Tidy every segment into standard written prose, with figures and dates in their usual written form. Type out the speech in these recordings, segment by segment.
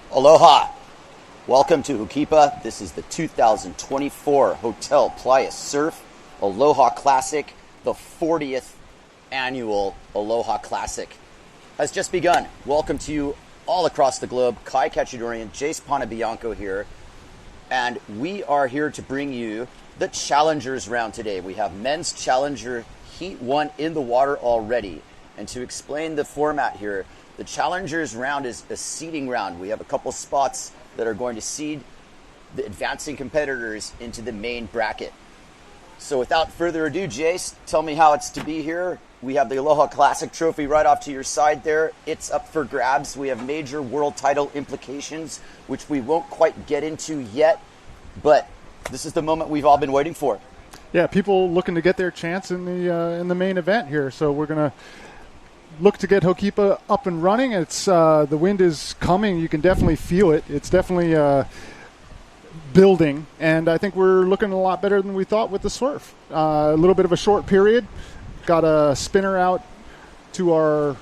Aloha. Welcome to Hukipa. This is the 2024 Hotel PLAYA Surf Aloha Classic. The 40th annual Aloha Classic has just begun. Welcome to you all across the globe. Kai Cachidorian, Jace Ponabianco here. And we are here to bring you the Challengers round today. We have Men's Challenger Heat 1 in the water already. And to explain the format here, the Challengers round is a seeding round. We have a couple spots that are going to seed the advancing competitors into the main bracket. So without further ado, Jace, tell me how it's to be here. We have the Aloha Classic trophy right off to your side there. It's up for grabs. We have major world title implications, which we won't quite get into yet, but this is the moment we've all been waiting for. Yeah, people looking to get their chance in the main event here. So we're going to look to get Hokipa up and running. It's the wind is coming. You can definitely feel it. It's definitely building, and I think we're looking a lot better than we thought with the surf. A little bit of a short period. Got a spinner out to our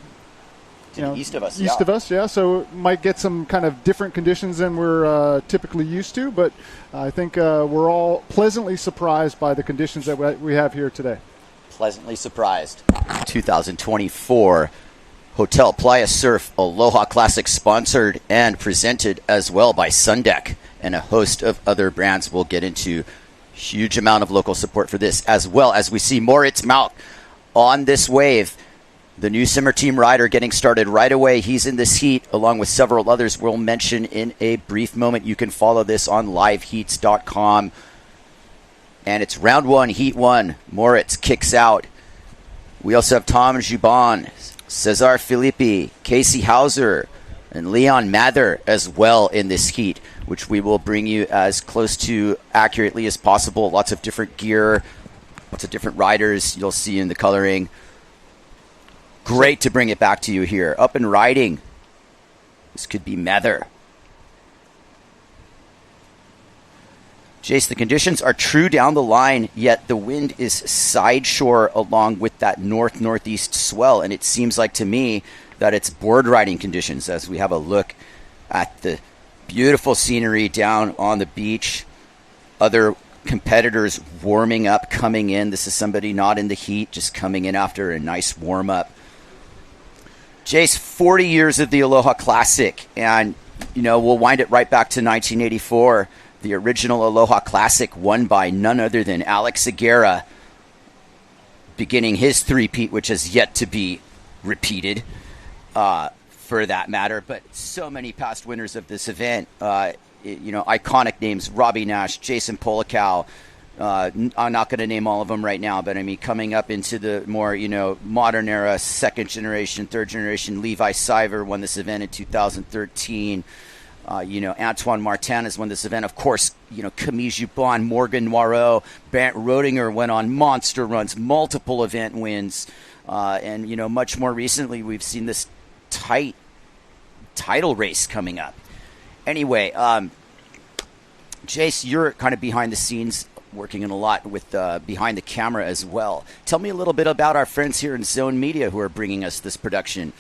east of us. East of us, yeah. So might get some kind of different conditions than we're typically used to, but I think we're all pleasantly surprised by the conditions that we have here today. Pleasantly surprised. 2024 Hotel PLAYA Surf Aloha Classic, sponsored and presented as well by Sundeck and a host of other brands. We'll get into huge amount of local support for this, as well as we see Moritz Mount on this wave. The new Simmer Team rider getting started right away. He's in this heat along with several others we'll mention in a brief moment. You can follow this on liveheats.com. And it's round one, heat one. Moritz kicks out. We also have Tom Jubon, Cesar Filippi, Casey Hauser, and Leon Mather as well in this heat, which we will bring you as close to accurately as possible. Lots of different gear, lots of different riders you'll see in the coloring. Great to bring it back to you here. Up and riding. This could be Mather. Jace, the conditions are true down the line, yet the wind is side shore along with that north-northeast swell, and it seems like to me that it's board riding conditions as we have a look at the beautiful scenery down on the beach. Other competitors warming up, coming in. This is somebody not in the heat, just coming in after a nice warm-up. Jace, 40 years of the Aloha Classic, and we'll wind it right back to 1984. The original Aloha Classic won by none other than Alex Aguirre, beginning his three-peat, which has yet to be repeated, for that matter. But so many past winners of this event, iconic names: Robbie Nash, Jason Polikow. I'm not going to name all of them right now, but I mean, coming up into the more modern era, second generation, third generation. Levi Siver won this event in 2013. Antoine Martin has won this event. Of course, Camille Jubon, Morgan Noirot, Brant Rodinger went on monster runs, multiple event wins. And much more recently, we've seen this tight title race coming up. Anyway, Jace, you're kind of behind the scenes, working in a lot with behind the camera as well. Tell me a little bit about our friends here in Zone Media who are bringing us this production.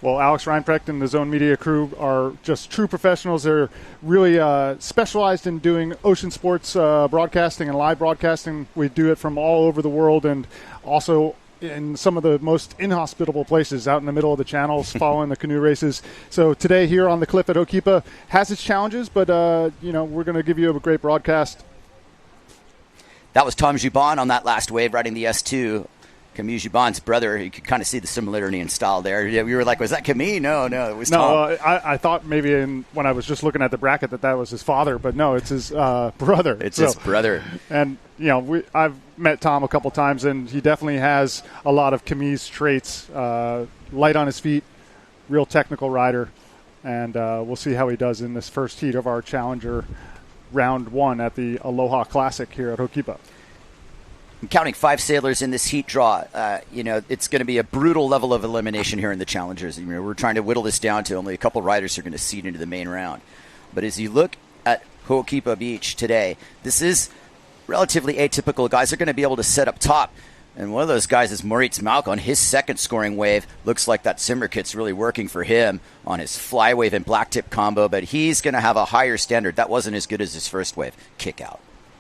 Well, Alex Reinprecht and the Zone Media crew are just true professionals. They're really specialized in doing ocean sports broadcasting and live broadcasting. We do it from all over the world, and also in some of the most inhospitable places out in the middle of the channels following the canoe races. So today here on the cliff at Hokipa has its challenges, but we're going to give you a great broadcast. That was Tom Jubon on that last wave riding the S2. Camille Giban's brother. You could kind of see the similarity in style there. Yeah, we were like, was that Camille? No, it was Tom. I thought maybe when I was just looking at the bracket that was his father, but no, it's his brother. It's his brother. And, I've met Tom a couple times, and he definitely has a lot of Camille's traits. Light on his feet, real technical rider. And we'll see how he does in this first heat of our Challenger round 1 at the Aloha Classic here at Ho'okipa. I'm counting 5 sailors in this heat draw. It's going to be a brutal level of elimination here in the Challengers. We're trying to whittle this down to only a couple riders who are going to seed into the main round. But as you look at Ho'okipa Beach today, this is relatively atypical. Guys are going to be able to set up top. And one of those guys is Moritz Malk on his second scoring wave. Looks like that simmer kit's really working for him on his fly wave and black tip combo, but he's going to have a higher standard. That wasn't as good as his first wave. Kick out.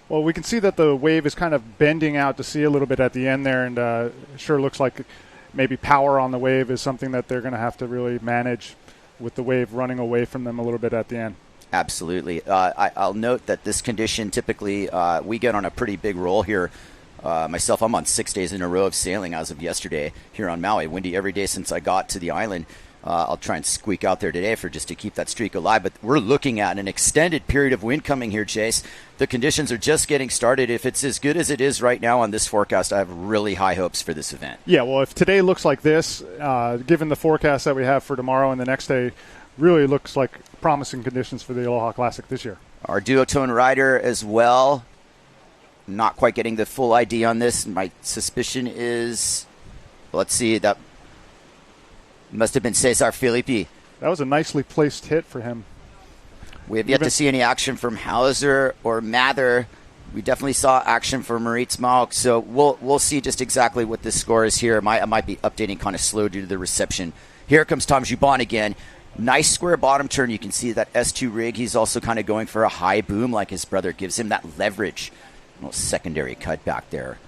Well, we can see that the wave is kind of bending out to sea a little bit at the end there, and it sure looks like maybe power on the wave is something that they're going to have to really manage with the wave running away from them a little bit at the end. Absolutely. I'll note that this condition, typically we get on a pretty big roll here. Myself, I'm on 6 days in a row of sailing as of yesterday here on Maui. Windy every day since I got to the island. I'll try and squeak out there today just to keep that streak alive. But we're looking at an extended period of wind coming here, Chase. The conditions are just getting started. If it's as good as it is right now on this forecast, I have really high hopes for this event. Yeah, well, if today looks like this, given the forecast that we have for tomorrow and the next day, really looks like promising conditions for the Aloha Classic this year. Our duotone rider as well. Not quite getting the full ID on this. My suspicion is, let's see, that must have been Cesar Filippi. That was a nicely placed hit for him. We have yet to see any action from Hauser or Mather. We definitely saw action from Moritz Malk, so we'll see just exactly what this score is here. I might be updating kind of slow due to the reception. Here comes Tom Juban again. Nice square bottom turn. You can see that S2 rig. He's also kind of going for a high boom like his brother. Gives him that leverage. Little secondary cut back there.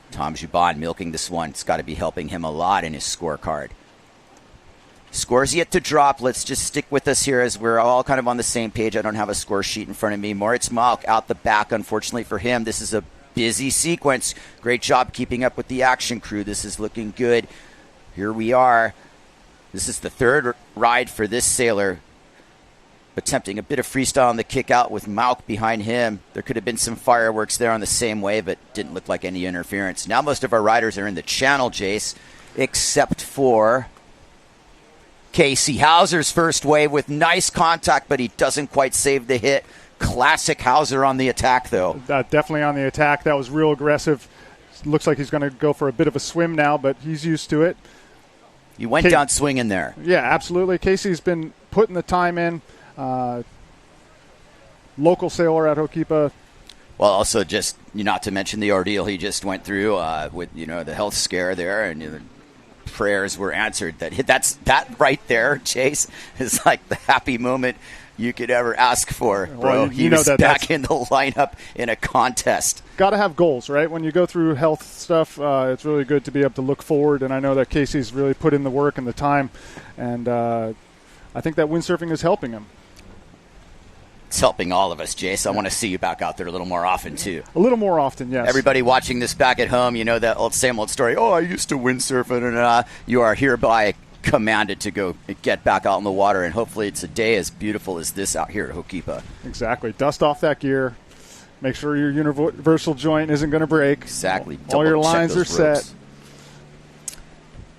Tom Juban milking this one. It's got to be helping him a lot in his scorecard. Scores yet to drop. Let's just stick with us here as we're all kind of on the same page. I don't have a score sheet in front of me. Moritz Malk out the back, unfortunately for him. This is a busy sequence. Great job keeping up with the action crew. This is looking good. Here we are. This is the third ride for this sailor. Attempting a bit of freestyle on the kick out with Malk behind him. There could have been some fireworks there on the same wave, but didn't look like any interference. Now most of our riders are in the channel, Jace, except for Casey Hauser's first wave with nice contact, but he doesn't quite save the hit. Classic Hauser on the attack, though. Definitely on the attack. That was real aggressive. Looks like he's going to go for a bit of a swim now, but he's used to it. You went down swinging there. Yeah, absolutely. Casey's been putting the time in. Local sailor at Ho'okipa. Well, also just not to mention the ordeal he just went through with the health scare there, and prayers were answered. That right there, Chase, is like the happy moment you could ever ask for, bro. Well, he was back in the lineup in a contest. Got to have goals, right? When you go through health stuff, it's really good to be able to look forward, and I know that Casey's really put in the work and the time, and I think that windsurfing is helping him. It's helping all of us, Jace. I want to see you back out there a little more often, too. A little more often, yes. Everybody watching this back at home, you know that same old story. Oh, I used to windsurf, and you are hereby commanded to go get back out in the water, and hopefully it's a day as beautiful as this out here at Ho'okipa. Exactly. Dust off that gear. Make sure your universal joint isn't going to break. Exactly. All your lines are set.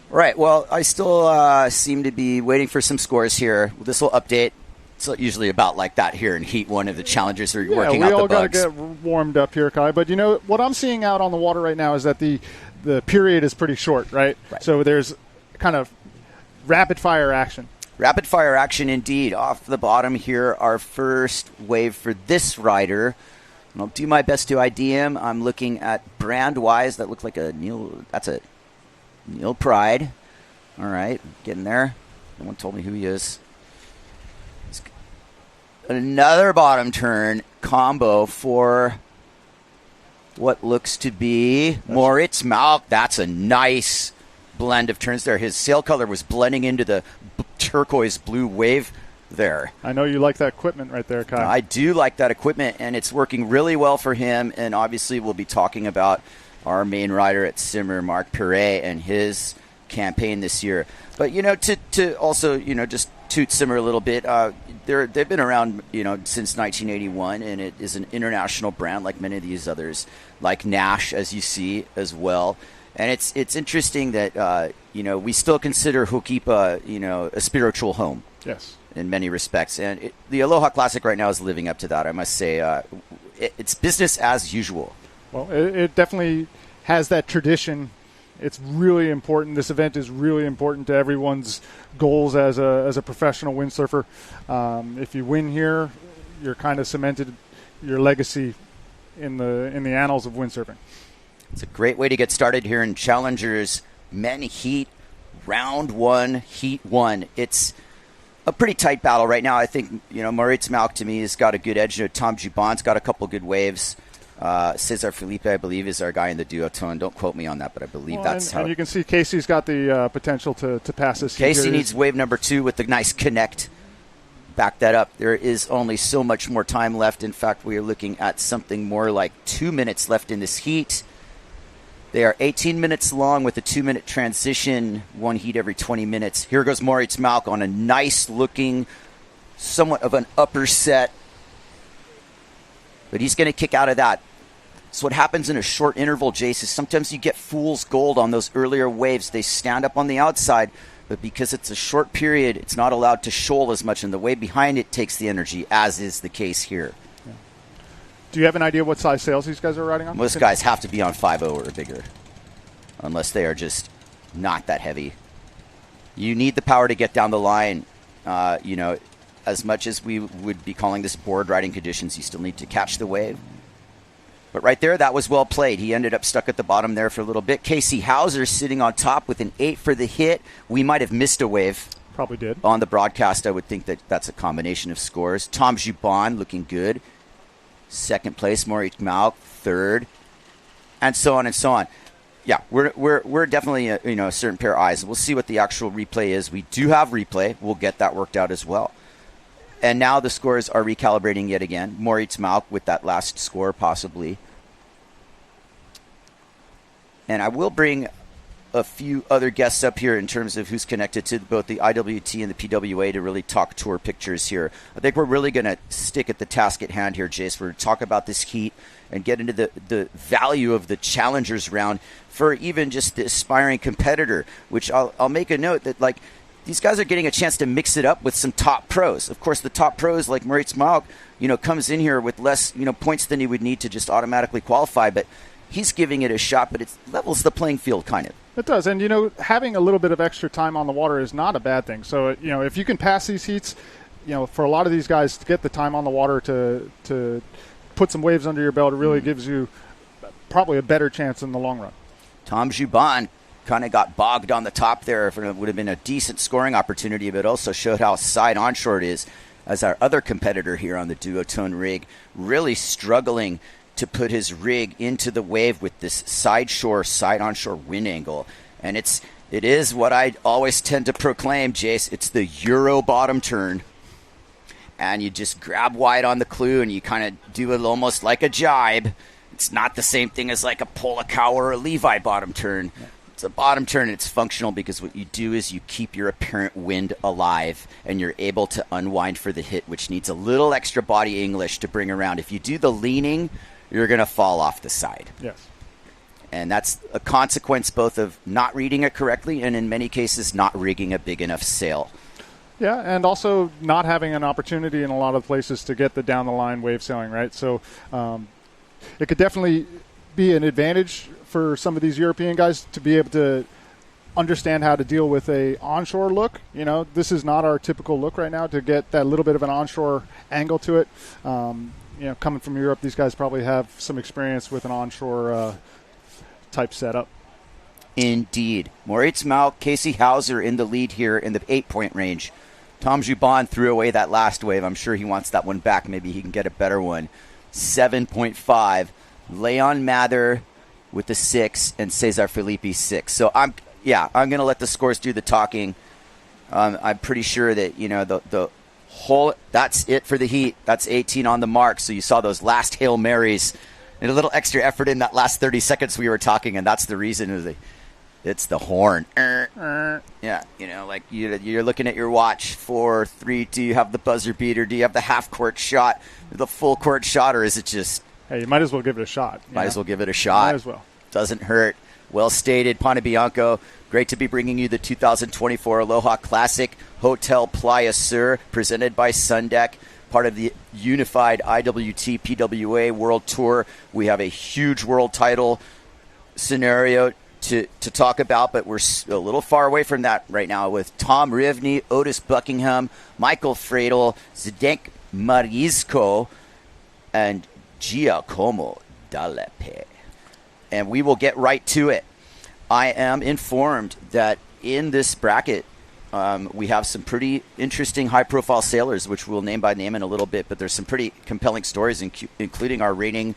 Right. Well, I still seem to be waiting for some scores here. This will update. It's usually about like that here in Heat 1 of the Challengers are working out the bugs. We all got to get warmed up here, Kai. But, what I'm seeing out on the water right now is that the period is pretty short, right? So there's kind of rapid-fire action. Rapid-fire action indeed. Off the bottom here, our first wave for this rider. And I'll do my best to ID him. I'm looking at brand-wise. That looks like a Neil. That's a Neil Pride. All right, getting there. No one told me who he is. Another bottom turn combo for what looks to be Moritz Malk. That's a nice blend of turns there. His sail color was blending into the turquoise blue wave there. I know you like that equipment right there, Kai. I do like that equipment, and it's working really well for him. And obviously we'll be talking about our main rider at Simmer, Mark Perret, and his campaign this year. But, to also, just toot Simmer a little bit, they've been around, since 1981, and it is an international brand like many of these others, like Nash, as you see as well. And it's interesting that, we still consider Ho'okipa, a spiritual home. Yes. In many respects. And the Aloha Classic right now is living up to that, I must say. It's business as usual. Well, it definitely has that tradition. It's really important. This event is really important to everyone's goals as a professional windsurfer. If you win here, you're kind of cemented your legacy in the annals of windsurfing. It's a great way to get started here in Challengers Men Heat, Round 1, Heat 1. It's a pretty tight battle right now. I think, Moritz Malk to me has got a good edge. Tom Juban's got a couple good waves. Cesar Felipe, I believe, is our guy in the duotone. Don't quote me on that, but I believe that's how. And you can see Casey's got the potential to pass this. Casey needs wave number 2 with the nice connect. Back that up. There is only so much more time left. In fact, we are looking at something more like 2 minutes left in this heat. They are 18 minutes long with a 2-minute transition, one heat every 20 minutes. Here goes Moritz Malk on a nice-looking, somewhat of an upper set. But he's going to kick out of that. So what happens in a short interval, Jace, is sometimes you get fool's gold on those earlier waves. They stand up on the outside, but because it's a short period, it's not allowed to shoal as much, and the wave behind it takes the energy, as is the case here. Yeah. Do you have an idea what size sails these guys are riding on? Most guys have to be on 5.0 or bigger, unless they are just not that heavy. You need the power to get down the line. As much as we would be calling this board riding conditions, you still need to catch the wave. But right there, that was well played. He ended up stuck at the bottom there for a little bit. Casey Hauser sitting on top with an 8 for the hit. We might have missed a wave. Probably did. On the broadcast, I would think that that's a combination of scores. Tom Juban looking good. Second place, Moritz Malk, third. And so on and so on. Yeah, we're definitely a certain pair of eyes. We'll see what the actual replay is. We do have replay. We'll get that worked out as well. And now the scores are recalibrating yet again. Moritz Malk with that last score, possibly. And I will bring a few other guests up here in terms of who's connected to both the IWT and the PWA to really talk tour pictures here. I think we're really going to stick at the task at hand here, Jace. We're going to talk about this heat and get into the value of the Challengers round for even just the aspiring competitor, which I'll make a note that, these guys are getting a chance to mix it up with some top pros. Of course, the top pros like Moritz Malk, comes in here with less, points than he would need to just automatically qualify. But he's giving it a shot, but it levels the playing field kind of. It does. And, having a little bit of extra time on the water is not a bad thing. So, if you can pass these heats, for a lot of these guys to get the time on the water to put some waves under your belt, it really gives you probably a better chance in the long run. Tom Juban kind of got bogged on the top there. It would have been a decent scoring opportunity, but also showed how side onshore it is, as our other competitor here on the duotone rig really struggling to put his rig into the wave with this side onshore wind angle. And it is what I always tend to proclaim, Jace. It's the Euro bottom turn. And you just grab wide on the clue and you kind of do it almost like a jibe. It's not the same thing as like a Polakawa or a Levi bottom turn. Yeah. It's a bottom turn, and it's functional because what you do is you keep your apparent wind alive, and you're able to unwind for the hit, which needs a little extra body English to bring around. If you do the leaning, you're going to fall off the side. Yes. And that's a consequence both of not reading it correctly and in many cases not rigging a big enough sail. Yeah, and also not having an opportunity in a lot of places to get the down-the-line wave sailing, right? So it could definitely be an advantage for some of these European guys to be able to understand how to deal with a onshore look. This is not our typical look right now, to get that little bit of an onshore angle to it. Coming from Europe, these guys probably have some experience with an onshore type setup. Indeed. Moritz Malk, Casey Hauser in the lead here in the 8-point range. Tom Juban threw away that last wave. I'm sure he wants that one back. Maybe he can get a better one. 7.5. Leon Mather with the 6 and Cesar Felipe 6. So I'm going to let the scores do the talking. I'm pretty sure that the whole, that's it for the heat. That's 18 on the mark. So you saw those last Hail Marys And a little extra effort in that last 30 seconds we were talking, and that's the reason. It's the horn. Yeah, like you're looking at your watch. 4, 3, do you have the buzzer beater? Do you have the half-court shot, the full-court shot, or is it just... Hey, you might as well give it a shot. Might as well give it a shot. Might as well. Doesn't hurt. Well stated, Ponte Bianco. Great to be bringing you the 2024 Aloha Classic Hotel Playa Sur, presented by Sundeck, part of the unified IWT PWA World Tour. We have a huge world title scenario to talk about, but we're a little far away from that right now with Tom Rivney, Otis Buckingham, Michael Fradel, Zdenek Marizko, and Giacomo Dalepe. And we will get right to it. I am informed that in this bracket, we have some pretty interesting high-profile sailors, which we'll name by name in a little bit, but there's some pretty compelling stories, including our reigning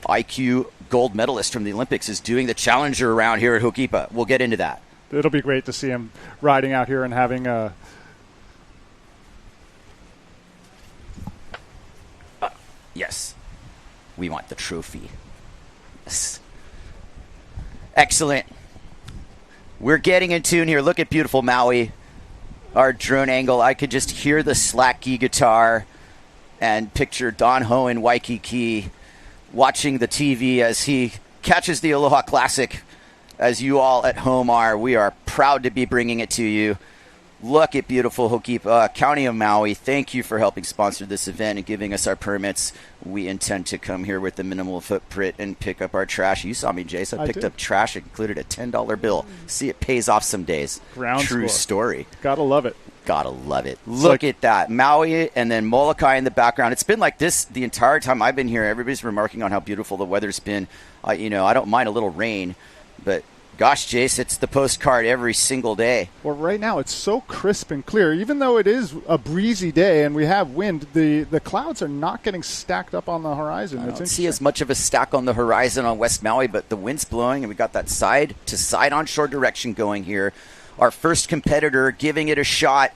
IQ gold medalist from the Olympics is doing the Challenger around here at Ho'okipa. We'll get into that. It'll be great to see him riding out here and having a... Yes. We want the trophy. Yes. Excellent. We're getting in tune here. Look at beautiful Maui. Our drone angle. I could just hear the slack key guitar and picture Don Ho in Waikiki watching the TV as he catches the Aloha Classic. As you all at home are, we are proud to be bringing it to you. Look at beautiful Ho'okipa, County of Maui. Thank you for helping sponsor this event and giving us our permits. We intend to come here with a minimal footprint and pick up our trash. You saw me, Jace. I picked up trash, included a $10 bill. See, it pays off some days. Ground True score. Story. Gotta love it. Gotta love it. Look at that. Maui and then Molokai in the background. It's been like this the entire time I've been here. Everybody's remarking on how beautiful the weather's been. I don't mind a little rain, but gosh, Jace, it's the postcard every single day. Well, right now it's so crisp and clear. Even though it is a breezy day and we have wind, the clouds are not getting stacked up on the horizon. I don't see as much of a stack on the horizon on West Maui, but the wind's blowing, and we got that side-to-side onshore direction going here. Our first competitor giving it a shot.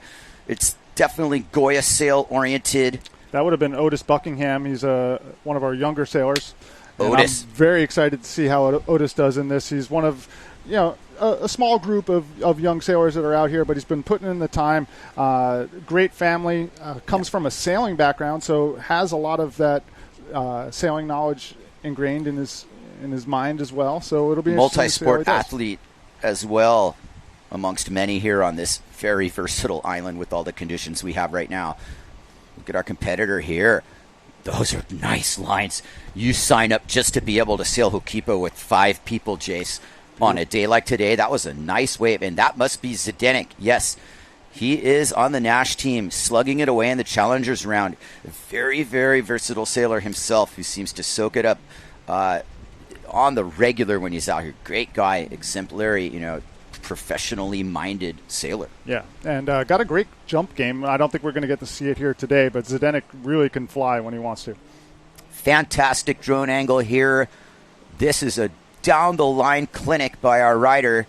It's definitely Goya sail-oriented. That would have been Otis Buckingham. He's one of our younger sailors. Otis. I'm very excited to see how Otis does in this. He's one of, a small group of young sailors that are out here, but he's been putting in the time. Great family, comes from a sailing background, so has a lot of that sailing knowledge ingrained in his mind as well. So it'll be multi-sport athlete as well, amongst many here on this very versatile island with all the conditions we have right now. Look at our competitor here. Those are nice lines. You sign up just to be able to sail Ho'okipa with 5 people, Jace, on a day like today. That was a nice wave, and that must be Zdenek. Yes, he is on the Nash team, slugging it away in the Challengers round. A very, very versatile sailor himself who seems to soak it up on the regular when he's out here. Great guy, exemplary, professionally minded sailor. Yeah, and got a great jump game. I don't think we're going to get to see it here today, but Zdenek really can fly when he wants to. Fantastic drone angle here. This is a down-the-line clinic by our rider.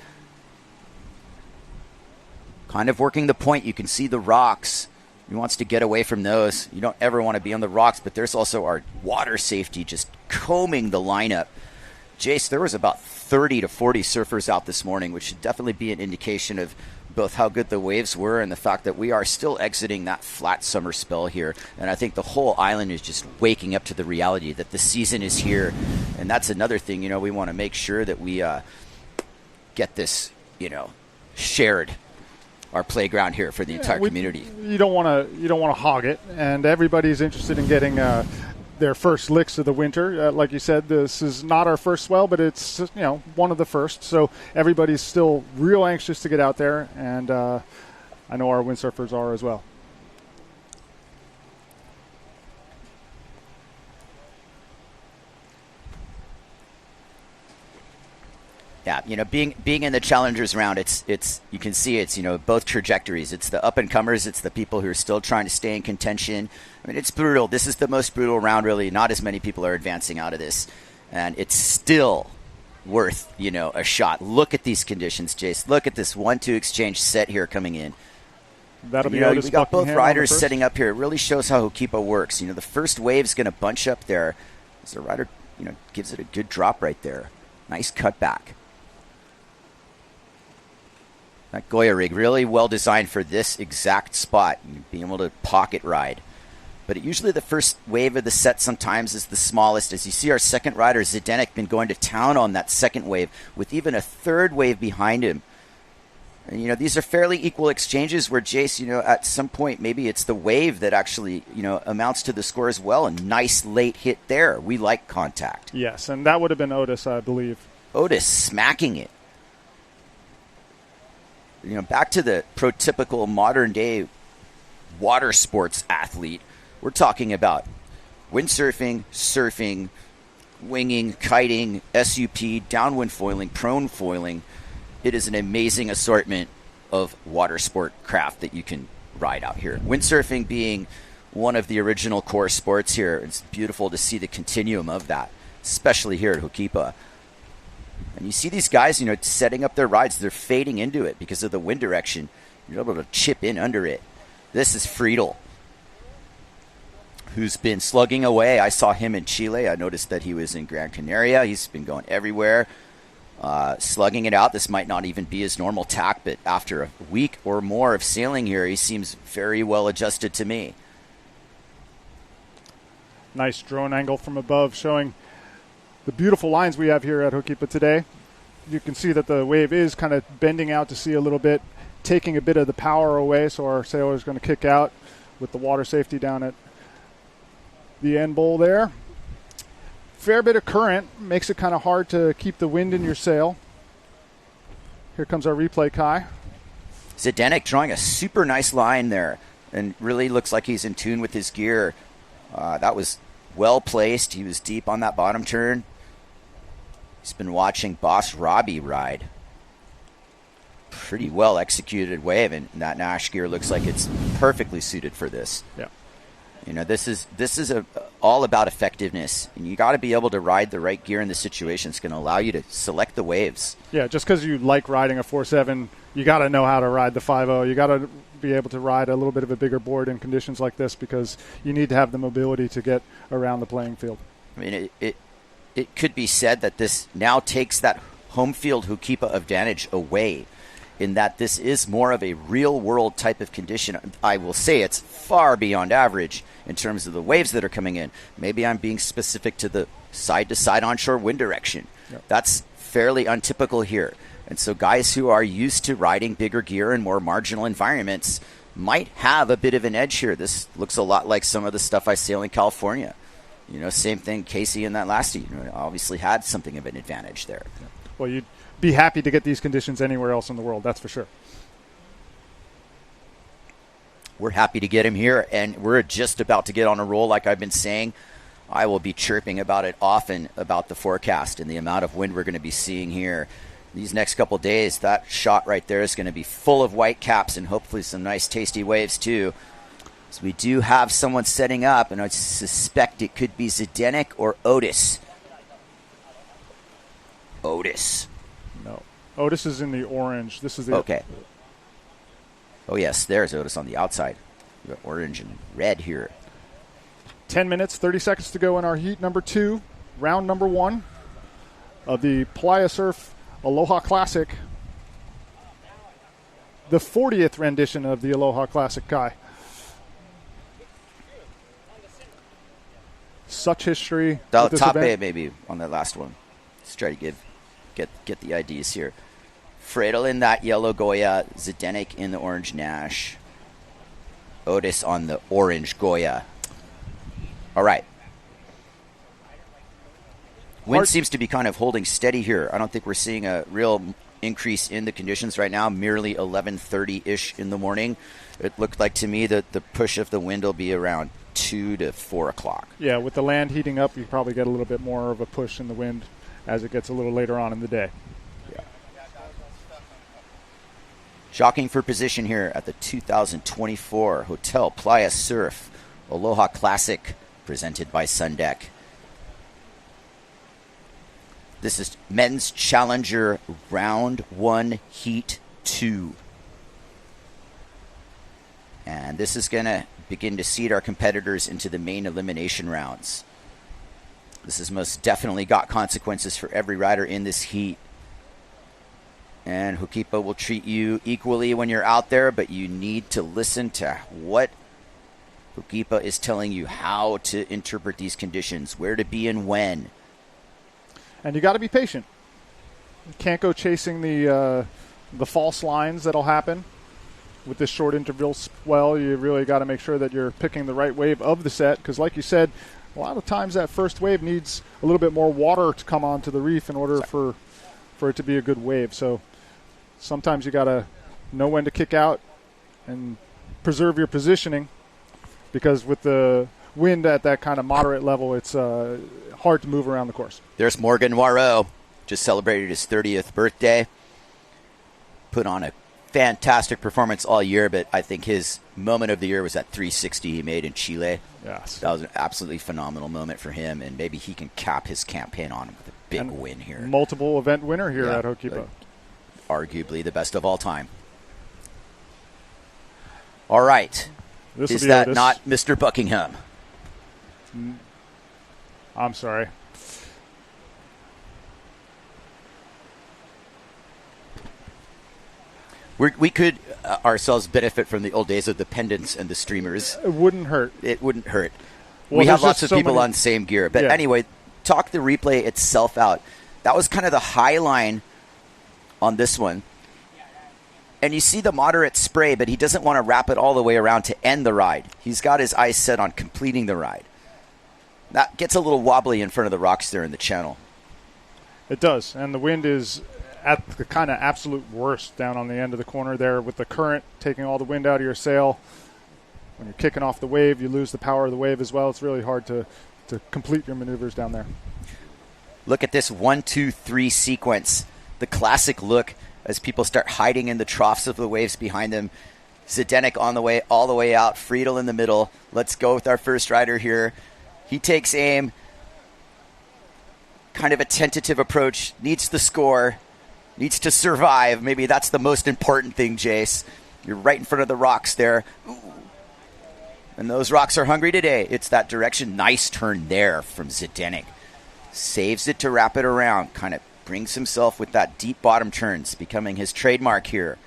Kind of working the point. You can see the rocks. He wants to get away from those. You don't ever want to be on the rocks, but there's also our water safety just combing the lineup. Jace, there was about 30 to 40 surfers out this morning, which should definitely be an indication of both how good the waves were and the fact that we are still exiting that flat summer spell here. And I think the whole island is just waking up to the reality that the season is here. And that's another thing, we want to make sure that we get this, shared, our playground here for the entire community. You don't want to hog it, and everybody's interested in getting their first licks of the winter. Like you said, this is not our first swell, but it's one of the first. So everybody's still real anxious to get out there, and I know our windsurfers are as well. Yeah, being in the Challengers round, it's you can see it's both trajectories. It's the up and comers. It's the people who are still trying to stay in contention. I mean, it's brutal. This is the most brutal round, really. Not as many people are advancing out of this, and it's still worth a shot. Look at these conditions, Jace. Look at this 1-2 exchange set here coming in. That'll be we got both riders setting up here. It really shows how Ho'okipa works. The first wave's going to bunch up there. As the rider gives it a good drop right there. Nice cutback. That Goya rig really well designed for this exact spot, being able to pocket ride. But usually the first wave of the set sometimes is the smallest. As you see, our second rider, Zdenek, been going to town on that second wave with even a third wave behind him. And, these are fairly equal exchanges where Jace, at some point, maybe it's the wave that actually, amounts to the score as well. A nice late hit there. We like contact. Yes, and that would have been Otis, I believe. Otis smacking it. Back to the prototypical modern-day water sports athlete. We're talking about windsurfing, surfing, winging, kiting, SUP, downwind foiling, prone foiling. It is an amazing assortment of water sport craft that you can ride out here. Windsurfing being one of the original core sports here. It's beautiful to see the continuum of that, especially here at Ho'okipa. And you see these guys, setting up their rides. They're fading into it because of the wind direction. You're able to chip in under it. This is Friedel, who's been slugging away. I saw him in Chile. I noticed that he was in Gran Canaria. He's been going everywhere, slugging it out. This might not even be his normal tack, but after a week or more of sailing here, he seems very well adjusted to me. Nice drone angle from above showing the beautiful lines we have here at Ho'okipa today. You can see that the wave is kind of bending out to sea a little bit, taking a bit of the power away, so our sailor is going to kick out with the water safety down at the end bowl there. Fair bit of current makes it kind of hard to keep the wind in your sail. Here comes our replay, Kai. Zdenek drawing a super nice line there and really looks like he's in tune with his gear. That was well placed. He was deep on that bottom turn. He's been watching Boss Robbie ride. Pretty well executed wave, and that Nash gear looks like it's perfectly suited for this. Yeah. This is all about effectiveness, and you got to be able to ride the right gear in the situation. It's going to allow you to select the waves. Yeah, just because you like riding a 4.7, you got to know how to ride the 5.0. You got to be able to ride a little bit of a bigger board in conditions like this because you need to have the mobility to get around the playing field. I mean, it could be said that this now takes that home field Ho'okipa advantage away, in that this is more of a real-world type of condition. I will say it's far beyond average in terms of the waves that are coming in. Maybe I'm being specific to the side-to-side onshore wind direction. Yep. That's fairly untypical here. And so guys who are used to riding bigger gear in more marginal environments might have a bit of an edge here. This looks a lot like some of the stuff I sail in California. Same thing, Casey in that last season obviously had something of an advantage there. Yeah. Well, you'd be happy to get these conditions anywhere else in the world, that's for sure. We're happy to get him here, and we're just about to get on a roll, like I've been saying. I will be chirping about it often, about the forecast and the amount of wind we're going to be seeing here. These next couple days, that shot right there is going to be full of white caps and hopefully some nice tasty waves too. So we do have someone setting up, and I suspect it could be Zdenek or Otis. Otis. No. Otis is in the orange. This is the... Okay. Oh, yes, there's Otis on the outside. We got orange and red here. 10 minutes, 30 seconds to go in our heat number 2, round number 1 of the PLAYA Surf Aloha Classic. The 40th rendition of the Aloha Classic, Kai. Such history. The top A maybe on that last one. Let's try to get the IDs here. Friedel in that yellow Goya, Zdenek in the orange Nash, Otis on the orange Goya. All right. Wind seems to be kind of holding steady here. I don't think we're seeing a real increase in the conditions right now, merely 11:30-ish in the morning. It looked like to me that the push of the wind will be around 2 to 4 o'clock. Yeah, with the land heating up, you probably get a little bit more of a push in the wind as it gets a little later on in the day. Yeah. Jockeying for position here at the 2024 Hotel PLAYA Surf Aloha Classic, presented by Sundeck. This is Men's Challenger Round 1, Heat 2. And this is going to begin to seed our competitors into the main elimination rounds. This has most definitely got consequences for every rider in this heat. And Hokipa will treat you equally when you're out there, but you need to listen to what Hokipa is telling you, how to interpret these conditions, where to be and when. And you got to be patient. You can't go chasing the false lines that'll happen with this short interval swell. You really got to make sure that you're picking the right wave of the set, because like you said, a lot of times that first wave needs a little bit more water to come onto the reef in order for it to be a good wave. So sometimes you got to know when to kick out and preserve your positioning, because with the wind at that kind of moderate level, it's hard to move around the course. There's Morgan Noirot, just celebrated his 30th birthday. Put on a fantastic performance all year, but I think his moment of the year was that 360 he made in Chile. Yes. That was an absolutely phenomenal moment for him, and maybe he can cap his campaign on with a big win here. Multiple event winner here at Hokipa. Arguably the best of all time. All right. Is that not Mr. Buckingham? I'm sorry. We could ourselves benefit from the old days of the pendants and the streamers. It wouldn't hurt. It wouldn't hurt. Well, we have lots of people on same gear. But yeah. Anyway, talk the replay itself out. That was kind of the high line on this one. And you see the moderate spray, but he doesn't want to wrap it all the way around to end the ride. He's got his eyes set on completing the ride. That gets a little wobbly in front of the rocks there in the channel. It does, and the wind is at the kind of absolute worst down on the end of the corner there, with the current taking all the wind out of your sail. When you're kicking off the wave, you lose the power of the wave as well. It's really hard to complete your maneuvers down there. Look at this 1, 2, 3 sequence. The classic look as people start hiding in the troughs of the waves behind them. Zdenek on the way, all the way out. Friedel in the middle. Let's go with our first rider here. He takes aim. Kind of a tentative approach. Needs the score. Needs to survive. Maybe that's the most important thing, Jace. You're right in front of the rocks there. Ooh. And those rocks are hungry today. It's that direction. Nice turn there from Zdenek. Saves it to wrap it around. Kind of brings himself with that deep bottom turns, becoming his trademark here.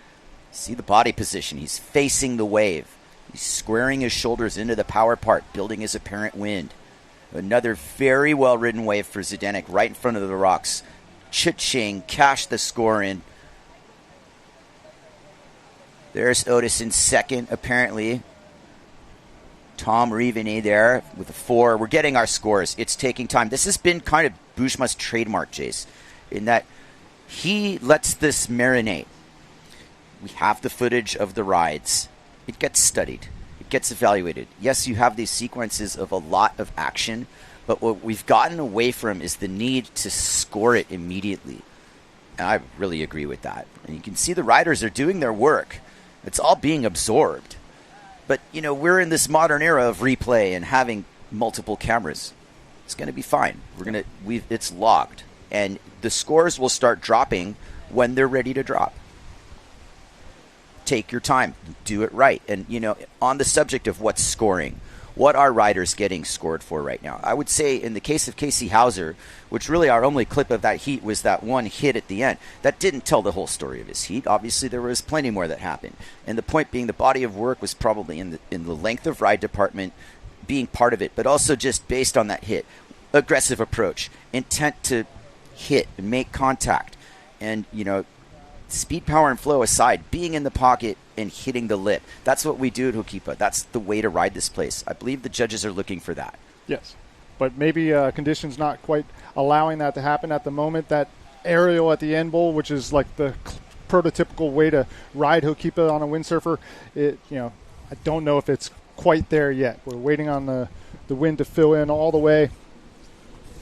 See the body position. He's facing the wave. He's squaring his shoulders into the power part, building his apparent wind. Another very well-ridden wave for Zdenek right in front of the rocks. Cha-ching, cash the score in. There's Otis in second, apparently. Tom Riveni there with a 4. We're getting our scores. It's taking time. This has been kind of Bushma's trademark, Jace, in that he lets this marinate. We have the footage of the rides. It gets studied. It gets evaluated. Yes, you have these sequences of a lot of action, but what we've gotten away from is the need to score it immediately. And I really agree with that. And you can see the riders are doing their work. It's all being absorbed. But, you know, we're in this modern era of replay and having multiple cameras. It's going to be fine. It's logged. And the scores will start dropping when they're ready to drop. Take your time. Do it right. And, you know, on the subject of what's scoring, what are riders getting scored for right now? I would say in the case of Casey Hauser, which really our only clip of that heat was that one hit at the end. That didn't tell the whole story of his heat. Obviously, there was plenty more that happened. And the point being the body of work was probably in the length of ride department being part of it, but also just based on that hit. Aggressive approach, intent to hit and make contact, and, you know, speed, power, and flow aside, being in the pocket and hitting the lip. That's what we do at Hokipa. That's the way to ride this place. I believe the judges are looking for that. Yes. But maybe conditions not quite allowing that to happen at the moment. That aerial at the end bowl, which is like the prototypical way to ride Hokipa on a windsurfer, I don't know if it's quite there yet. We're waiting on the wind to fill in all the way.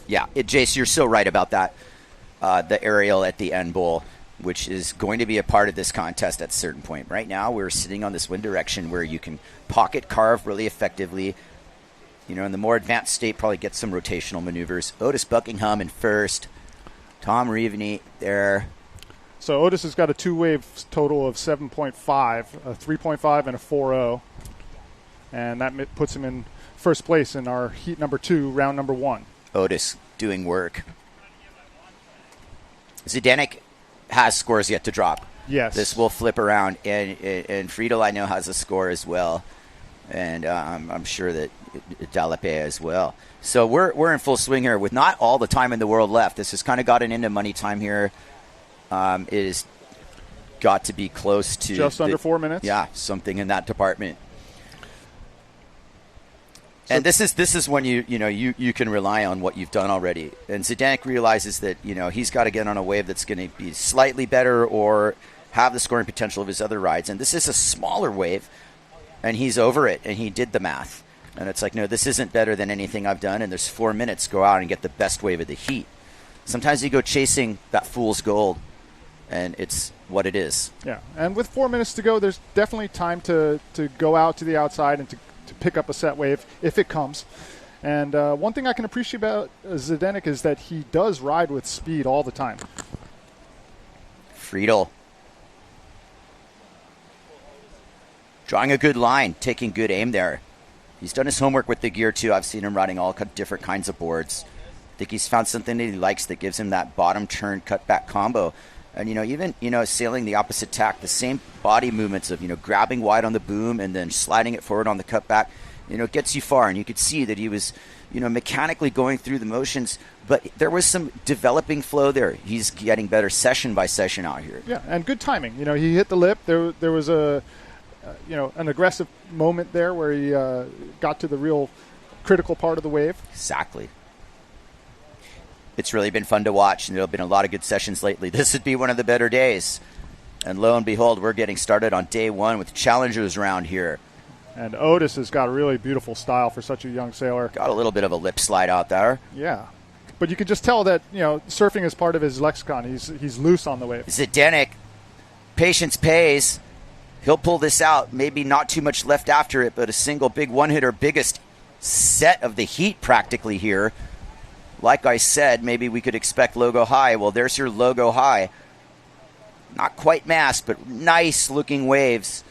Yeah, Jace, you're so right about that. The aerial at the end bowl, which is going to be a part of this contest at a certain point. Right now, we're sitting on this wind direction where you can pocket carve really effectively. You know, in the more advanced state, probably get some rotational maneuvers. Otis Buckingham in first. Tom Riveni there. So Otis has got a two-wave total of 7.5, a 3.5, and a 4.0. And that puts him in first place in our heat number 2, round number 1. Otis doing work. Zdenek has scores yet to drop. Yes. This will flip around, and Friedel, I know, has a score as well, and I'm sure that Dalape as well. So we're in full swing here with not all the time in the world left. This has kind of gotten into money time here. It has got to be close to just under 4 minutes. Yeah, something in that department. And this is when you can rely on what you've done already. And Zdenek realizes that he's got to get on a wave that's going to be slightly better or have the scoring potential of his other rides. And this is a smaller wave, and he's over it, and he did the math. And it's like, no, this isn't better than anything I've done, and there's 4 minutes. Go out and get the best wave of the heat. Sometimes you go chasing that fool's gold, and it's what it is. Yeah, and with 4 minutes to go, there's definitely time to go out to the outside and to pick up a set wave if it comes. And one thing I can appreciate about Zdenek is that he does ride with speed all the time. Friedel. Drawing a good line, taking good aim there. He's done his homework with the gear, too. I've seen him riding all different kinds of boards. I think he's found something that he likes that gives him that bottom turn cutback combo. And, even, sailing the opposite tack, the same body movements of, grabbing wide on the boom and then sliding it forward on the cutback, gets you far. And you could see that he was, mechanically going through the motions, but there was some developing flow there. He's getting better session by session out here. Yeah, and good timing. He hit the lip. There was an aggressive moment there where he got to the real critical part of the wave. Exactly. It's really been fun to watch, and there have been a lot of good sessions lately. This would be one of the better days. And lo and behold, we're getting started on day one with challengers round here. And Otis has got a really beautiful style for such a young sailor. Got a little bit of a lip slide out there. Yeah. But you can just tell that, surfing is part of his lexicon. He's loose on the wave. Zdenek, patience pays. He'll pull this out. Maybe not too much left after it, but a single big one-hitter, biggest set of the heat practically here. Like I said, maybe we could expect logo high. Well, there's your logo high. Not quite mass, but nice-looking waves.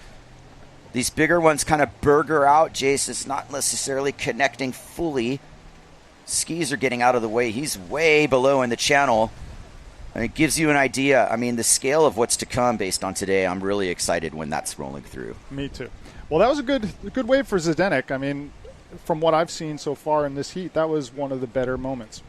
These bigger ones kind of burger out. Jace is not necessarily connecting fully. Skis are getting out of the way. He's way below in the channel. And it gives you an idea. I mean, the scale of what's to come based on today, I'm really excited when that's rolling through. Me too. Well, that was a good wave for Zdenek. I mean, from what I've seen so far in this heat, that was one of the better moments.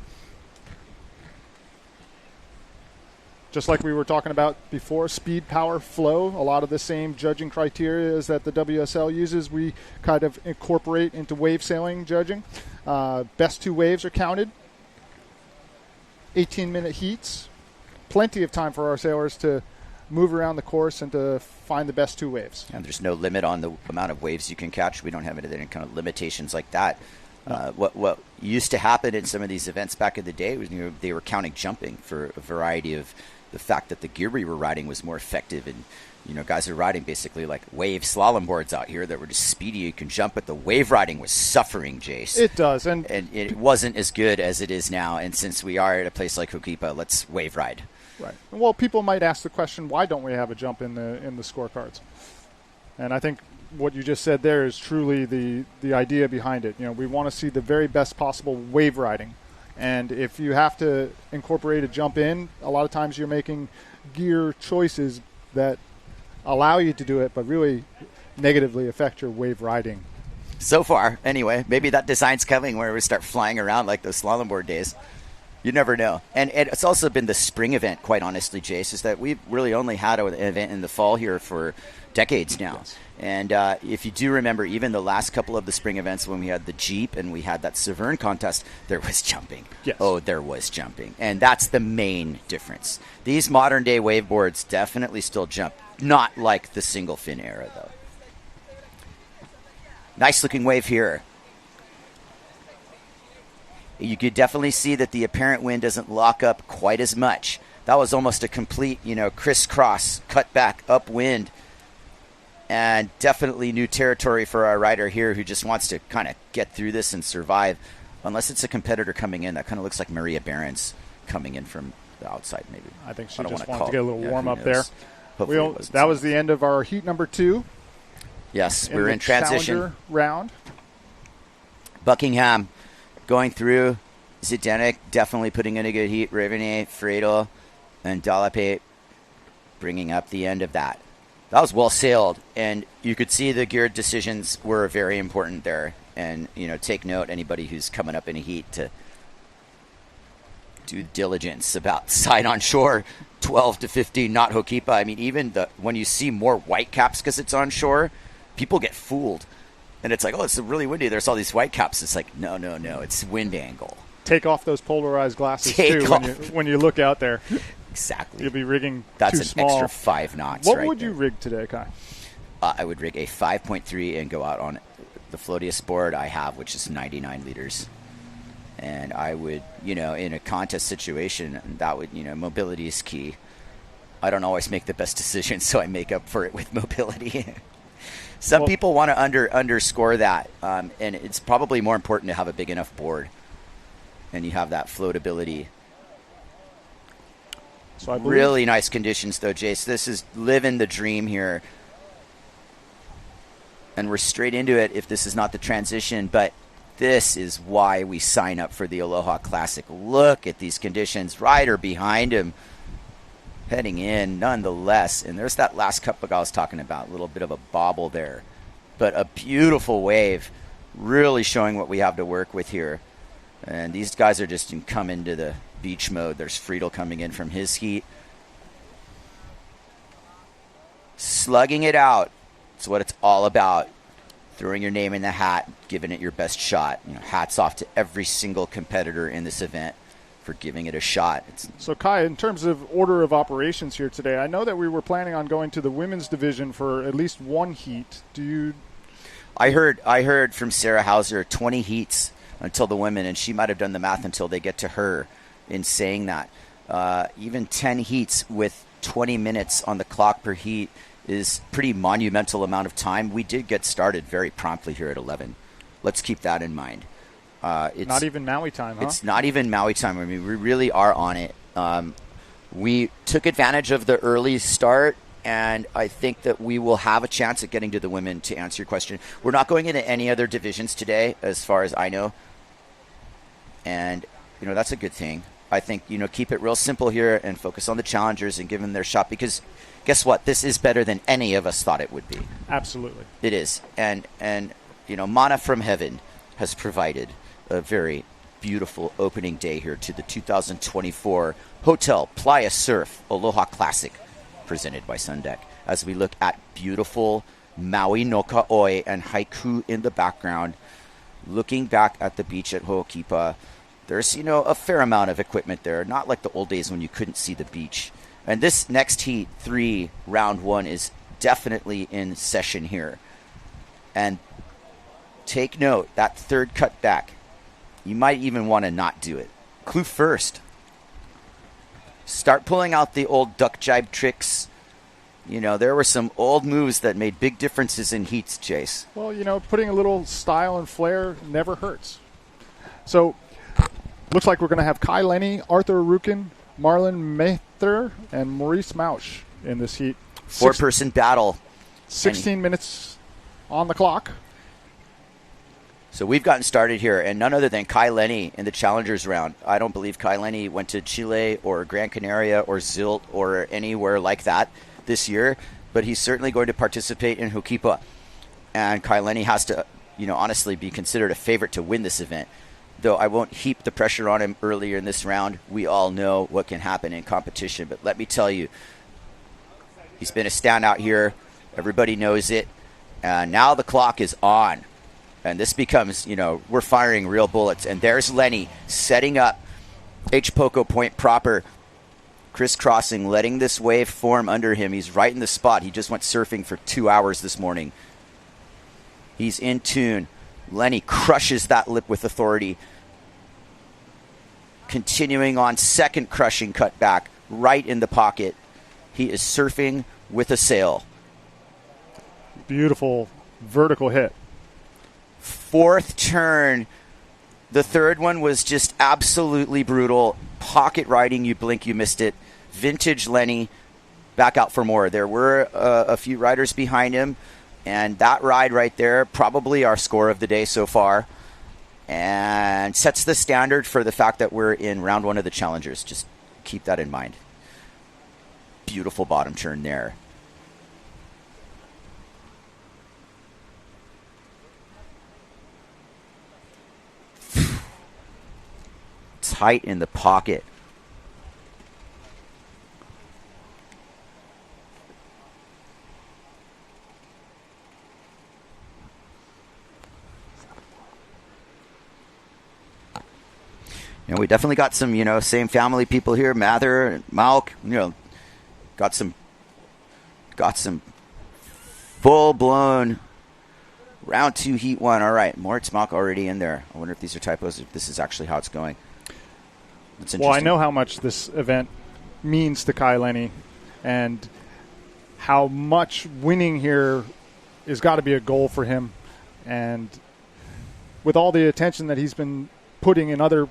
Just like we were talking about before, speed, power, flow, a lot of the same judging criteria that the WSL uses, we kind of incorporate into wave sailing judging. Best two waves are counted. 18-minute heats. Plenty of time for our sailors to move around the course and to find the best two waves. And there's no limit on the amount of waves you can catch. We don't have any kind of limitations like that. No. What used to happen in some of these events back in the day was they were counting jumping for a variety of the fact that the gear we were riding was more effective. And, guys are riding basically like wave slalom boards out here that were just speedy. You can jump, but the wave riding was suffering, Jace. It does. And it wasn't as good as it is now. And since we are at a place like Hokipa, let's wave ride. Right. Well, people might ask the question, why don't we have a jump in the scorecards? And I think what you just said there is truly the idea behind it. We want to see the very best possible wave riding. And if you have to incorporate a jump in, a lot of times you're making gear choices that allow you to do it, but really negatively affect your wave riding. So far, anyway. Maybe that design's coming where we start flying around like those slalom board days. You never know. And it's also been the spring event, quite honestly, Jace, is that we've really only had an event in the fall here for decades now. Yes. And if you do remember, even the last couple of the spring events when we had the Jeep and we had that Severn contest, there was jumping. Yes. Oh, there was jumping. And that's the main difference. These modern-day wave boards definitely still jump. Not like the single fin era, though. Nice-looking wave here. You could definitely see that the apparent wind doesn't lock up quite as much. That was almost a complete, crisscross, cut back, upwind. And definitely new territory for our rider here who just wants to kind of get through this and survive. Unless it's a competitor coming in. That kind of looks like Maria Behrens coming in from the outside, maybe. I think she just wanted to get a little warm up there. Hopefully that was the end of our heat number 2. Yes, we're in transition. Round. Buckingham going through Zdenek definitely putting in a good heat. Revene, Fredo, and Dalape bringing up the end of that. That was well sailed, and you could see the gear decisions were very important there. And, take note, anybody who's coming up in a heat, to do diligence about side on shore, 12 to 15 knot Hokipa. I mean, even when you see more white caps because it's on shore, people get fooled. And it's like, oh, it's really windy. There's all these white caps. It's like, no, it's wind angle. Take off those polarized glasses, when you look out there. Exactly. You'll be rigging That's too an small. extra 5 knots. What right would there. you rig today, Kai? I would rig a 5.3 and go out on the floatiest board I have, which is 99 liters. And I would, in a contest situation, that would, mobility is key. I don't always make the best decisions, so I make up for it with mobility. Some people want to underscore that, and it's probably more important to have a big enough board, and you have that floatability. So really nice conditions, though, Jace. This is living the dream here. And we're straight into it if this is not the transition, but this is why we sign up for the Aloha Classic. Look at these conditions. Rider behind him, heading in nonetheless. And there's that last cup I was talking about, a little bit of a bobble there. But a beautiful wave, really showing what we have to work with here. And these guys are just come into the beach mode. There's Friedel coming in from his heat. Slugging it out. It's what it's all about. Throwing your name in the hat, giving it your best shot. Hats off to every single competitor in this event for giving it a shot. So, Kai, in terms of order of operations here today, I know that we were planning on going to the women's division for at least one heat. I heard from Sarah Hauser 20 heats until the women, and she might have done the math until they get to her in saying that. Even 10 heats with 20 minutes on the clock per heat is pretty monumental amount of time. We did get started very promptly here at 11. Let's keep that in mind. It's not even Maui time, huh? It's not even Maui time. I mean, we really are on it. We took advantage of the early start, and I think that we will have a chance at getting to the women. To answer your question, we're not going into any other divisions today, as far as I know. And, that's a good thing. I think, keep it real simple here and focus on the challengers and give them their shot, because guess what? This is better than any of us thought it would be. Absolutely. It is. And mana from heaven has provided a very beautiful opening day here to the 2024 Hotel PLAYA Surf Aloha Classic, presented by Sundeck, as we look at beautiful Maui no Ka'oi and haiku in the background, looking back at the beach at Ho'okipa. There's, a fair amount of equipment there, not like the old days when you couldn't see the beach. And this next heat, 3, round 1, is definitely in session here. And take note, that third cut back, you might even want to not do it. Clue first. Start pulling out the old duck jibe tricks. There were some old moves that made big differences in heats, Chase. Well, putting a little style and flair never hurts. So, looks like we're going to have Kai Lenny, Arthur Rukin, Marlon Mather, and Maurice Mausch in this heat. 4-person battle. 16 minutes on the clock. So we've gotten started here, and none other than Kai Lenny in the Challengers round. I don't believe Kai Lenny went to Chile or Gran Canaria or Zilt or anywhere like that this year, but he's certainly going to participate in Ho'okipa. And Kai Lenny has to, honestly be considered a favorite to win this event. Though I won't heap the pressure on him earlier in this round. We all know what can happen in competition. But let me tell you, he's been a standout here. Everybody knows it. And now the clock is on. And this becomes, we're firing real bullets. And there's Lenny setting up H. Poco point proper, crisscrossing, letting this wave form under him. He's right in the spot. He just went surfing for 2 hours this morning. He's in tune. Lenny crushes that lip with authority. Continuing on, second crushing cutback, right in the pocket. He is surfing with a sail. Beautiful vertical hit. Fourth turn. The third one was just absolutely brutal. Pocket riding, you blink, you missed it. Vintage Lenny, back out for more. There were a few riders behind him. And that ride right there, probably our score of the day so far. and sets the standard for the fact that we're in round 1 of the Challengers. Just keep that in mind. Beautiful bottom turn there. Tight in the pocket. We definitely got some, same family people here, Mather and Malk, got some full-blown round 2, heat 1. All right, Moritz Malk already in there. I wonder if these are typos, if this is actually how it's going. That's interesting. Well, I know how much this event means to Kai Lenny and how much winning here has got to be a goal for him. And with all the attention that he's been putting in other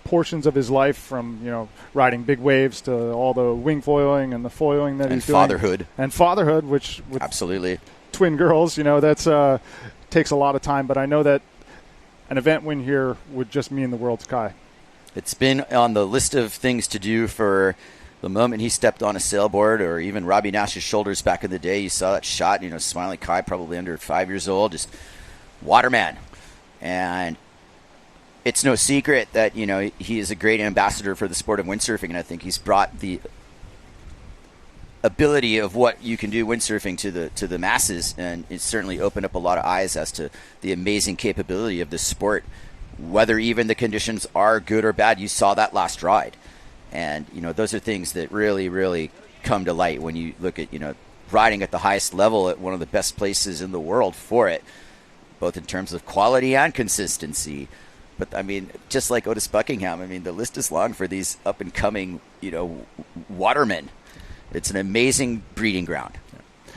portions of his life, from riding big waves to all the wing foiling and the foiling that he's doing, and fatherhood, which with absolutely twin girls, that's takes a lot of time. But I know that an event win here would just mean the world to Kai. It's been on the list of things to do for the moment he stepped on a sailboard, or even Robbie Nash's shoulders back in the day. You saw that shot, smiling Kai, probably under 5 years old, just waterman. And it's no secret that, he is a great ambassador for the sport of windsurfing, and I think he's brought the ability of what you can do windsurfing to the masses, and it's certainly opened up a lot of eyes as to the amazing capability of this sport, whether even the conditions are good or bad. You saw that last ride, and those are things that really, really come to light when you look at riding at the highest level at one of the best places in the world for it, both in terms of quality and consistency. But just like Otis Buckingham, the list is long for these up and coming watermen. It's an amazing breeding ground.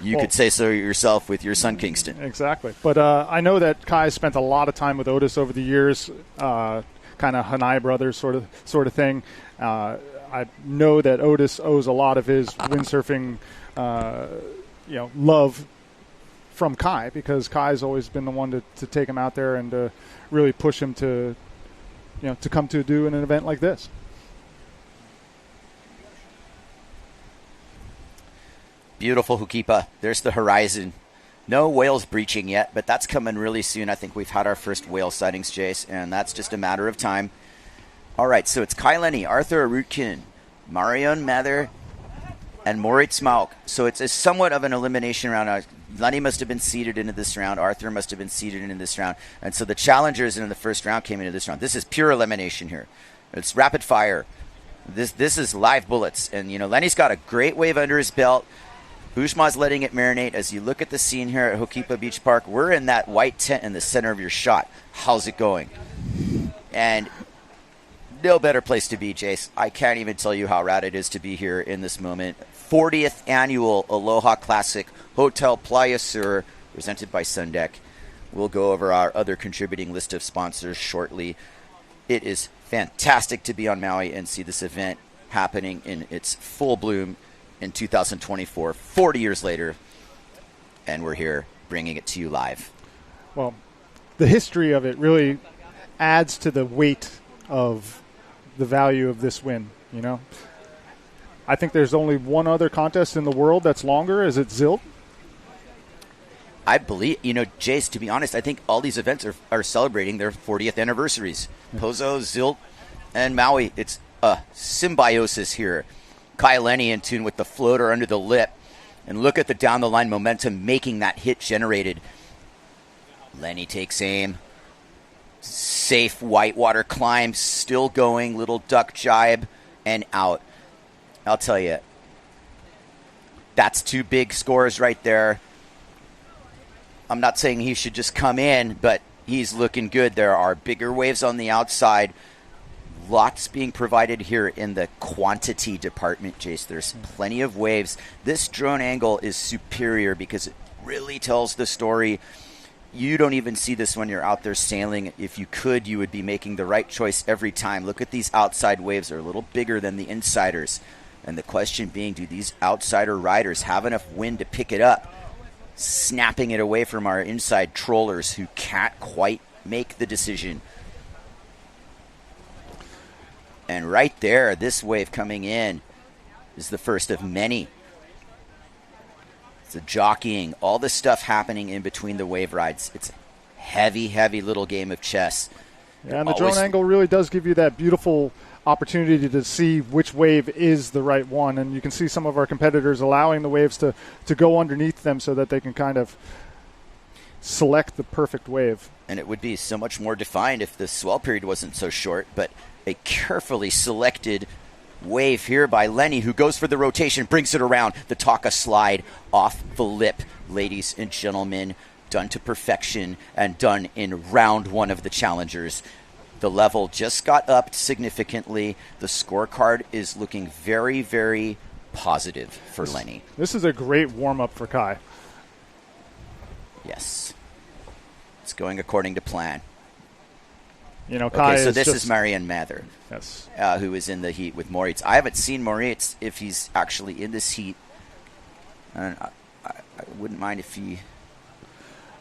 You could say so yourself with your son Kingston. Exactly. But I know that Kai spent a lot of time with Otis over the years, kind of Hanai brothers sort of thing. I know that Otis owes a lot of his windsurfing, love from Kai, because Kai's always been the one to take him out there and to really push him to come to do an event like this. Beautiful Hukipa. There's the horizon. No whales breaching yet, but that's coming really soon. I think we've had our first whale sightings, Jace, and that's just a matter of time. All right, so it's Kai Lenny, Arthur Arutkin, Marion Mather, and Moritz Malk. So it's somewhat of an elimination round. Lenny must have been seeded into this round. Arthur must have been seeded into this round. And so the challengers in the first round came into this round. This is pure elimination here. It's rapid fire. This is live bullets. And, Lenny's got a great wave under his belt. Bushma's letting it marinate. As you look at the scene here at Hokipa Beach Park, we're in that white tent in the center of your shot. How's it going? And no better place to be, Jace. I can't even tell you how rad it is to be here in this moment. 40th annual Aloha Classic, Hotel PLAYA Sur, presented by Sundeck. We'll go over our other contributing list of sponsors shortly. It is fantastic to be on Maui and see this event happening in its full bloom in 2024, 40 years later, and we're here bringing it to you live. Well, the history of it really adds to the weight of the value of this win, I think there's only one other contest in the world that's longer. Is it Zilt? I believe, Jace, to be honest, I think all these events are celebrating their 40th anniversaries. Pozo, Zilt, and Maui. It's a symbiosis here. Kai Lenny in tune with the floater under the lip. And look at the down-the-line momentum making that hit generated. Lenny takes aim. Safe whitewater climb, still going. Little duck jibe and out. I'll tell you, that's 2 big scores right there. I'm not saying he should just come in, but he's looking good. There are bigger waves on the outside. Lots being provided here in the quantity department, Jace. There's plenty of waves. This drone angle is superior because it really tells the story. You don't even see this when you're out there sailing. If you could, you would be making the right choice every time. Look at these outside waves. They're a little bigger than the insiders. And the question being, do these outsider riders have enough wind to pick it up, snapping it away from our inside trollers who can't quite make the decision And right there, this wave coming in is the first of many. It's the jockeying, all the stuff happening in between the wave rides. It's a heavy, heavy little game of chess. Yeah, and the drone angle really does give you that beautiful opportunity to see which wave is the right one. And you can see some of our competitors allowing the waves to go underneath them so that they can kind of select the perfect wave. And it would be so much more defined if the swell period wasn't so short, but a carefully selected wave here by Lenny, who goes for the rotation, brings it around. The Taka slide off the lip, ladies and gentlemen, done to perfection and done in round one of the challengers. The level just got upped significantly. The scorecard is looking very, very positive for Lenny. This is a great warm-up for Kai. Yes. It's going according to plan. You know, Kai so this is Marianne Mather, yes, who is in the heat with Moritz. I haven't seen Moritz if he's actually in this heat. And I wouldn't mind if he...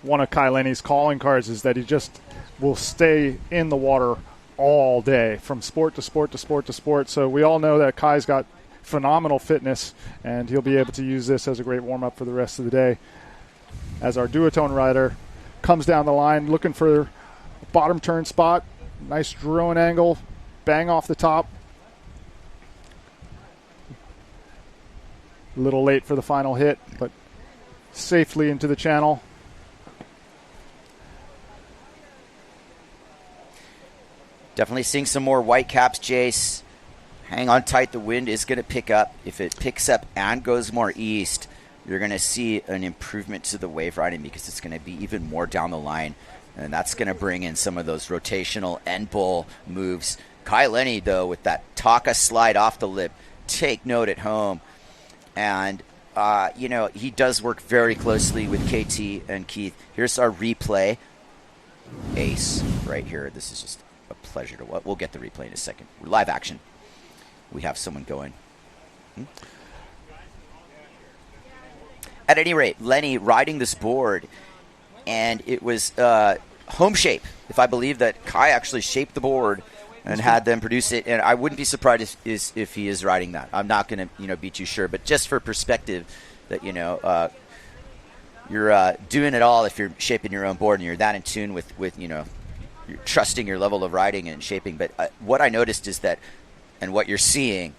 One of Kai Lenny's calling cards is that he just will stay in the water all day, from sport to sport to sport to sport. So we all know that Kai's got phenomenal fitness, and he'll be able to use this as a great warm-up for the rest of the day. As our duotone rider comes down the line looking for a bottom turn spot, nice drone angle, bang off the top. A little late for the final hit, but safely into the channel. Definitely seeing some more white caps, Jace. Hang on tight. The wind is going to pick up. If it picks up and goes more east, you're going to see an improvement to the wave riding because it's going to be even more down the line. And that's going to bring in some of those rotational end bowl moves. Kai Lenny, though, with that Taka slide off the lip, take note at home. And, he does work very closely with KT and Keith. Here's our replay. Ace right here. This is just a pleasure to watch. We'll get the replay in a second. Live action. We have someone going. At any rate, Lenny riding this board, and it was home shape. If I believe that Kai actually shaped the board and had them produce it, and I wouldn't be surprised if he is riding that. I'm not going to be too sure, but just for perspective, that you're doing it all if you're shaping your own board and you're that in tune with you're trusting your level of riding and shaping. But what I noticed is that, and what you're seeing,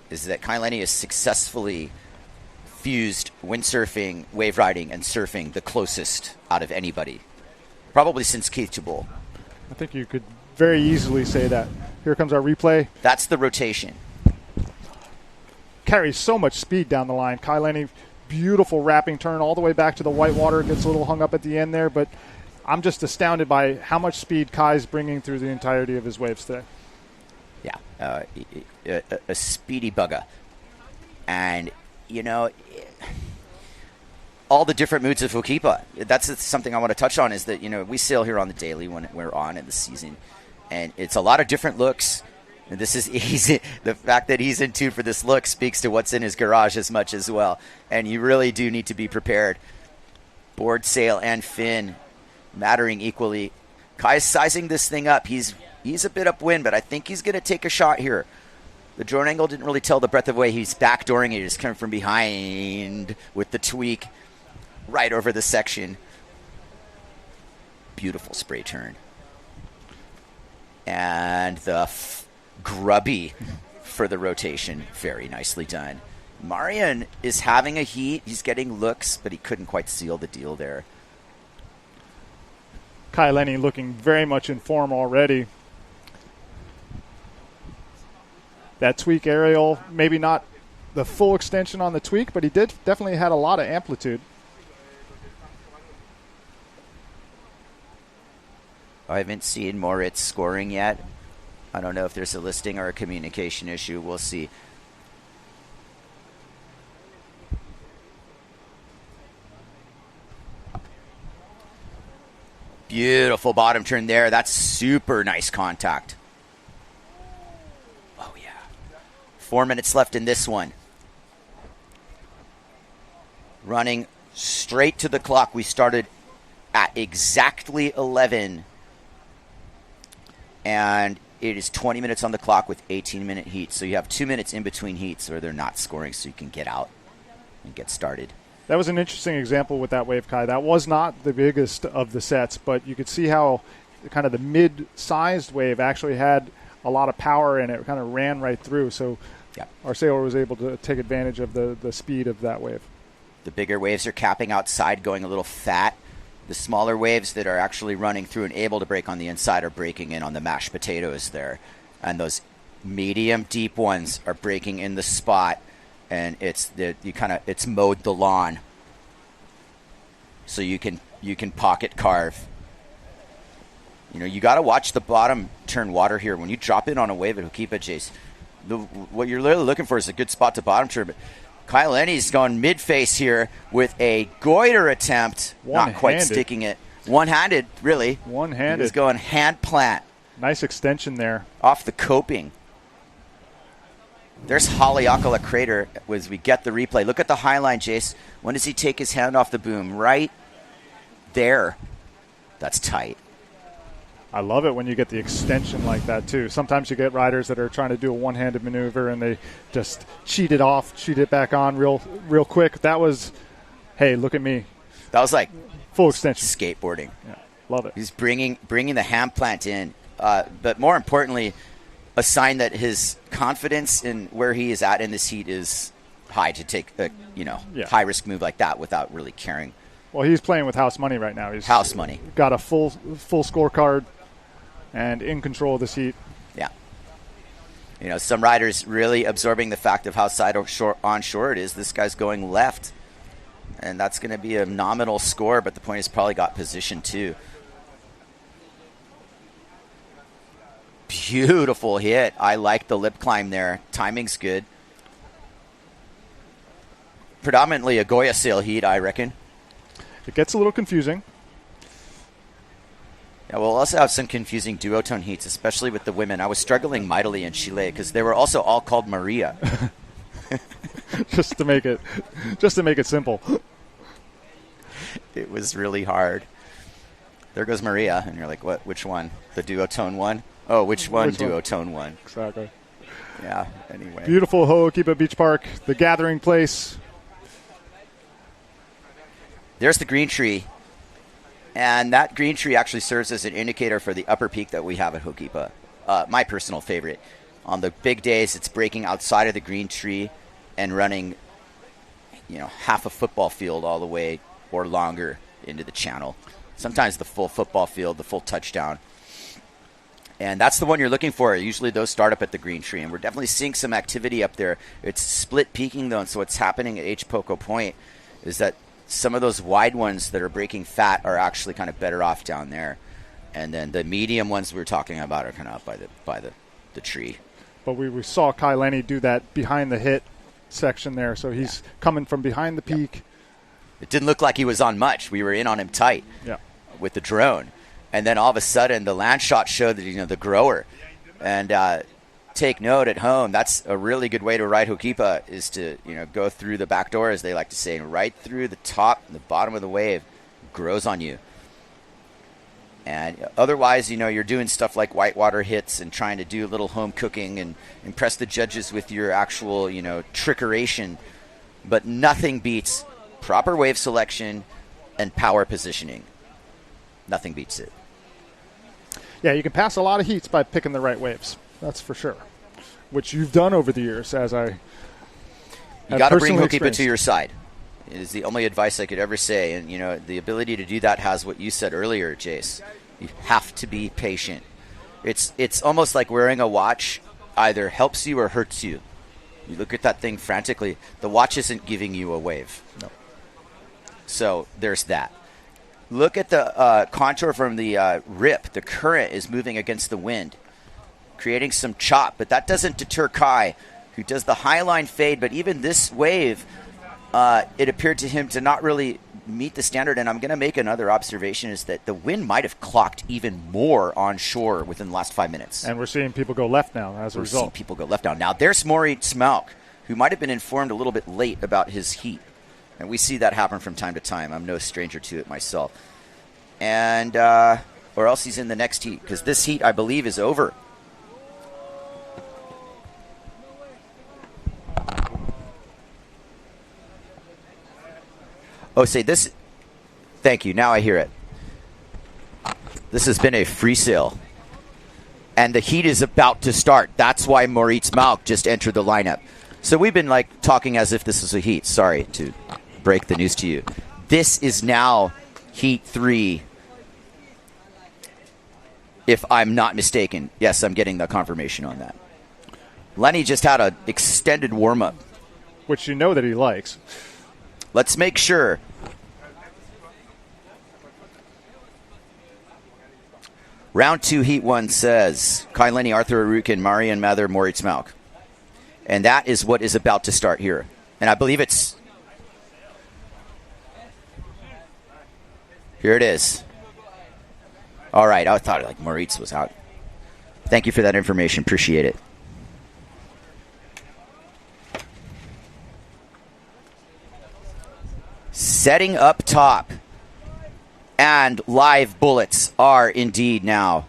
is that Kai Lenny is successfully fused windsurfing, wave riding, and surfing the closest out of anybody, probably since Keith Chabot. I think you could very easily say that. Here comes our replay. That's the rotation. Carries so much speed down the line. Kai Lenny, beautiful wrapping turn all the way back to the white water. Gets a little hung up at the end there, but I'm just astounded by how much speed Kai's bringing through the entirety of his waves today. Yeah, a speedy bugger. And, all the different moods of Hokipa. That's something I want to touch on, is that, we sail here on the daily when we're on in the season, and it's a lot of different looks. And this is easy. The fact that he's in tune for this look speaks to what's in his garage as much as well. And you really do need to be prepared. Board, sail, and fin mattering equally. Kai's sizing this thing up. He's a bit upwind, but I think he's going to take a shot here. The drone angle didn't really tell the breadth of way. He's backdooring it. He's coming from behind with the tweak right over the section. Beautiful spray turn. And the grubby for the rotation. Very nicely done. Marian is having a heat. He's getting looks, but he couldn't quite seal the deal there. Kai Lenny looking very much in form already. That tweak aerial, maybe not the full extension on the tweak, but he definitely had a lot of amplitude. I haven't seen Moritz scoring yet. I don't know if there's a listing or a communication issue. We'll see. Beautiful bottom turn there. That's super nice contact. Oh, yeah. 4 minutes left in this one. Running straight to the clock. We started at exactly 11. And it is 20 minutes on the clock with 18-minute heats. So you have 2 minutes in between heats where they're not scoring, so you can get out and get started. That was an interesting example with that wave, Kai. That was not the biggest of the sets, but you could see how kind of the mid-sized wave actually had a lot of power and it kind of ran right through. So our sailor was able to take advantage of the speed of that wave. The bigger waves are capping outside, going a little fat. The smaller waves that are actually running through and able to break on the inside are breaking in on the mashed potatoes there. And those medium deep ones are breaking in the spot, and it's mowed the lawn. So you can pocket carve. You know, you got to watch the bottom turn water here. When you drop in on a wave at Hokipa, Jace, what you're literally looking for is a good spot to bottom turn. But Kyle Lenny's going mid-face here with a goiter attempt. Not quite sticking it. One-handed, really. One-handed. He's going hand plant. Nice extension there. Off the coping. There's Haleakala Crater as we get the replay. Look at the high line, Jace. When does he take his hand off the boom? Right there. That's tight. I love it when you get the extension like that, too. Sometimes you get riders that are trying to do a one-handed maneuver, and they just cheat it off, cheat it back on real quick. That was, hey, look at me. That was like full extension. Skateboarding. Yeah, love it. He's bringing the hand plant in. But more importantly, a sign that his confidence in where he is at in this heat is high to take a high-risk move like that without really caring. Well, he's playing with house money right now. He's house money. Got a full scorecard. And in control of this heat. Yeah. You know, some riders really absorbing the fact of how side or onshore it is. This guy's going left. And that's going to be a nominal score, but the point is probably got position too. Beautiful hit. I like the lip climb there. Timing's good. Predominantly a Goya sail heat, I reckon. It gets a little confusing. Yeah, we'll also have some confusing duotone heats, especially with the women. I was struggling mightily in Chile because they were also all called Maria. just to make it simple. It was really hard. There goes Maria, and you're like, what? Which one? The duotone one? Oh, which one? Duotone one. Exactly. Yeah. Anyway. Beautiful Ho'okipa Beach Park, the gathering place. There's the green tree. And that green tree actually serves as an indicator for the upper peak that we have at Hokipa. My personal favorite. On the big days, it's breaking outside of the green tree and running, half a football field all the way or longer into the channel. Sometimes the full football field, the full touchdown. And that's the one you're looking for. Usually those start up at the green tree. And we're definitely seeing some activity up there. It's split peaking, though. And so what's happening at H. Poco Point is that some of those wide ones that are breaking fat are actually kind of better off down there. And then the medium ones we were talking about are kind of up by the tree. But we saw Kai Lenny do that behind the hit section there. So he's coming from behind the peak. It didn't look like he was on much. We were in on him tight with the drone. And then all of a sudden the land shot showed that, the grower. And take note at home, that's a really good way to ride Hokipa is to, go through the back door, as they like to say, and right through the top and the bottom of the wave grows on you. And otherwise, you're doing stuff like whitewater hits and trying to do a little home cooking and impress the judges with your actual, trickeration. But nothing beats proper wave selection and power positioning. Nothing beats it. Yeah, you can pass a lot of heats by picking the right waves. That's for sure, which you've done over the years, as I You got to bring Hokipa to your side. It is the only advice I could ever say. And, the ability to do that has what you said earlier, Jace. You have to be patient. It's almost like wearing a watch either helps you or hurts you. You look at that thing frantically. The watch isn't giving you a wave. No. So there's that. Look at the contour from the rip. The current is moving against the wind, creating some chop, but that doesn't deter Kai, who does the highline fade. But even this wave, it appeared to him to not really meet the standard. And I'm going to make another observation, is that the wind might have clocked even more on shore within the last 5 minutes. And we're seeing people go left now as a result. We're seeing people go left now. Now there's Smaug, who might have been informed a little bit late about his heat. And we see that happen from time to time. I'm no stranger to it myself. And or else he's in the next heat, because this heat, I believe, is over. Oh, say this. Thank you. Now I hear it. This has been a free sail. And the heat is about to start. That's why Moritz Malk just entered the lineup. So we've been like talking as if this was a heat. Sorry to break the news to you. This is now heat 3. If I'm not mistaken. Yes, I'm getting the confirmation on that. Lenny just had an extended warm-up. Which you know that he likes. Let's make sure. Round 2, Heat 1 says Kai Lenny, Arthur Arukin, Marian Mather, Moritz Malk. And that is what is about to start here. And I believe it's... Here it is. All right, I thought like Moritz was out. Thank you for that information. Appreciate it. Setting up top. And live bullets are indeed now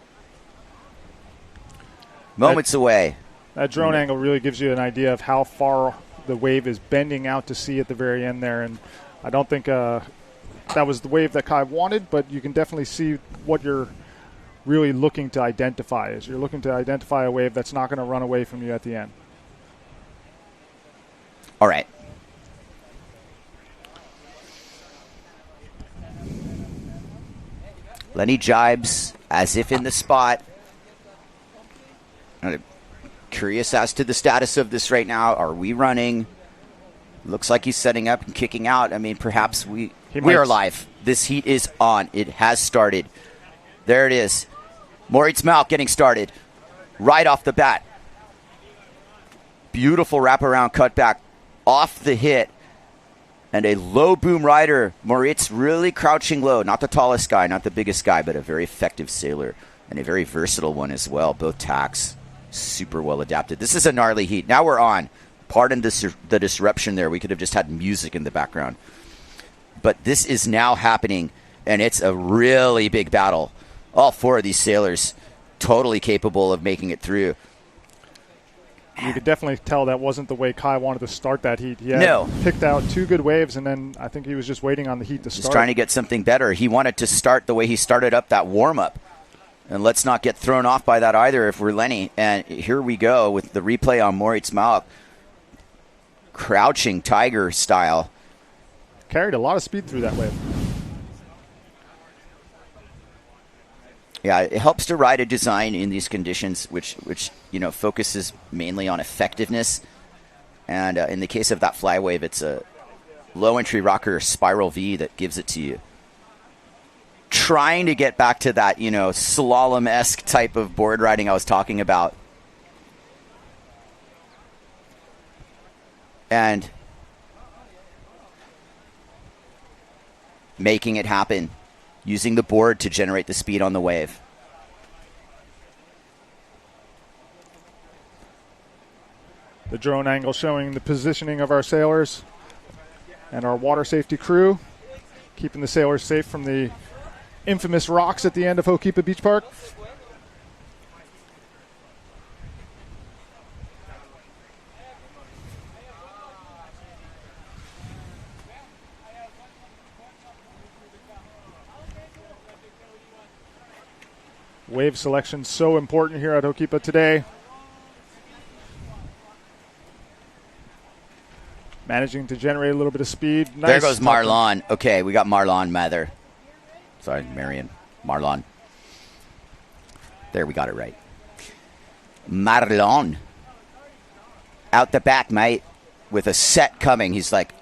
moments away. That drone angle really gives you an idea of how far the wave is bending out to sea at the very end there. And I don't think that was the wave that Kai wanted, but you can definitely see what you're really looking to identify. Is you're looking to identify a wave that's not going to run away from you at the end. All right. Lenny jibes as if in the spot. I'm curious as to the status of this right now. Are we running? Looks like he's setting up and kicking out. I mean, perhaps we are live. This heat is on. It has started. There it is. Moritz Malk getting started right off the bat. Beautiful wraparound cutback off the hit. And a low boom rider. Moritz really crouching low. Not the tallest guy, not the biggest guy, but a very effective sailor. And a very versatile one as well. Both tacks super well adapted. This is a gnarly heat. Now we're on. Pardon the disruption there. We could have just had music in the background. But this is now happening, and it's a really big battle. All 4 of these sailors totally capable of making it through. You could definitely tell that wasn't the way Kai wanted to start that heat. He had picked out 2 good waves, and then I think he was just waiting on the heat to start. Just trying to get something better. He wanted to start the way he started up that warm-up. And let's not get thrown off by that either if we're Lenny. And here we go with the replay on Moritz Malk. Crouching tiger style. Carried a lot of speed through that wave. Yeah, it helps to ride a design in these conditions, which focuses mainly on effectiveness. And in the case of that fly wave, it's a low entry rocker spiral V that gives it to you. Trying to get back to that, slalom-esque type of board riding I was talking about. And making it happen. Using the board to generate the speed on the wave. The drone angle showing the positioning of our sailors and our water safety crew, keeping the sailors safe from the infamous rocks at the end of Ho'okipa Beach Park. Wave selection so important here at Ho'okipa today. Managing to generate a little bit of speed. Nice. There goes Marlon. Okay, we got Marlon Mather. Sorry, Marion. Marlon. There, we got it right. Marlon. Out the back, mate. With a set coming. He's like,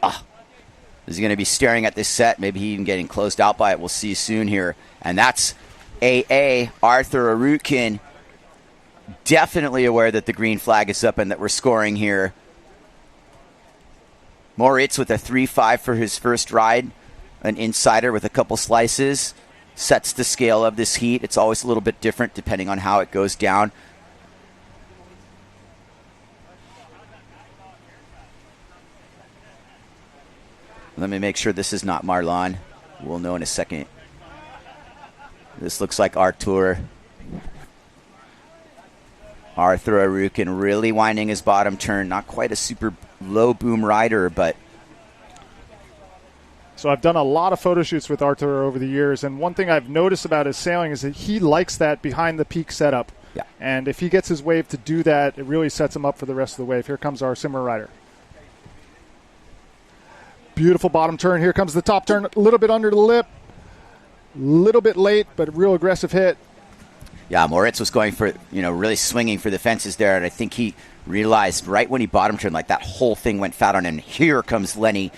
is he going to be staring at this set? Maybe he even getting closed out by it. We'll see soon here. And that's AA, Arthur Arukin, definitely aware that the green flag is up and that we're scoring here. Moritz with a 3-5 for his first ride. An insider with a couple slices. Sets the scale of this heat. It's always a little bit different depending on how it goes down. Let me make sure this is not Marlon. We'll know in a second. This looks like Arthur. Arthur Arukin really winding his bottom turn. Not quite a super low boom rider, but So I've done a lot of photo shoots with Arthur over the years, and one thing I've noticed about his sailing is that he likes that behind the peak setup. Yeah. And if he gets his wave to do that, it really sets him up for the rest of the wave. Here comes our simmer rider. Beautiful bottom turn. Here comes the top turn, a little bit under the lip. A little bit late, but a real aggressive hit. Yeah, Moritz was going for, really swinging for the fences there, and I think he realized right when he bottom turned, like that whole thing went fat on him. And here comes Lenny,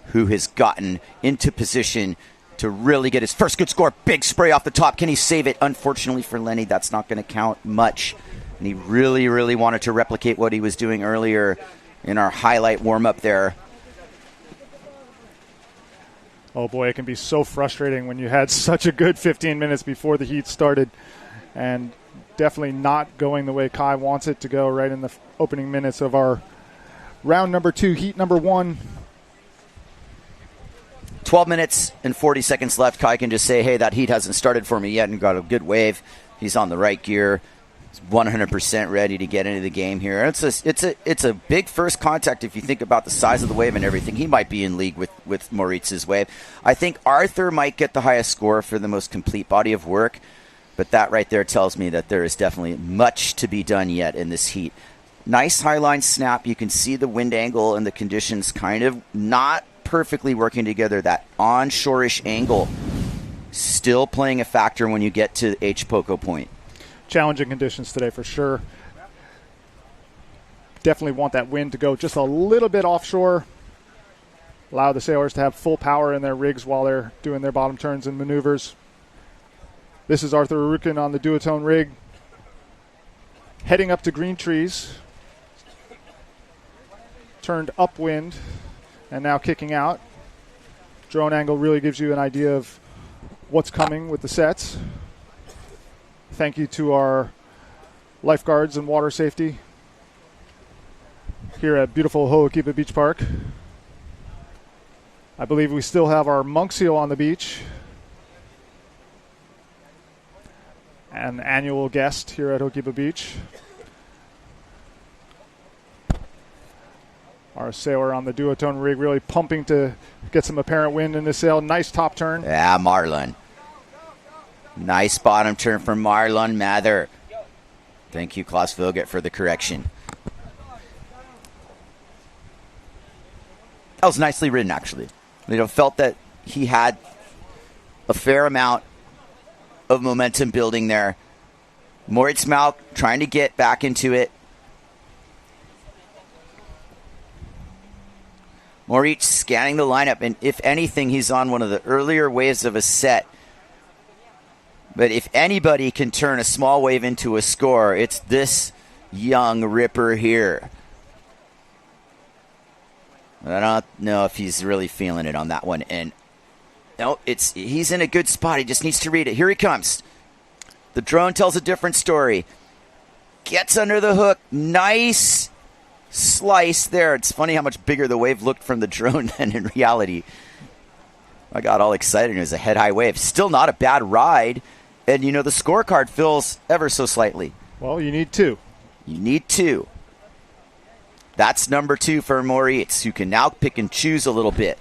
who has gotten into position to really get his first good score. Big spray off the top. Can he save it? Unfortunately for Lenny, that's not going to count much. And he really, really wanted to replicate what he was doing earlier in our highlight warm-up there. Oh, boy, it can be so frustrating when you had such a good 15 minutes before the heat started, and definitely not going the way Kai wants it to go right in the opening minutes of our round number 2, heat number 1. 12 minutes and 40 seconds left. Kai can just say, hey, that heat hasn't started for me yet, and got a good wave. He's on the right gear. He's 100% ready to get into the game here. It's a big first contact if you think about the size of the wave and everything. He might be in league with Moritz's wave. I think Arthur might get the highest score for the most complete body of work, but that right there tells me that there is definitely much to be done yet in this heat. Nice high line snap. You can see the wind angle and the conditions kind of not perfectly working together. That onshore-ish angle still playing a factor when you get to H Poco Point. Challenging conditions today for sure. Definitely want that wind to go just a little bit offshore. Allow the sailors to have full power in their rigs while they're doing their bottom turns and maneuvers. This is Arthur Arukin on the duotone rig, heading up to green trees. Turned upwind and now kicking out. Drone angle really gives you an idea of what's coming with the sets. Thank you to our lifeguards and water safety here at beautiful Ho'okipa Beach Park. I believe we still have our monk seal on the beach, an annual guest here at Ho'okipa Beach. Our sailor on the duotone rig really pumping to get some apparent wind in the sail. Nice top turn. Yeah, Marlon. Nice bottom turn from Marlon Mather. Thank you, Klaus Vogt, for the correction. That was nicely ridden, actually. Felt that he had a fair amount of momentum building there. Moritz Malk trying to get back into it. Moritz scanning the lineup, and if anything, he's on one of the earlier waves of a set. But if anybody can turn a small wave into a score, it's this young ripper here. I don't know if he's really feeling it on that one. And no, he's in a good spot. He just needs to read it. Here he comes. The drone tells a different story. Gets under the hook. Nice slice there. It's funny how much bigger the wave looked from the drone than in reality. I got all excited. It was a head-high wave. Still not a bad ride. And, the scorecard fills ever so slightly. Well, you need 2. You need 2. That's number 2 for Moritz, who can now pick and choose a little bit.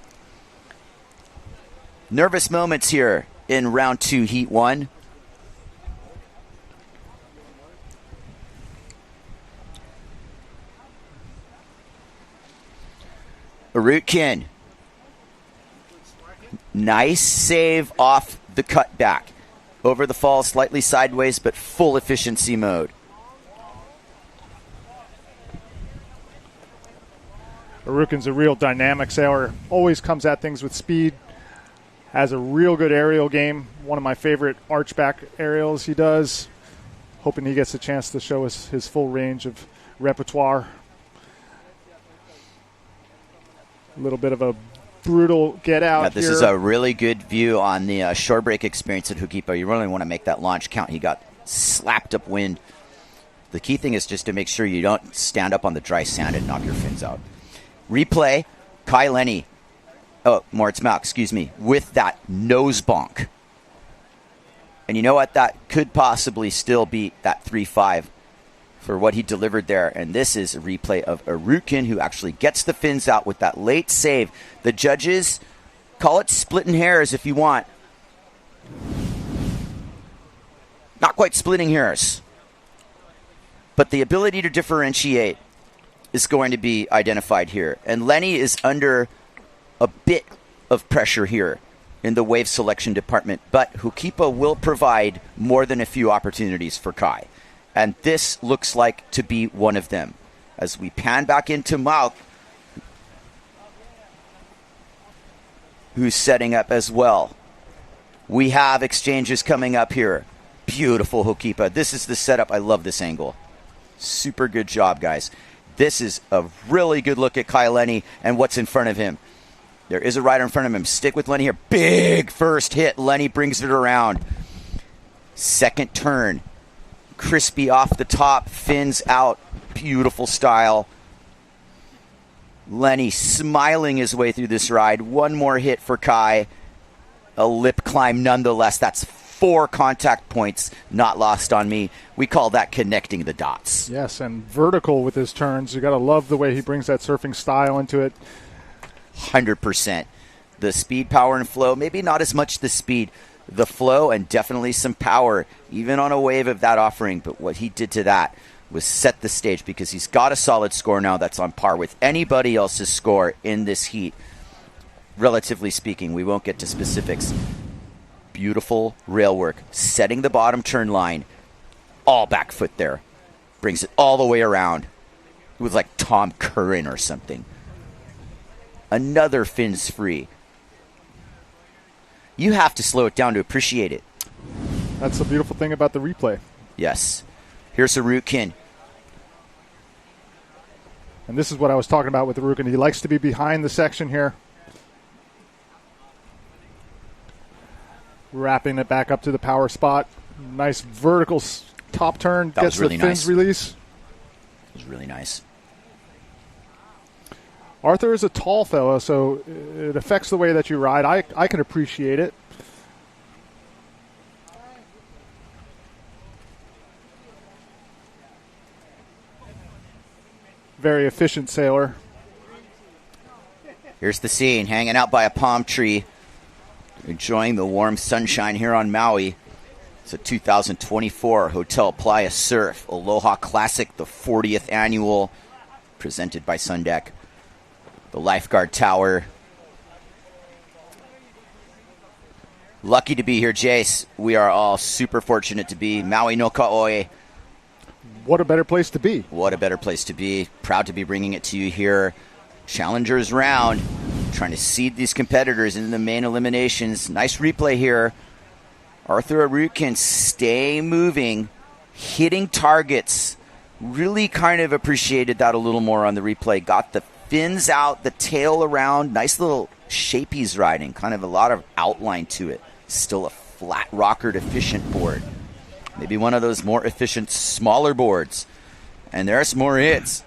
Nervous moments here in round 2, heat 1. Arutkin. Nice save off the cutback. Over the fall, slightly sideways, but full efficiency mode. Arukin's a real dynamic sailor. Always comes at things with speed. Has a real good aerial game. One of my favorite archback aerials he does. Hoping he gets a chance to show us his full range of repertoire. A little bit of a brutal get out yeah, this here. Is a really good view on the shore break experience at Ho'okipa. You really want to make that launch count. He got slapped up wind. The key thing is just to make sure you don't stand up on the dry sand and knock your fins out. Replay, Kai Lenny. Oh, Moritz Malk, excuse me, with that nose bonk. And you know what? That could possibly still beat that 3-5 for what he delivered there. And this is a replay of Arukin, who actually gets the fins out with that late save. The judges Call it splitting hairs if you want. Not quite splitting hairs. But the ability to differentiate is going to be identified here. And Lenny is under a bit of pressure here in the wave selection department. But Hukipa will provide more than a few opportunities for Kai. And this looks like to be one of them. As we pan back into Maui, who's setting up as well. We have exchanges coming up here. Beautiful Hukipa. This is the setup. I love this angle. Super good job, guys. This is a really good look at Kai Lenny and what's in front of him. There is a rider in front of him. Stick with Lenny here. Big first hit. Lenny brings it around. Second turn. Crispy off the top. Fins out. Beautiful style. Lenny smiling his way through this ride. One more hit for Kai. A lip climb nonetheless. That's 4 contact points not lost on me. We call that connecting the dots. Yes, and vertical with his turns. You got to love the way he brings that surfing style into it. 100%. The speed, power, and flow. Maybe not as much the speed. The flow and definitely some power, even on a wave of that offering. But what he did to that was set the stage because he's got a solid score now that's on par with anybody else's score in this heat. Relatively speaking, we won't get to specifics. Beautiful rail work, setting the bottom turn line, all back foot there. Brings it all the way around. It was like Tom Curran or something. Another fins free. You have to slow it down to appreciate it. That's the beautiful thing about the replay. Yes. Here's Harukin. And this is what I was talking about with Harukin. He likes to be behind the section here. Wrapping it back up to the power spot. Nice vertical top turn. That gets was really the fins nice. Release. It was really nice. Arthur is a tall fellow, so it affects the way that you ride. I can appreciate it. Very efficient sailor. Here's the scene, hanging out by a palm tree, enjoying the warm sunshine here on Maui. It's a 2024 Hotel Playa Surf Aloha Classic, the 40th annual, presented by Sundeck. The lifeguard tower. Lucky to be here, Jace. We are all super fortunate to be. Maui no Ka'oi. What a better place to be. What a better place to be. Proud to be bringing it to you here. Challengers round. Trying to seed these competitors into the main eliminations. Nice replay here. Arthur Harukin stay moving. Hitting targets. Really kind of appreciated that a little more on the replay. Got the fins out, the tail around. Nice little shape he's riding. Kind of a lot of outline to it. Still a flat rockered efficient board. Maybe one of those more efficient, smaller boards. And there's more hits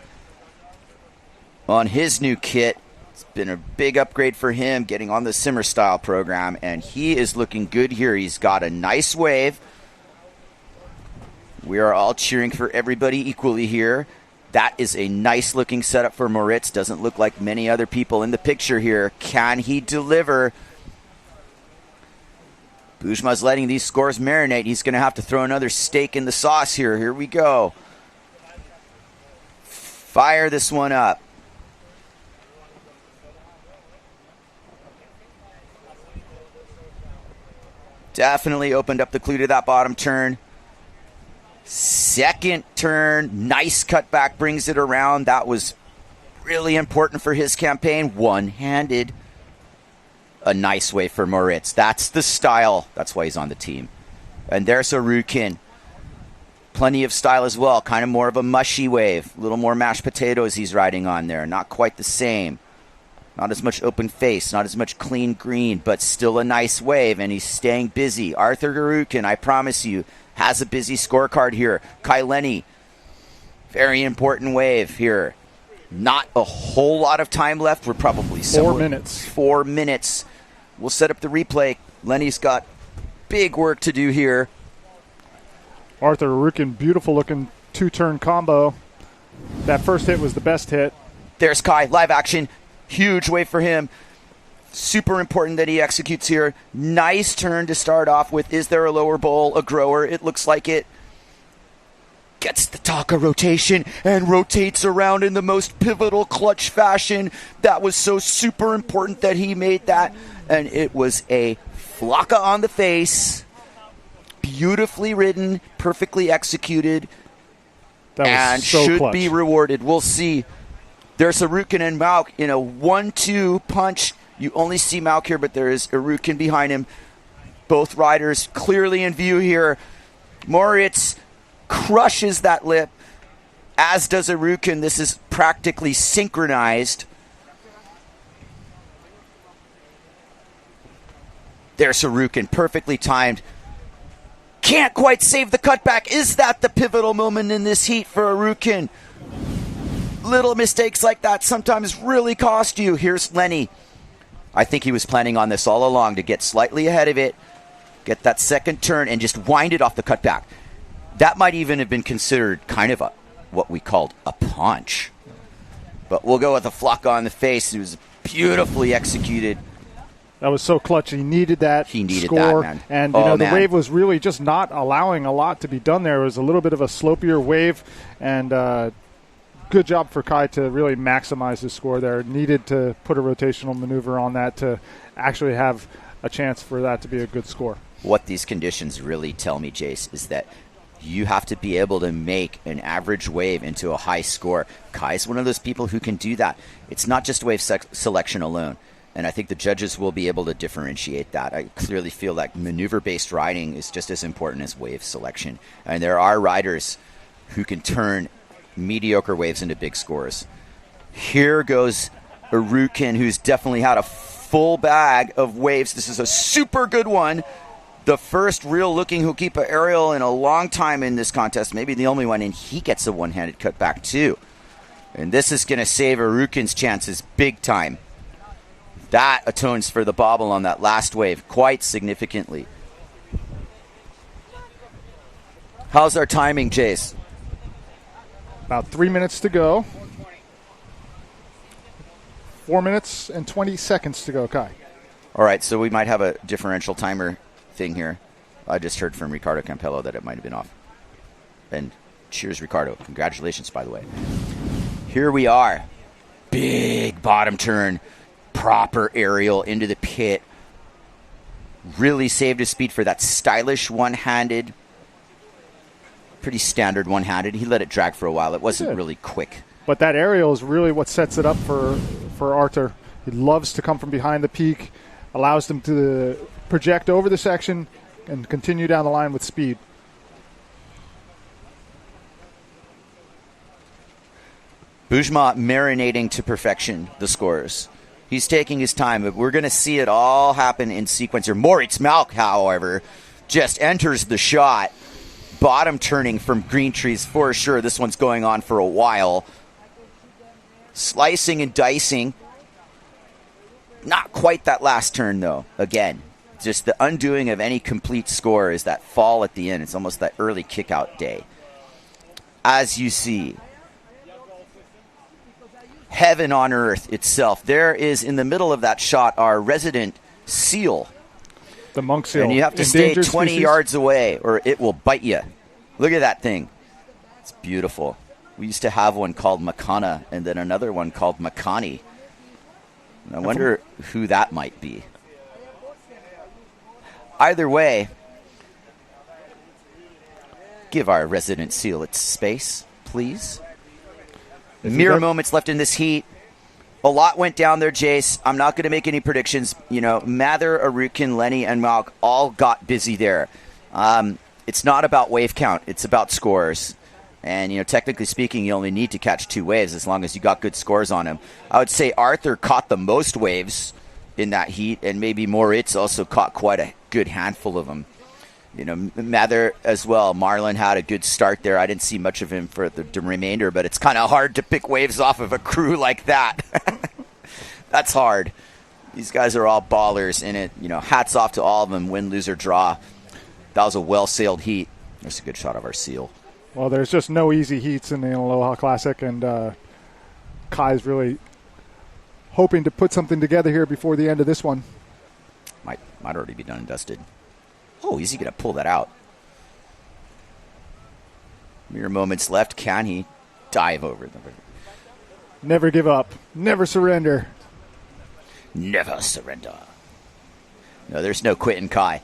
on his new kit. It's been a big upgrade for him getting on the Simmer style program. And he is looking good here. He's got a nice wave. We are all cheering for everybody equally here. That is a nice looking setup for Moritz. Doesn't look like many other people in the picture here. Can he deliver? Bujma's letting these scores marinate. He's going to have to throw another steak in the sauce here. Here we go. Fire this one up. Definitely opened up the clue to that bottom turn. Second turn. Nice cutback. Brings it around. That was really important for his campaign. One-handed. A nice way for Moritz. That's the style. That's why he's on the team. And there's Harukin. Plenty of style as well. Kind of more of a mushy wave. A little more mashed potatoes he's riding on there. Not quite the same. Not as much open face. Not as much clean green. But still a nice wave. And he's staying busy. Arthur Harukin, I promise you, has a busy scorecard here. Kai Lenny. Very important wave here. Not a whole lot of time left. We're probably 4 minutes. 4 minutes. We'll set up the replay. Lenny's got big work to do here. Arthur Harukin, beautiful looking 2-turn combo. That first hit was the best hit. There's Kai, live action. Huge wave for him. Super important that he executes here. Nice turn to start off with. Is there a lower bowl, a grower? It looks like it. Gets the Taka rotation and rotates around in the most pivotal clutch fashion. That was so super important that he made that. And it was a flocka on the face. Beautifully ridden, perfectly executed, and so should clutch. Be rewarded. We'll see. There's Arukin and Mauk in a 1-2 punch. You only see Mauk here, but there is Arukin behind him. Both riders clearly in view here. Moritz crushes that lip, as does Arukin. This is practically synchronized. There's Arukin, perfectly timed. Can't quite save the cutback. Is that the pivotal moment in this heat for Arukin? Little mistakes like that sometimes really cost you. Here's Lenny. I think he was planning on this all along, to get slightly ahead of it, get that second turn, and just wind it off the cutback. That might even have been considered kind of what we called a punch. But we'll go with a flocka on the face. It was beautifully executed. That was so clutch. He needed that He needed score. that, man. And the wave was really just not allowing a lot to be done there. It was a little bit of a slopier wave, and good job for Kai to really maximize his score there. Needed to put a rotational maneuver on that to actually have a chance for that to be a good score. What these conditions really tell me, Jace, is that you have to be able to make an average wave into a high score. Kai's one of those people who can do that. It's not just wave selection alone. And I think the judges will be able to differentiate that. I clearly feel like maneuver-based riding is just as important as wave selection. And there are riders who can turn mediocre waves into big scores. Here goes Arukin, who's definitely had a full bag of waves. This is a super good one. The first real-looking Hokipa aerial in a long time in this contest, maybe the only one, and he gets a one-handed cutback too. And this is going to save Arukin's chances big time. That atones for the bobble on that last wave quite significantly. How's our timing, Jace? About 3 minutes to go. 4 minutes and 20 seconds to go, Kai. All right, so we might have a differential timer thing here. I just heard from Ricardo Campello that it might have been off. And cheers, Ricardo. Congratulations, by the way. Here we are. Big bottom turn. Proper aerial into the pit. Really saved his speed for that stylish one-handed. Pretty standard one-handed. He let it drag for a while. It wasn't really quick. But that aerial is really what sets it up for Arthur. He loves to come from behind the peak, allows them to project over the section and continue down the line with speed. Bujma marinating to perfection the scores. He's taking his time, but we're going to see it all happen in sequence here. Moritz Mauk, however, just enters the shot. Bottom turning from green trees for sure. This one's going on for a while. Slicing and dicing. Not quite that last turn, though. Again, just the undoing of any complete score is that fall at the end. It's almost that early kick-out day. As you see, heaven on earth itself. There is, in the middle of that shot, our resident seal. The monk seal. And you have to stay 20 yards away or it will bite you. Look at that thing. It's beautiful. We used to have one called Makana and then another one called Makani. I wonder who that might be. Either way, give our resident seal its space, please. Mere moments left in this heat. A lot went down there, Jace. I'm not going to make any predictions. Mather, Arukin, Lenny, and Mauk all got busy there. It's not about wave count. It's about scores. And, technically speaking, you only need to catch 2 waves as long as you got good scores on him. I would say Arthur caught the most waves in that heat, and maybe Moritz also caught quite a good handful of them. Mather as well. Marlon had a good start there. I didn't see much of him for the remainder, but it's kind of hard to pick waves off of a crew like that. That's hard. These guys are all ballers in it. Hats off to all of them, win, lose, or draw. That was a well-sailed heat. That's a good shot of our seal. Well, there's just no easy heats in the Aloha Classic, and Kai's really hoping to put something together here before the end of this one. Might already be done and dusted. Oh, is he going to pull that out? Mere moments left. Can he dive over them? Never give up. Never surrender. Never surrender. No, there's no quitting, Kai.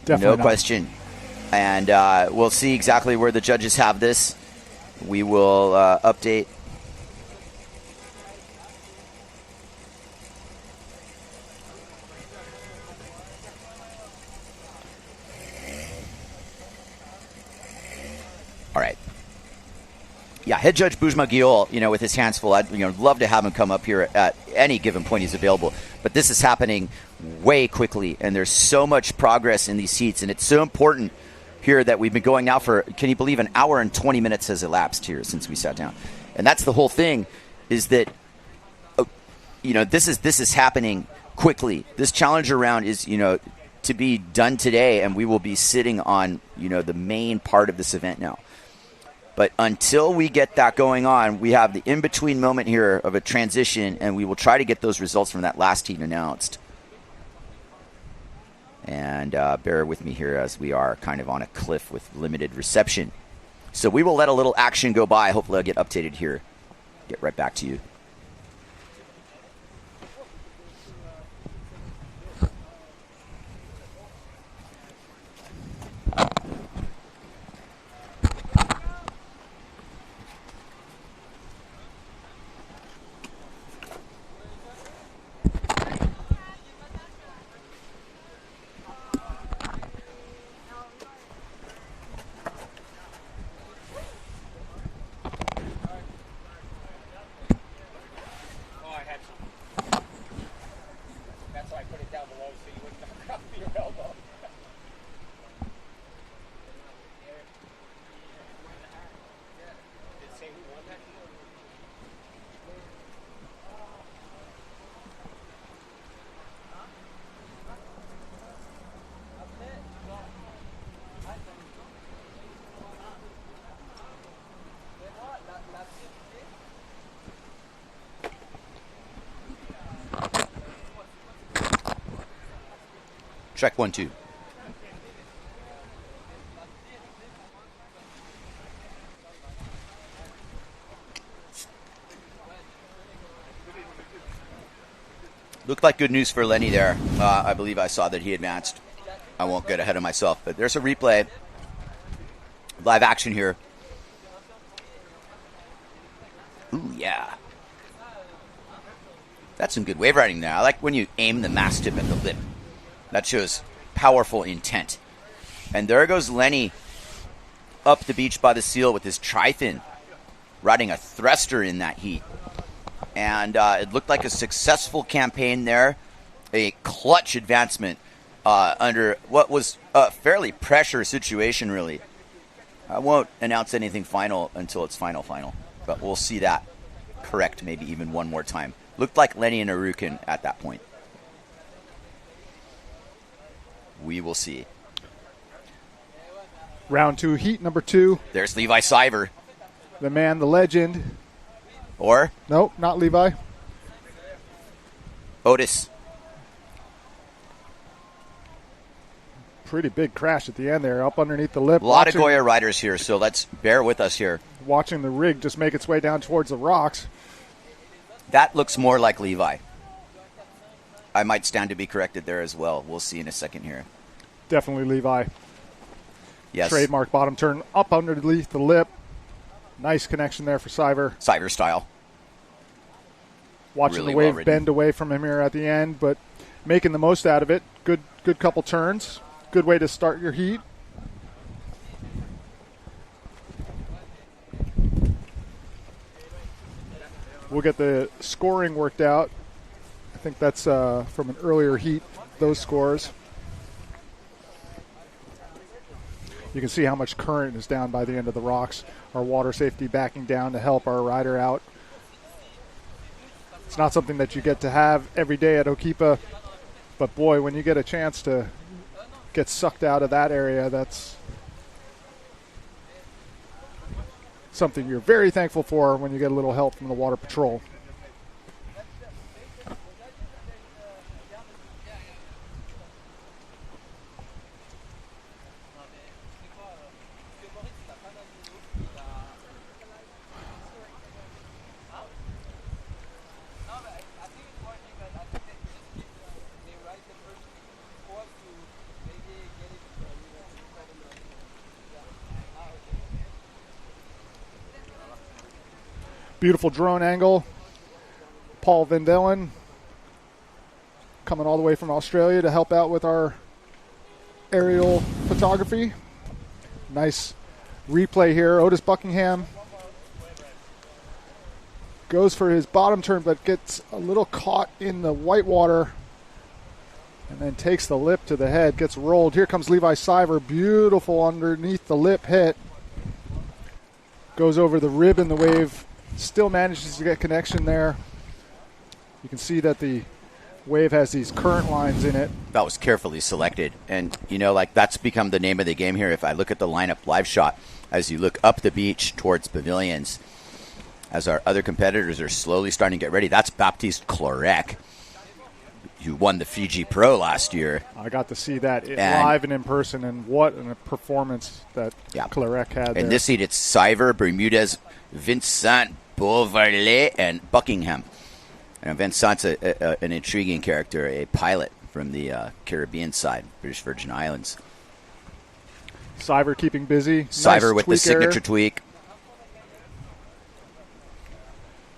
Definitely no question. And we'll see exactly where the judges have this. We will update. All right. Yeah, head judge Bujma Giol, with his hands full, I'd love to have him come up here at any given point he's available. But this is happening way quickly, and there's so much progress in these heats, and it's so important here that we've been going now for, can you believe, an hour and 20 minutes has elapsed here since we sat down. And that's the whole thing, is that, this is happening quickly. This challenger round is, to be done today, and we will be sitting on, the main part of this event now. But until we get that going on, we have the in-between moment here of a transition, and we will try to get those results from that last heat announced. And bear with me here as we are kind of on a cliff with limited reception. So we will let a little action go by. Hopefully I'll get updated here. Get right back to you. Check 1, 2. Looked like good news for Lenny there. I believe I saw that he advanced. I won't get ahead of myself, but there's a replay. Live action here. Ooh, yeah. That's some good wave riding there. I like when you aim the mast tip at the lip. That shows powerful intent. And there goes Lenny up the beach by the seal with his tri-fin, riding a thruster in that heat. And it looked like a successful campaign there, a clutch advancement under what was a fairly pressure situation, really. I won't announce anything final until it's final, but we'll see that correct maybe even one more time. Looked like Lenny and Arukin at that point. We will see. Round 2, heat number 2. There's Levi Siver. The man, the legend. Or? Nope, not Levi. Otis. Pretty big crash at the end there, up underneath the lip. A lot of Goya riders here, so let's bear with us here. Watching the rig just make its way down towards the rocks. That looks more like Levi. I might stand to be corrected there as well. We'll see in a second here. Definitely Levi. Yes. Trademark bottom turn up underneath the lip. Nice connection there for Siver. Siver style. Watching Really the wave well bend away from him here at the end, but making the most out of it. Good couple turns. Good way to start your heat. We'll get the scoring worked out. I think that's from an earlier heat, those scores. You can see how much current is down by the end of the rocks. Our water safety backing down to help our rider out. It's not something that you get to have every day at Okipa, but boy, when you get a chance to get sucked out of that area, that's something you're very thankful for when you get a little help from the Water Patrol. Beautiful drone angle. Paul Van Dellen coming all the way from Australia to help out with our aerial photography. Nice replay here. Otis Buckingham goes for his bottom turn, but gets a little caught in the whitewater and then takes the lip to the head, gets rolled. Here comes Levi Siver, beautiful underneath the lip hit. Goes over the rib in the wave, still manages to get connection there. You can see that the wave has these current lines in it. That was carefully selected. And, that's become the name of the game here. If I look at the lineup live shot, as you look up the beach towards pavilions, as our other competitors are slowly starting to get ready, that's Baptiste Clorec, who won the Fiji Pro last year. I got to see that live and in person, and what a performance that Clorec had there. In this heat, it's Siver, Bermudez, Vincent, Beauvarlais, and Buckingham. And Vincent's an intriguing character, a pilot from the Caribbean side, British Virgin Islands. Siver keeping busy. Siver nice with the signature tweak.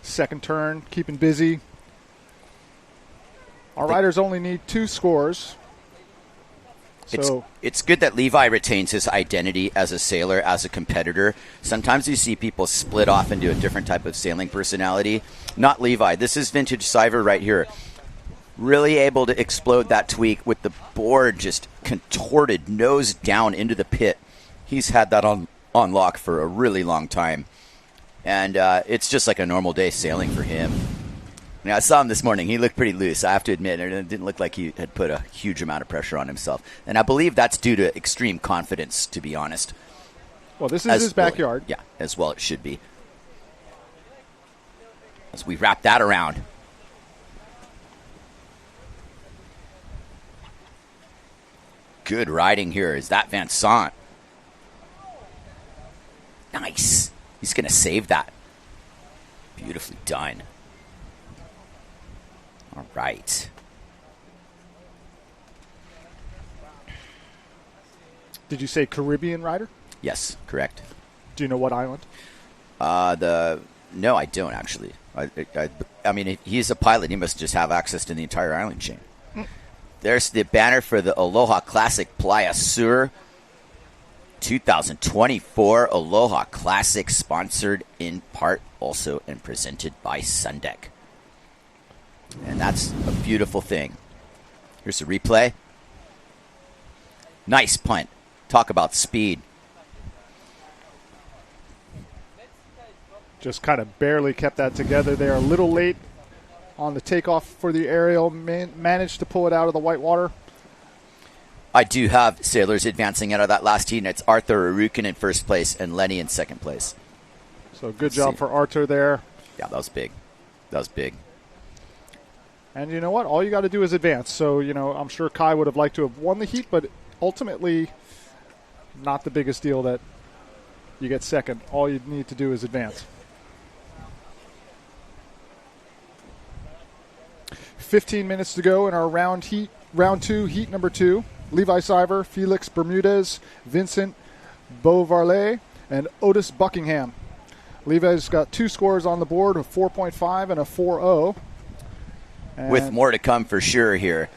Second turn, keeping busy. Our riders only need 2 scores. So it's good that Levi retains his identity as a sailor, as a competitor. Sometimes you see people split off into a different type of sailing personality. Not Levi. This is vintage Siver right here. Really able to explode that tweak with the board just contorted, nose down into the pit. He's had that on lock for a really long time. And it's just like a normal day sailing for him. Now, I saw him this morning. He looked pretty loose, I have to admit. It didn't look like he had put a huge amount of pressure on himself. And I believe that's due to extreme confidence, to be honest. Well, this is his backyard. Yeah, as well it should be. As we wrap that around. Good riding here. Is that Vincent? Nice. He's going to save that. Beautifully done. All right. Did you say Caribbean rider? Yes, correct. Do you know what island? No, I don't actually. I mean, he's a pilot. He must just have access to the entire island chain. There's the banner for the Aloha Classic PLAYA Sur 2024 Aloha Classic, sponsored in part also and presented by Sundeck. And that's a beautiful thing. Here's a replay. Nice punt. Talk about speed. Just kind of barely kept that together there. A little late on the takeoff for the aerial. Managed to pull it out of the whitewater. I do have sailors advancing out of that last heat, and it's Arthur Arukin in first place and Lenny in second place. So good job for Arthur there. Yeah, that was big. That was big. And you know what? All you got to do is advance. So, I'm sure Kai would have liked to have won the heat, but ultimately not the biggest deal that you get second. All you need to do is advance. 15 minutes to go in our round 2, heat number 2. Levi Siver, Felix Bermudez, Vincent Beauvarlais, and Otis Buckingham. Levi's got 2 scores on the board, a 4.5 and a 4.0. With more to come for sure here.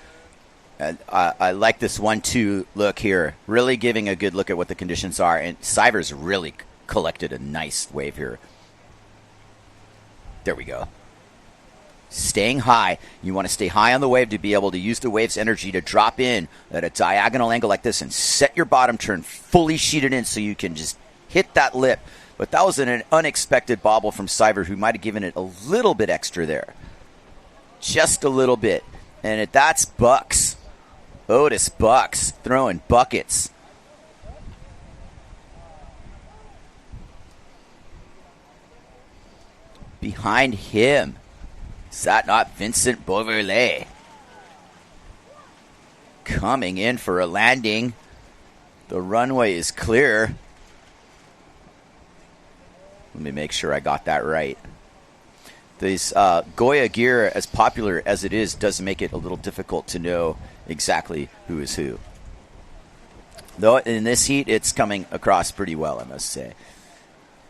I like this 1-2 look here. Really giving a good look at what the conditions are. And Siver's really collected a nice wave here. There we go. Staying high. You want to stay high on the wave to be able to use the wave's energy to drop in at a diagonal angle like this and set your bottom turn fully sheeted in so you can just hit that lip. But that was an unexpected bobble from Siver, who might have given it a little bit extra there. Just a little bit. And that's Bucks. Otis Bucks throwing buckets. Behind him, is that not Vincent Beauvarlais? Coming in for a landing. The runway is clear. Let me make sure I got that right. This Goya gear, as popular as it is, does make it a little difficult to know exactly who is who. Though in this heat, it's coming across pretty well, I must say.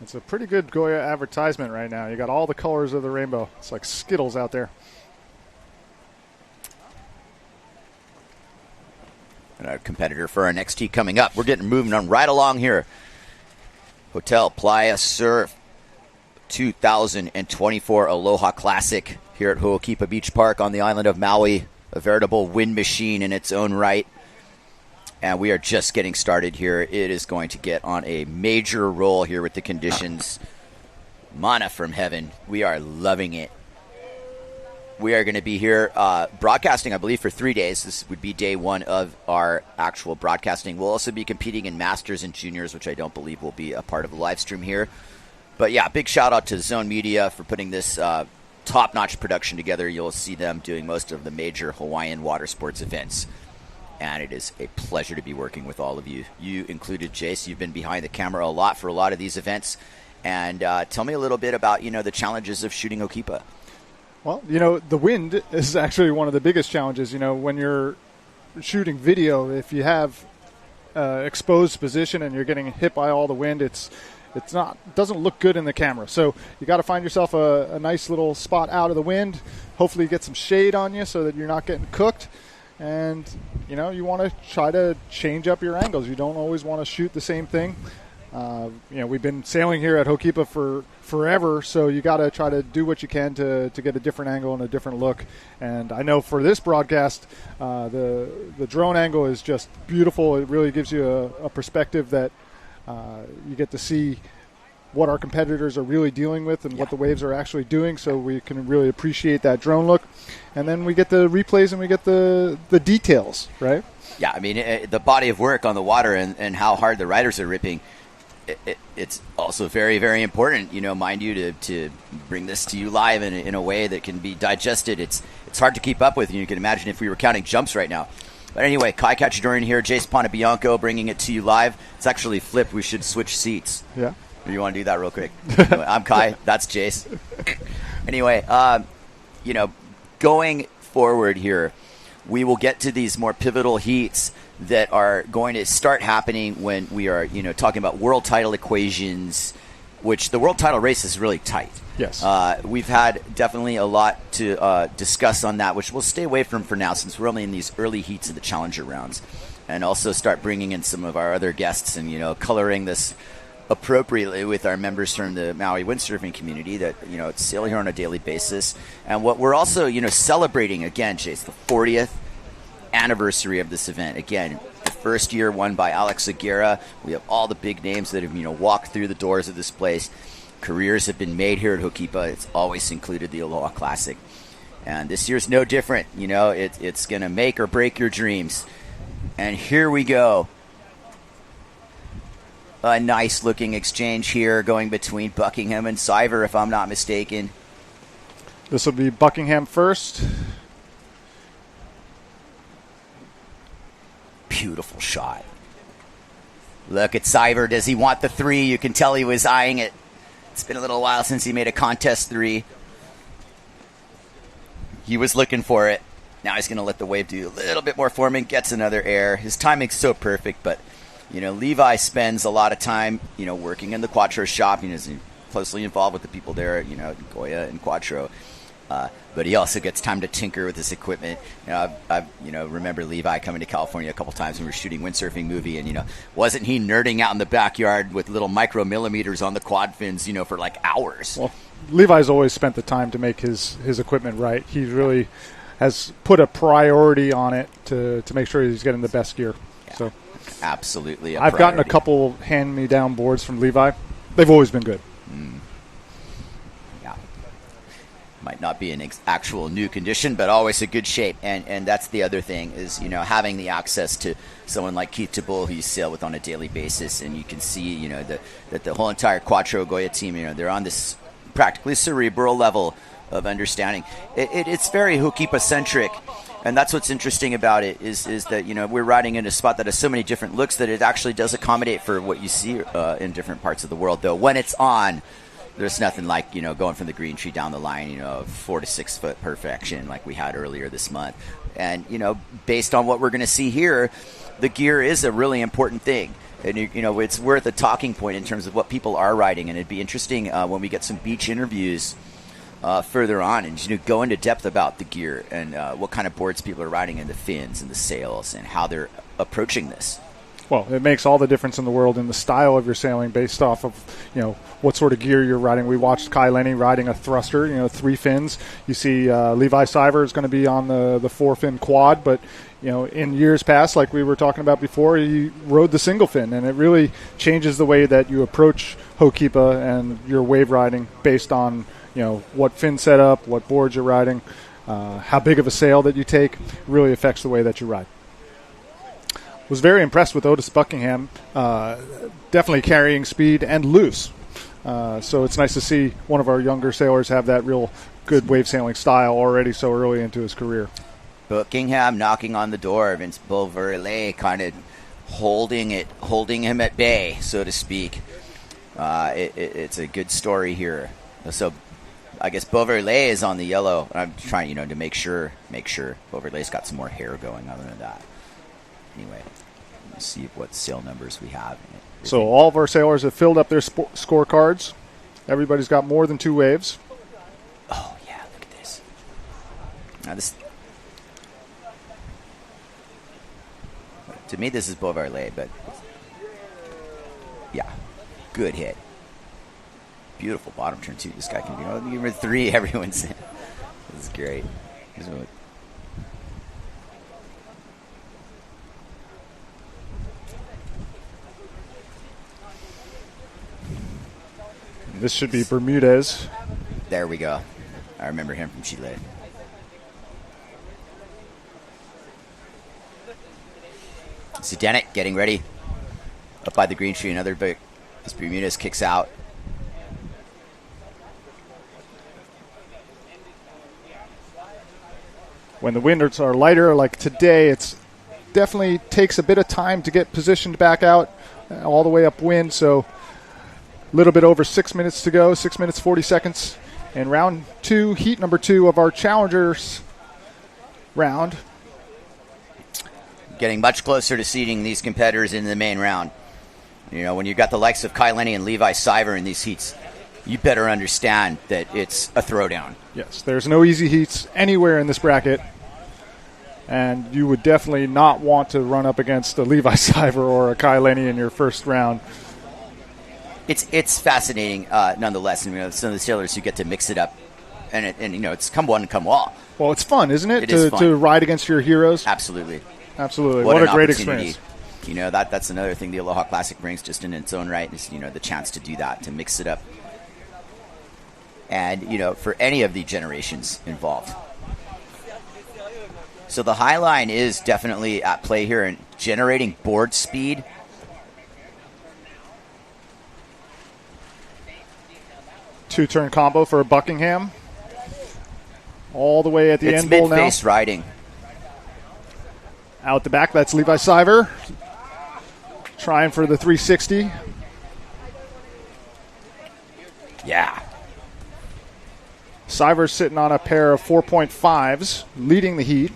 It's a pretty good Goya advertisement right now. You got all the colors of the rainbow. It's like Skittles out there. And our competitor for our next tee coming up. We're getting moving on right along here. Hotel PLAYA Surf 2024 Aloha Classic here at Ho'okipa Beach Park on the island of Maui. A veritable wind machine in its own right. And we are just getting started here. It is going to get on a major roll here with the conditions. Mana from heaven. We are loving it. We are going to be here broadcasting, I believe, for 3 days. This would be day one of our actual broadcasting. We'll also be competing in Masters and Juniors, which I don't believe will be a part of the live stream here. But yeah, big shout out to Zone Media for putting this top-notch production together. You'll see them doing most of the major Hawaiian water sports events. And it is a pleasure to be working with all of you. You included, Jace. You've been behind the camera a lot for a lot of these events. And tell me a little bit about, the challenges of shooting Ho'okipa. Well, the wind is actually one of the biggest challenges. When you're shooting video, if you have exposed position and you're getting hit by all the wind, it doesn't look good in the camera. So you got to find yourself a nice little spot out of the wind. Hopefully get some shade on you so that you're not getting cooked. And, you want to try to change up your angles. You don't always want to shoot the same thing. We've been sailing here at Ho'okipa for forever, so you got to try to do what you can to get a different angle and a different look. And I know for this broadcast, the drone angle is just beautiful. It really gives you a perspective that you get to see what our competitors are really dealing with and what the waves are actually doing, so we can really appreciate that drone look. And then we get the replays and we get the details, right? Yeah, I mean, the body of work on the water and how hard the riders are ripping, it's also very, very important, mind you, to bring this to you live in a way that can be digested. It's hard to keep up with. You can imagine if we were counting jumps right now. But anyway, Kai Cacciadorian here, Jace Pontebianco bringing it to you live. It's actually flipped. We should switch seats. Yeah. You want to do that real quick? Anyway, I'm Kai. That's Jace. Anyway, going forward here, we will get to these more pivotal heats that are going to start happening when we are, talking about world title equations, which the world title race is really tight. Yes. We've had definitely a lot to discuss on that, which we'll stay away from for now since we're only in these early heats of the challenger rounds, and also start bringing in some of our other guests and, coloring this appropriately with our members from the Maui windsurfing community that, sail here on a daily basis. And what we're also, celebrating, again, Chase, the 40th anniversary of this event. Again, the first year won by Alex Aguirre. We have all the big names that have, walked through the doors of this place. Careers have been made here at Ho'okipa. It's always included the Aloha Classic. And this year's no different. It's going to make or break your dreams. And here we go. A nice looking exchange here going between Buckingham and Siver, if I'm not mistaken. This will be Buckingham first. Beautiful shot. Look at Siver. Does he want the three? You can tell he was eyeing it. It's been a little while since he made a contest three. He was looking for it. Now he's going to let the wave do a little bit more for him and gets another air. His timing's so perfect, but Levi spends a lot of time, working in the Quattro shop. He's closely involved with the people there, Goya and Quattro. But he also gets time to tinker with his equipment. I remember Levi coming to California a couple times when we were shooting windsurfing movie, and wasn't he nerding out in the backyard with little micromillimeters on the quad fins, for like hours? Well, Levi's always spent the time to make his equipment right. He really has put a priority on it to make sure he's getting the best gear. Yeah. So. Absolutely. I've gotten a couple hand-me-down boards from Levi. They've always been good. Yeah. Might not be an actual new condition, but always a good shape. And that's the other thing is, having the access to someone like Keith Tabul who you sail with on a daily basis. And you can see, that the whole entire Quattro Goya team, they're on this practically cerebral level of understanding. It's very Ho'okipa-centric. And that's what's interesting about it is that, we're riding in a spot that has so many different looks that it actually does accommodate for what you see in different parts of the world. Though when it's on, there's nothing like, going from the green tree down the line, 4 to 6 foot perfection like we had earlier this month. And, based on what we're going to see here, the gear is a really important thing. And, it's worth a talking point in terms of what people are riding. And it'd be interesting when we get some beach interviews further on and go into depth about the gear and what kind of boards people are riding and the fins and the sails and how they're approaching this. Well, it makes all the difference in the world in the style of your sailing based off of, what sort of gear you're riding. We watched Kai Lenny riding a thruster, 3 fins. You see Levi Siver is going to be on the 4-fin quad, but, in years past, like we were talking about before, he rode the single fin, and it really changes the way that you approach Hokipa and your wave riding based on, what fin setup, what boards you're riding, how big of a sail that you take, really affects the way that you ride. Was very impressed with Otis Buckingham, definitely carrying speed and loose. So it's nice to see one of our younger sailors have that real good wave sailing style already so early into his career. Buckingham knocking on the door, Vince Beauverlet kind of holding him at bay, so to speak. It's a good story here. So I guess Beauverlet is on the yellow. I'm trying, to make sure Beauverlet's got some more hair going other than that. Anyway, let's see what sail numbers we have. So all of our sailors have filled up their scorecards. Everybody's got more than 2 waves. Oh, yeah, look at this. Now to me, this is Beauverlet, but yeah, good hit. Beautiful bottom turn, too. This guy can be number 3. Everyone's in. This is great. This should be Bermudez. There we go. I remember him from Chile. Zdenek getting ready. Up by the green tree, another big. As Bermudez kicks out. When the winds are lighter like today, it's definitely takes a bit of time to get positioned back out all the way upwind. So a little bit over 6 minutes to go, 6 minutes, 40 seconds. And round 2, heat number 2 of our Challengers round. Getting much closer to seeding these competitors in the main round. When you've got the likes of Kai Lenny and Levi Siver in these heats, you better understand that it's a throwdown. Yes, there's no easy heats anywhere in this bracket. And you would definitely not want to run up against a Levi Siver or a Kai Lenny in your first round. It's fascinating, nonetheless. And, some of the sailors who get to mix it up, and it's come one, come all. Well, it's fun, isn't it? It is fun. To ride against your heroes. Absolutely. What a great experience. That's another thing the Aloha Classic brings, just in its own right, is the chance to do that, to mix it up, and for any of the generations involved. So the high line is definitely at play here and generating board speed. Two-turn combo for Buckingham. All the way at the end bowl now. It's mid-face riding. Out the back, that's Levi Siver. Trying for the 360. Yeah. Siver's sitting on a pair of 4.5s, leading the heat.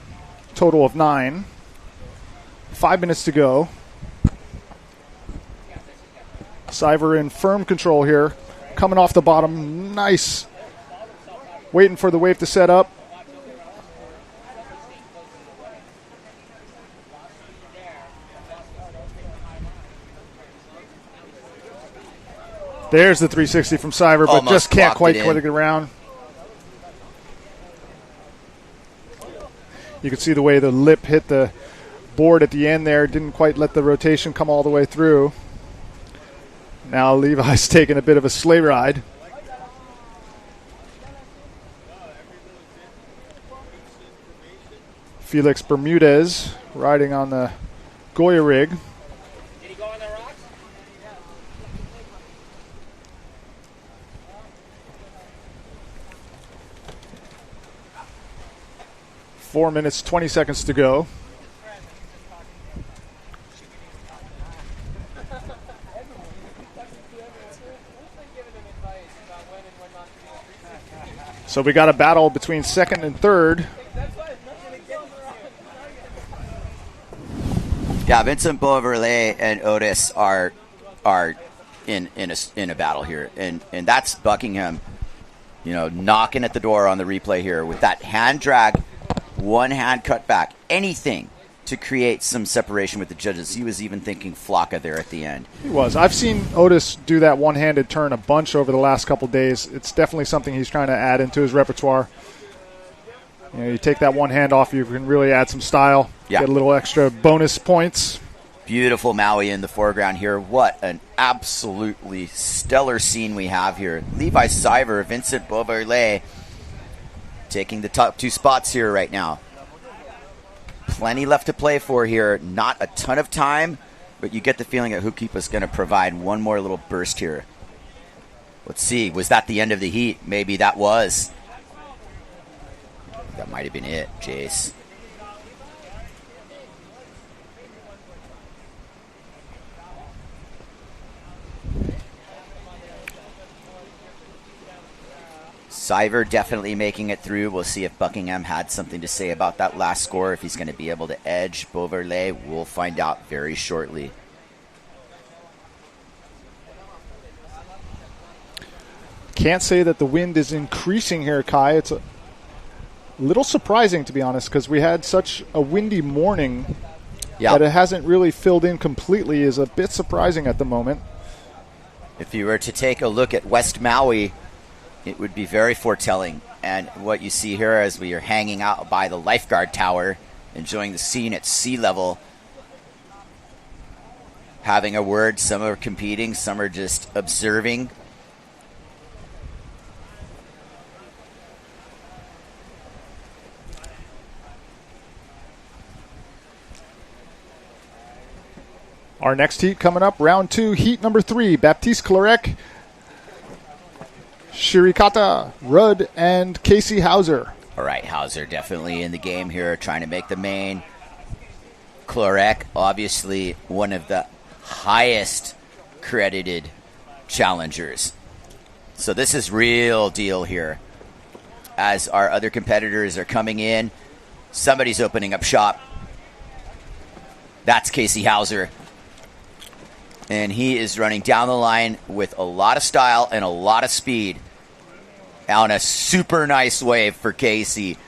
Total of 9. 5 minutes to go. Siver in firm control here. Coming off the bottom. Nice. Waiting for the wave to set up. There's the 360 from Siver, but Almost just can't quite it get around. You can see the way the lip hit the board at the end there. Didn't quite let the rotation come all the way through. Now Levi's taking a bit of a sleigh ride. Felix Bermudez riding on the Goya rig. 4 minutes, 20 seconds to go. So we got a battle between second and third. Yeah, Vincent Beauverlet and Otis are in a battle here, and that's Buckingham, knocking at the door on the replay here with that hand drag, one hand cut back, anything to create some separation with the judges. He was even thinking Flocka there at the end. He was. I've seen Otis do that one-handed turn a bunch over the last couple days. It's definitely something he's trying to add into his repertoire. You take that one hand off, you can really add some style, get a little extra bonus points. Beautiful Maui in the foreground here. What an absolutely stellar scene we have here. Levi Siver, Vincent Beauverlet taking the top 2 spots here right now. Plenty left to play for here. Not a ton of time, but you get the feeling that Hukipa's going to provide one more little burst here. Let's see. Was that the end of the heat? Maybe that was. That might have been it, Jace. Siver definitely making it through. We'll see if Buckingham had something to say about that last score. If he's going to be able to edge Beauverlet, we'll find out very shortly. Can't say that the wind is increasing here, Kai. It's a little surprising, to be honest, because we had such a windy morning that it hasn't really filled in completely. Is a bit surprising at the moment. If you were to take a look at West Maui, it would be very foretelling. And what you see here as we are hanging out by the lifeguard tower, enjoying the scene at sea level, having a word. Some are competing, some are just observing. Our next heat coming up, round 2, heat number 3, Baptiste Clarec, Shirikata, Rudd, and Casey Hauser. All right, Hauser definitely in the game here, trying to make the main. Clarec, obviously one of the highest credited challengers. So this is real deal here. As our other competitors are coming in, somebody's opening up shop. That's Casey Hauser. And he is running down the line with a lot of style and a lot of speed on a super nice wave for Casey.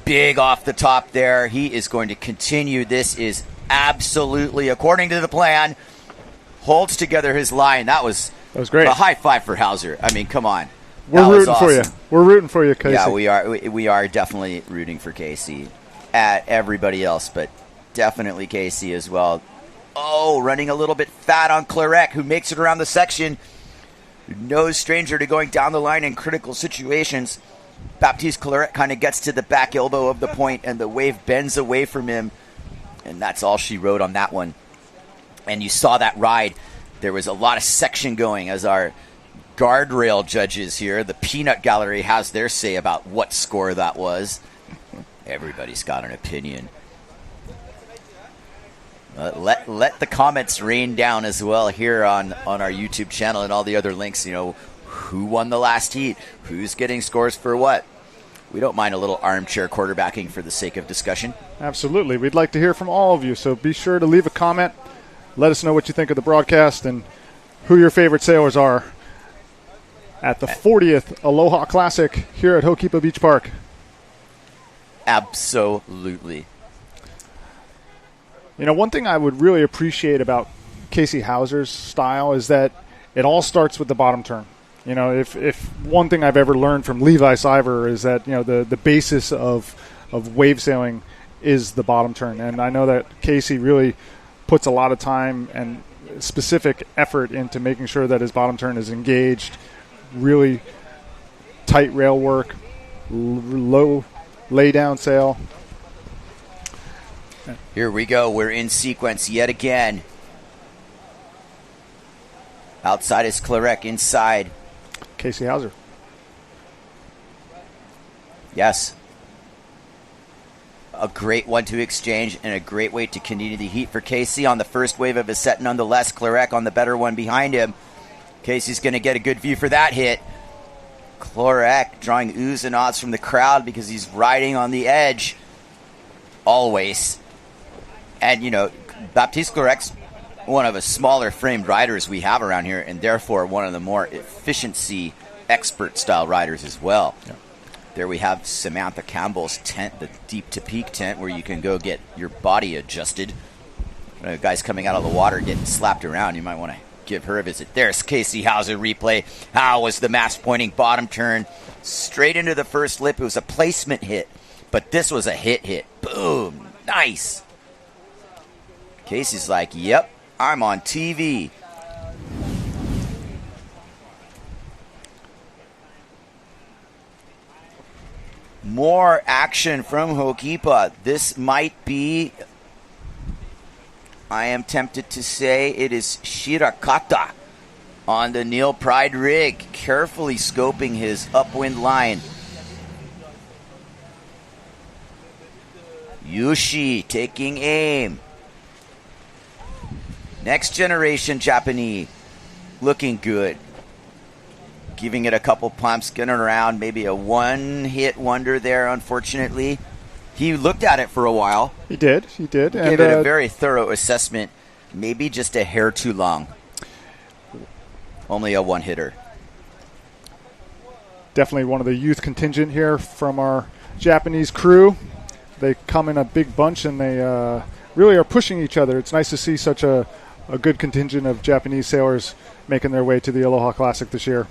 Big off the top there. He is going to continue. This is absolutely, according to the plan, holds together his line. That was great. A high five for Hauser. I mean, come on. We're rooting for you. We're rooting for you, Casey. Yeah, we are definitely rooting for Casey. At everybody else, but definitely Casey as well. Oh, running a little bit fat on Clarec, who makes it around the section. No stranger to going down the line in critical situations. Baptiste Clarec kind of gets to the back elbow of the point, and the wave bends away from him. And that's all she wrote on that one. And you saw that ride. There was a lot of section going as our guardrail judges here, the Peanut Gallery, has their say about what score that was. Everybody's got an opinion. Let the comments rain down as well here on our YouTube channel and all the other links. Who won the last heat? Who's getting scores for what? We don't mind a little armchair quarterbacking for the sake of discussion. Absolutely. We'd like to hear from all of you, so be sure to leave a comment. Let us know what you think of the broadcast and who your favorite sailors are at the 40th Aloha Classic here at Hokipa Beach Park. Absolutely. One thing I would really appreciate about Casey Hauser's style is that it all starts with the bottom turn. If one thing I've ever learned from Levi Siver is that, the basis of wave sailing is the bottom turn. And I know that Casey really puts a lot of time and specific effort into making sure that his bottom turn is engaged, really tight rail work, low lay down sail. Here we go. We're in sequence yet again. Outside is Clarec. Inside, Casey Hauser. Yes. A great 1-2 exchange and a great way to continue the heat for Casey on the first wave of his set. Nonetheless, Clarec on the better one behind him. Casey's going to get a good view for that hit. Chlorek drawing oohs and ahs from the crowd because he's riding on the edge always. And, Baptiste Clorek's one of the smaller framed riders we have around here, and therefore one of the more efficiency expert style riders as well. Yeah. There we have Samantha Campbell's tent, the deep to peak tent, where you can go get your body adjusted. Guys coming out of the water getting slapped around, you might want to give her a visit. There's Casey Hauser replay. How was the mass pointing bottom turn straight into the first lip? It was a placement hit, but this was a hit. Boom. Nice. Casey's like, yep, I'm on TV. More action from Hokipa. This might be, I am tempted to say, it is Shirakata on the Neil Pride rig, carefully scoping his upwind line. Yushi taking aim. Next generation Japanese looking good. Giving it a couple pumps, getting around, maybe a one-hit wonder there, unfortunately. He looked at it for a while. He did. Gave it a very thorough assessment. Maybe just a hair too long. Only a one-hitter. Definitely one of the youth contingent here from our Japanese crew. They come in a big bunch, and they really are pushing each other. It's nice to see such a good contingent of Japanese sailors making their way to the Aloha Classic this year.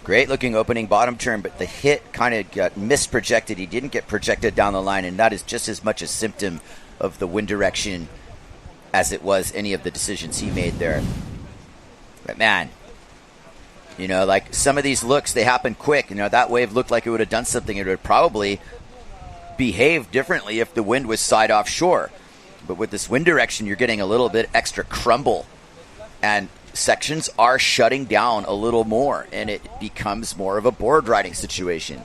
Great looking opening bottom turn, but the hit kind of got misprojected. He didn't get projected down the line, and that is just as much a symptom of the wind direction as it was any of the decisions he made there. But man, like some of these looks, they happen quick. That wave looked like it would have done something. It would probably behave differently if the wind was side offshore. But with this wind direction, you're getting a little bit extra crumble. And sections are shutting down a little more, and it becomes more of a board riding situation.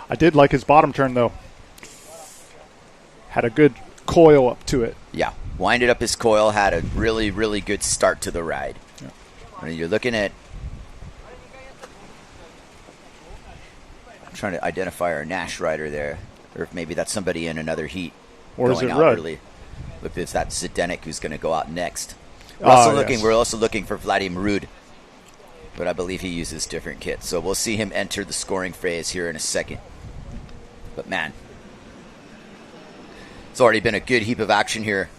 I did like his bottom turn, though. Had a good coil up to it. Yeah, winded up his coil, had a really, really good start to the ride. Yeah. I mean, you're looking at... I'm trying to identify our Nash rider there, or if maybe that's somebody in another heat. Or is it Rudd? Early. If it's that Zdenek who's going to go out next. We're also looking for Vladimir Rud, but I believe he uses different kits. So we'll see him enter the scoring phase here in a second. But man, it's already been a good heap of action here.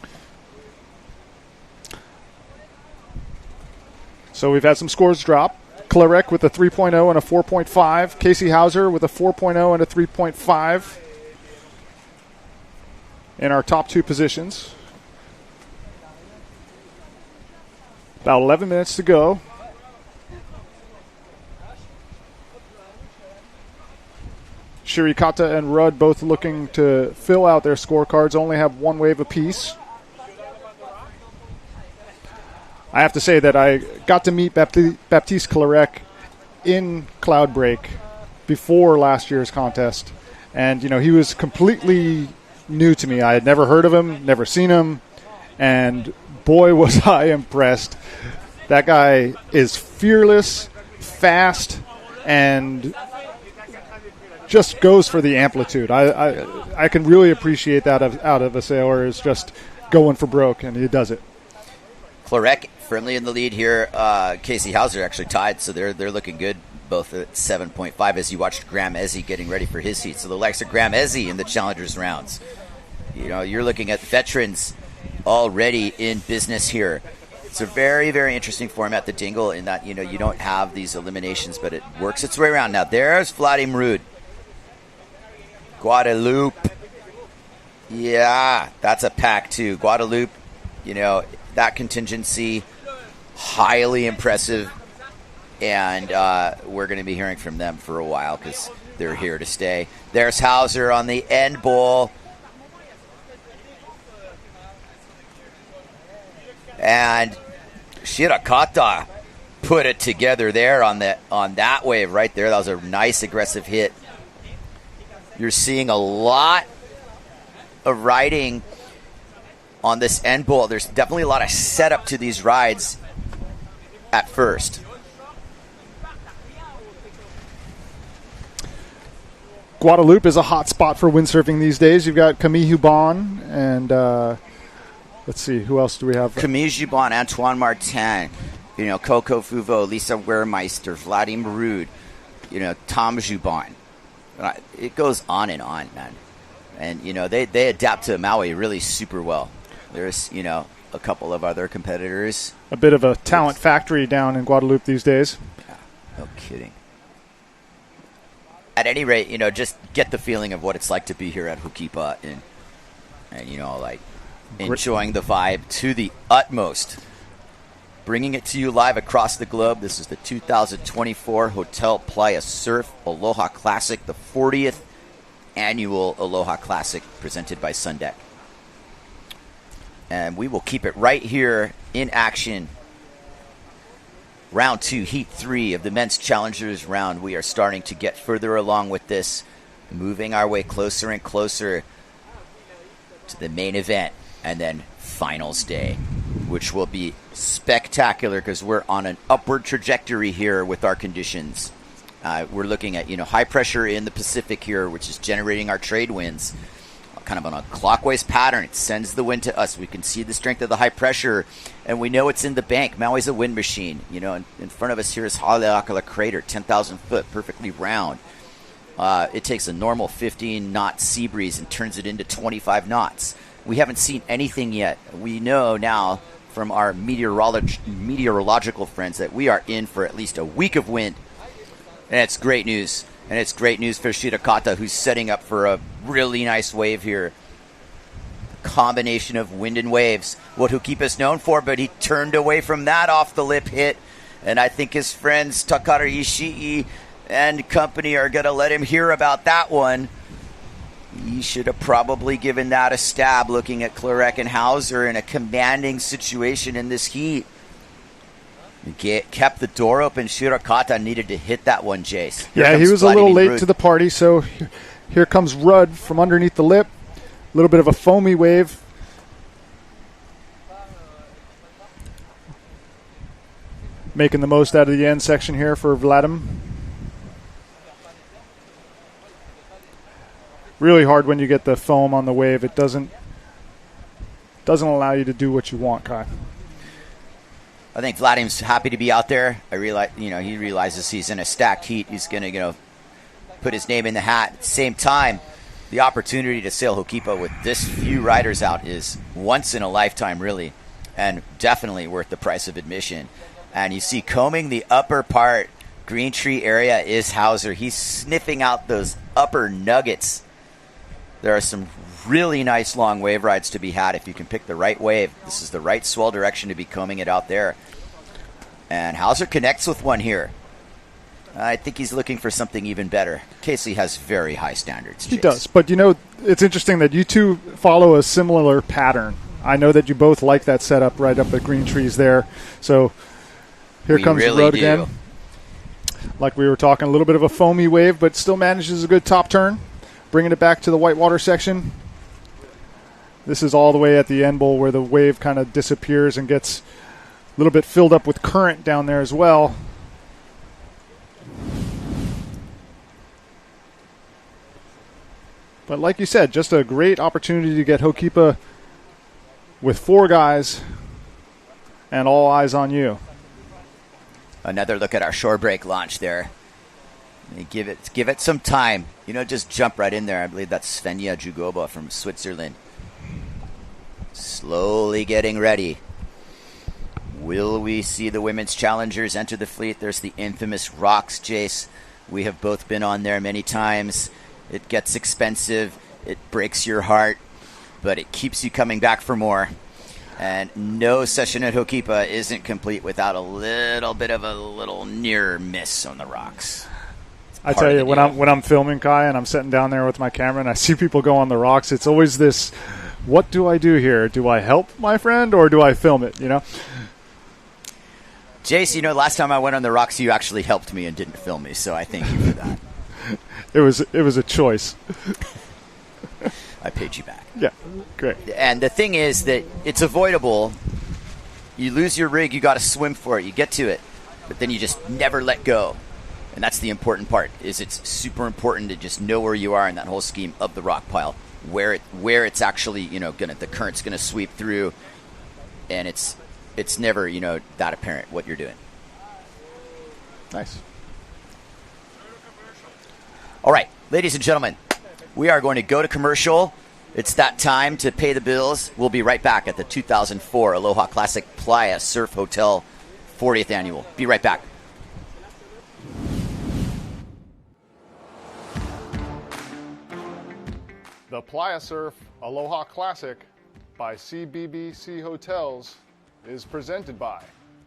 So we've had some scores drop. Clerek with a 3.0 and a 4.5. Casey Hauser with a 4.0 and a 3.5. In our top two positions. About 11 minutes to go. Shirikata and Rudd both looking to fill out their scorecards, only have one wave apiece. I have to say that I got to meet Baptiste Clerek in Cloudbreak before last year's contest. And, he was completely new to me. I had never heard of him, never seen him, and boy was I impressed. That guy is fearless, fast, and just goes for the amplitude. I can really appreciate that out of a sailor, is just going for broke, and he does it. Clerek firmly in the lead here. Casey Hauser actually tied, so they're looking good, both at 7.5 as you watched Graham Ezzy getting ready for his heat. So the likes of Graham Ezzy in the Challengers rounds. You're looking at veterans already in business here. It's a very, very interesting format, the Dingle, in that, you don't have these eliminations, but it works its way around. Now, there's Vladimir Rud. Guadeloupe. Yeah, that's a pack, too. Guadeloupe, that contingency, highly impressive. And we're going to be hearing from them for a while because they're here to stay. There's Hauser on the end bowl. And Shirakata put it together there on that wave right there. That was a nice aggressive hit. You're seeing a lot of riding on this end bowl. There's definitely a lot of setup to these rides at first. Guadalupe is a hot spot for windsurfing these days. You've got Camille Hubon and let's see, who else do we have? Camille Hubon, Antoine Martin, Coco Fuvo, Lisa Wehrmeister, Vladimir Rude, Tom Hubon. It goes on, man. And, they adapt to Maui really super well. There's, a couple of other competitors. A bit of a talent factory down in Guadalupe these days. Yeah, no kidding. At any rate, just get the feeling of what it's like to be here at Ho'okipa and enjoying the vibe to the utmost. Bringing it to you live across the globe. This is the 2024 Hotel PLAYA Surf Aloha Classic, the 40th annual Aloha Classic presented by Sundeck. And we will keep it right here in action. Round 2, Heat 3 of the Men's Challengers round. We are starting to get further along with this, moving our way closer and closer to the main event and then finals day, which will be spectacular because we're on an upward trajectory here with our conditions. We're looking at, high pressure in the Pacific here, which is generating our trade winds. Kind of on a clockwise pattern. It sends the wind to us. We can see the strength of the high pressure, and we know it's in the bank. Maui's a wind machine. In front of us here is Haleakala Crater, 10,000 foot, perfectly round. It takes a normal 15-knot sea breeze and turns it into 25 knots. We haven't seen anything yet. We know now from our meteorological friends that we are in for at least a week of wind, and it's great news. And it's great news for Shirakata, who's setting up for a really nice wave here. Combination of wind and waves. What Ho'okipa's known for, but he turned away from that off the lip hit. And I think his friends Takara Ishii and company are going to let him hear about that one. He should have probably given that a stab, looking at Clarek and Hauser in a commanding situation in this heat. Kept the door open. Shirakata needed to hit that one, Jace. Yeah, he was a little late to the party, so here comes Rudd from underneath the lip. A little bit of a foamy wave. Making the most out of the end section here for Vladim. Really hard when you get the foam on the wave. It doesn't allow you to do what you want, Kai. I think Vladim's happy to be out there. I realize, he realizes he's in a stacked heat. He's going to, put his name in the hat. At the same time, the opportunity to sail Ho'okipa with this few riders out is once in a lifetime, really, and definitely worth the price of admission. And you see combing the upper part, Green Tree area is Hauser. He's sniffing out those upper nuggets. There are some really nice long wave rides to be had if you can pick the right wave. This is the right swell direction to be combing it out there. And Hauser connects with one here. I think he's looking for something even better. Casey has very high standards. He does, but it's interesting that you two follow a similar pattern. I know that you both like that setup right up at Green Trees there. So here comes the road again. Like we were talking, a little bit of a foamy wave, but still manages a good top turn, bringing it back to the whitewater section. This is all the way at the end bowl where the wave kind of disappears and gets a little bit filled up with current down there as well. But like you said, just a great opportunity to get Ho'okipa with 4 guys and all eyes on you. Another look at our shore break launch there. Give it some time. Just jump right in there. I believe that's Svenja Jugoba from Switzerland. Slowly getting ready. Will we see the women's challengers enter the fleet? There's the infamous Rocks, Jace. We have both been on there many times. It gets expensive. It breaks your heart, but it keeps you coming back for more. And no session at Ho'okipa isn't complete without a little bit of a little near miss on the rocks. I tell you, when I'm filming, Kai, and I'm sitting down there with my camera and I see people go on the rocks, it's always this, what do I do here? Do I help my friend or do I film it, Jace, last time I went on the rocks, you actually helped me and didn't film me, so I thank you for that. It was a choice. I paid you back. Yeah, great. And the thing is that it's avoidable. You lose your rig, you got to swim for it. You get to it, but then you just never let go. And that's the important part. Is it's super important to just know where you are in that whole scheme of the rock pile, where it's actually the current's gonna sweep through, and it's never that apparent what you're doing. Nice. All right, ladies and gentlemen, we are going to go to commercial. It's that time to pay the bills. We'll be right back at the 2004 Aloha Classic PLAYA Surf Hotel 40th Annual. Be right back. The PLAYA Surf Aloha Classic by CBbC Hotels is presented by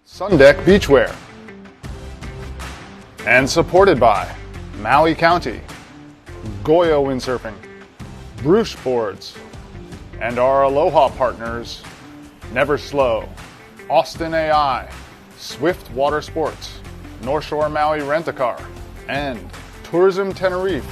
Sundeck Beachwear and supported by Maui County, Goyo Windsurfing, Bruce Boards, and our Aloha partners, Never Slow, Austin AI, Swift Water Sports, North Shore Maui Rent-A-Car, and Tourism Tenerife.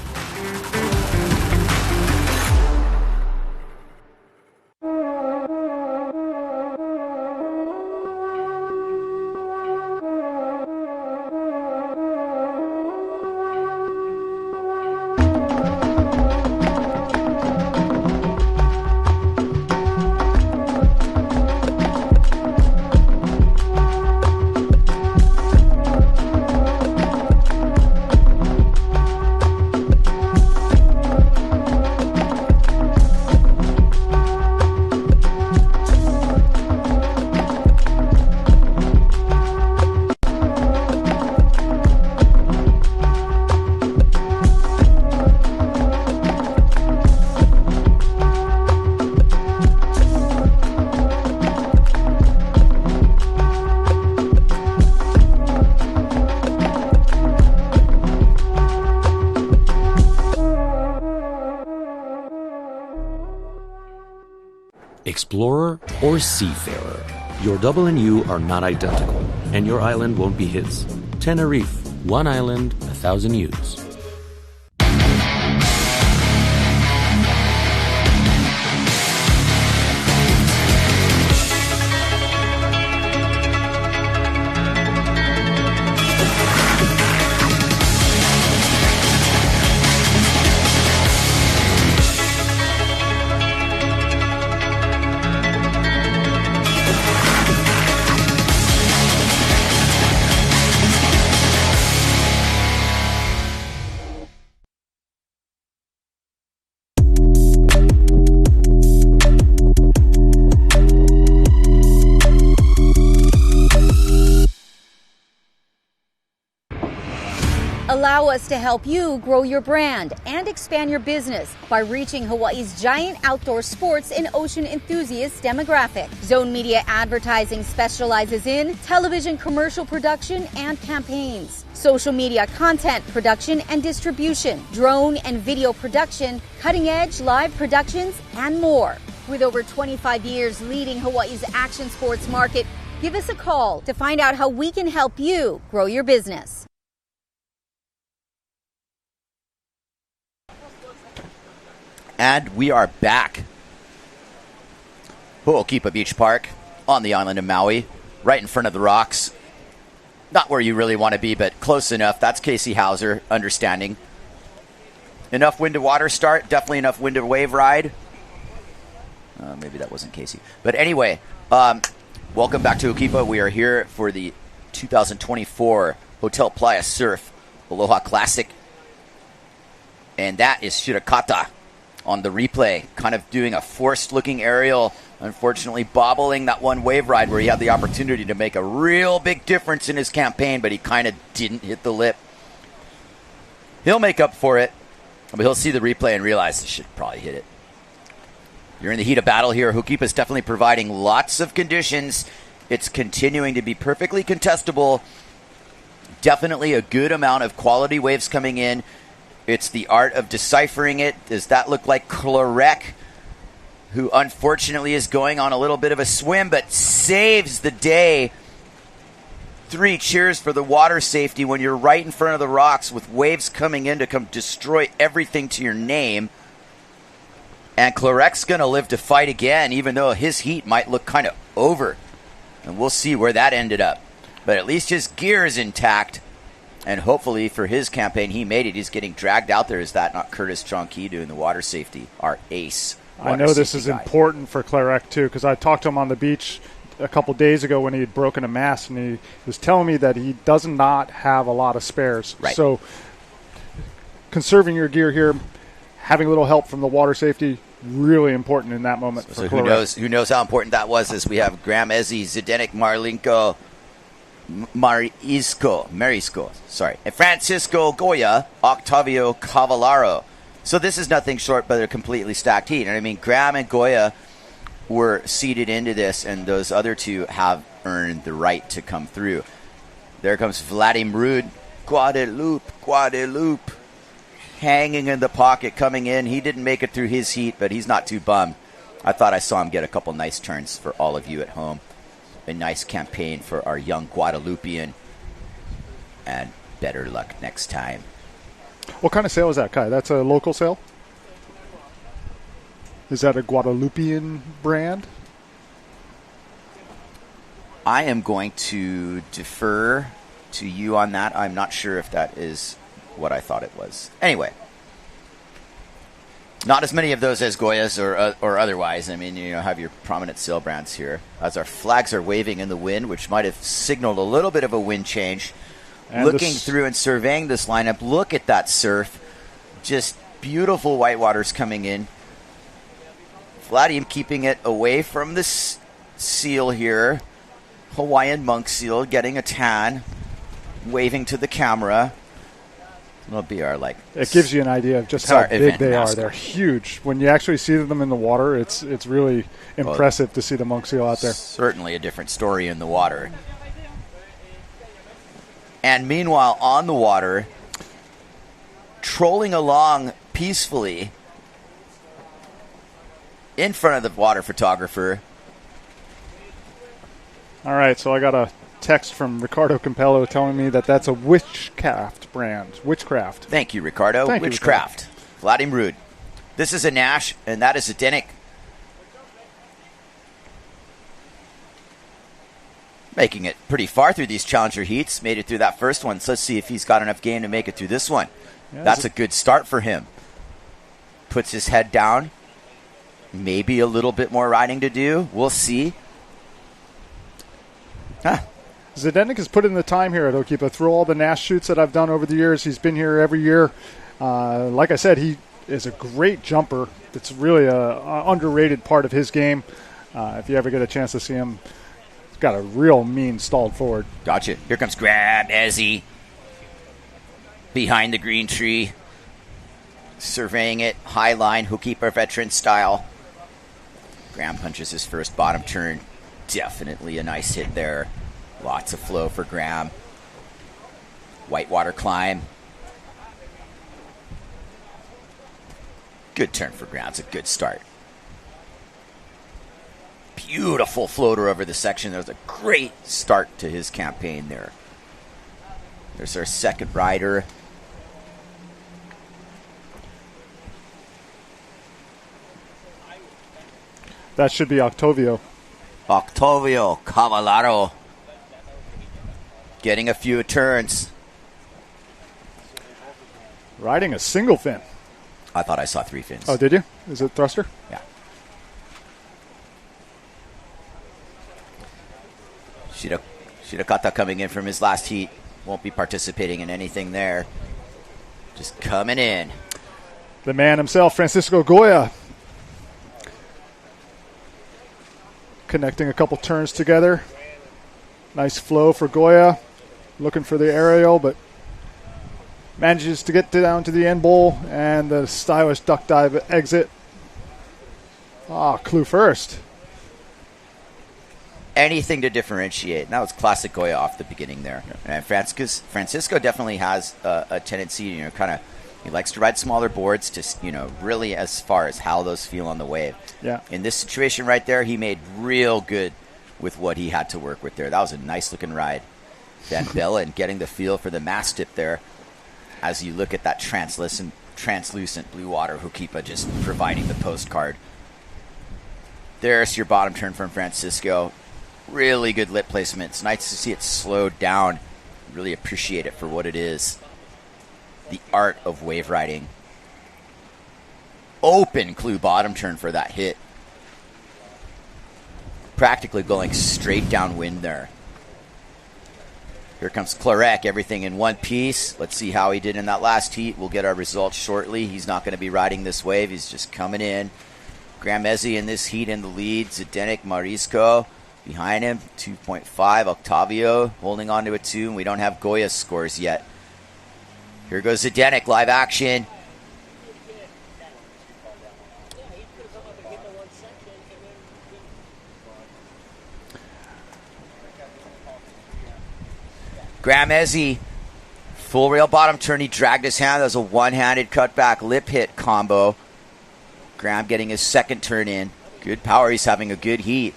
Explorer or seafarer, your double and you are not identical, and your island won't be his. Tenerife, one island, 1,000 yous. Allow us to help you grow your brand and expand your business by reaching Hawaii's giant outdoor sports and ocean enthusiast demographic. Zone Media Advertising specializes in television commercial production and campaigns, social media content production and distribution, drone and video production, cutting-edge live productions, and more. With over 25 years leading Hawaii's action sports market, give us a call to find out how we can help you grow your business. And we are back. Ho'okipa Beach Park on the island of Maui, right in front of the rocks. Not where you really want to be, but close enough. That's Casey Hauser, understanding. Enough wind to water start, definitely enough wind to wave ride. Maybe that wasn't Casey. But anyway, welcome back to Ho'okipa. We are here for the 2024 Hotel PLAYA Surf Aloha Classic. And that is Shirakata on the replay, kind of doing a forced-looking aerial, unfortunately bobbling that one wave ride where he had the opportunity to make a real big difference in his campaign, but he kind of didn't hit the lip. He'll make up for it, but he'll see the replay and realize he should probably hit it. You're in the heat of battle here. Ho'okipa is definitely providing lots of conditions. It's continuing to be perfectly contestable. Definitely a good amount of quality waves coming in. It's the art of deciphering it. Does that look like Clarek, who unfortunately is going on a little bit of a swim, but saves the day R1-3 cheers for the water safety when you're right in front of the rocks with waves coming in to come destroy everything to your name. And Clarec's going to live to fight again, even though his heat might look kind of over. And we'll see where that ended up. But at least his gear is intact. And hopefully for his campaign, he made it. He's getting dragged out there. Is that not Curtis Chonky doing the water safety? Our ace. I know this is important for Clarec, too, because I talked to him on the beach a couple days ago when he had broken a mast, and he was telling me that he does not have a lot of spares. Right. So conserving your gear here, having a little help from the water safety, really important in that moment. So who knows how important that was, as we have Graham Ezzy, Zdenek Marisco, and Francisco Goya, Octavio Cavallaro. So this is nothing short but a completely stacked heat. And I mean, Graham and Goya were seeded into this, and those other two have earned the right to come through. There comes Vladimir Rud, Guadeloupe, hanging in the pocket, coming in. He didn't make it through his heat, but he's not too bummed. I thought I saw him get a couple nice turns for all of you at home. A nice campaign for our young Guadeloupean, and better luck next time. What kind of sail is that, Kai? That's a local sail? Is that a Guadeloupean brand? I am going to defer to you on that. I'm not sure if that is what I thought it was. Anyway, not as many of those as Goya's or otherwise. I mean, you know, have your prominent sail brands here. As our flags are waving in the wind, which might have signaled a little bit of a wind change. And looking through and surveying this lineup, look at that surf. Just beautiful whitewaters coming in. Vladimir keeping it away from the seal here. Hawaiian monk seal getting a tan, waving to the camera. It'll be our It gives you an idea of just how big they are. They're huge. When you actually see them in the water, it's really impressive to see the monk seal out there. Certainly a different story in the water. And meanwhile, on the water, trolling along peacefully in front of the water photographer. All right, so I got a text from Ricardo Campello telling me that that's a Witchcraft brand. Witchcraft. Thank you, Ricardo. Thank you, Witchcraft. Ricardo. Vladimir Rud. This is a Nash, and that is a Zdenek. Making it pretty far through these Challenger heats. Made it through that first one. So let's see if he's got enough game to make it through this one. Yeah, that's a good start for him. Puts his head down. Maybe a little bit more riding to do. We'll see. Zdenek has put in the time here at Okipa through all the Nash shoots that I've done over the years. He's been here every year. Like I said, he is a great jumper. It's really a underrated part of his game. If you ever get a chance to see him, he's got a real mean stalled forward. Gotcha. Here comes Graham Ezzy behind the green tree, surveying it, high line, Hookkeeper veteran style. Graham punches his first bottom turn. Definitely a nice hit there. Lots of flow for Graham. Whitewater climb. Good turn for Graham. It's a good start. Beautiful floater over the section. That was a great start to his campaign there. There's our second rider. That should be Octavio. Octavio Cavallaro. Getting a few turns. Riding a single fin. I thought I saw three fins. Oh, did you? Is it thruster? Yeah. Shirakata coming in from his last heat. Won't be participating in anything there. Just coming in. The man himself, Francisco Goya. Connecting a couple turns together. Nice flow for Goya. Looking for the aerial, but manages to get down to the end bowl and the stylish duck dive exit. Clue first. Anything to differentiate. And that was classic Goya off the beginning there. And Francisco definitely has a tendency, he likes to ride smaller boards to, really as far as how those feel on the wave. Yeah. In this situation right there, he made real good with what he had to work with there. That was a nice looking ride. Van Bellen getting the feel for the mast tip there as you look at that translucent blue water. Hukipa just providing the postcard. There's your bottom turn from Francisco. Really good lip placement. It's nice to see it slowed down. Really appreciate it for what it is. The art of wave riding. Open clue bottom turn for that hit. Practically going straight downwind there. Here comes Clarek, everything in one piece. Let's see how he did in that last heat. We'll get our results shortly. He's not going to be riding this wave. He's just coming in. Gramezi in this heat in the lead. Zdenek Marisco behind him, 2.5. Octavio holding on to a 2. And we don't have Goya's scores yet. Here goes Zdenek, live action. Gramezi, full rail bottom turn. He dragged his hand. That was a one-handed cutback lip hit combo. Graham getting his second turn in. Good power. He's having a good heat.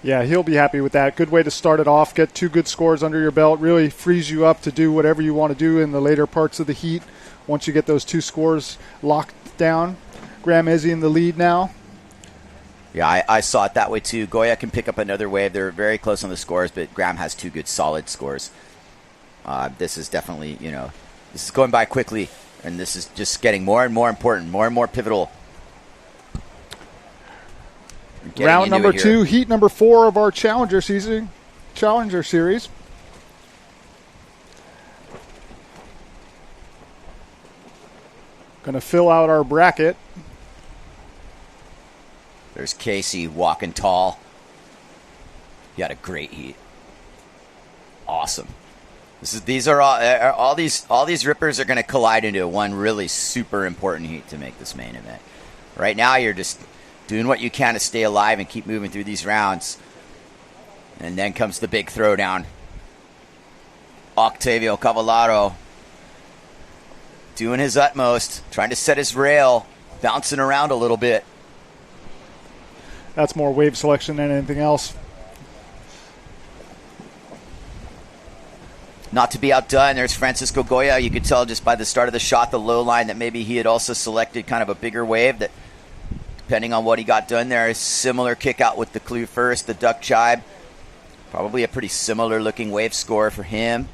Yeah, he'll be happy with that. Good way to start it off. Get 2 good scores under your belt. Really frees you up to do whatever you want to do in the later parts of the heat once you get those 2 scores locked down. Gramezi in the lead now. Yeah, I saw it that way too. Goya can pick up another wave. They're very close on the scores, but Graham has 2 good solid scores. This is definitely, this is going by quickly, and this is just getting more and more important, more and more pivotal. Round number 2, heat number 4 of our Challenger Series. Going to fill out our bracket. There's Casey walking tall. He had a great heat. Awesome. These are all these rippers are going to collide into one really super important heat to make this main event. Right now, you're just doing what you can to stay alive and keep moving through these rounds. And then comes the big throwdown. Octavio Cavallaro doing his utmost, trying to set his rail, bouncing around a little bit. That's more wave selection than anything else. Not to be outdone, there's Francisco Goya. You could tell just by the start of the shot, the low line, that maybe he had also selected kind of a bigger wave that, depending on what he got done there, is similar kick out with the clue first, the duck jibe. Probably a pretty similar looking wave score for him.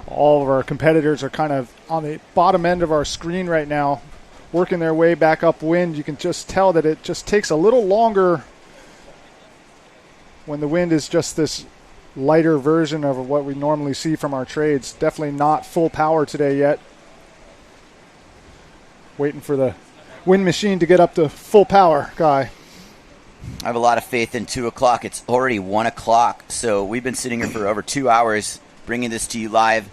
All of our competitors are kind of on the bottom end of our screen right now, working their way back upwind. You can just tell that it just takes a little longer when the wind is just this lighter version of what we normally see from our trades. Definitely not full power today yet. Waiting for the wind machine to get up to full power, Guy. I have a lot of faith in 2 o'clock. It's already 1 o'clock, so we've been sitting here for over 2 hours bringing this to you live.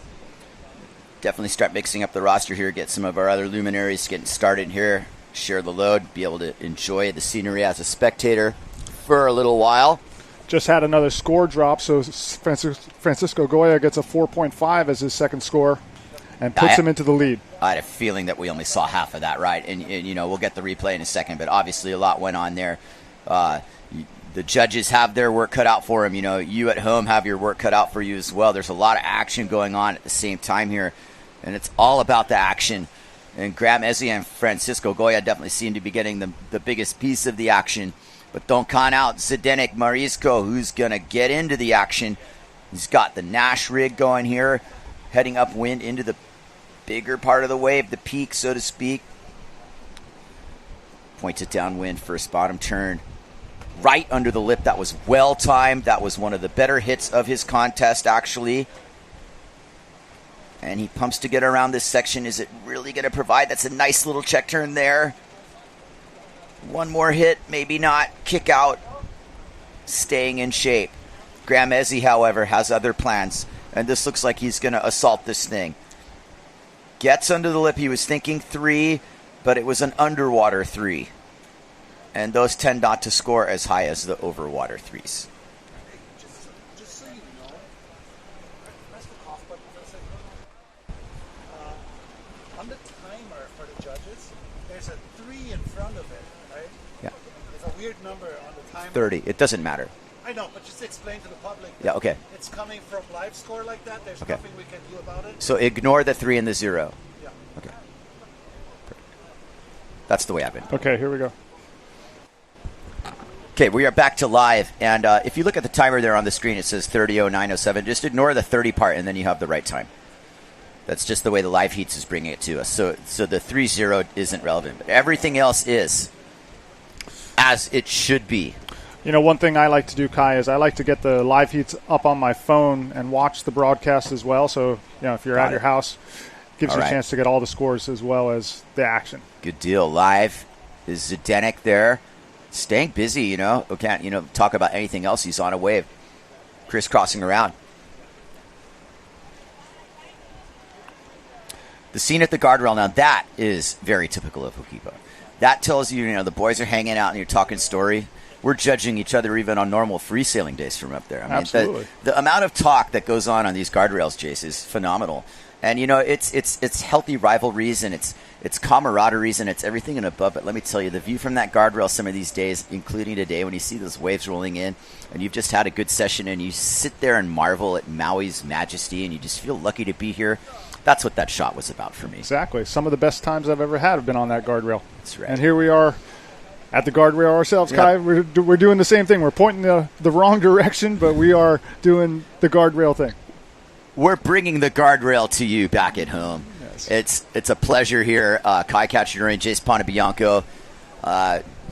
Definitely start mixing up the roster here, get some of our other luminaries getting started here, share the load, be able to enjoy the scenery as a spectator for a little while. Just had another score drop, so Francisco Goya gets a 4.5 as his second score and puts him into the lead. I had a feeling that we only saw half of that, right? And we'll get the replay in a second, but obviously a lot went on there. The judges have their work cut out for them. You at home have your work cut out for you as well. There's a lot of action going on at the same time here, and it's all about the action. And Gramezi and Francisco Goya definitely seem to be getting the biggest piece of the action. But don't count out Zdenek Marisco, who's going to get into the action. He's got the Nash rig going here, heading upwind into the bigger part of the wave, the peak, so to speak. Points it downwind, first bottom turn. Right under the lip. That was well timed. That was one of the better hits of his contest, actually. And he pumps to get around this section. Is it really going to provide? That's a nice little check turn there. One more hit, maybe not. Kick out. Staying in shape. Gramezi, however, has other plans. And this looks like he's going to assault this thing. Gets under the lip. He was thinking 3, but it was an underwater 3. And those tend not to score as high as the overwater 3s. Just so you know, press the off button for a second. On the timer for the judges, there's a 3 in front of it, right? Yeah. a weird number on the timer. 30. It doesn't matter. I know, but just explain to the public. Yeah, okay. It's coming from live score like that. There's Okay. nothing we can do about it. So ignore the 3 and the 0. Yeah. Okay. Perfect. That's the way I've been. Okay, here we go. Okay, we are back to live, and if you look at the timer there on the screen, it says 30:09:07. Just ignore the 30 part, and then you have the right time. That's just the way the live heats is bringing it to us. So the 3-0 isn't relevant, but everything else is as it should be. You know, one thing I like to do, Kai, is I like to get the live heats up on my phone and watch the broadcast as well. So, you know, if you're Got at your it. house, gives All you right. a chance to get all the scores as well as the action. Good deal. Live is Zdenek there, staying busy. You know, we can't talk about anything else. He's on a wave, crisscrossing around. The scene at the guardrail now, that is very typical of Hokipa. That tells you, the boys are hanging out and you're talking story. We're judging each other even on normal free sailing days from up there. I mean, Absolutely. The amount of talk that goes on these guardrails, Jace, is phenomenal. And it's healthy rivalries and it's camaraderies and it's everything and above. But let me tell you, the view from that guardrail some of these days, including today, when you see those waves rolling in, and you've just had a good session, and you sit there and marvel at Maui's majesty, and you just feel lucky to be here. That's what that shot was about for me. Exactly. Some of the best times I've ever had have been on that guardrail. That's right. And here we are at the guardrail ourselves, Yep. Kai. We're doing the same thing. We're pointing the wrong direction, but we are doing the guardrail thing. We're bringing the guardrail to you back at home. Yes. It's a pleasure here. Kai Cacciatore and Jace Pontebianco.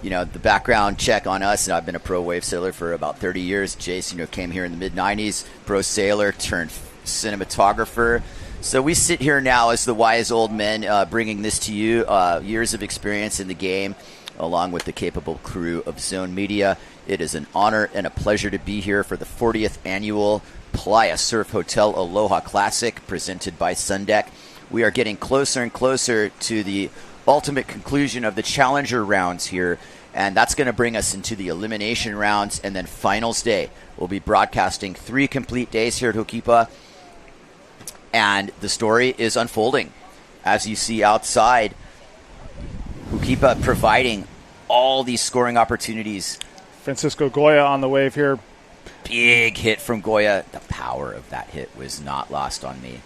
The background check on us, and I've been a pro wave sailor for about 30 years. Jace, came here in the mid-'90s, pro sailor turned cinematographer. So we sit here now as the wise old men bringing this to you, years of experience in the game, along with the capable crew of Zone Media. It is an honor and a pleasure to be here for the 40th annual PLAYA Surf Hotel Aloha Classic presented by Sundeck. We are getting closer and closer to the ultimate conclusion of the Challenger rounds here, and that's going to bring us into the elimination rounds and then finals day. We'll be broadcasting 3 complete days here at Hokipa, and the story is unfolding. As you see outside, Hokipa providing all these scoring opportunities. Francisco Goya on the wave here. Big hit from Goya. The power of that hit was not lost on me.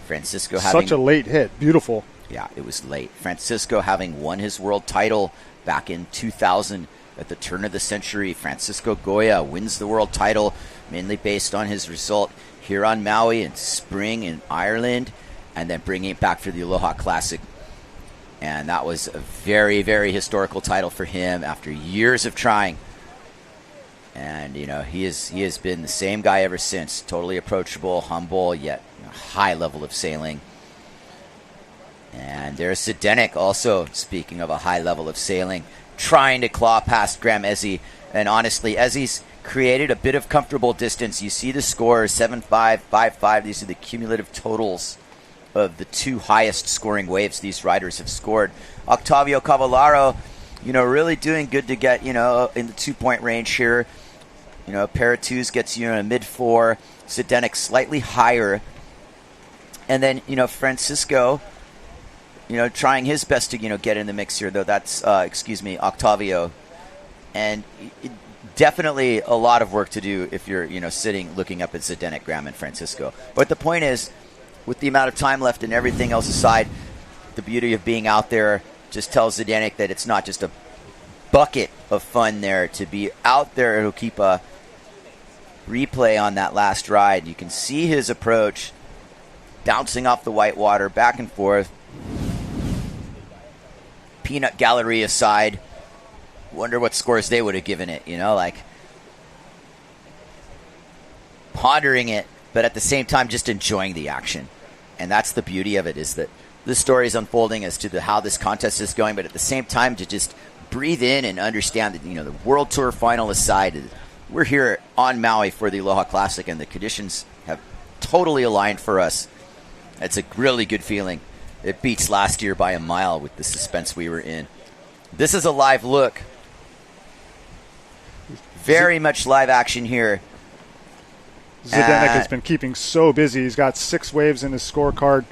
Francisco having Such a late hit. Beautiful. Yeah, it was late. Francisco having won his world title back in 2000 at the turn of the century. Francisco Goya wins the world title mainly based on his result here on Maui in spring in Ireland, and then bringing it back for the Aloha Classic. And that was a very, very historical title for him after years of trying. And, he has been the same guy ever since. Totally approachable, humble, yet high level of sailing. And there's Zdenek also, speaking of a high level of sailing, trying to claw past Graham Ezzy. And honestly, Ezzy's created a bit of comfortable distance. You see the scores, 7-5, 5-5. These are the cumulative totals of the 2 highest scoring waves these riders have scored. Octavio Cavallaro, really doing good to get, in the 2-point range here. A pair of 2s gets you in a mid-4. Zdenek slightly higher. And then, Francisco, trying his best to, get in the mix here, though. That's, Octavio. And definitely a lot of work to do if you're, sitting looking up at Zdenek, Graham, and Francisco. But the point is, with the amount of time left and everything else aside, the beauty of being out there just tells Zdenek that it's not just a bucket of fun there to be out there at Hokipa. Replay on that last ride. You can see his approach, bouncing off the white water, back and forth. Peanut gallery aside, wonder what scores they would have given it, pondering it, but at the same time just enjoying the action. And that's the beauty of it, is that this story is unfolding as to how this contest is going, but at the same time to just breathe in and understand that, the World Tour final aside, we're here on Maui for the Aloha Classic, and the conditions have totally aligned for us. It's a really good feeling. It beats last year by a mile with the suspense we were in. This is a live look. Very much live action here. Zdenek has been keeping so busy. He's got 6 waves in his scorecard.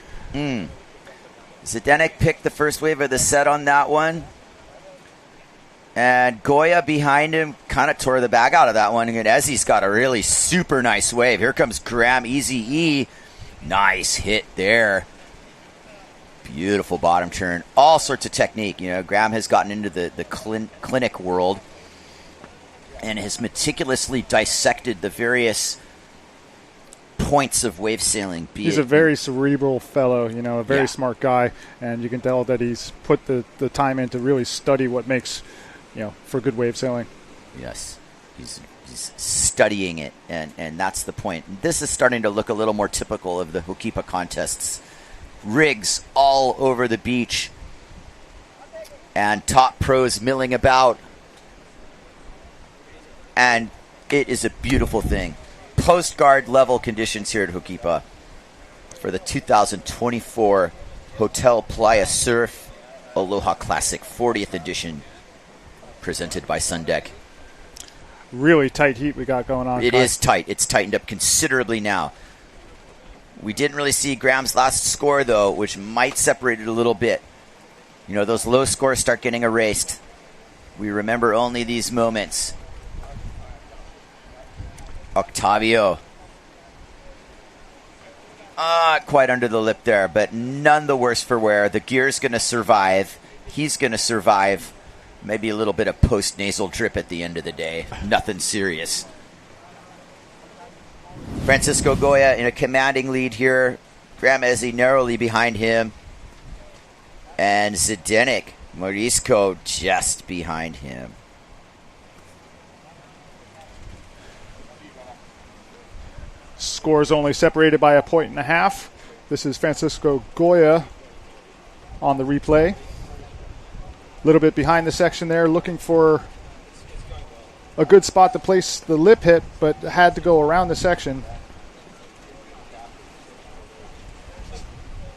Zdenek picked the first wave of the set on that one. And Goya behind him kind of tore the bag out of that one. And Ezzy's got a really super nice wave. Here comes Graham, Easy E. Nice hit there. Beautiful bottom turn. All sorts of technique. You know, Graham has gotten into the clinic world and has meticulously dissected the various points of wave sailing. He's a very cerebral fellow, you know, a very smart guy, and you can tell that he's put the time in to really study what makes, you know, for good wave sailing. Yes, he's studying it, and that's the point. This is starting to look a little more typical of the Hokipa contests. Rigs all over the beach, and top pros milling about, and it is a beautiful thing. Postcard level conditions here at Hokipa for the 2024 Hotel Playa Surf Aloha Classic 40th edition, presented by Sundeck. Really tight heat we got going on. It is tight. It's tightened up considerably now. We didn't really see Graham's last score, though, which might separate it a little bit. You know, those low scores start getting erased. We remember only these moments. Octavio. Quite under the lip there, but none the worse for wear. The gear's going to survive. He's going to survive. Maybe a little bit of post-nasal drip at the end of the day. Nothing serious. Francisco Goya in a commanding lead here. Graham Ezzy narrowly behind him. And Zdenek Morisco just behind him. Scores only separated by 1.5 points. This is Francisco Goya on the replay. A little bit behind the section there, looking for a good spot to place the lip hit, but had to go around the section.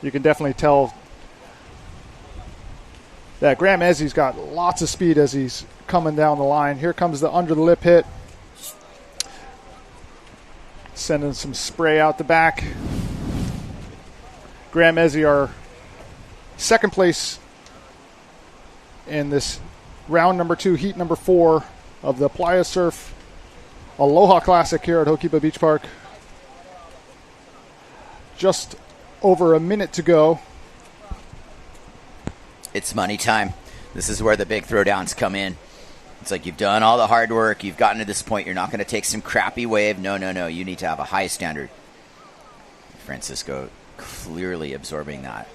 You can definitely tell that Graham Ezzy's got lots of speed as he's coming down the line. Here comes the under the lip hit. Sending some spray out the back. Graham Ezzy, our second place in this round number 2, heat number 4 of the Playa Surf Aloha Classic here at Hokipa Beach Park. Just over a minute to go. It's money time. This is where the big throwdowns come in. It's like you've done all the hard work. You've gotten to this point. You're not going to take some crappy wave. No. You need to have a high standard. Francisco clearly absorbing that.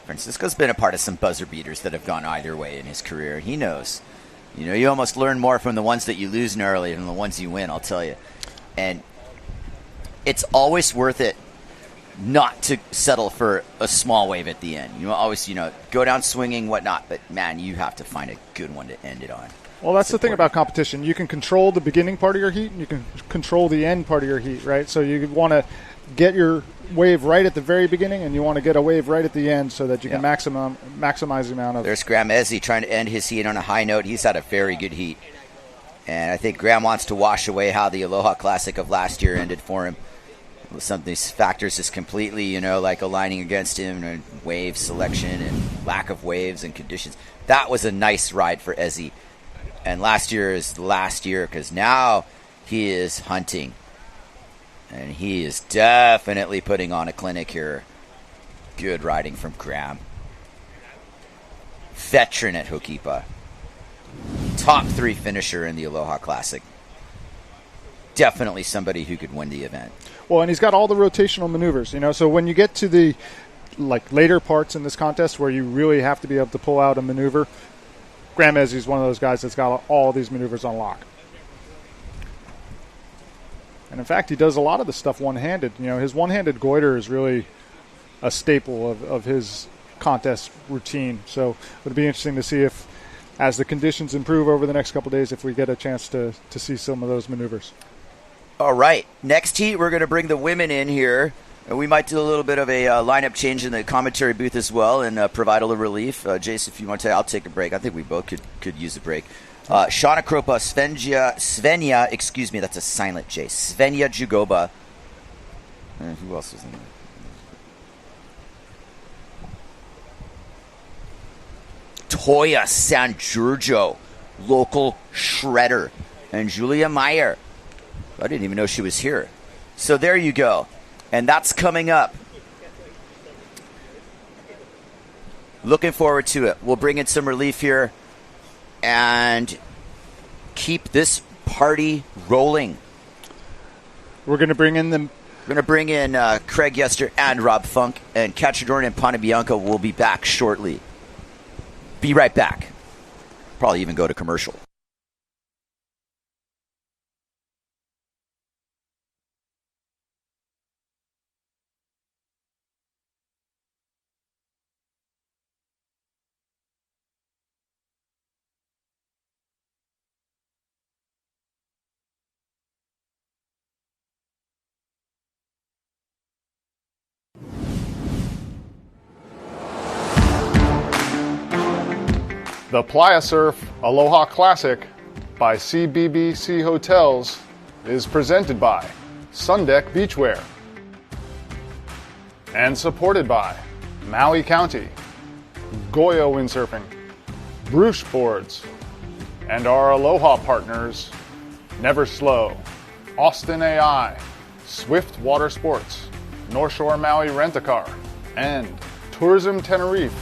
Francisco's been a part of some buzzer beaters that have gone either way in his career. He knows. You know, you almost learn more from the ones that you lose narrowly than the ones you win, I'll tell you. And it's always worth it not to settle for a small wave at the end. You always, go down swinging, whatnot, but man, you have to find a good one to end it on. Well, that's the thing about competition. You can control the beginning part of your heat, and you can control the end part of your heat, right? So you want to get your wave right at the very beginning, and you want to get a wave right at the end so that you can maximize the amount of... There's Graham Ezzy trying to end his heat on a high note. He's had a very good heat. And I think Graham wants to wash away how the Aloha Classic of last year ended for him. Some of these factors just completely, like aligning against him, and wave selection and lack of waves and conditions. That was a nice ride for Ezzy. And last year is last year because now he is hunting. And he is definitely putting on a clinic here. Good riding from Graham. Veteran at Hokipa. Top 3 finisher in the Aloha Classic. Definitely somebody who could win the event. Well, and he's got all the rotational maneuvers, so when you get to the later parts in this contest where you really have to be able to pull out a maneuver, Graham Ezzy is one of those guys that's got all these maneuvers on lock. And in fact, he does a lot of the stuff one-handed. His one-handed goiter is really a staple of his contest routine. So it would be interesting to see if, as the conditions improve over the next couple of days, if we get a chance to see some of those maneuvers. All right. Next heat, we're going to bring the women in here. And we might do a little bit of a lineup change in the commentary booth as well and provide a little relief. Jace, if you want to, I'll take a break. I think we both could use a break. Shauna Kropa, Svenja, excuse me, that's a silent J. Svenja Jugoba. Who else is in there? Latoya San Giorgio, local shredder, and Julia Meyer. I didn't even know she was here. So there you go. And that's coming up. Looking forward to it. We'll bring in some relief here and keep this party rolling. We're going to bring in them. We're going to bring in Craig Yester and Rob Funk, and Cacciadorn and Ponte Bianca will be back shortly. Be right back. Probably even go to commercial. The Playa Surf Aloha Classic by CBbC Hotels is presented by Sundeck Beachwear and supported by Maui County, Goya Windsurfing, Bruce Boards, and our Aloha partners, Never Slow, Austin AI, Swift Water Sports, North Shore Maui Rent-A-Car, and Tourism Tenerife.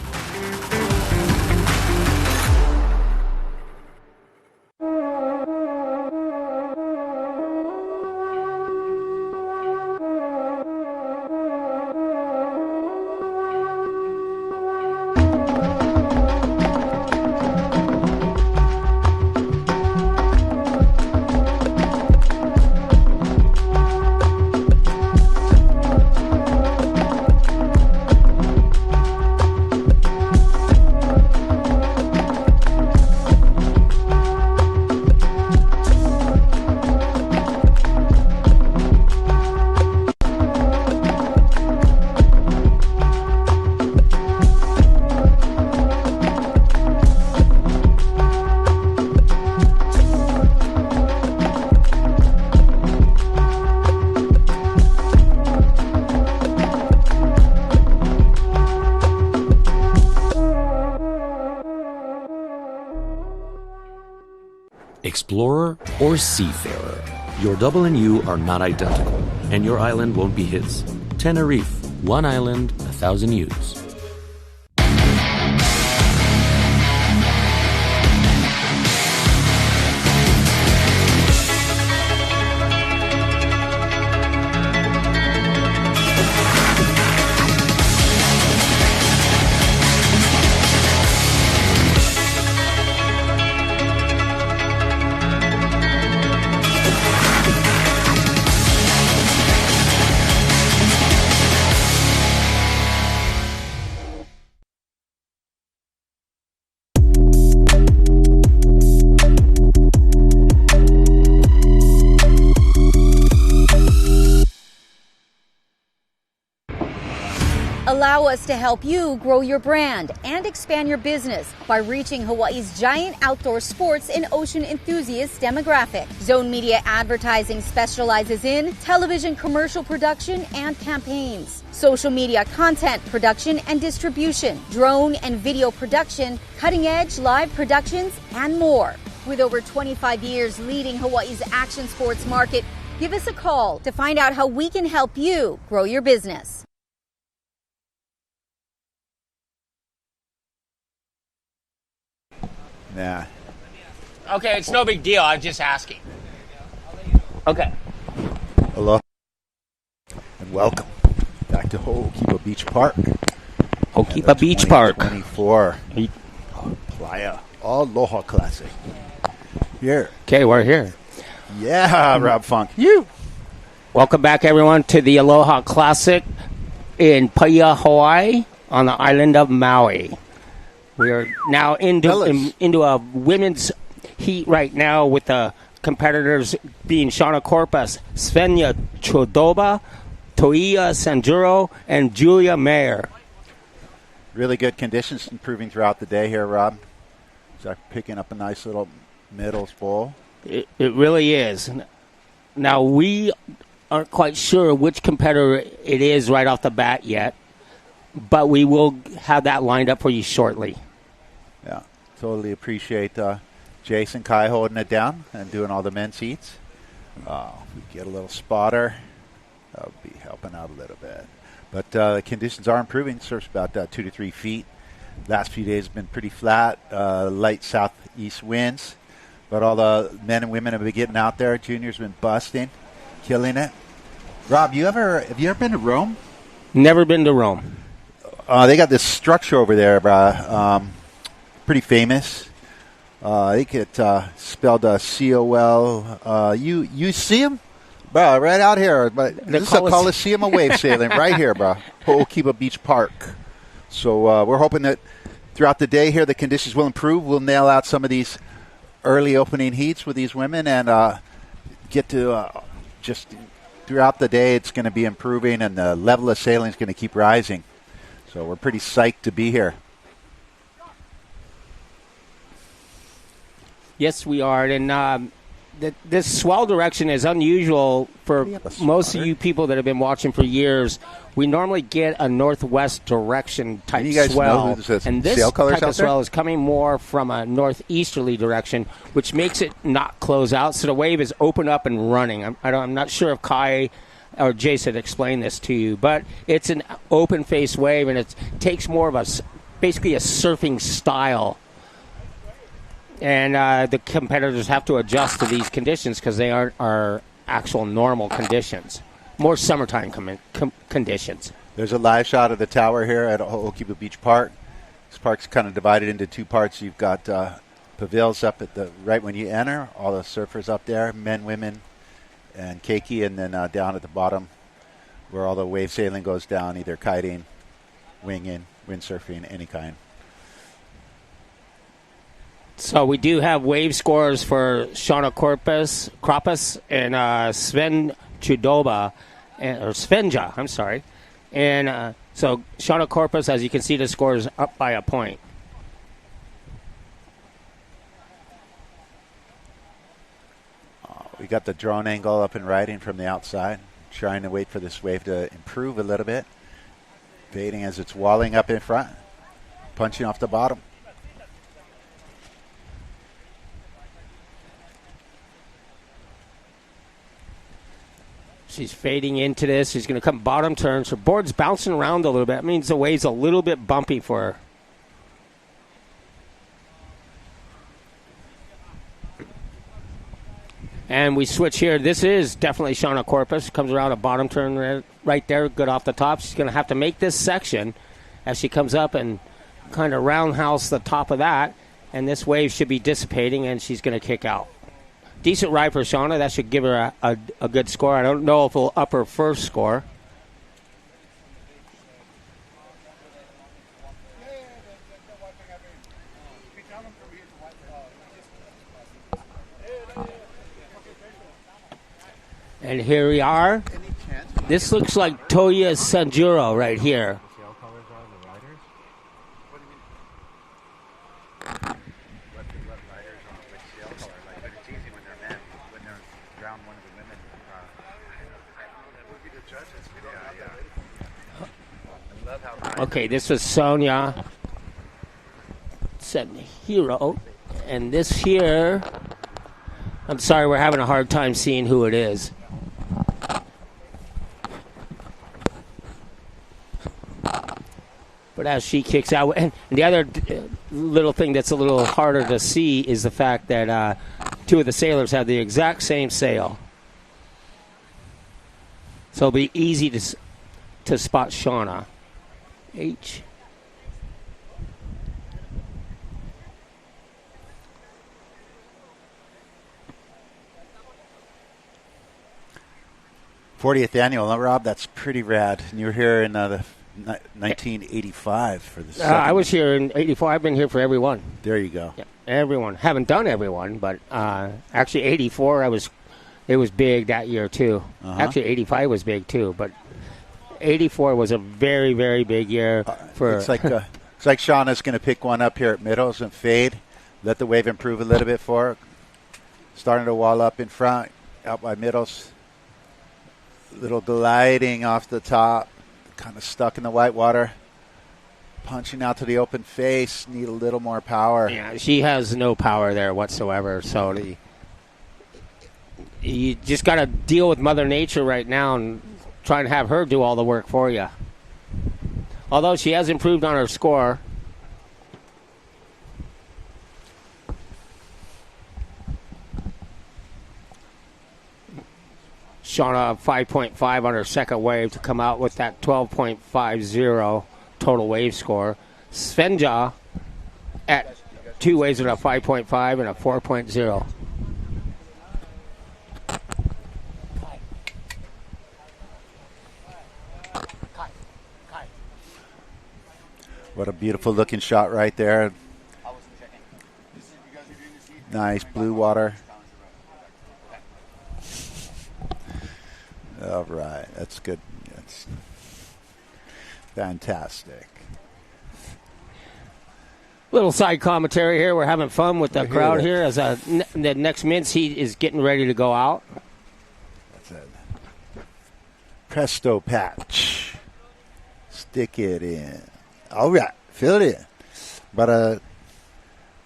Explorer or seafarer, your double and you are not identical, and your island won't be his. Tenerife, one island, 1,000 U's. Allow us to help you grow your brand and expand your business by reaching Hawaii's giant outdoor sports and ocean enthusiast demographic. Zone Media Advertising specializes in television commercial production and campaigns, social media content production and distribution, drone and video production, cutting-edge live productions, and more. With over 25 years leading Hawaii's action sports market, give us a call to find out how we can help you grow your business. Nah. Okay, it's no big deal. I'm just asking. Okay. Hello. And welcome back to Ho'okipa Beach Park. Ho'okipa Beach Park. 24 Playa Aloha Classic. Here. Okay, we're here. Yeah, Rob Funk. Welcome back, everyone, to the Aloha Classic in PLAYA, Hawaii, on the island of Maui. We are now into a women's heat right now with the competitors being Shauna Corpus, Svenja Chodoba, Toia Sanjuro, and Julia Mayer. Really good conditions improving throughout the day here, Rob. So picking up a nice little middles bowl. It really is. Now, we aren't quite sure which competitor it is right off the bat yet, but we will have that lined up for you shortly. Yeah. Totally appreciate Jason Kai holding it down and doing all the men's heats. We get a little spotter. That'll be helping out a little bit. But the conditions are improving. Surf's about 2 to 3 feet. Last few days have been pretty flat. Light southeast winds. But all the men and women have been getting out there. Junior's been busting, killing it. Rob, have you ever been to Rome? Never been to Rome. They got this structure over there, pretty famous. I think it spelled C-O-L. You see them? Bro, right out here. But this is a Coliseum of wave sailing right here, bro. Ho'okipa Beach Park. So we're hoping that throughout the day here the conditions will improve. We'll nail out some of these early opening heats with these women and get to just throughout the day it's going to be improving and the level of sailing is going to keep rising. So we're pretty psyched to be here. Yes, we are. And this swell direction is unusual for most of you people that have been watching for years. We normally get a northwest direction type swell. And this type of swell is coming more from a northeasterly direction, which makes it not close out. So the wave is open up and running. I'm not sure if Kai or Jason explained this to you, but it's an open face wave, and it takes more of basically a surfing style. And the competitors have to adjust to these conditions because they aren't our actual normal conditions. More summertime conditions. There's a live shot of the tower here at Ho'okipa Beach Park. This park's kind of divided into two parts. You've got pavilions up at the right when you enter, all the surfers up there, men, women, and keiki, and then down at the bottom where all the wave sailing goes down, either kiting, winging, windsurfing, any kind. So we do have wave scores for Shauna Kroppus and Sven Chudoba, or Svenja, I'm sorry. And so Shauna Kroppus, as you can see, the score is up by a point. We got the drone angle up and riding from the outside, trying to wait for this wave to improve a little bit. Fading as it's walling up in front, punching off the bottom. She's fading into this. She's going to come bottom turn. Her board's bouncing around a little bit. That means the wave's a little bit bumpy for her. And we switch here. This is definitely Shauna Kroppus. Comes around a bottom turn right there, good off the top. She's going to have to make this section as she comes up and kind of roundhouse the top of that. And this wave should be dissipating, and she's going to kick out. Decent ride for Shauna. That should give her a good score. I don't know if it'll up her first score. And here we are. This looks like Toya Sanjuro right here. Okay, this was Sonia Hero, and this here, I'm sorry, we're having a hard time seeing who it is. But as she kicks out, and the other little thing that's a little harder to see is the fact that two of the sailors have the exact same sail. So it'll be easy to spot Shauna. H. '40th annual, Rob. That's pretty rad. And you were here in the 1985 for the. I was here in '84. I've been here for every one. There you go. Yeah, everyone. Haven't done every one, but actually '84. It was big that year too. Actually '85 was big too, but. 84 was a very, very big year for. It's like Shauna's going to pick one up here at middles and fade, let the wave improve a little bit for her. Starting to wall up in front, out by middles. Little gliding off the top, kind of stuck in the white water. punching out to the open face. Need a little more power. Yeah, she has no power there whatsoever. So you just got to deal with Mother Nature right now and try and have her do all the work for you. Although she has improved on her score. Shauna 5.5 on her second wave to come out with that 12.50 total wave score. Svenja at 2 waves at a 5.5 and a 4.0. What a beautiful looking shot right there. Nice blue water. All right, that's good. That's fantastic. Little side commentary here. We're having fun with the crowd here as the next mince heat is getting ready to go out. That's it. Presto patch. Stick it in. All right, fill it in. But a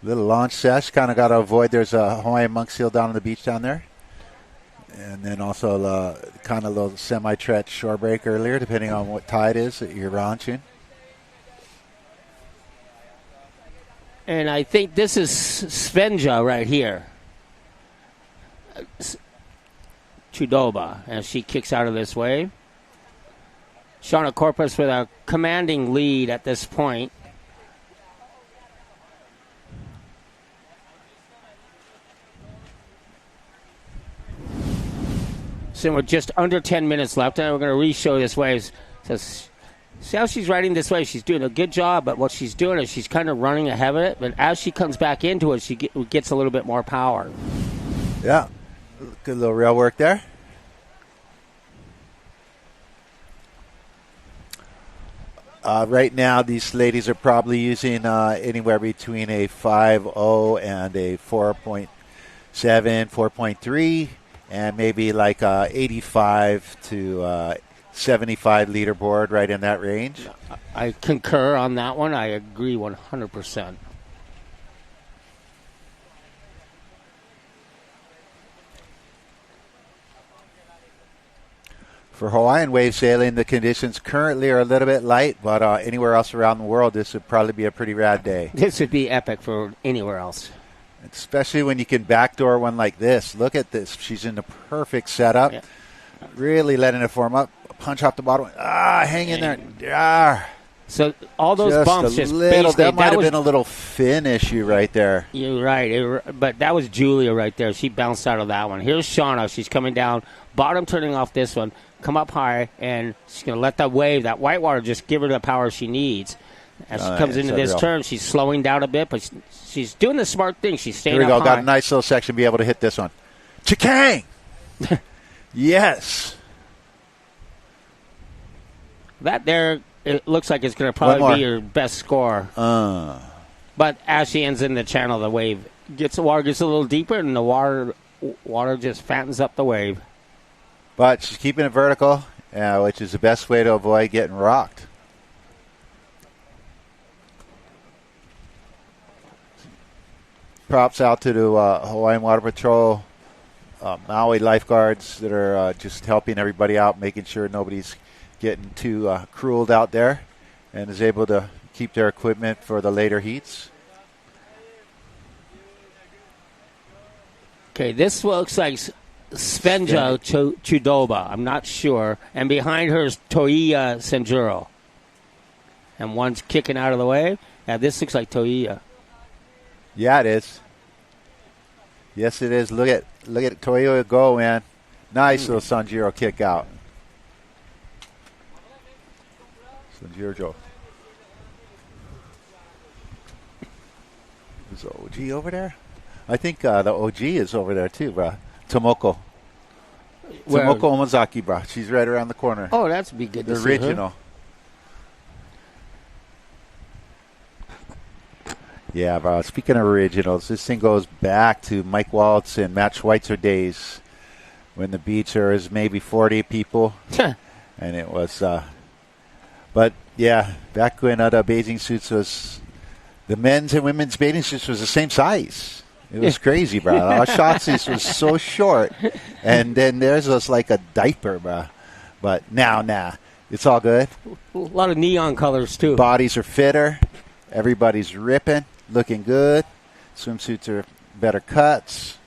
little launch sesh. Kind of got to avoid. There's a Hawaiian monk seal down on the beach down there. And then also kind of a little semi-tretch shore break earlier, depending on what tide is that you're launching. And I think this is Svenja right here. Chudoba, as she kicks out of this wave. Shauna Corpus with a commanding lead at this point. So we're just under 10 minutes left, and we're going to re-show this wave. So see how she's riding this wave? She's doing a good job, but what she's doing is she's kind of running ahead of it. But as she comes back into it, she gets a little bit more power. Yeah, good little rail work there. Right now, these ladies are probably using anywhere between a 5.0 and a 4.7, 4.3. And maybe like 85 to 75 leaderboard, right in that range. I concur on that one. I agree 100%. For Hawaiian wave sailing, the conditions currently are a little bit light, but anywhere else around the world, this would probably be a pretty rad day. This would be epic for anywhere else. Especially when you can backdoor one like this. Look at this. She's in the perfect setup. Yeah. Really letting it form up. Punch off the bottom. Hang in there. So all those bumps just little, basically... That might have been a little fin issue right there. You're right. But that was Julia right there. She bounced out of that one. Here's Shauna. She's coming down. Bottom turning off this one. Come up high. And she's going to let that wave, that whitewater, just give her the power she needs. As she comes into this turn, she's slowing down a bit, but she's doing the smart thing. She's staying up high. Here we go. Got a nice little section. Be able to hit this one. Chikang! Yes. That there, it looks like it's going to probably be your best score. But as she ends in the channel, the wave gets a little deeper, and the water just fattens up the wave. But she's keeping it vertical, which is the best way to avoid getting rocked. Props out to the Hawaiian Water Patrol, Maui lifeguards that are just helping everybody out, making sure nobody's getting too crueled out there, and is able to keep their equipment for the later heats. Okay, this looks like Svenja Chudoba. I'm not sure. And behind her is Toiya Senjuro. And one's kicking out of the way. Yeah, this looks like Toiya. Yeah, it is. Yes, it is. Look at Toiya go, man. Nice little Sanjiro kick out. Sanjiro. Is the OG over there? I think the OG is over there too, bro. Tomoko. Tomoko Omazaki, bro. She's right around the corner. Oh, that'd be good to see her. The original. Yeah, bro. Speaking of originals, this thing goes back to Mike Waltz and Matt Schweitzer days when the beach was maybe 40 people. And it was But, yeah, back when the bathing suits was, the men's and women's bathing suits was the same size. It was crazy, bro. Our shot suits was so short. And then theirs was like a diaper, bro. But now, it's all good. A lot of neon colors, too. Bodies are fitter. Everybody's ripping, looking good. Swimsuits are better cuts.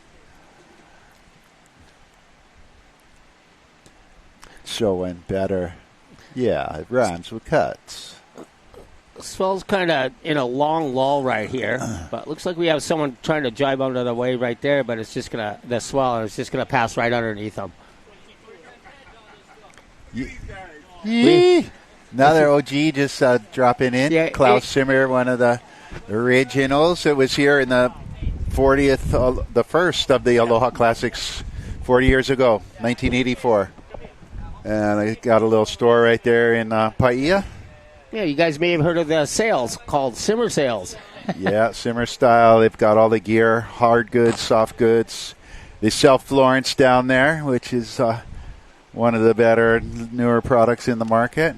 Showing better. Yeah, it rhymes with cuts. Swell's kind of in a long lull right here, but looks like we have someone trying to drive under the wave right there, but it's just going to, the swell, and it's just going to pass right underneath them. Another OG just dropping in. Yeah, Klaus Zimmer, one of the originals. It was here in the 40th, the first of the Aloha Classics 40 years ago, 1984. And I got a little store right there in PLAYA. Yeah, you guys may have heard of the sales called Simmer Sales. Yeah, Simmer style. They've got all the gear, hard goods, soft goods. They sell Florence down there, which is one of the better, newer products in the market.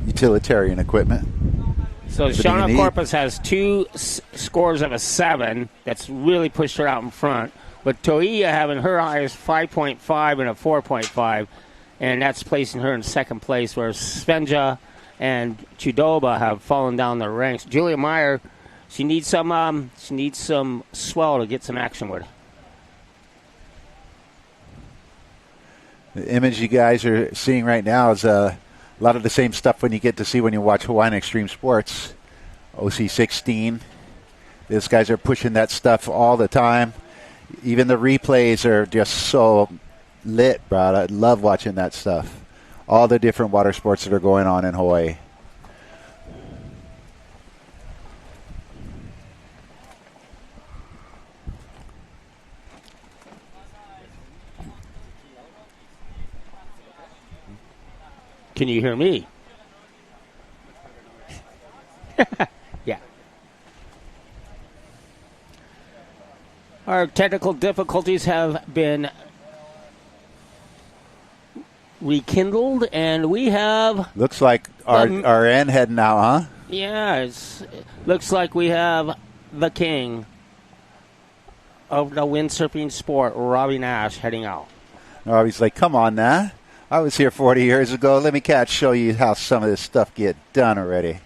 Utilitarian equipment. So Shauna Corpus has 2 scores of a 7. That's really pushed her out in front. But Toia having her highest 5.5 and a 4.5, and that's placing her in second place, whereas Svenja and Chudoba have fallen down the ranks. Julia Meyer, she needs some swell to get some action with. The image you guys are seeing right now is a lot of the same stuff when you get to see when you watch Hawaiian Extreme Sports. OC16. These guys are pushing that stuff all the time. Even the replays are just so lit, bro. I love watching that stuff. All the different water sports that are going on in Hawaii. Can you hear me? Yeah. Our technical difficulties have been rekindled, and we have... Looks like our end heading out, huh? Yeah, looks like we have the king of the windsurfing sport, Robbie Nash, heading out. Robbie's like, come on now. I was here 40 years ago. Let me show you how some of this stuff get done already.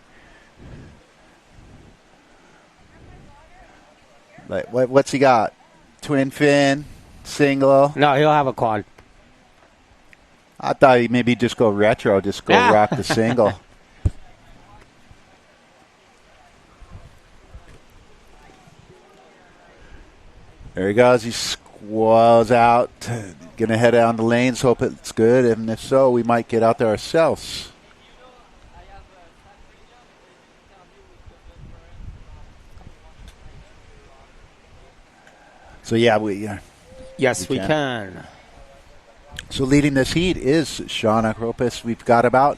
Like, what's he got? Twin fin, single? No, he'll have a quad. I thought he'd maybe just go retro, just go rock the single. There he goes. He squalls out. Going to head down the lanes, hope it's good. And if so, we might get out there ourselves. So, yeah, Yes, we can. So leading this heat is Shauna Corpus. We've got about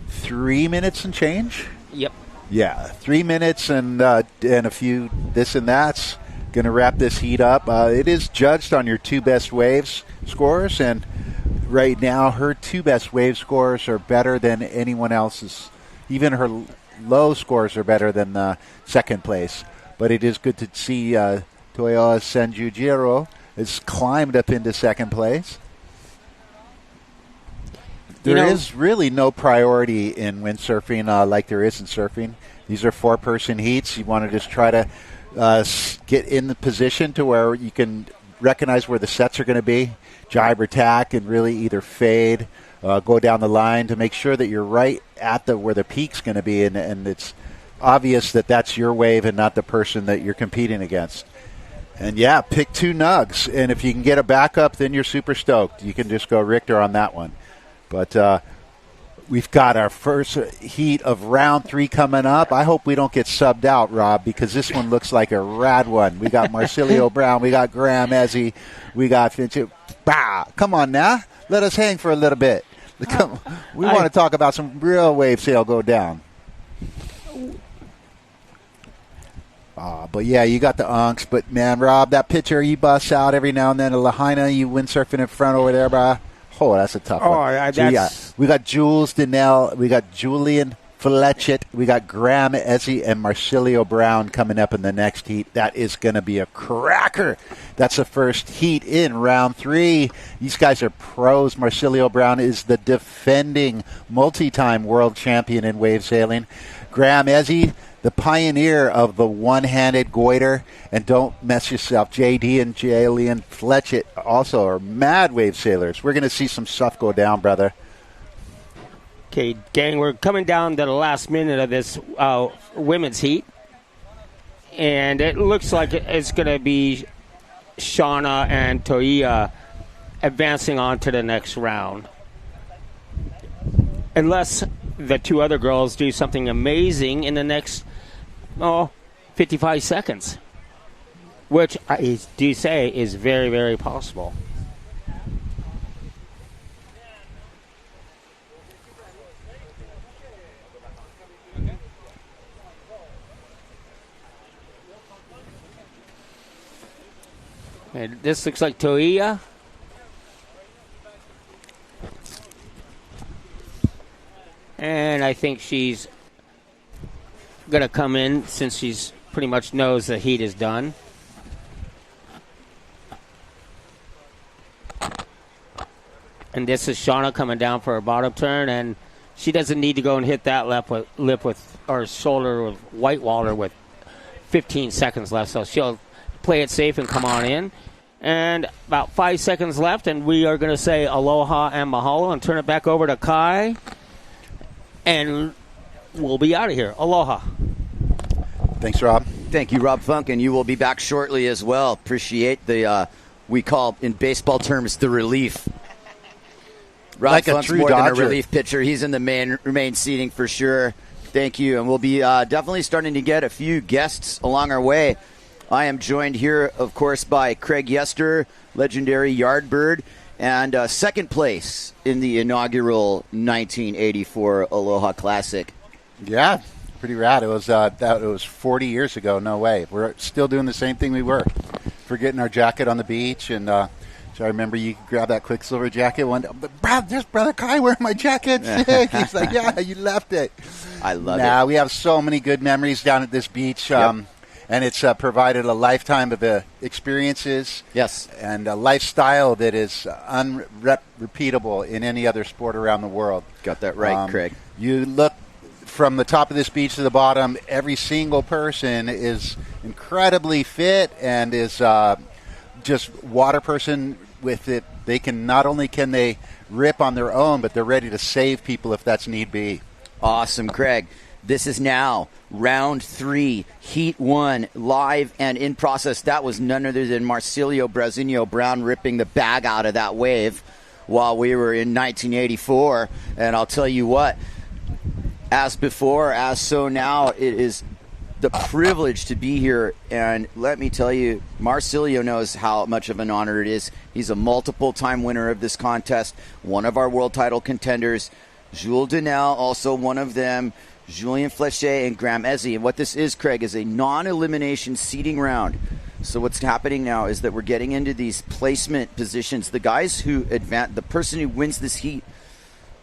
3 minutes and change. Yep. Yeah, 3 minutes and a few this and that's. Going to wrap this heat up. It is judged on your 2 best waves scores, and right now her 2 best wave scores are better than anyone else's. Even her low scores are better than second place. But it is good to see Toyoa Senjujiro has climbed up into second place. There is really no priority in windsurfing like there is in surfing. These are 4-person heats. You want to just try to get in the position to where you can recognize where the sets are going to be, jibe or tack, and really either fade, go down the line to make sure that you're right at where the peak's going to be, and it's obvious that that's your wave and not the person that you're competing against. And, yeah, pick 2 nugs, and if you can get a backup, then you're super stoked. You can just go Richter on that one. But we've got our first heat of round 3 coming up. I hope we don't get subbed out, Rob, because this one looks like a rad one. We got Marcilio Brown. We got Graham Ezzy. We got Finch. Come on now. Let us hang for a little bit. We want to talk about some real wave sail go down. But, yeah, you got the unks. But, man, Rob, that picture you bust out every now and then, a Lahaina, you windsurfing in front over there, brah. Oh, that's a tough one. So, we got Jules Donnell. We got Julian Fletchett. We got Graham Ezzy and Marcilio Brown coming up in the next heat. That is going to be a cracker. That's the first heat in round 3. These guys are pros. Marcilio Brown is the defending multi-time world champion in wave sailing. Graham Ezzy, the pioneer of the one-handed goiter. And don't mess yourself. JD and Julian Fletchett also are mad wave sailors. We're going to see some stuff go down, brother. Okay, gang, we're coming down to the last minute of this women's heat. And it looks like it's going to be Shauna and Toia advancing on to the next round. Unless the two other girls do something amazing in the next 55 seconds. Which I do say is very, very possible. And this looks like Toia. And I think she's going to come in since she's pretty much knows the heat is done. And this is Shauna coming down for her bottom turn, and she doesn't need to go and hit that lip with or shoulder with Whitewater with 15 seconds left, so she'll play it safe and come on in. And about 5 seconds left, and we are going to say aloha and mahalo and turn it back over to Kai, and we'll be out of here. Aloha. Thanks, Rob. Thank you, Rob Funk, and you will be back shortly as well. Appreciate the, we call in baseball terms, the relief. Rob like Funk's a true more Dodger. than a relief pitcher. He's in the main seating for sure. Thank you, and we'll be definitely starting to get a few guests along our way. I am joined here, of course, by Craig Yester, legendary Yardbird, and second place in the inaugural 1984 Aloha Classic. Yeah, pretty rad. It was 40 years ago. No way. We're still doing the same thing we were. Forgetting our jacket on the beach, and so I remember you grabbed that Quicksilver jacket one day. There's Brother Kai wearing my jacket. Sick. He's like, yeah, you left it. I love it. We have so many good memories down at this beach. Yep. And it's provided a lifetime of experiences. Yes. And a lifestyle that is unrepeatable in any other sport around the world. Got that right, Craig. You look from the top of this beach to the bottom, every single person is incredibly fit and is just water person with it. They can not only can they rip on their own, but they're ready to save people if that's need be. Awesome, Craig. This is now round 3, heat 1, live and in process. That was none other than Marcilio Brazinho Brown ripping the bag out of that wave while we were in 1984. And I'll tell you what, as before, as so now, it is the privilege to be here. And let me tell you, Marcilio knows how much of an honor it is. He's a multiple-time winner of this contest, one of our world title contenders. Jules Donnell, also one of them. Julien Flechet and Graham Ezzy. And what this is, Craig, is a non-elimination seeding round. So what's happening now is that we're getting into these placement positions. The guys who advance, the person who wins this heat,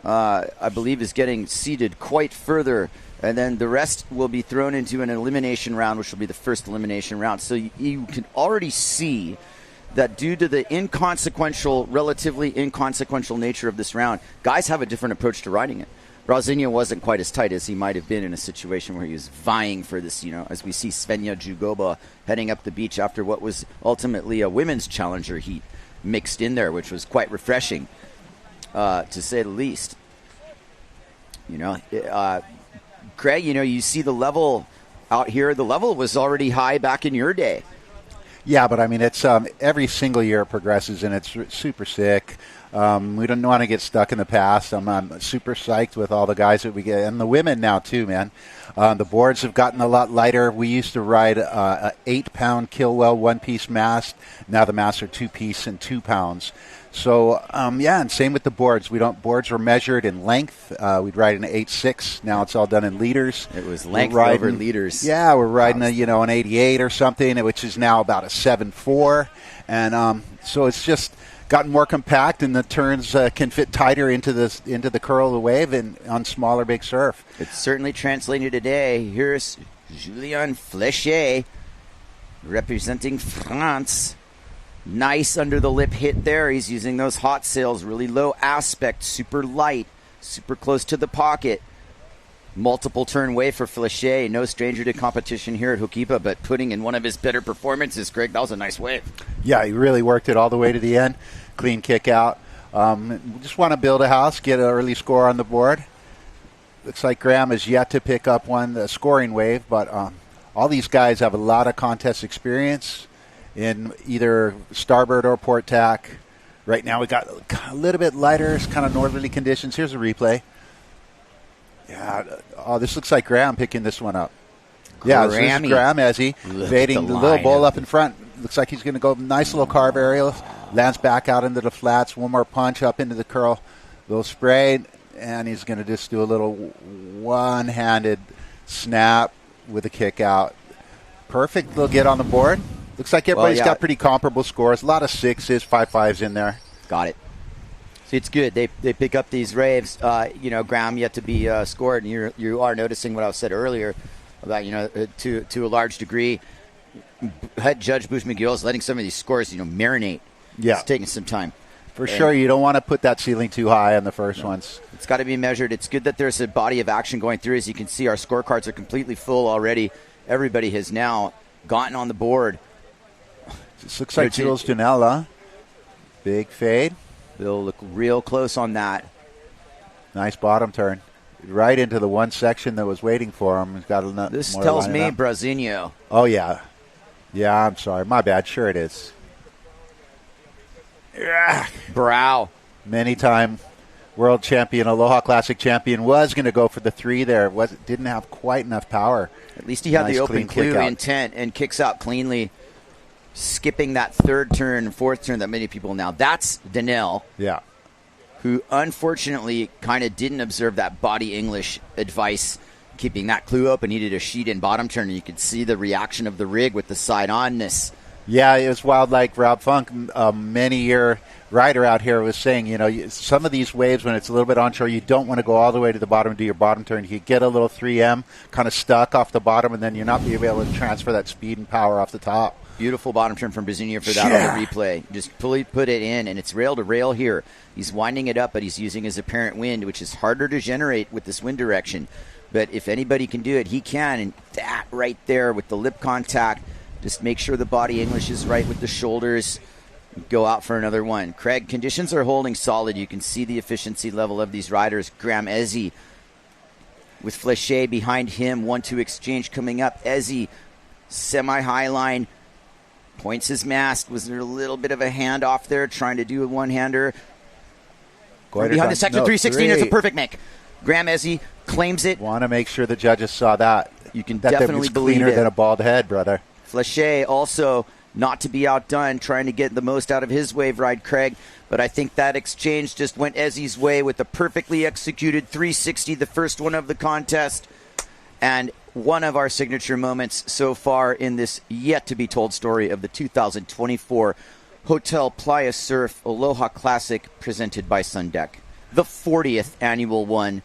I believe, is getting seeded quite further. And then the rest will be thrown into an elimination round, which will be the first elimination round. So you can already see that due to the relatively inconsequential nature of this round, guys have a different approach to riding it. Brazinho wasn't quite as tight as he might have been in a situation where he was vying for this, as we see Svenja Jugoba heading up the beach after what was ultimately a women's challenger heat mixed in there, which was quite refreshing, to say the least. Craig, you see the level out here. The level was already high back in your day. Yeah, but I mean, it's every single year it progresses, and it's super sick. We don't want to get stuck in the past. I'm super psyched with all the guys that we get, and the women now too, man. The boards have gotten a lot lighter. We used to ride a 8-pound Kilwell one-piece mast. Now the masts are 2-piece and 2 pounds. So and same with the boards. Boards were measured in length. We'd ride an 8.6. Now it's all done in liters. It was length over liters. Yeah, we're riding an 88 or something, which is now about a 7.4, and so it's just gotten more compact, and the turns can fit tighter into the curl of the wave and on smaller big surf. It's certainly translated today. Here's Julien Flechet representing France. Nice under the lip hit there. He's using those hot sails, really low aspect, super light, super close to the pocket. Multiple turn wave for Flechet. No stranger to competition here at Hokipa, but putting in one of his better performances, Greg. That was a nice wave. Yeah, he really worked it all the way to the end. Clean kick out. We just want to build a house, get an early score on the board. Looks like Graham has yet to pick up the scoring wave, but all these guys have a lot of contest experience in either starboard or port tack. Right now we got a little bit lighter, it's kind of northerly conditions. Here's a replay. Yeah, this looks like Graham picking this one up. Yeah, this is Graham as he evading the little bowl up in front. Looks like he's going to go nice little carve aerial. Lands back out into the flats. One more punch up into the curl. Little spray, and he's going to just do a little one-handed snap with a kick out. Perfect little get on the board. Looks like everybody's got pretty comparable scores. A lot of 6s, 5.5s in there. Got it. See, it's good. They pick up these raves. Graham yet to be scored, and you are noticing what I said earlier about to a large degree. Head Judge Bush McGill is letting some of these scores marinate. Yeah, it's taking some time. For sure, you don't want to put that ceiling too high on the first ones. It's got to be measured. It's good that there's a body of action going through. As you can see, our scorecards are completely full already. Everybody has now gotten on the board. This looks like Jules Dunella. Big fade. They'll look real close on that. Nice bottom turn. Right into the one section that was waiting for him. He's got enough. This tells me Brazinho. Oh, yeah. Yeah, I'm sorry. My bad. Sure it is. Yeah. Brow. Many-time world champion, Aloha Classic champion, was going to go for the 3 there. Didn't have quite enough power. At least he had the open clue intent and kicks out cleanly, skipping that third turn, fourth turn that many people now. That's Danelle. Yeah. Who unfortunately kind of didn't observe that body English advice, keeping that clue open. He did a sheet in bottom turn, and you could see the reaction of the rig with the side-onness. Yeah, it was wild. Like Rob Funk, a many-year rider out here, was saying, some of these waves, when it's a little bit onshore, you don't want to go all the way to the bottom and do your bottom turn. You get a little 3M kind of stuck off the bottom, and then you're not be able to transfer that speed and power off the top. Beautiful bottom turn from Brazinho for that on the replay. Just fully put it in, and it's rail to rail here. He's winding it up, but he's using his apparent wind, which is harder to generate with this wind direction. But if anybody can do it, he can. And that right there with the lip contact, just make sure the body English is right with the shoulders. Go out for another one. Craig, conditions are holding solid. You can see the efficiency level of these riders. Graham Ezzy with Flechet behind him. 1-2 exchange coming up. Ezzy, semi-high line. Points his mast. Was there a little bit of a handoff there trying to do a one-hander? Behind the section 316, it's a perfect make. Graham Ezzy claims it. Want to make sure the judges saw that. You can definitely believe cleaner it. Than a bald head, brother. Flechet also not to be outdone, trying to get the most out of his wave ride, Craig. But I think that exchange just went Ezzy's way with a perfectly executed 360, the first one of the contest. And one of our signature moments so far in this yet-to-be-told story of the 2024 Hotel PLAYA Surf Aloha Classic presented by Sundeck. The 40th annual one,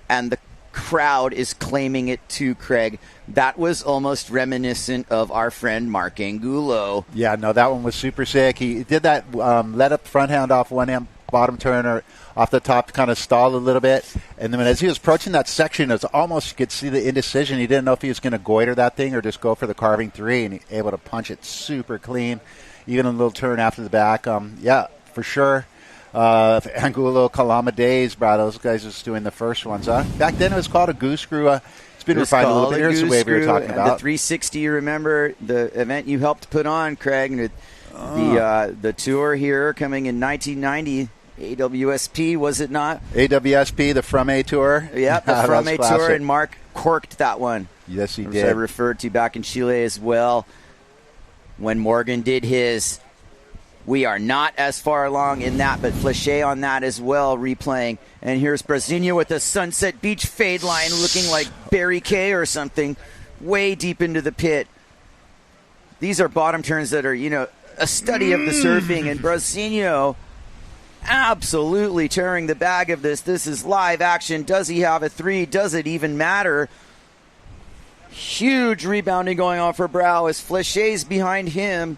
and the crowd is claiming it too, Craig. That was almost reminiscent of our friend Mark Angulo. Yeah, no, that one was super sick. He did that let up front hand off one hand bottom turner off the top, kind of stalled a little bit. And then as he was approaching that section, it was almost, you could see the indecision. He didn't know if he was going to goiter that thing or just go for the carving 3, and he able to punch it super clean, even a little turn after the back. Yeah, for sure. Angulo, Kalama Days, bro, those guys are just doing the first ones, huh? Back then it was called a goose screw. It's been refined a little bit. Here's the wave we were talking about. The 360, you remember the event you helped put on, Craig, the tour here coming in 1990. AWSP, was it not? AWSP, the From A Tour. Yeah, the From A Tour, and Mark corked that one. Yes, he did. Which I referred to back in Chile as well when Morgan did his. We are not as far along in that, but Flechet on that as well, replaying. And here's Brazinho with a Sunset Beach fade line looking like Barry Kay or something, way deep into the pit. These are bottom turns that are, a study of the surfing, and Brazinho absolutely tearing the bag of this. This is live action. Does he have a 3? Does it even matter? Huge rebounding going on for Brow as Fleché's behind him.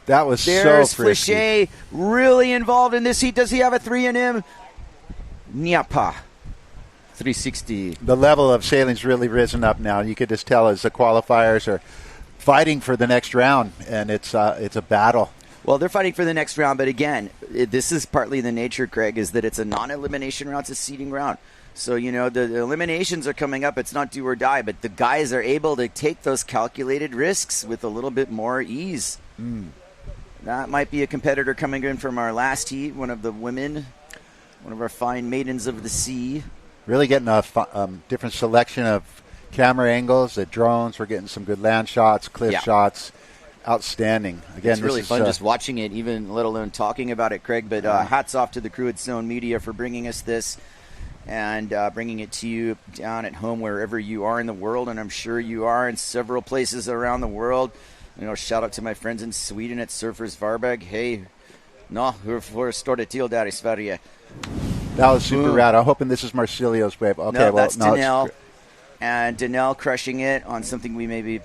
That was There's so frisky. Flechet really involved in this heat. Does he have a 3 in him? Nyapa. 360. The level of sailing's really risen up now. You could just tell as the qualifiers are fighting for the next round, and it's a battle. Well, they're fighting for the next round, but again, this is partly the nature, Craig, is that it's a non-elimination round, it's a seeding round. So, you know, the eliminations are coming up. It's not do or die, but the guys are able to take those calculated risks with a little bit more ease. That might be a competitor coming in from our last heat, one of the women, one of our fine maidens of the sea. Really getting a different selection of camera angles, the drones. We're getting some good land shots, cliff shots. Outstanding. Again, it's really fun just watching it, even let alone talking about it, Craig. But hats off to the crew at Zone Media for bringing us this and bringing it to you down at home wherever you are in the world, and I'm sure you are in several places around the world. You know, shout out to my friends in Sweden at Surfers Varberg. Hey, no, hur står det till där I Sverige? That was super rad. I'm hoping this is Marcilio's wave. Okay, no, well, that's Danelle. And Danelle crushing it on something we maybe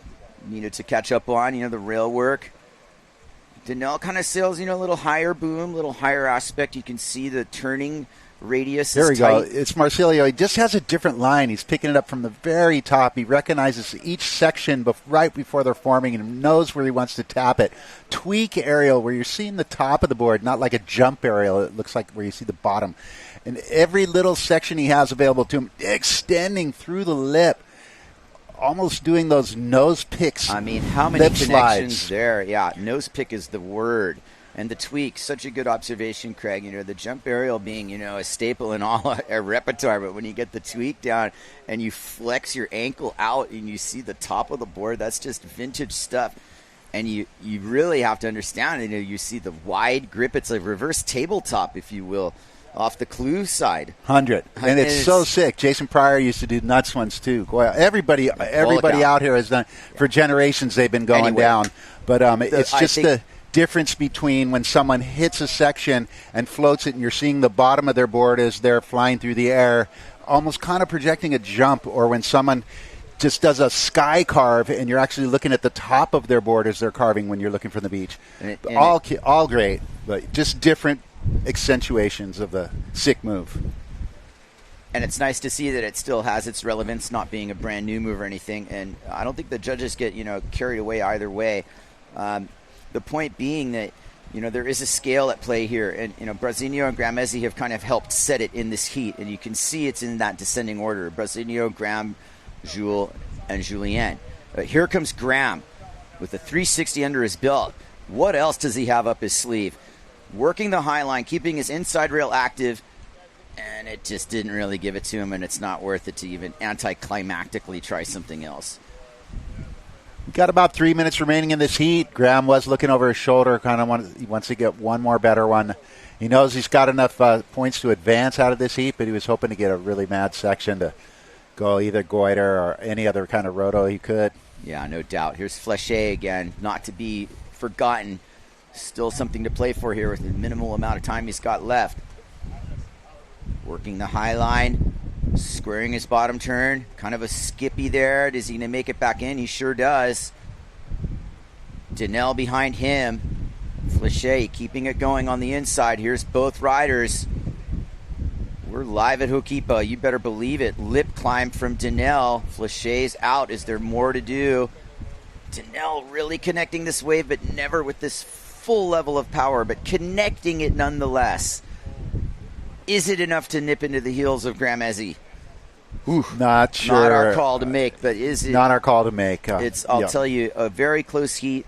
needed to catch up on, you know, the rail work. Danelle kind of sails, you know, a little higher boom, a little higher aspect. You can see the turning radius There we is tight. go. It's Marcilio. He just has a different line. He's picking it up from the very top. He recognizes each section right before they're forming and knows where he wants to tap it. Tweak aerial where you're seeing the top of the board, not like a jump aerial. It looks like where you see the bottom. And every little section he has available to him, extending through the lip, almost doing those nose picks. I mean, how many lip connections slides. there? Yeah, nose pick is the word. And the tweak, such a good observation, Craig. You know, the jump aerial being, you know, a staple in all our repertoire, but when you get the tweak down and you flex your ankle out and you see the top of the board, that's just vintage stuff. And you really have to understand, you know, you see the wide grip. It's a reverse tabletop, if you will, off the clue side. 100. And it's so sick. Jason Pryor used to do nuts ones too. Everybody out here has done, for generations they've been going down. But it's just the difference between when someone hits a section and floats it and you're seeing the bottom of their board as they're flying through the air, almost kind of projecting a jump, or when someone just does a sky carve and you're actually looking at the top of their board as they're carving when you're looking from the beach. All great, but just different accentuations of the sick move. And it's nice to see that it still has its relevance, not being a brand new move or anything. And I don't think the judges get, you know, carried away either way. The point being that, you know, there is a scale at play here. And, you know, Brasinho and Gramezzi have kind of helped set it in this heat. And you can see it's in that descending order. Brasinho, Graham, Jules, and Julien. Here comes Graham with a 360 under his belt. What else does he have up his sleeve? Working the high line, keeping his inside rail active, and it just didn't really give it to him, and it's not worth it to even anticlimactically try something else. Got about 3 minutes remaining in this heat. Graham was looking over his shoulder, he wants to get one more better one. He knows he's got enough points to advance out of this heat, but he was hoping to get a really mad section to go either goiter or any other kind of roto he could. Yeah, no doubt. Here's Flechet again, not to be forgotten. Still something to play for here with the minimal amount of time he's got left. Working the high line, squaring his bottom turn. Kind of a skippy there. Is he going to make it back in? He sure does. Danelle behind him. Flechet keeping it going on the inside. Here's both riders. We're live at Hokipa. You better believe it. Lip climb from Danelle. Flechet's out. Is there more to do? Danelle really connecting this wave, but never with this full level of power, but connecting it nonetheless. Is it enough to nip into the heels of Gramezzi? Not sure. Not our call to make, but is it? Not our call to make. I'll tell you, a very close heat.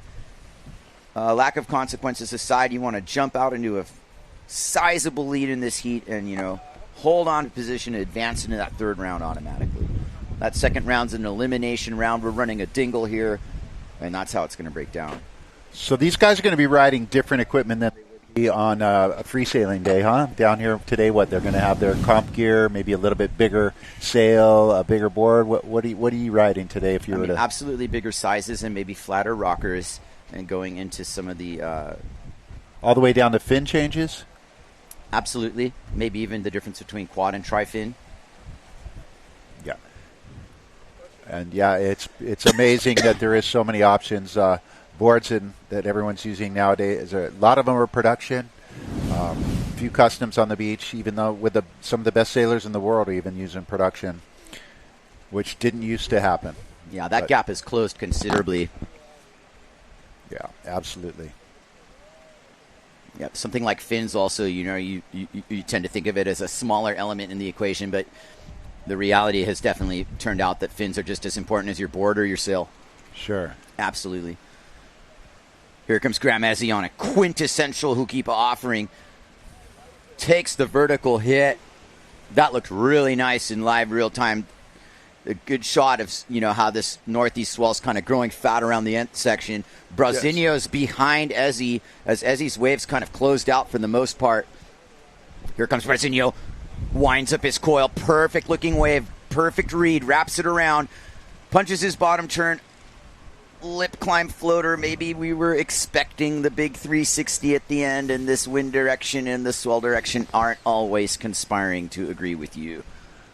Lack of consequences aside, you want to jump out into a sizable lead in this heat and, you know, hold on to position and advance into that third round automatically. That second round's an elimination round. We're running a dingle here, and that's how it's going to break down. So these guys are going to be riding different equipment than they would be on a free sailing day, huh? Down here today, they're going to have their comp gear, maybe a little bit bigger sail, a bigger board. What are you riding today if you were to? Absolutely bigger sizes and maybe flatter rockers, and going into some of the all the way down to fin changes. Absolutely. Maybe even the difference between quad and tri-fin. Yeah. And yeah, it's amazing that there is so many options. Boards that everyone's using nowadays. A lot of them are production. A few customs on the beach, even though with some of the best sailors in the world are even using production, which didn't used to happen. Yeah, that gap has closed considerably. Yeah, absolutely. Yeah, something like fins also, you tend to think of it as a smaller element in the equation, but the reality has definitely turned out that fins are just as important as your board or your sail. Sure. Absolutely. Here comes Graham Ezzy on a quintessential Hukipa offering. Takes the vertical hit. That looked really nice in live real time. A good shot of how this northeast swell's kind of growing fat around the end section. Brazinho's behind Ezzy as Ezzy's waves kind of closed out for the most part. Here comes Brazinho. Winds up his coil. Perfect looking wave. Perfect read. Wraps it around. Punches his bottom turn. Lip climb floater. Maybe we were expecting the big 360 at the end, and this wind direction and the swell direction aren't always conspiring to agree with you.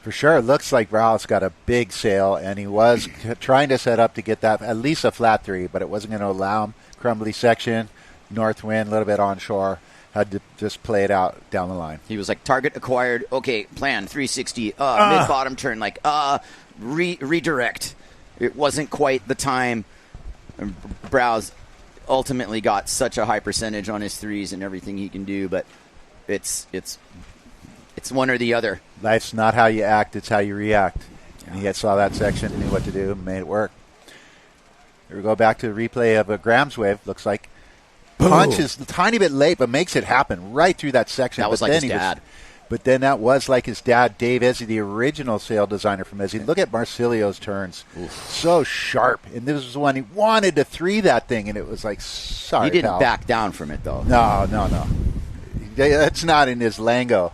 For sure. It looks like Ralph's got a big sail, and he was trying to set up to get that at least a flat 3, but it wasn't going to allow him. Crumbly section, north wind, a little bit onshore. Had to just play it out down the line. He was like, target acquired. Okay, plan 360. Mid-bottom turn. Redirect. It wasn't quite the time. Browse ultimately got such a high percentage on his threes and everything he can do, but it's one or the other. Life's not how you act, it's how you react. And he saw that section, knew what to do, and made it work. Here we go back to the replay of a Graham's wave. Looks like punches a tiny bit late, but makes it happen right through that section. That was like his dad. But then that was like his dad, Dave Ezzy, the original sail designer from Ezzy. Look at Marsilio's turns. Oof. So sharp. And this was when he wanted to 3 that thing, and it was like, sorry, he didn't pal. back down from it, though. No. That's not in his lingo.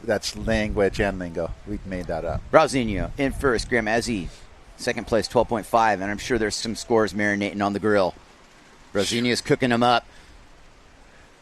That's language and lingo. We made that up. Brazinho in first. Graham Ezzy, second place, 12.5. And I'm sure there's some scores marinating on the grill. Brazinho's cooking them up.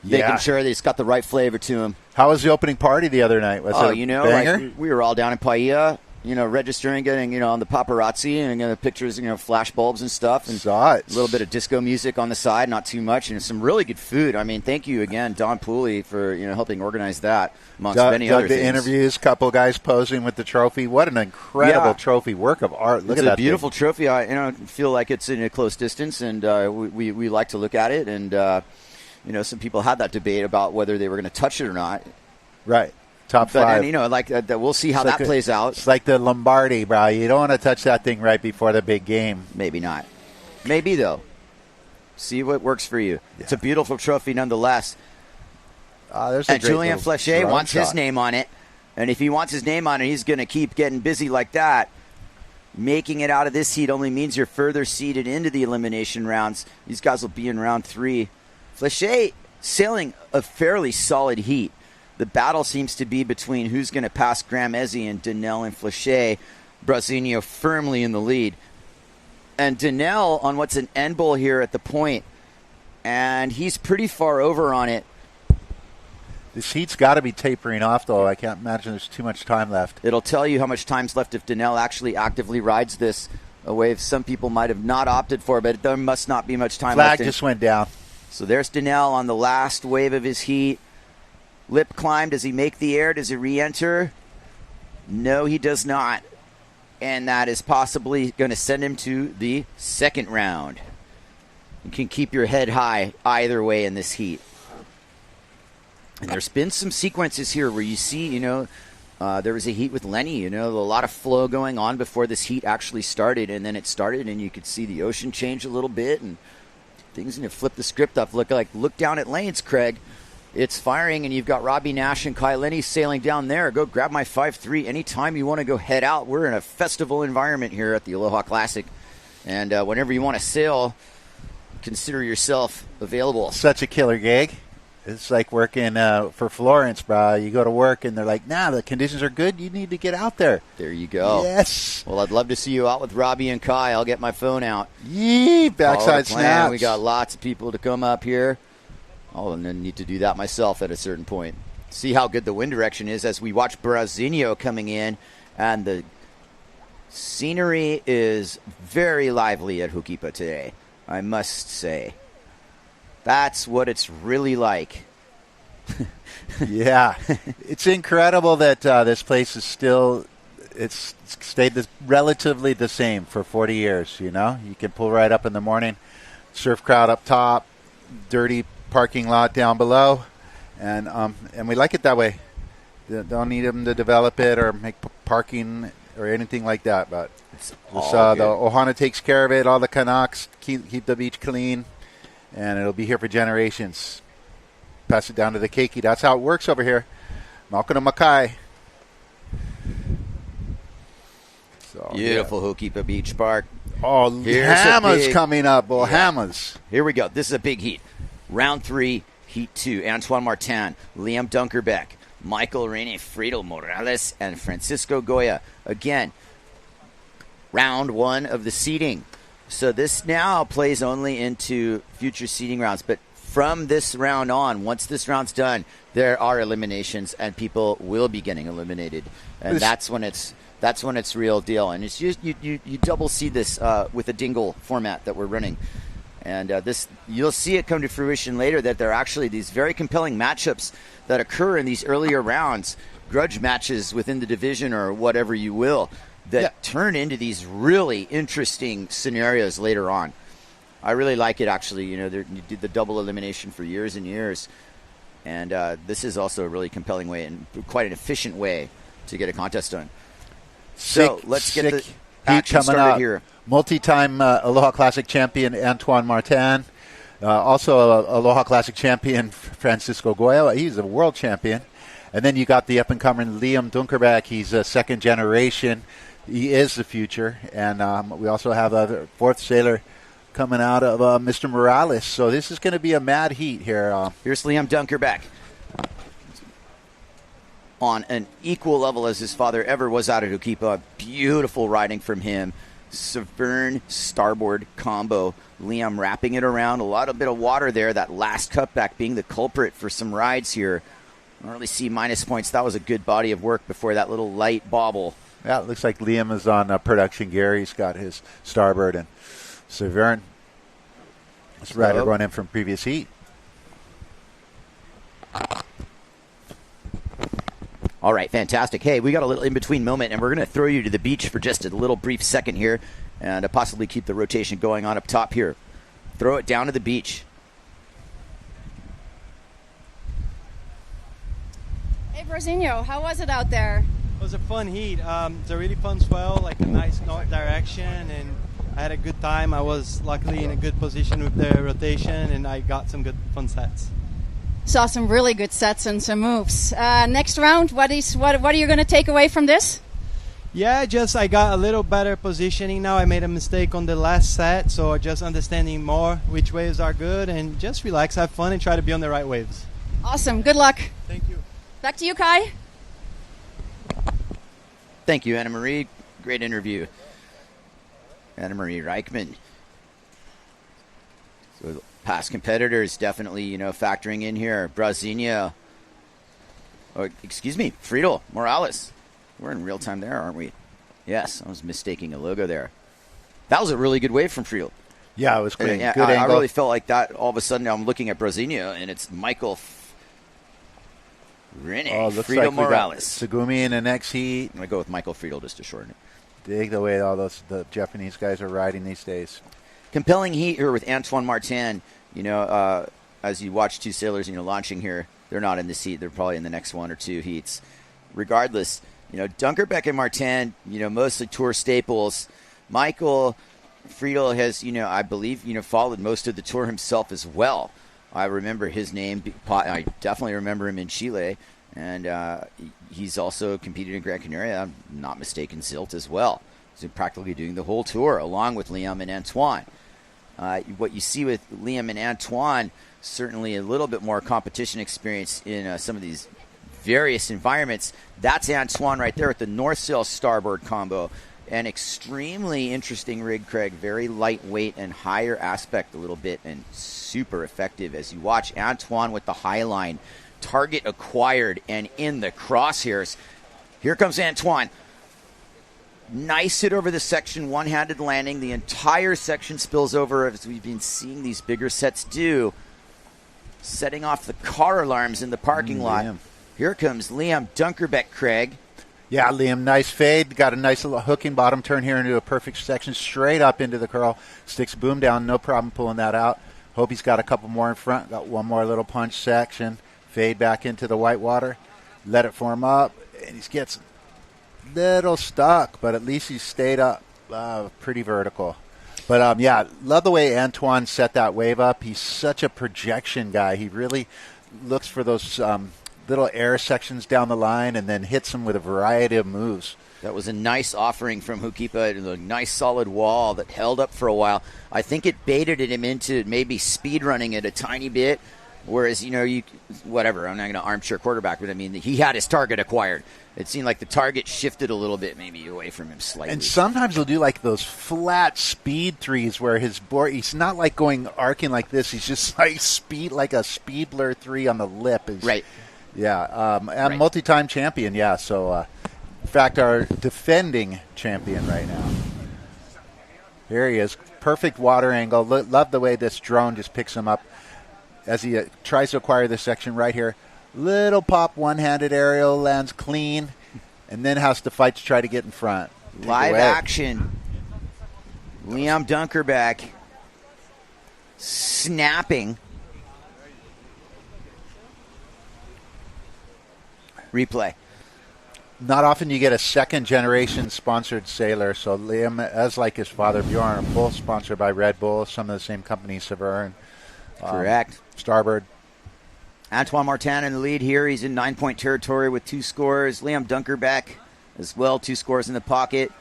Making sure that he's got the right flavor to him. How was the opening party the other night? Was it a banger? Like we were all down in PLAYA, registering, getting, on the paparazzi and pictures, flash bulbs and stuff. And saw it. A little bit of disco music on the side, not too much, and some really good food. I mean, thank you again, Don Pooley, for, helping organize that, amongst many other things. The interviews, couple guys posing with the trophy. What an incredible trophy, work of art. Look at that. It's a beautiful trophy. I feel like it's in a close distance, and we like to look at it, and some people had that debate about whether they were going to touch it or not. Right. Top 5. And, we'll see how that plays out. It's like the Lombardi, bro. You don't want to touch that thing right before the big game. Maybe not. Maybe, though. See what works for you. Yeah. It's a beautiful trophy nonetheless. And Julien Flechet wants his name on it. And if he wants his name on it, he's going to keep getting busy like that. Making it out of this heat only means you're further seeded into the elimination rounds. These guys will be in round 3. Flechet sailing a fairly solid heat. The battle seems to be between who's going to pass Graham Ezzy and Donnell and Flechet. Brazinho firmly in the lead. And Donnell on what's an end bowl here at the point. And he's pretty far over on it. This heat's got to be tapering off, though. I can't imagine there's too much time left. It'll tell you how much time's left if Donnell actually actively rides this, a wave some people might have not opted for, but there must not be much time left. Flag just went down. So there's Donnell on the last wave of his heat. Lip climb. Does he make the air? Does he re-enter? No, he does not. And that is possibly going to send him to the second round. You can keep your head high either way in this heat. And there's been some sequences here where you see, there was a heat with Lenny, a lot of flow going on before this heat actually started. And then it started and you could see the ocean change a little bit and things, flip the script up. Look down at lanes, Craig. It's firing, and you've got Robbie Nash and Kai Lenny sailing down there. Go grab my 5-3 anytime you want to go head out. We're in a festival environment here at the Aloha Classic. And whenever you want to sail, consider yourself available. Such a killer gig. It's like working for Florence, bro. You go to work, and they're like, nah, the conditions are good. You need to get out there. There you go. Yes. Well, I'd love to see you out with Robbie and Kai. I'll get my phone out. Yee, backside snaps. We got lots of people to come up here. I'll need to do that myself at a certain point. See how good the wind direction is as we watch Brasinho coming in, and the scenery is very lively at Ho'okipa today, I must say. That's what it's really like. Yeah. It's incredible that this place is still, it's stayed relatively the same for 40 years, you know? You can pull right up in the morning, surf crowd up top, dirty parking lot down below, and we like it that way. Don't need them to develop it or make parking or anything like that, but the Ohana takes care of it. All the Canucks keep the beach clean, and it'll be here for generations. Pass it down to the keiki. That's how it works over here. Malcolm and Mackay. So, beautiful Ho'okipa Beach Park. Oh, Hama's coming up. Oh, yeah. Hama's. Here we go. This is a big heat. Round 3, Heat 2. Antoine Martin, Liam Dunkerbeck, Michael Rene, Friedel Morales, and Francisco Goya. Again, round 1 of the seeding. So this now plays only into future seeding rounds. But from this round on, once this round's done, there are eliminations, and people will be getting eliminated. And that's when it's real deal. And it's just you double see this with the Dingle format that we're running. And this, you'll see it come to fruition later, that there are actually these very compelling matchups that occur in these earlier rounds, grudge matches within the division or whatever you will, that turn into these really interesting scenarios later on. I really like it, actually. You did the double elimination for years and years. And this is also a really compelling way and quite an efficient way to get a contest done. So let's get the action started here. Multi-time Aloha Classic champion Antoine Martin. Also Aloha Classic champion Francisco Goya. He's a world champion. And then you got the up-and-coming Liam Dunkerbeck. He's a second generation. He is the future. And we also have a fourth sailor coming out of Mr. Morales. So this is going to be a mad heat here. Here's Liam Dunkerbeck. On an equal level as his father ever was out at Ho'okipa. Beautiful riding from him. Severn starboard combo. Liam wrapping it around. A lot of bit of water there. That last cutback being the culprit for some rides here. I don't really see minus points. That was a good body of work before that little light bobble. Yeah, it looks like Liam is on production gear. He's got his starboard, and Severn, this rider going in from previous heat. All right, fantastic. Hey, we got a little in-between moment, and we're going to throw you to the beach for just a little brief second here and possibly keep the rotation going on up top here. Throw it down to the beach. Hey, Brasinho, how was it out there? It was a fun heat. It's a really fun swell, like a nice north direction, and I had a good time. I was luckily in a good position with the rotation, and I got some good fun sets. Saw some really good sets and some moves. Next round, what are you going to take away from this? Yeah, I got a little better positioning now. I made a mistake on the last set, so just understanding more which waves are good, and just relax, have fun, and try to be on the right waves. Awesome. Good luck. Thank you. Back to you, Kai. Thank you, Anna Marie. Great interview. Anna Marie Reichman. So past competitors definitely, factoring in here. Brasinho. Friedel Morales. We're in real time there, aren't we? Yes, I was mistaking a logo there. That was a really good wave from Friedel. Yeah, it was clean. Good angle. I really felt like that. All of a sudden, I'm looking at Brasinho, and it's Michael Rene. Friedel like Morales. Tsugumi in the next heat. I'm going to go with Michael Friedel just to shorten it. Dig the way all the Japanese guys are riding these days. Compelling heat here with Antoine Martin. As you watch two sailors, launching here, they're not in this heat. They're probably in the next one or two heats. Regardless, Dunkerbeck and Martin, mostly tour staples. Michael Friedel has, I believe, followed most of the tour himself as well. I remember his name. I definitely remember him in Chile. And he's also competed in Gran Canaria, I'm not mistaken, Zilt as well. So practically doing the whole tour along with Liam and Antoine. What you see with Liam and Antoine, certainly a little bit more competition experience in some of these various environments. That's Antoine right there with the North Sail starboard combo. An extremely interesting rig, Craig. Very lightweight and higher aspect a little bit, and super effective. As you watch Antoine with the high line, target acquired and in the crosshairs. Here comes Antoine. Nice hit over the section, one-handed landing. The entire section spills over, as we've been seeing these bigger sets do, setting off the car alarms in the parking lot. Liam. Here comes Liam Dunkerbeck, Craig. Yeah, Liam, nice fade. Got a nice little hooking bottom turn here into a perfect section, straight up into the curl. Sticks boom down, no problem pulling that out. Hope he's got a couple more in front. Got one more little punch section. Fade back into the white water. Let it form up, and he gets a little stuck, but at least he stayed up pretty vertical. But, yeah, love the way Antoine set that wave up. He's such a projection guy. He really looks for those little air sections down the line and then hits them with a variety of moves. That was a nice offering from Hukipa, a nice solid wall that held up for a while. I think it baited him into maybe speed running it a tiny bit, whereas, whatever, I'm not going to armchair quarterback, but I mean, he had his target acquired. It seemed like the target shifted a little bit maybe away from him slightly. And sometimes he'll do like those flat speed threes where his board, he's not like going arcing like this. He's just like like a speed blur three on the lip. Right. Yeah, and multi-time champion, yeah. So, in fact, our defending champion right now. Here he is. Perfect water angle. Love the way this drone just picks him up as he tries to acquire this section right here. Little pop, one-handed aerial, lands clean, and then has to fight to try to get in front. Live action. Liam Dunkerbeck snapping. Replay. Not often you get a second-generation sponsored sailor. So Liam, as like his father Bjorn, are both sponsored by Red Bull, some of the same companies, Severn. Correct. Starboard. Antoine Martin in the lead here. He's in 9-point territory with 2 scores. Liam Dunkerbeck as well, 2 scores in the pocket.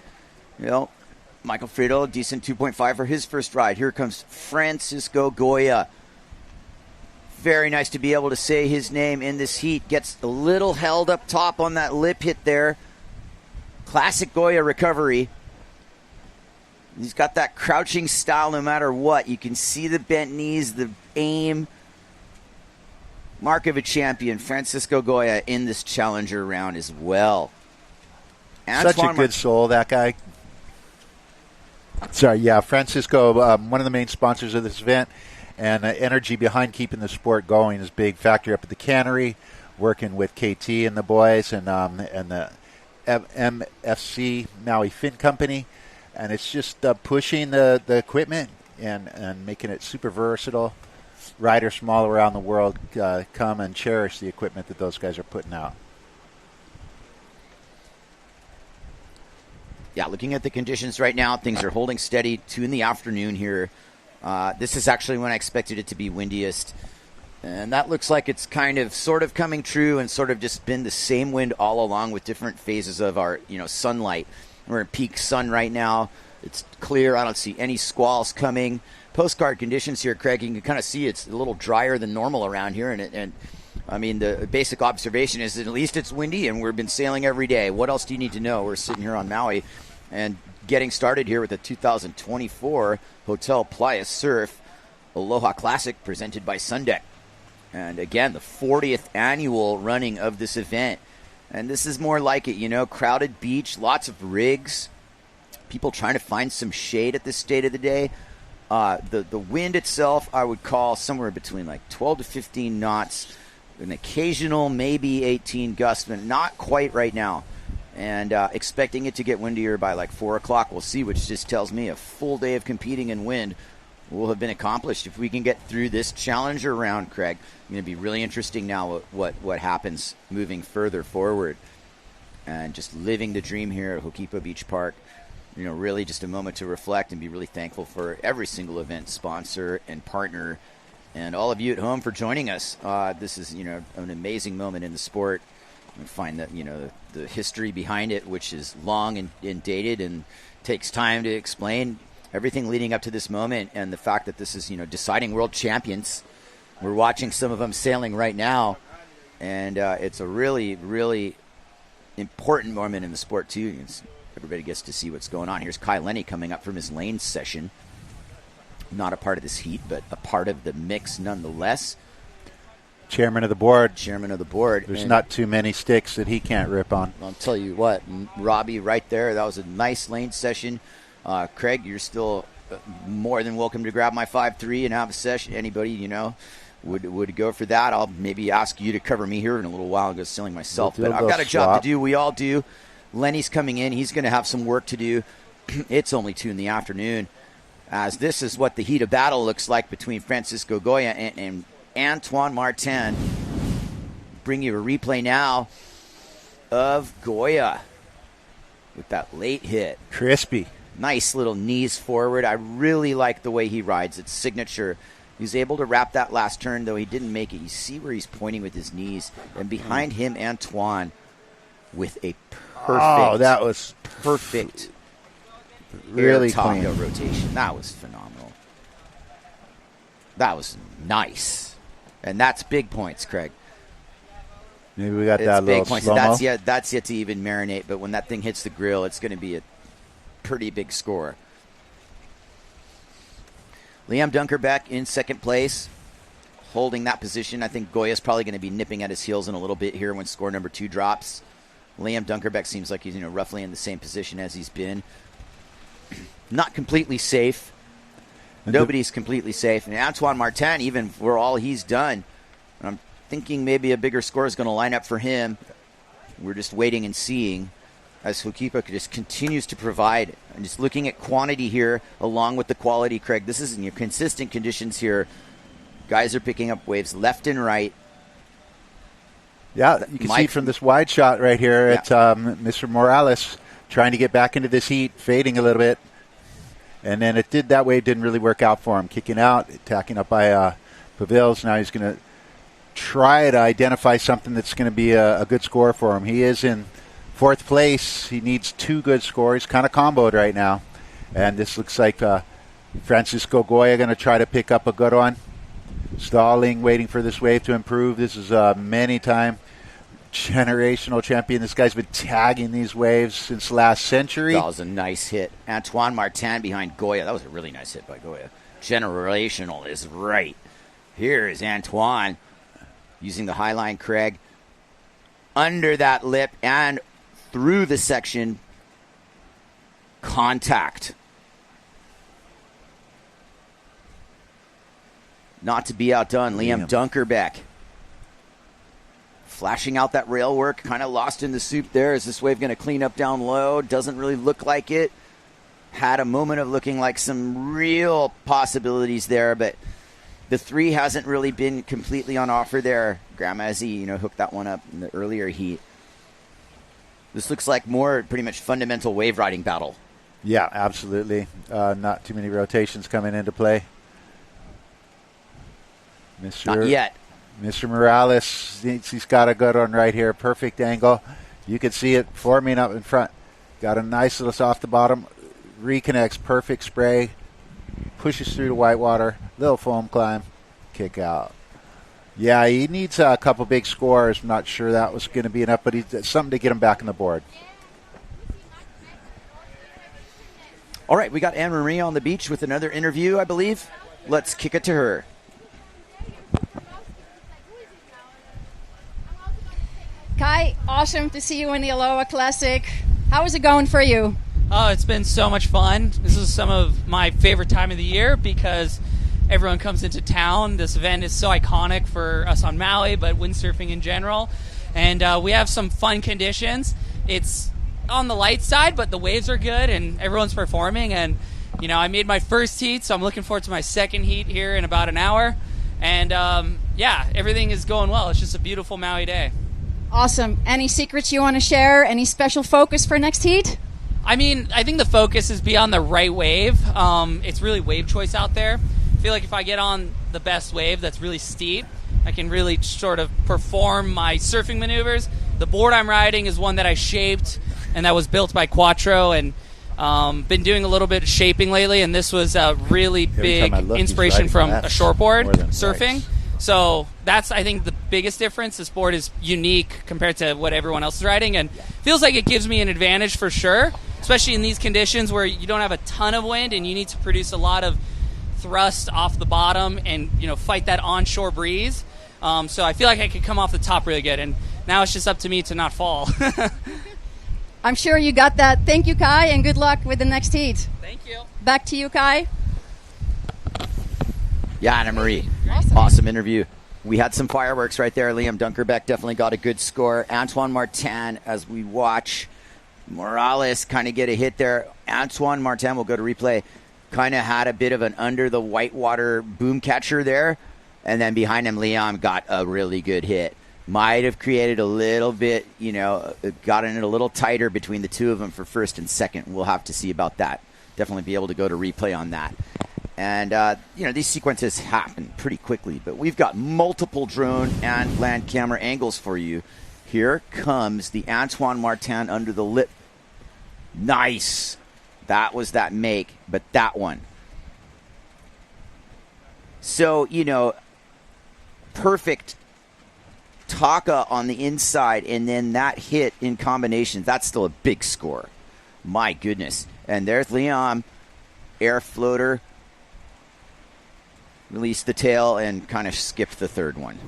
Michael Friedel, decent 2.5 for his first ride. Here comes Francisco Goya. Very nice to be able to say his name in this heat. Gets a little held up top on that lip hit there. Classic Goya recovery. He's got that crouching style no matter what. You can see the bent knees, the aim. Mark of a champion, Francisco Goya, in this challenger round as well. Such a good soul, that guy. Sorry, yeah, Francisco, one of the main sponsors of this event. And energy behind keeping the sport going is a big factor up at the cannery, working with KT and the boys and the MFC Maui Fin Company. And it's just pushing the equipment and making it super versatile. Riders from all around the world come and cherish the equipment that those guys are putting out. Yeah, looking at the conditions right now, things are holding steady. 2 in the afternoon here. This is actually when I expected it to be windiest. And that looks like it's kind of sort of coming true and sort of just been the same wind all along with different phases of our, sunlight. We're in peak sun right now. It's clear. I don't see any squalls coming. Postcard conditions here, Craig, you can kind of see it's a little drier than normal around here. And I mean, the basic observation is that at least it's windy and we've been sailing every day. What else do you need to know? We're sitting here on Maui and getting started here with the 2024 Hotel PLAYA Surf Aloha Classic presented by Sundeck. And again, the 40th annual running of this event. And this is more like it, crowded beach, lots of rigs, people trying to find some shade at this state of the day. The wind itself, I would call somewhere between like 12 to 15 knots, an occasional maybe 18 gusts, but not quite right now. And expecting it to get windier by like 4 o'clock. We'll see, which just tells me a full day of competing in wind will have been accomplished if we can get through this challenger round, Craig. It's going to be really interesting now what happens moving further forward. And just living the dream here at Hokipa Beach Park. Really just a moment to reflect and be really thankful for every single event sponsor and partner and all of you at home for joining us. This is, an amazing moment in the sport. I find that, the history behind it, which is long and dated and takes time to explain everything leading up to this moment, and the fact that this is, deciding world champions. We're watching some of them sailing right now, and it's a really, really important moment in the sport, too. Everybody gets to see what's going on. Here's Kai Lenny coming up from his lane session. Not a part of this heat, but a part of the mix nonetheless. Chairman of the board. There's not too many sticks that he can't rip on. I'll tell you what, Robbie, right there, that was a nice lane session. Craig, you're still more than welcome to grab my 5-3 and have a session. Anybody, would go for that. I'll maybe ask you to cover me here in a little while and go selling myself. But I've got a job to do. We all do. Lenny's coming in. He's going to have some work to do. It's only 2 in the afternoon. As this is what the heat of battle looks like between Francisco Goya and Antoine Martin. Bring you a replay now of Goya with that late hit. Crispy. Nice little knees forward. I really like the way he rides. It's signature. He's able to wrap that last turn, though he didn't make it. You see where he's pointing with his knees. And behind him, Antoine with a perfect. Oh, that was perfect. Really top clean. rotation. That was phenomenal. That was nice. And that's big points, Craig. Maybe we got It's that big little points. slow-mo. That's yet to even marinate, but when that thing hits the grill, it's going to be a pretty big score. Liam Dunkerbeck in second place, holding that position. I think Goya's probably going to be nipping at his heels in a little bit here when score number 2 drops. Liam Dunkerbeck seems like he's roughly in the same position as he's been. Not completely safe. Nobody's completely safe. And Antoine Martin, even for all he's done, I'm thinking maybe a bigger score is going to line up for him. We're just waiting and seeing as Hokipa just continues to provide. And just looking at quantity here along with the quality, Craig. This is in your consistent conditions here. Guys are picking up waves left and right. Yeah, you can see from this wide shot right here at Mr. Morales trying to get back into this heat, fading a little bit. And then that wave didn't really work out for him. Kicking out, attacking up by Pavils. Now he's going to try to identify something that's going to be a good score for him. He is in 4th place. He needs 2 good scores. Kind of comboed right now. And this looks like Francisco Goya going to try to pick up a good one. Stalling, waiting for this wave to improve. This is a many-time generational champion. This guy's been tagging these waves since last century. That was a nice hit. Antoine Martin behind Goya. That was a really nice hit by Goya. Generational is right. Here is Antoine using the high line, Craig. Under that lip and through the section. Contact. Not to be outdone, Liam Dunkerbeck. Flashing out that rail work, kind of lost in the soup there. Is this wave going to clean up down low? Doesn't really look like it. Had a moment of looking like some real possibilities there, but the 3 hasn't really been completely on offer there. Gramazzi, hooked that one up in the earlier heat. This looks like more pretty much fundamental wave riding battle. Yeah, absolutely. Not too many rotations coming into play. Not yet. Mr. Morales, he's got a good one right here. Perfect angle. You can see it forming up in front. Got a nice little soft the bottom. Reconnects, perfect spray. Pushes through the whitewater. Little foam climb. Kick out. Yeah, he needs a couple big scores. I'm not sure that was going to be enough, but it's something to get him back on the board. All right, we got Anne Marie on the beach with another interview, I believe. Let's kick it to her. Kai, awesome to see you in the Aloha Classic. How is it going for you? Oh, it's been so much fun. This is some of my favorite time of the year because everyone comes into town. This event is so iconic for us on Maui, but windsurfing in general. And we have some fun conditions. It's on the light side, but the waves are good and everyone's performing. And, I made my first heat, so I'm looking forward to my second heat here in about an hour. And, everything is going well. It's just a beautiful Maui day. Awesome. Any secrets you want to share? Any special focus for next heat? I think the focus is be on the right wave. It's really wave choice out there. I feel like if I get on the best wave that's really steep, I can really sort of perform my surfing maneuvers. The board I'm riding is one that I shaped, and that was built by Quattro, and been doing a little bit of shaping lately, and this was a really big inspiration from a shortboard surfing. So that's, I think, the biggest difference. This board is unique compared to what everyone else is riding, and feels like it gives me an advantage for sure, especially in these conditions where you don't have a ton of wind and you need to produce a lot of thrust off the bottom and, you know, fight that onshore breeze. So I feel like I could come off the top really good, and now it's just up to me to not fall. I'm sure you got that. Thank you, Kai, and good luck with the next heat. Thank you. Back to you, Kai. Yeah, Anna Marie. Awesome interview. We had some fireworks right there. Liam Dunkerbeck definitely got a good score. Antoine Martin, as we watch Morales kind of get a hit there. Antoine Martin will go to replay. Kind of had a bit of an under the whitewater boom catcher there. And then behind him, Liam got a really good hit. Might have created a little bit, you know, gotten it a little tighter between the two of them for first and second. We'll have to see about that. Definitely be able to go to replay on that. And, you know, these sequences happen pretty quickly, but we've got multiple drone and land camera angles for you. Here comes the Antoine Martin under the lip. Nice. That was that make, but that one. So, you know, perfect Taka on the inside, and then that hit in combination. That's still a big score. My goodness. And there's Liam, air floater. Released the tail and kind of skipped the third one.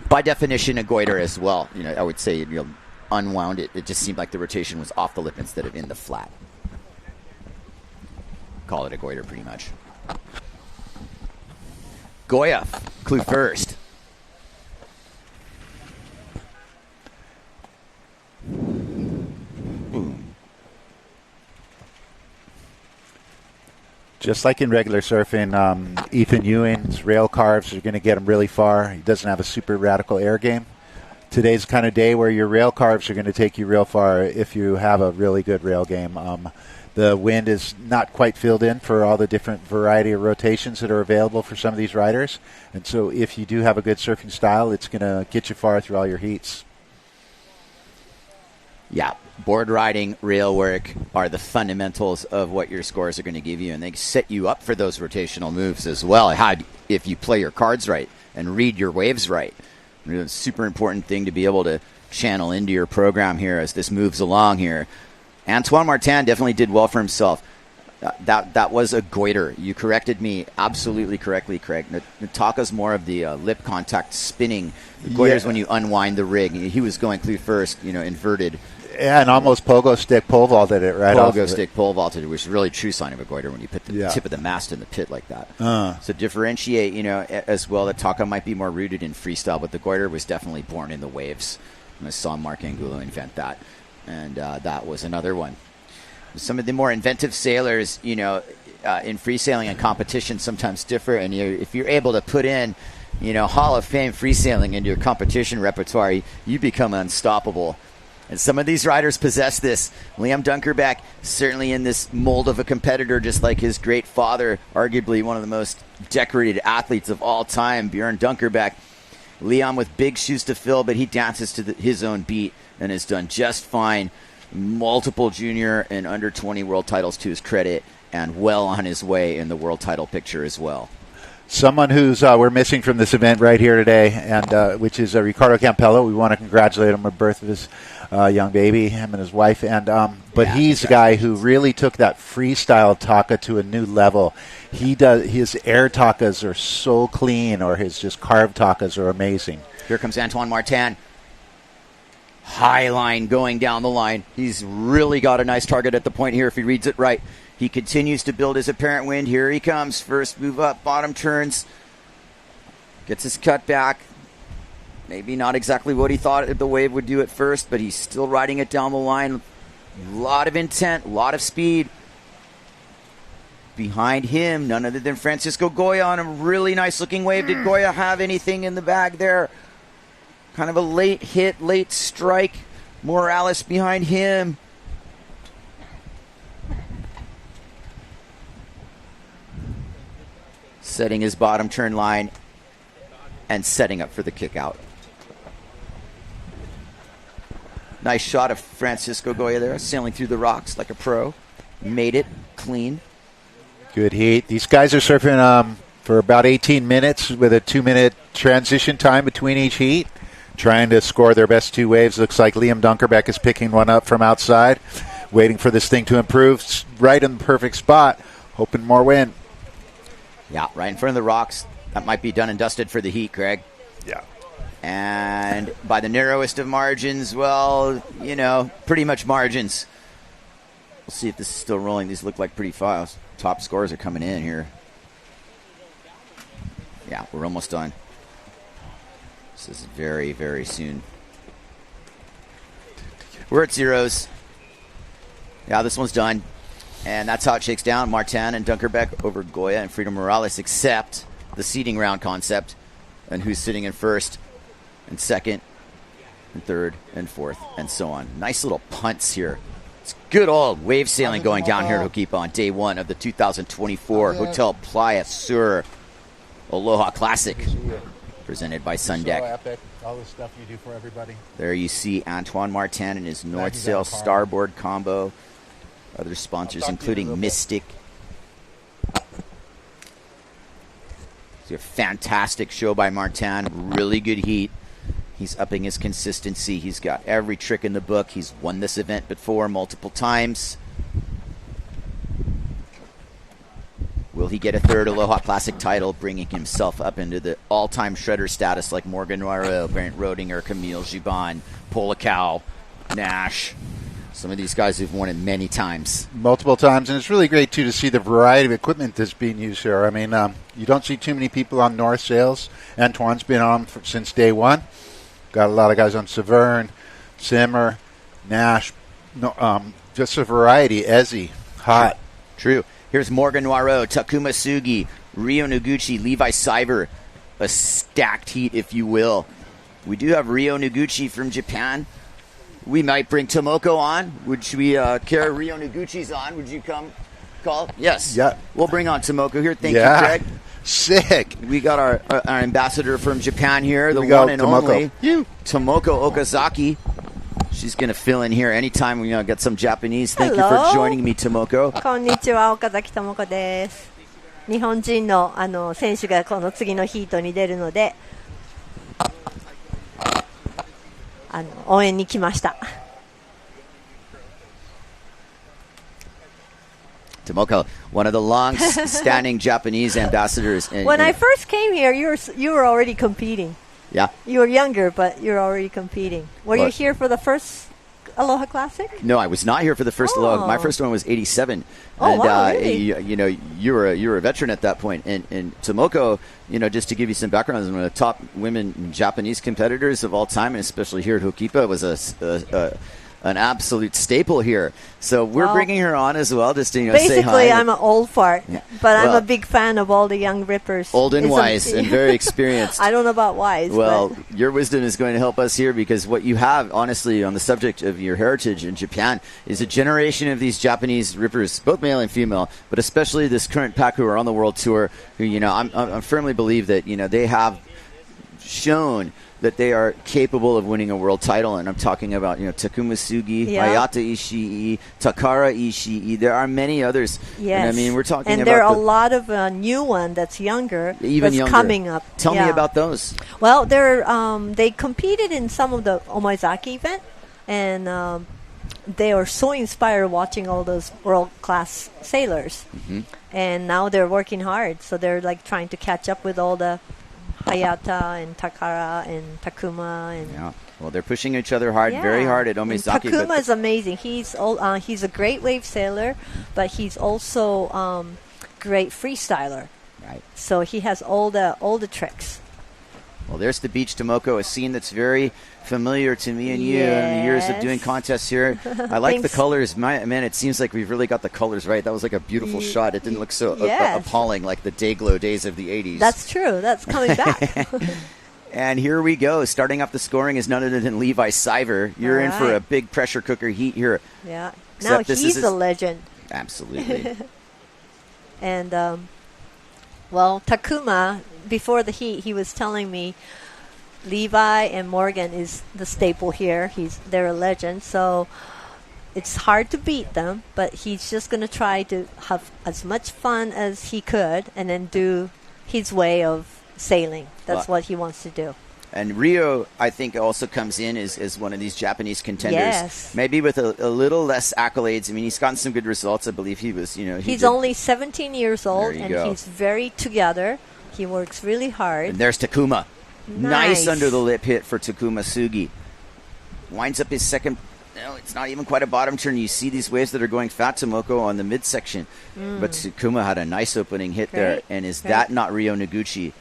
By definition, a goiter as well. You know, I would say, you know, unwound it. It just seemed like the rotation was off the lip instead of in the flat. Call it a goiter pretty much. Goya, clue first. Just like in regular surfing, Ethan Ewing's rail carves are going to get him really far. He doesn't have a super radical air game. Today's the kind of day where your rail carves are going to take you real far if you have a really good rail game. The wind is not quite filled in for all the different variety of rotations that are available for some of these riders. And so if you do have a good surfing style, it's going to get you far through all your heats. Yeah, board riding, rail work are the fundamentals of what your scores are going to give you, and they set you up for those rotational moves as well. If you play your cards right and read your waves right. It's a super important thing to be able to channel into your program here as this moves along here. Antoine Martin definitely did well for himself. That was a goiter. You corrected me absolutely correctly, Craig. Nataka's more of the lip contact spinning. The goiter's when you unwind the rig. He was going through first, you know, inverted. Yeah, and almost pogo stick pole vaulted it right off. Pogo stick pole vaulted it, which is really a true sign of a goiter when you put the tip of the mast in the pit like that. So differentiate, you know, as well that Taka might be more rooted in freestyle, but the goiter was definitely born in the waves. And I saw Mark Angulo invent that. And that was another one. Some of the more inventive sailors, you know, in freesailing and competition sometimes differ. And if you're able to put in, you know, Hall of Fame freesailing into your competition repertoire, you become unstoppable. And some of these riders possess this. Liam Dunkerbeck, certainly in this mold of a competitor, just like his great father, arguably one of the most decorated athletes of all time, Björn Dunkerbeck. Liam with big shoes to fill, but he dances to his own beat and has done just fine. Multiple junior and under 20 world titles to his credit, and well on his way in the world title picture as well. Someone who's we're missing from this event right here today, and which is Ricardo Campello. We want to congratulate him on the birth of his young baby, him and his wife. And but he's a guy who really took that freestyle Taka to a new level. He does his air Takas are so clean, or his just carved Takas are amazing. Here comes Antoine Martin. High line going down the line. He's really got a nice target at the point here if he reads it right. He continues to build his apparent wind. Here he comes. First move up, bottom turns. Gets his cut back. Maybe not exactly what he thought the wave would do at first, but he's still riding it down the line. A lot of intent, a lot of speed. Behind him, none other than Francisco Goya on a really nice looking wave. Did Goya have anything in the bag there? Kind of a late hit, late strike. Morales behind him. Setting his bottom turn line and setting up for the kick out. Nice shot of Francisco Goya there, sailing through the rocks like a pro. Made it clean. Good heat. These guys are surfing for about 18 minutes with a 2-minute transition time between each heat, trying to score their best 2 waves. Looks like Liam Dunkerbeck is picking one up from outside, waiting for this thing to improve. Right in the perfect spot, hoping more wind. Yeah, right in front of the rocks. That might be done and dusted for the heat, Greg. Yeah. And by the narrowest of margins, well, pretty much margins. We'll see if this is still rolling. These look like pretty fast. Top scores are coming in here. Yeah, we're almost done. This is very, very soon. We're at zeros. Yeah, this one's done. And that's how it shakes down. Martin and Dunkerbeck over Goya and Freedom Morales, except the seeding round concept and who's sitting in first and second and third and fourth and so on. Nice little punts here. It's good old wave sailing going down here at Hokipa on day 1 of the 2024 Hotel Playa Sur Aloha Classic, presented by Sundeck. So epic. All the stuff you do for everybody. There you see Antoine Martin and his North Sail Starboard combo. Other sponsors including Mystic. It's a fantastic show by Martin. Really good heat. He's upping his consistency. He's got every trick in the book. He's won this event before multiple times. Will he get a 3rd Aloha Classic title, bringing himself up into the all-time shredder status like Morgan Noirot, Brent Rodinger, Camille Giban, Polakau, Nash. Some of these guys who've won it many times. Multiple times, and it's really great, too, to see the variety of equipment that's being used here. I mean, you don't see too many people on North Sails. Antoine's been on since day 1. Got a lot of guys on Severn, Simmer, Nash. Just a variety. Ezzy, hot. True. Here's Morgan Noirot, Takuma Sugi, Ryo Noguchi, Levi Seiver. A stacked heat, if you will. We do have Ryo Noguchi from Japan. We might bring Tomoko on. Would we care Ryo Noguchi's on? Would you come call? Yes. Yeah. We'll bring on Tomoko here. Thank you, Greg. Sick. We got our ambassador from Japan here, the one and only Tomoko Okazaki. She's going to fill in here anytime we get some Japanese. Thank you for joining me, Tomoko. こんにちは、岡崎智子です。日本人の選手がこの次のヒートに出るので、応援に来ました。Tomoko, one of the long-standing Japanese ambassadors. When I first came here, you were already competing. Yeah. You were younger, but you're already competing. Were you here for the first Aloha Classic? No, I was not here for the first Aloha. My first one was '87. Oh, and, wow, really? You were a veteran at that point. And Tomoko, just to give you some background, is one of the top women Japanese competitors of all time, and especially here at Hokipa, was an absolute staple here. So we're bringing her on as well, just to say hi. Basically, I'm an old fart, but I'm a big fan of all the young rippers. Old and wise and very experienced. I don't know about wise. Well, your wisdom is going to help us here, because what you have, honestly, on the subject of your heritage in Japan is a generation of these Japanese rippers, both male and female, but especially this current pack who are on the world tour, who, I firmly believe that, they have shown that they are capable of winning a world title, and I'm talking about Takuma Sugi, Hayata Ishii, Takara Ishii. There are many others. Yes. And I mean, we're talking and about there are a lot of new one that's younger, even that's younger. Coming up. Tell me about those. Well, they competed in some of the Omizaki event, and they are so inspired watching all those world-class sailors. Mm-hmm. And now they're working hard, so they're like trying to catch up with all the Hayata and Takara and Takuma and well, they're pushing each other hard, very hard at Omizaki. And Takuma is amazing. He's a great wave sailor, but he's also great freestyler. Right. So he has all the tricks. Well, there's the beach, Tomoko, a scene that's very familiar to me and you in the years of doing contests here. I like the colors. Man, it seems like we've really got the colors right. That was like a beautiful shot. It didn't look so appalling like the Dayglow days of the 80s. That's true. That's coming back. And here we go. Starting off the scoring is none other than Levi Seiver. You're in for a big pressure cooker heat here. Yeah. Except now he's a legend. Absolutely. And, Takuma, before the heat, he was telling me Levi and Morgan is the staple here. They're a legend. So it's hard to beat them, but he's just going to try to have as much fun as he could and then do his way of sailing. That's what he wants to do. And Rio, I think, also comes in as one of these Japanese contenders. Yes. Maybe with a little less accolades. I mean, he's gotten some good results. I believe he was, he's only 17 years old, and he's very together. He works really hard. And there's Takuma. Nice under the lip hit for Takuma Sugi. Winds up his second. No, it's not even quite a bottom turn. You see these waves that are going fat, Tomoko, on the midsection. But Takuma had a nice opening hit there. And is that not Ryo Noguchi?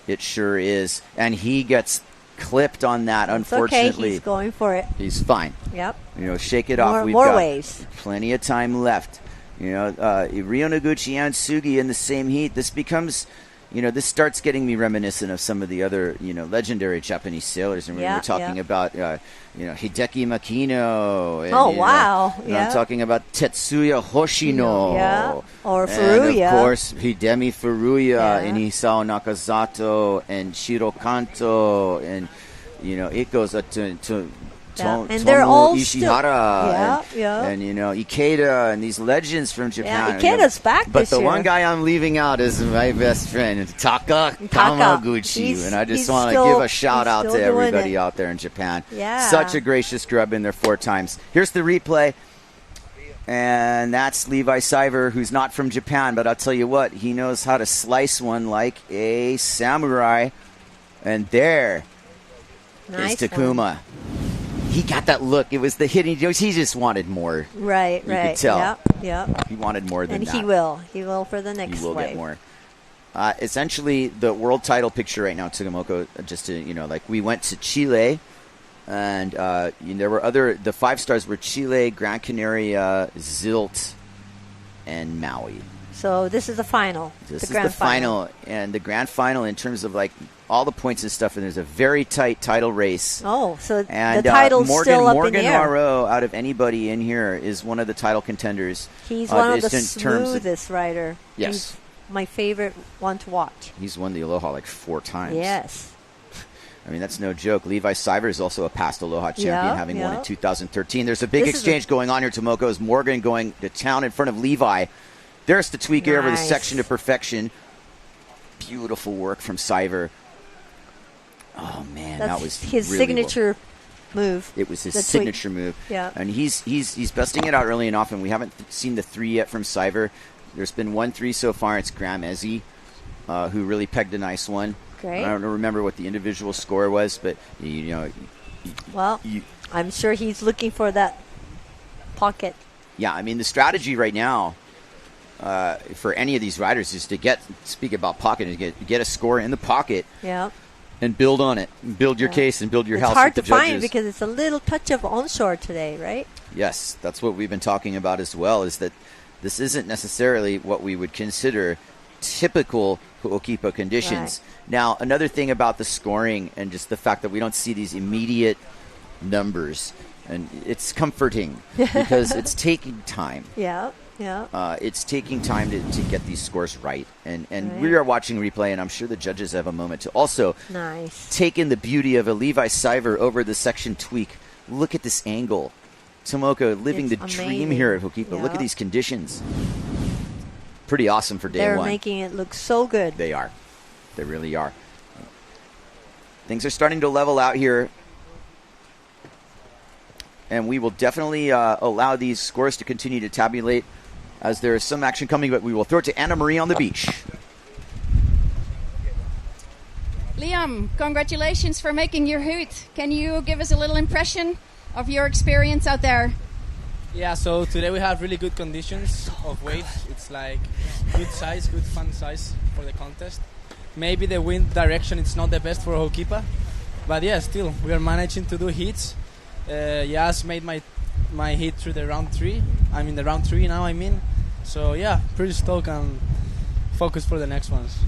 It sure is. And he gets clipped on that, unfortunately. It's okay. He's going for it. He's fine. Yep. Shake it off. We've more got waves. Plenty of time left. Ryo Noguchi and Sugi in the same heat. This becomes... this starts getting me reminiscent of some of the other, legendary Japanese sailors. And we were talking about, Hideki Makino. And, wow. I'm talking about Tetsuya Hoshino. Yeah. Or Furuya. And, of course, Hidemi Furuya and Hisao Nakazato and Shiro Kanto. And, it goes up to and they're all Ishihara and Ikeda and these legends from Japan. Yeah, Ikeda's back but this the year. one guy I'm leaving out is my best friend, Taka Kamaguchi. And I just want to give a shout out to everybody out there in Japan. Yeah. Such a gracious grub in there 4 times. Here's the replay. And that's Levi Seiver, who's not from Japan, but I'll tell you what, he knows how to slice one like a samurai. And there is Takuma. He got that look. It was the hitting. He just wanted more. Right. You could tell. Yep. He wanted more than that. And he will. He will for the next He will wave. get more. Essentially, the world title picture right now, Tsugamoko, just to, we went to Chile, and there were the 5 stars were Chile, Gran Canaria, Zilt, and Maui. So this is the final. This is the final. And the grand final in terms of, all the points and stuff, and there's a very tight title race. Oh, so and, the title's still up Morgan in the air. Morrow, out of anybody in here, is one of the title contenders. He's one of the smoothest rider. Yes. He's my favorite one to watch. He's won the Aloha 4 times. Yes. I mean, that's no joke. Levi Seiver is also a past Aloha champion, having won in 2013. There's a big exchange going on here, Tomoko. Is Morgan going to town in front of Levi. There's the tweak air over the section to perfection. Beautiful work from Seiver. Oh man, that was his really signature move. It was his signature move. Yeah, and he's busting it out early and often. We haven't seen the 3 yet from Seiver. There's been 1 3 so far. It's Graham Ezzy, who really pegged a nice one. Great. I don't remember what the individual score was, but I'm sure he's looking for that pocket. Yeah, I mean the strategy right now for any of these riders is to speak about pocket, is get a score in the pocket. Yeah. And build on it. Build your case and build your house with the judges. It's hard to find because it's a little touch of onshore today, right? Yes, that's what we've been talking about as well, is that this isn't necessarily what we would consider typical Ho'okipa conditions. Right. Now, another thing about the scoring and just the fact that we don't see these immediate numbers, and it's comforting because it's taking time. Yeah. It's taking time to get these scores right. And we are watching replay, and I'm sure the judges have a moment to also take in the beauty of a Levi Seiver over the section tweak. Look at this angle. Tomoko living the dream here at Ho'okipa. Look at these conditions. Pretty awesome for day 1. They're making it look so good. They are. They really are. Things are starting to level out here. And we will definitely allow these scores to continue to tabulate as there is some action coming, but we will throw it to Anna Marie on the beach. Liam, congratulations for making your hoot. Can you give us a little impression of your experience out there? Yeah, so today we have really good conditions of waves. It's good size, good fun size for the contest. Maybe the wind direction is not the best for Ho'okipa, but yeah, still we are managing to do hits. Yas made my hit through the round 3. I'm in the round 3 now, So yeah, pretty stoked and focused for the next ones.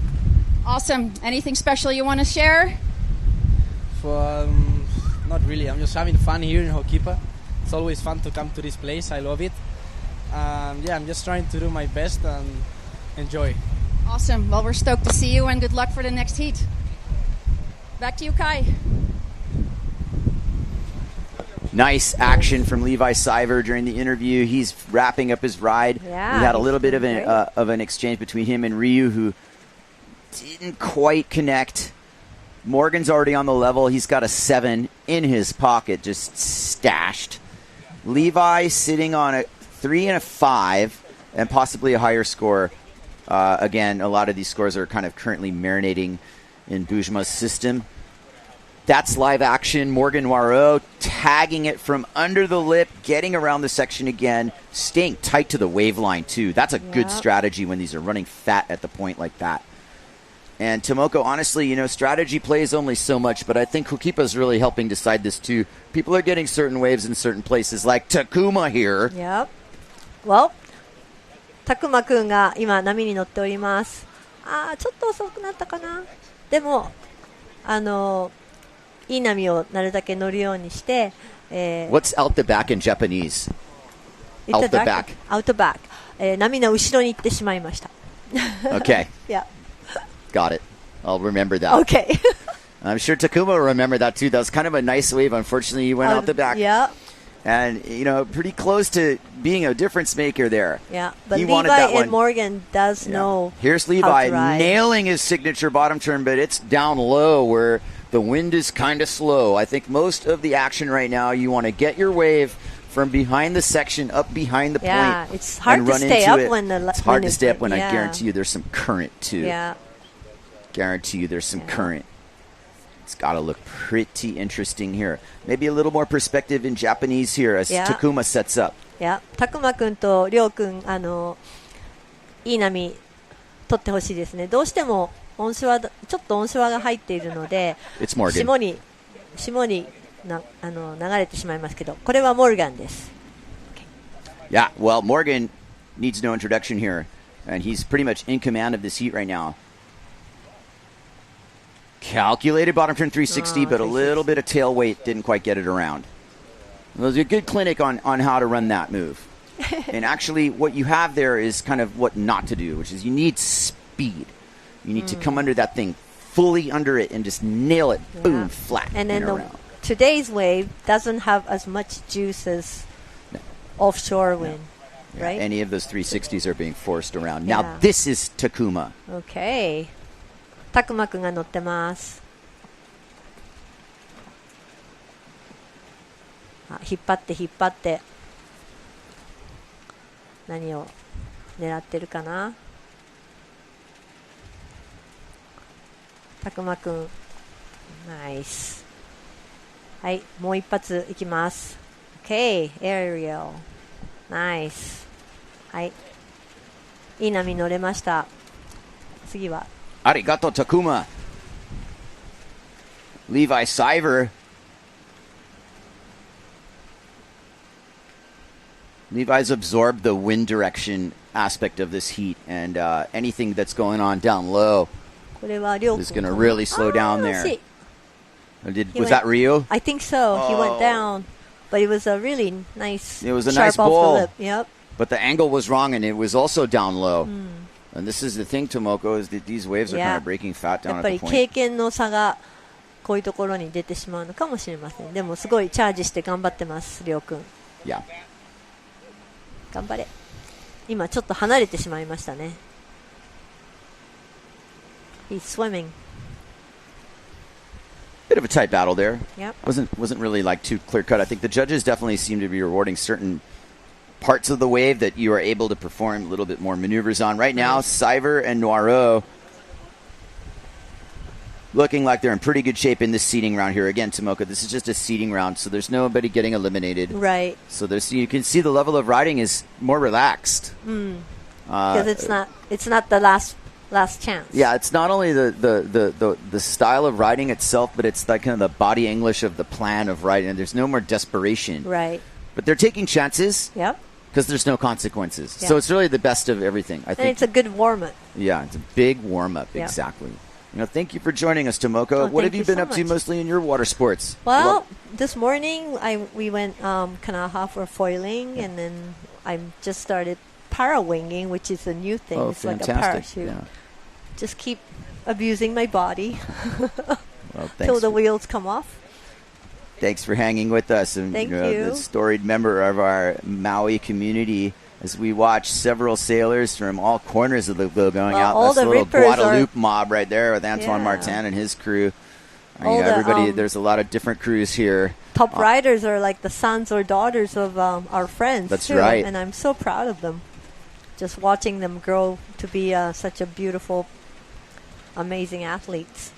Awesome. Anything special you want to share? Not really. I'm just having fun here in Ho'okipa. It's always fun to come to this place. I love it. I'm just trying to do my best and enjoy. Awesome. Well, we're stoked to see you and good luck for the next heat. Back to you, Kai. Nice action from Levi Siver during the interview. He's wrapping up his ride. Yeah, we had a little bit of an exchange between him and Ryu, who didn't quite connect. Morgan's already on the level. He's got a 7 in his pocket, just stashed. Levi sitting on a 3 and a 5, and possibly a higher score. Again, a lot of these scores are kind of currently marinating in Bujma's system. That's live action. Morgan Noirot tagging it from under the lip, getting around the section again, staying tight to the wave line, too. That's a good strategy when these are running fat at the point like that. And Tomoko, honestly, strategy plays only so much, but I think Hokipa's really helping decide this, too. People are getting certain waves in certain places, like Takuma here. Yep. Well, Takuma 君が今波に乗っております。ちょっと遅くなったかな。でも、いい波をなるだけ乗るようにして、What's out the back in Japanese? Out the back. Out the back. 波の後ろに行ってしまいました。Okay. Yeah. Got it. I'll remember that. Okay. I'm sure Takuma will remember that, too. That was kind of a nice wave. Unfortunately, he went out the back. Yeah. And, pretty close to being a difference maker there. Yeah, but he Levi and Morgan does know. Here's Levi nailing his signature bottom turn, but it's down low where the wind is kind of slow. I think most of the action right now, you want to get your wave from behind the section up behind the point. Yeah, it's hard to stay up when the It's hard to stay up when I guarantee you there's some current, too. Yeah. Guarantee you there's some current. It's got to look pretty interesting here. Maybe a little more perspective in Japanese here as Takuma sets up. Yeah. Takuma 君とりょう君、いい波取ってほしいですね。どうしてもちょっと音手話が入っているので、下に流れてしまいますけど、これはモルガンです。Yeah, well, Morgan needs no introduction here, and he's pretty much in command of this heat right now. Calculated bottom turn 360, but a little bit of tail weight didn't quite get it around. It was a good clinic on how to run that move. And actually, what you have there is kind of what not to do, which is you need speed. You need to come under that thing, fully under it, and just nail it, boom, flat. And then today's wave doesn't have as much juice as offshore wind, right? Any of those 360s are being forced around. Now, this is Takuma. Okay. たくまくんが乗ってます。引っ張って何を狙ってるかな。たくまくんナイス。はい、もう一発いきます。 OK、 Aerial ナイス。はい、いい波乗れました。次はArigato Takuma. Levi Siver. Levi's absorbed the wind direction aspect of this heat, and anything that's going on down low is going to really slow down there. Was that Ryu? I think so. He went down, but it was a really nice. It was a sharp nice off ball. the lip. Yep. But the angle was wrong, and it was also down low. And this is the thing, Tomoko, is that these waves are kind of breaking fat down at the point. やっぱり経験の差がこういうところに出てしまうのかもしれません。でもすごいチャージして頑張ってます、りょうくん。Yeah. 頑張れ。今ちょっと離れてしまいましたね。He's swimming. Bit of a tight battle there. Yep. Wasn't really like too clear cut. I think the judges definitely seem to be rewarding certain parts of the wave that you are able to perform a little bit more maneuvers on. Right now, Siver and Noirot looking like they're in pretty good shape in this seeding round here. Again, Tomoko, this is just a seeding round, so there's nobody getting eliminated. Right. So you can see the level of riding is more relaxed. Because it's not the last chance. Yeah, it's not only the style of riding itself, but it's like kind of the body English of the plan of riding. And there's no more desperation. Right. But they're taking chances. Yep. Because there's no consequences. Yeah. So it's really the best of everything. I think. And it's a good warm-up. Yeah, it's a big warm-up, exactly. Thank you for joining us, Tomoko. What have you been up to mostly in your water sports? Well, this morning we went kanaha for foiling, and then I just started para-winging, which is a new thing. Oh, it's fantastic. like a parachute. Yeah. Just keep abusing my body well, till the wheels come off. Thanks for hanging with us. And, Thank you. The storied member of our Maui community, as we watch several sailors from all corners of the globe going out. All That's the the little rippers Guadalupe mob right there with Antoine Yeah. Martin and his crew. All the, everybody, there's a lot of different crews here. Top riders are like the sons or daughters of our friends. That's too, right. And I'm so proud of them. Just watching them grow to be such a beautiful, amazing athletes.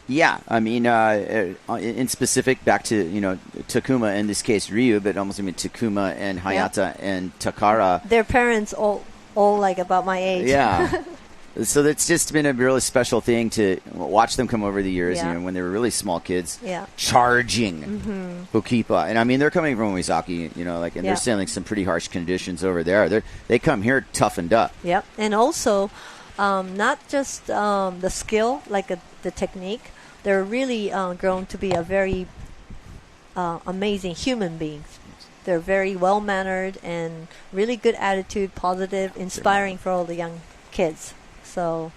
Yeah, I mean, in specific, back to, Takuma, in this case, Ryu, but almost Takuma and Hayata and Takara. Their parents all like about my age. Yeah. So it's just been a really special thing to watch them come over the years, Yeah. when they were really small kids, Yeah. charging Hokipa. And I mean, they're coming from Uezaki, and Yeah. they're sailing some pretty harsh conditions over there. They come here toughened up. Yep. And also, not just the skill, like the technique, they're really grown to be a very amazing human beings. They're very well-mannered and really good attitude, positive, inspiring for all the young kids. So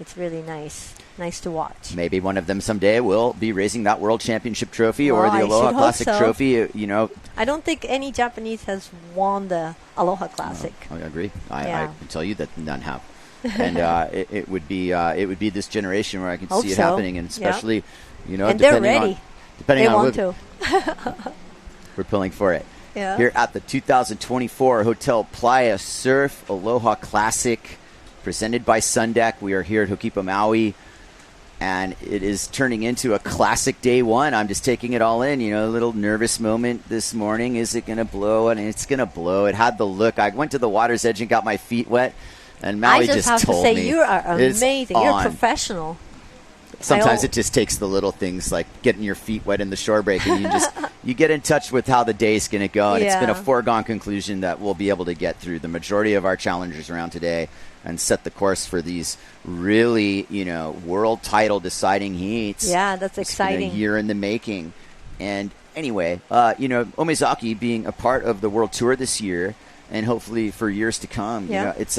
it's really nice to watch. Maybe one of them someday will be raising that World Championship trophy or Well, the I Aloha should hope Classic so. trophy, I don't think any Japanese has won the Aloha Classic. I agree. I Yeah. can tell you that none have. And it would be this generation where I can Hope see it so. happening, and especially, and they're ready. Depending they on want who, to. we're pulling for it. Yeah. Here at the 2024 Hotel PLAYA Surf Aloha Classic, presented by Sundeck. We are here at Hokipa, Maui, and it is turning into a classic day one. I'm just taking it all in. A little nervous moment this morning. Is it going to blow? And it's going to blow. It had the look. I went to the water's edge and got my feet wet, and Maui I just have to told say, me you are it's amazing. You're on. professional. Sometimes it just takes the little things like getting your feet wet in the shore break, and you get in touch with how the day's going to go. And it's been a Yeah. foregone conclusion that we'll be able to get through the majority of our challengers around today and set the course for these really, world title deciding heats. Yeah, that's It's been exciting. a year in the making. And anyway, Omezaki being a part of the World Tour this year, and hopefully for years to come, Yeah. it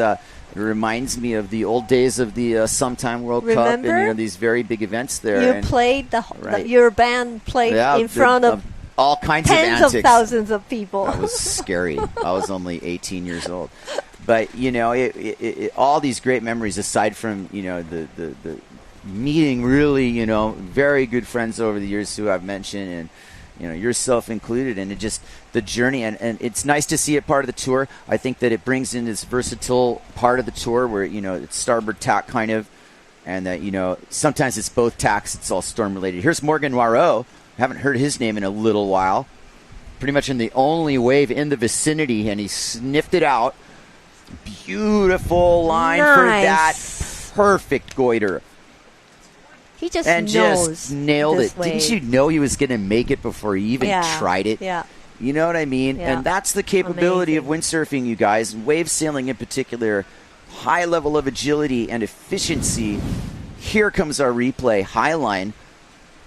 reminds me of the old days of the Sometime World Cup Remember? and these very big events there. You and played Right. your band played in front of all kinds tens of of antics. thousands of people. That was scary. I was only 18 years old. But, all these great memories, aside from, the meeting really, very good friends over the years who I've mentioned, and, yourself included, and it just the journey. And it's nice to see it part of the tour. I think that it brings in this versatile part of the tour where, it's starboard tack kind of, and that, sometimes it's both tacks. It's all storm related. Here's Morgan Noirot. Haven't heard his name in a little while. Pretty much in the only wave in the vicinity, and he sniffed it out. Beautiful line for that perfect goiter. He just and knows just nailed this it. wave. Didn't you know he was going to make it before he even tried it? Yeah. You know what I mean? Yeah. And that's the capability of windsurfing, you guys, and wave sailing in particular. High level of agility and efficiency. Here comes our replay. Highline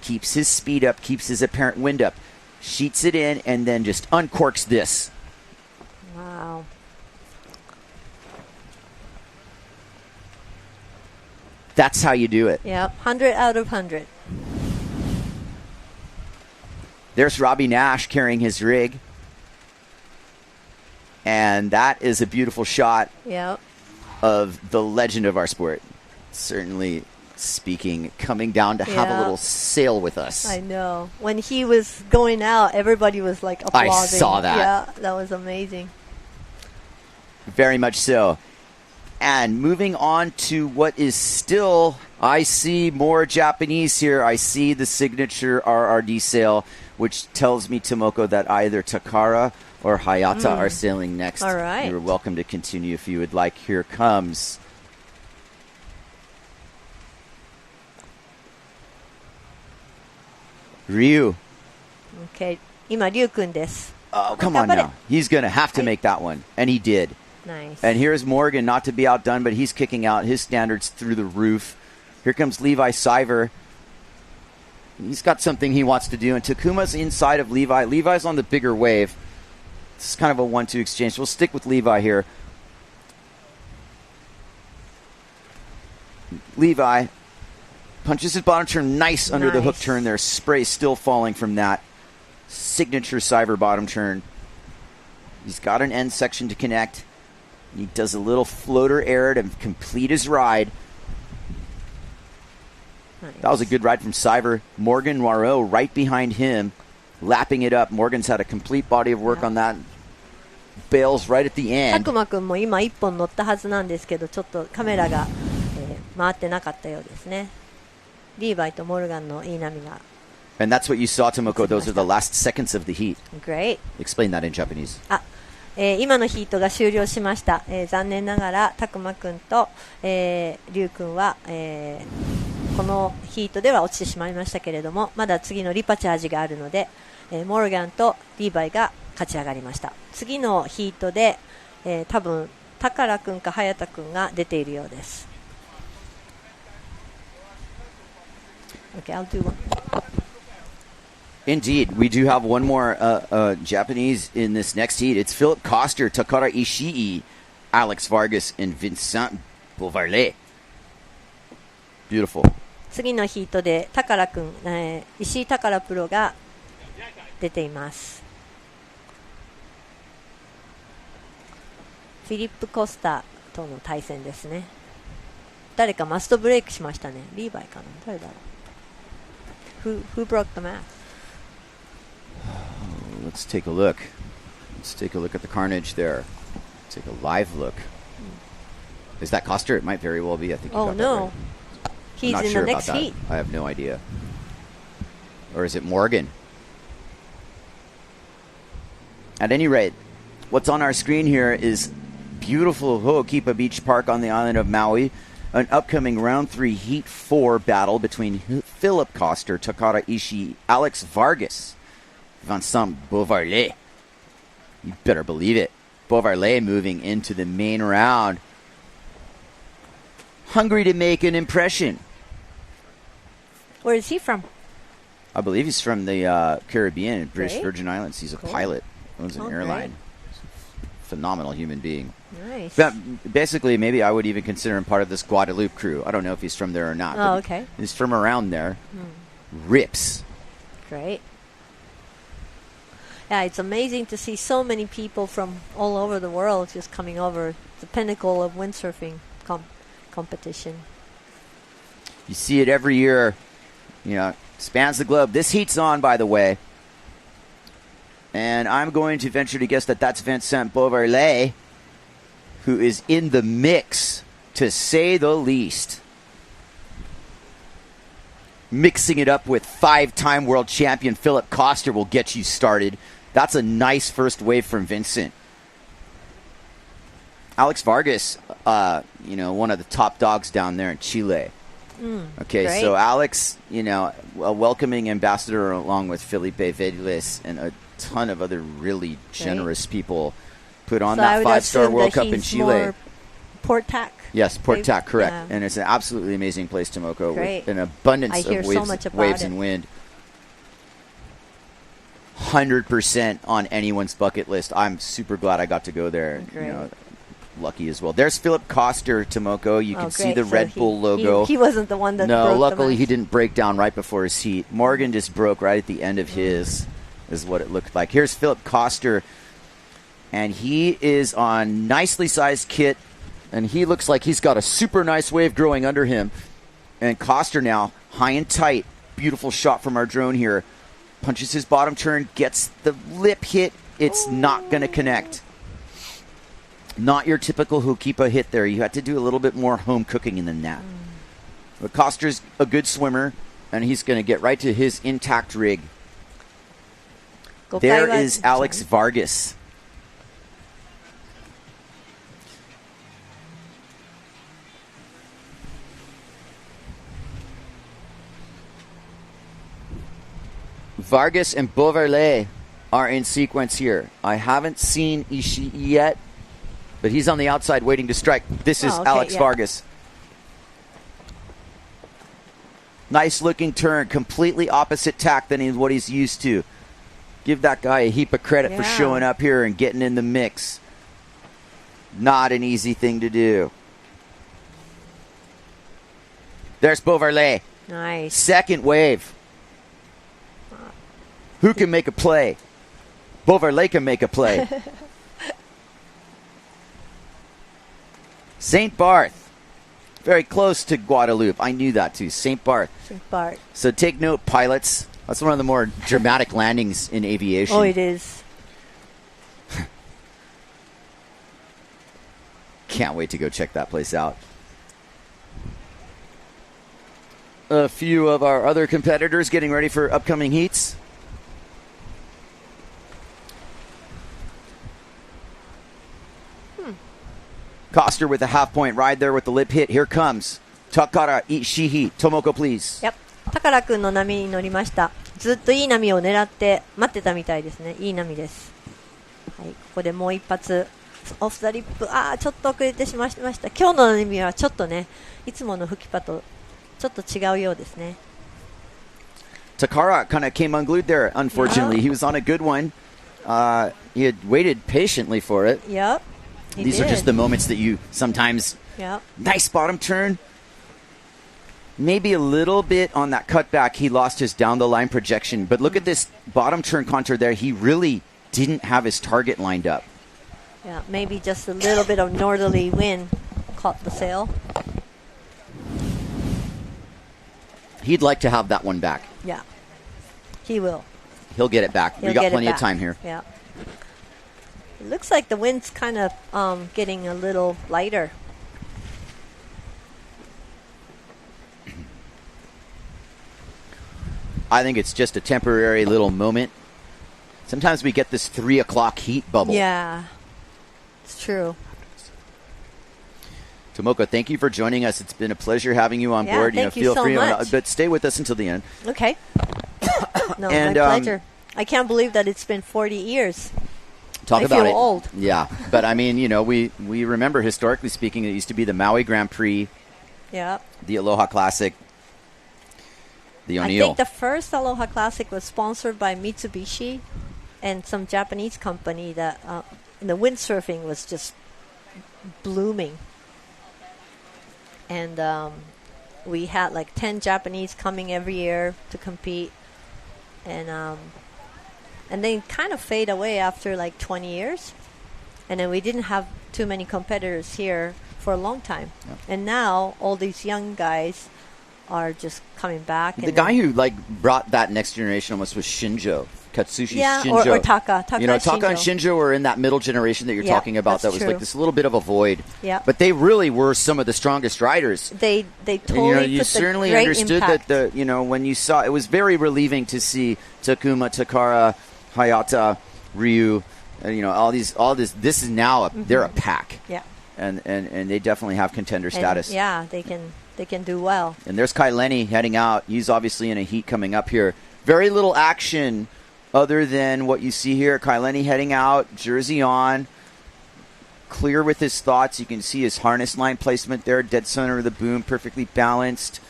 keeps his speed up, keeps his apparent wind up, sheets it in, and then just uncorks this. Wow. That's how you do it. Yeah, 100 out of 100. There's Robbie Nash carrying his rig. And that is a beautiful shot Yep. of the legend of our sport. Certainly speaking, coming down to have a little sail with us. I know. When he was going out, everybody was like applauding. I saw that. Yeah, that was amazing. Very much so. And moving on to what is still, I see more Japanese here. I see the signature RRD sail, which tells me, Tomoko, that either Takara or Hayata are sailing next. All right. You're welcome to continue if you would like. Here comes Ryu. Okay. 今、リュウ君です。 Oh, come on now. He's going to have to make that one. And he did. Nice. And here's Morgan, not to be outdone, but he's kicking out his standards through the roof. Here comes Levi Siver. He's got something he wants to do. And Takuma's inside of Levi. Levi's on the bigger wave. This is kind of a 1-2 exchange. We'll stick with Levi here. Levi Punches his bottom turn nice under the hook turn there. Spray still falling from that signature Cyber bottom turn. He's got an end section to connect. He does a little floater air to complete his ride. Nice. That was a good ride from Cyber. Morgan Noirot right behind him, lapping it up. Morgan's had a complete body of work on that. Bails right at the end. たくまくんも今1本乗ったはずなんですけど、ちょっとカメラが、回ってなかったようですね。リーバイとモルガンのいい波が。And that's what you saw, Tomoko. Those are the last seconds of the heat. Great. Explain that in Japanese. 今のヒートが終了しました。残念ながらたくまくんと、リュウくんは、このヒートでは落ちてしまいましたけれども、まだ次のリパチャージがあるので、モルガンとリーバイが勝ち上がりました。次のヒートで、多分高良くんか早田くんが出ているようです。Okay, I'll do one. Indeed, we do have one more Japanese in this next heat. It's Philip Koster, Takara Ishii, Alex Vargas, and Vincent Beauvarlais. Beautiful. 次のヒートで高良くん、石井高良プロが出ています。フィリップ・コスタとの対戦ですね。誰かマストブレイクしましたね。リーバイかな、誰だろう。Who broke the mask? Let's take a look. Let's take a look at the carnage there. Take a live look. Is that Koster? It might very well be. I think. Oh no, right. he's in the next heat. I have no idea. Or is it Morgan? At any rate, what's on our screen here is beautiful Ho'okipa Beach Park on the island of Maui. An upcoming round 3 Heat 4 battle between Philip Koster, Takara Ishii, Alex Vargas, Vincent Beauvarlais. You better believe it. Beauvarlais moving into the main round. Hungry to make an impression. Where is he from? I believe he's from the Caribbean, British Great. Virgin Islands. He's a pilot. Owns an airline. Great. Phenomenal human being. Nice. But basically, maybe I would even consider him part of this Guadeloupe crew. I don't know if he's from there or not. Oh, okay. He's from around there. Rips. Great. Yeah, it's amazing to see so many people from all over the world just coming over. The pinnacle of windsurfing competition. You see it every year. You know, spans the globe. This heat's on, by the way. And I'm going to venture to guess that that's Vincent Beauvarlais, who is in the mix, to say the least. Mixing it up with 5-time world champion Philip Koster will get you started. That's a nice first wave from Vincent. Alex Vargas, one of the top dogs down there in Chile. Okay, great. So Alex, a welcoming ambassador along with Felipe Vedeles and a ton of other really generous people put on that 5-star World Cup in Chile. Port Tac. Yes, Port Tac, correct. Yeah. And it's an absolutely amazing place, Tomoko, with an abundance of waves and wind. 100% on anyone's bucket list. I'm super glad I got to go there. Lucky as well. There's Philip Koster, Tomoko. You can see the Red Bull logo. He wasn't the one that broke. No, luckily he didn't break down right before his heat. Morgan just broke right at the end of his, is what it looked like. Here's Philip Koster, and he is on nicely sized kit, and he looks like he's got a super nice wave growing under him. And Koster now, high and tight. Beautiful shot from our drone here. Punches his bottom turn, gets the lip hit. It's not going to connect. Not your typical Ho'okipa hit there. You had to do a little bit more home cooking than that. But Koster's a good swimmer, and he's going to get right to his intact rig. There is Alex Vargas. Vargas and Beauvarlais are in sequence here. I haven't seen Ishii yet, but he's on the outside waiting to strike. This is Alex Vargas. Nice looking turn, completely opposite tack than what he's used to. Give that guy a heap of credit for showing up here and getting in the mix. Not an easy thing to do. There's Beauvarlais. Nice. Second wave. Who can make a play? Beauvarlais can make a play. St. Barth. Very close to Guadalupe. I knew that too. St. Barth. St. Barth. So take note, pilots. That's one of the more dramatic landings in aviation. Oh, it is. Can't wait to go check that place out. A few of our other competitors getting ready for upcoming heats. Koster with a half-point ride there with the lip hit. Here comes Takara Ishihi. Tomoko, please. Yep. 高良君の波に乗りました。ずっといい波を狙って待ってたみたいですね。いい波です。はい、ここでもう一発オフザリップ。ちょっと遅れてしまいました。今日の波はちょっとね、いつもの吹きパとちょっと違うようですね。Takara kind of came unglued there, unfortunately. He was on a good one. He had waited patiently for it. Yep. These are just the moments that you sometimes... Yep. Nice bottom turn. Maybe a little bit on that cutback, he lost his down-the-line projection. But look at this bottom turn contour there. He really didn't have his target lined up. Yeah, maybe just a little bit of northerly wind caught the sail. He'd like to have that one back. Yeah, he will. He'll get it back. We got plenty of time here. Yeah. It looks like the wind's kind of getting a little lighter. I think it's just a temporary little moment. Sometimes we get this 3 o'clock heat bubble. Yeah, it's true. Tomoko, thank you for joining us. It's been a pleasure having you on board. Thank you feel so free, much. But stay with us until the end. Okay. No, And, my pleasure. I can't believe that it's been 40 years. Talk I about feel it. old. Yeah, but I mean, we remember historically speaking, it used to be the Maui Grand Prix, Yeah. the Aloha Classic, the I O'Neill. think the first Aloha Classic was sponsored by Mitsubishi and some Japanese company that the windsurfing was just blooming. And we had like 10 Japanese coming every year to compete. And they kind of fade away after like 20 years. And then we didn't have too many competitors here for a long time. Yeah. And now all these young guys are just coming back. The guy who brought that next generation almost was Shinjo. Katsushi Shinjo. Or Taka. Taka and Shinjo were in that middle generation that you're talking about. That was true. like this little bit of a void. Yeah. But they really were some of the strongest riders. They totally and, you put certainly the great understood impact. that when you saw it was very relieving to see Takuma, Takara, Hayata, Ryu, all this is now they're a pack. Yeah. And they definitely have contender status. Yeah, they can do well. And there's Kai Lenny heading out. He's obviously in a heat coming up here. Very little action other than what you see here. Kai Lenny heading out, jersey on, clear with his thoughts. You can see his harness line placement there, dead center of the boom, perfectly balanced.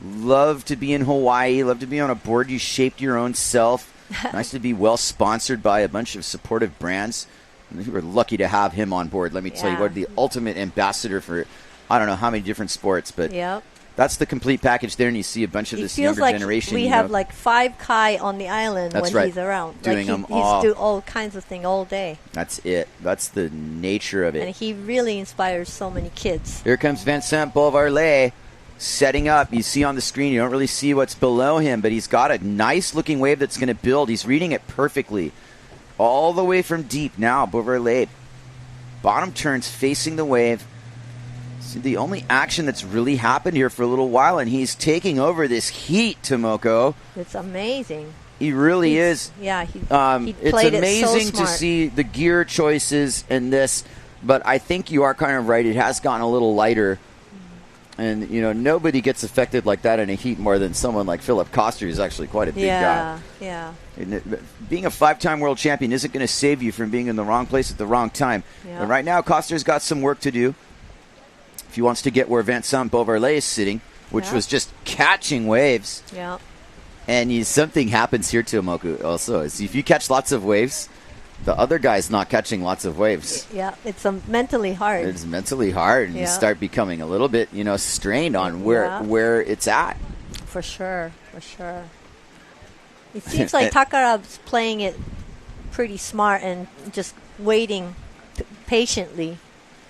Love to be in Hawaii. Love to be on a board you shaped your own self. Nice to be well sponsored by a bunch of supportive brands. We were lucky to have him on board. Let me tell you, what the ultimate ambassador for I don't know how many different sports, but that's the complete package there. And you see a bunch of this younger generation. We have like 5 Kai on the island when he's around. Doing them all. He's doing all kinds of things all day. That's it. That's the nature of it. And he really inspires so many kids. Here comes Vincent Beauvarlais setting up. You see on the screen, you don't really see what's below him, but he's got a nice looking wave that's going to build. He's reading it perfectly. All the way from deep now, Beauvarlais. Bottom turns facing the wave. It's the only action that's really happened here for a little while, and he's taking over this heat, Tomoko. It's amazing. He really is. Yeah, he it's played amazing it so smart. to see the gear choices in this, but I think you are kind of right. It has gotten a little lighter. And, nobody gets affected like that in a heat more than someone like Philip Koster, who's actually quite a big guy. Yeah. Being a 5-time world champion isn't going to save you from being in the wrong place at the wrong time. Yeah. And right now, Koster's got some work to do. If he wants to get where Vincent Beauvarlais is sitting, which was just catching waves. Yeah. And something happens here to Tomoko also. Is if you catch lots of waves, the other guy's not catching lots of waves. Yeah, it's mentally hard. It's mentally hard, and you start becoming a little bit, strained on where it's at. for sure. It seems like Takara's playing it pretty smart and just waiting patiently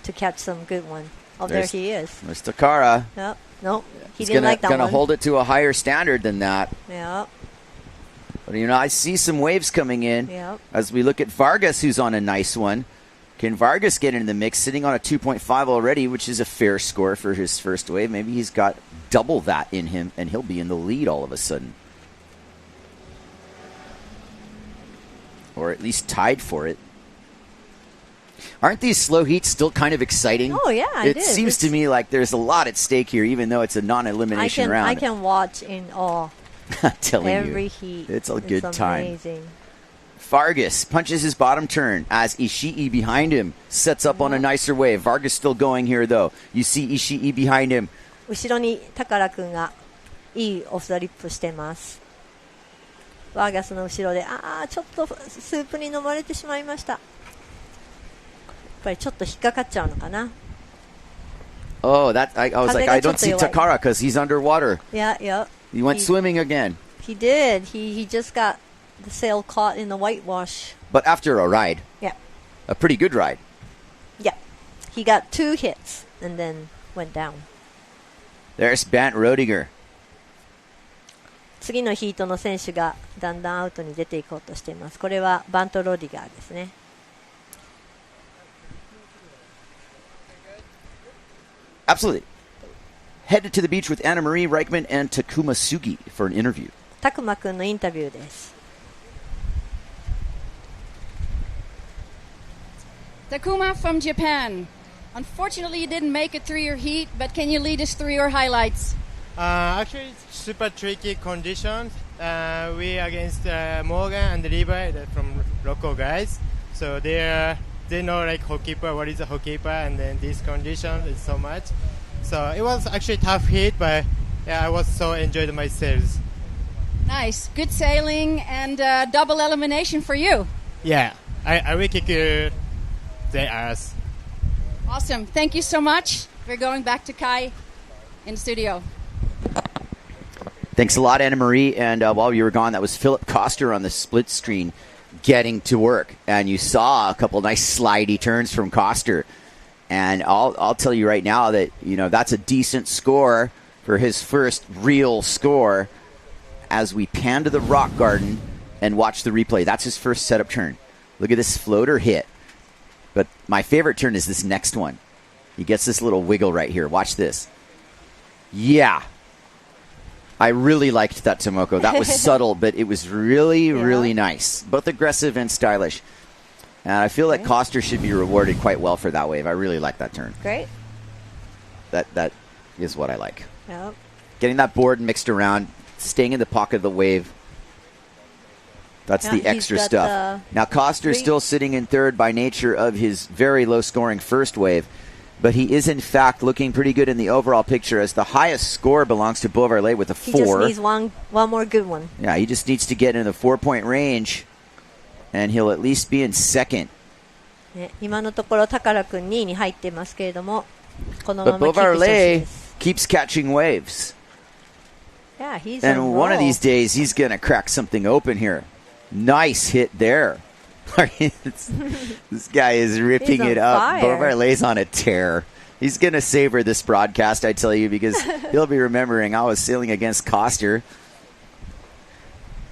to catch some good one. Oh, there he is. There's Takara. Yep. Nope. He He's didn't like that one. Going to hold it to a higher standard than that. Yep. But, I see some waves coming in. Yep. As we look at Vargas, who's on a nice one. Can Vargas get into the mix, sitting on a 2.5 already, which is a fair score for his first wave? Maybe he's got double that in him, and he'll be in the lead all of a sudden. Or at least tied for it. Aren't these slow heats still kind of exciting? Oh, yeah, it seems to me like there's a lot at stake here, even though it's a non-elimination round. I can watch in awe. I'm telling every you, heat. It's a good time. Amazing. Vargas punches his bottom turn as Ishii behind him sets up on a nicer wave. Vargas still going here, though. You see Ishii behind him. 後ろに宝くんがいいオフザリップしてます。バーガスの後ろでちょっとスープに飲まれてしまいました。やっぱりちょっと引っかかっちゃうのかな。Oh, I was like, I don't see Takara because he's underwater. Yeah. He went swimming again. He did. He just got the sail caught in the whitewash. But after a ride. Yeah. A pretty good ride. Yeah. He got 2 hits and then went down. There's Bant Rodiger. 次のヒートの選手がだんだんアウトに出ていこうとしています。これはバント・ロディガーですね。Absolutely. Headed to the beach with Anna Marie Reichman and Takuma Sugi for an interview. たくまくんのインタビューです。Takuma from Japan. Unfortunately, you didn't make it through your heat, but can you lead us through your highlights? Actually, it's super tricky conditions. We against Morgan and Levi from local guys, so they know like hookkeeper, what is a hookkeeper, and then this condition is so much. So it was actually tough heat, but yeah, I was so enjoyed myself. Nice, good sailing and double elimination for you. Yeah, I will kick their ass. Awesome, thank you so much. We're going back to Kai in the studio. Thanks a lot, Anna Marie. And while you were gone, that was Philip Koster on the split screen getting to work. And you saw a couple nice slidey turns from Koster. And I'll tell you right now that, that's a decent score for his first real score as we pan to the rock garden and watch the replay. That's his first setup turn. Look at this floater hit. But my favorite turn is this next one. He gets this little wiggle right here. Watch this. Yeah. I really liked that Tomoko. That was subtle, but it was really, really nice. Both aggressive and stylish. And I feel like Koster should be rewarded quite well for that wave. I really like that turn. Great. That is what I like. Yep. Getting that board mixed around, staying in the pocket of the wave. That's the extra stuff. Now, Koster's still sitting in third by nature of his very low-scoring first wave. But he is, in fact, looking pretty good in the overall picture as the highest score belongs to Beauvarlais with a 4. He just needs one more good one. Yeah, he just needs to get in the 4-point range, and he'll at least be in second. 今のところ宝くん2位に入ってますけれども、このまま But キープしてほしい Beauvarlais です。 keeps catching waves. Yeah, he's And on one of roll. these days, he's going to crack something open here. Nice hit there. This guy is ripping He's it on up. fire. Beauvarlais on a tear. He's going to savor this broadcast, I tell you, because he'll be remembering I was sailing against Koster.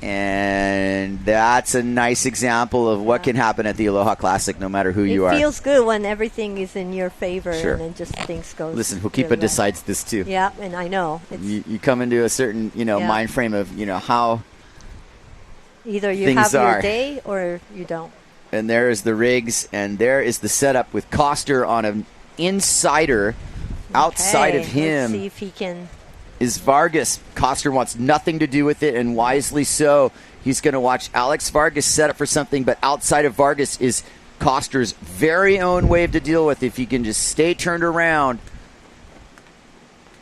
And that's a nice example of what can happen at the Aloha Classic, no matter who you are. It feels good when everything is in your favor Sure. and then just things go. Listen, Hokipa really well. decides this too. Yeah, and I know. You come into a certain, mind frame of, how Either you things have your are. day or you don't. And there is the rigs, and there is the setup with Koster on an insider. Outside of him Let's see if he can. is Vargas. Koster wants nothing to do with it, and wisely so. He's going to watch Alex Vargas set up for something, but outside of Vargas is Koster's very own wave to deal with if he can just stay turned around.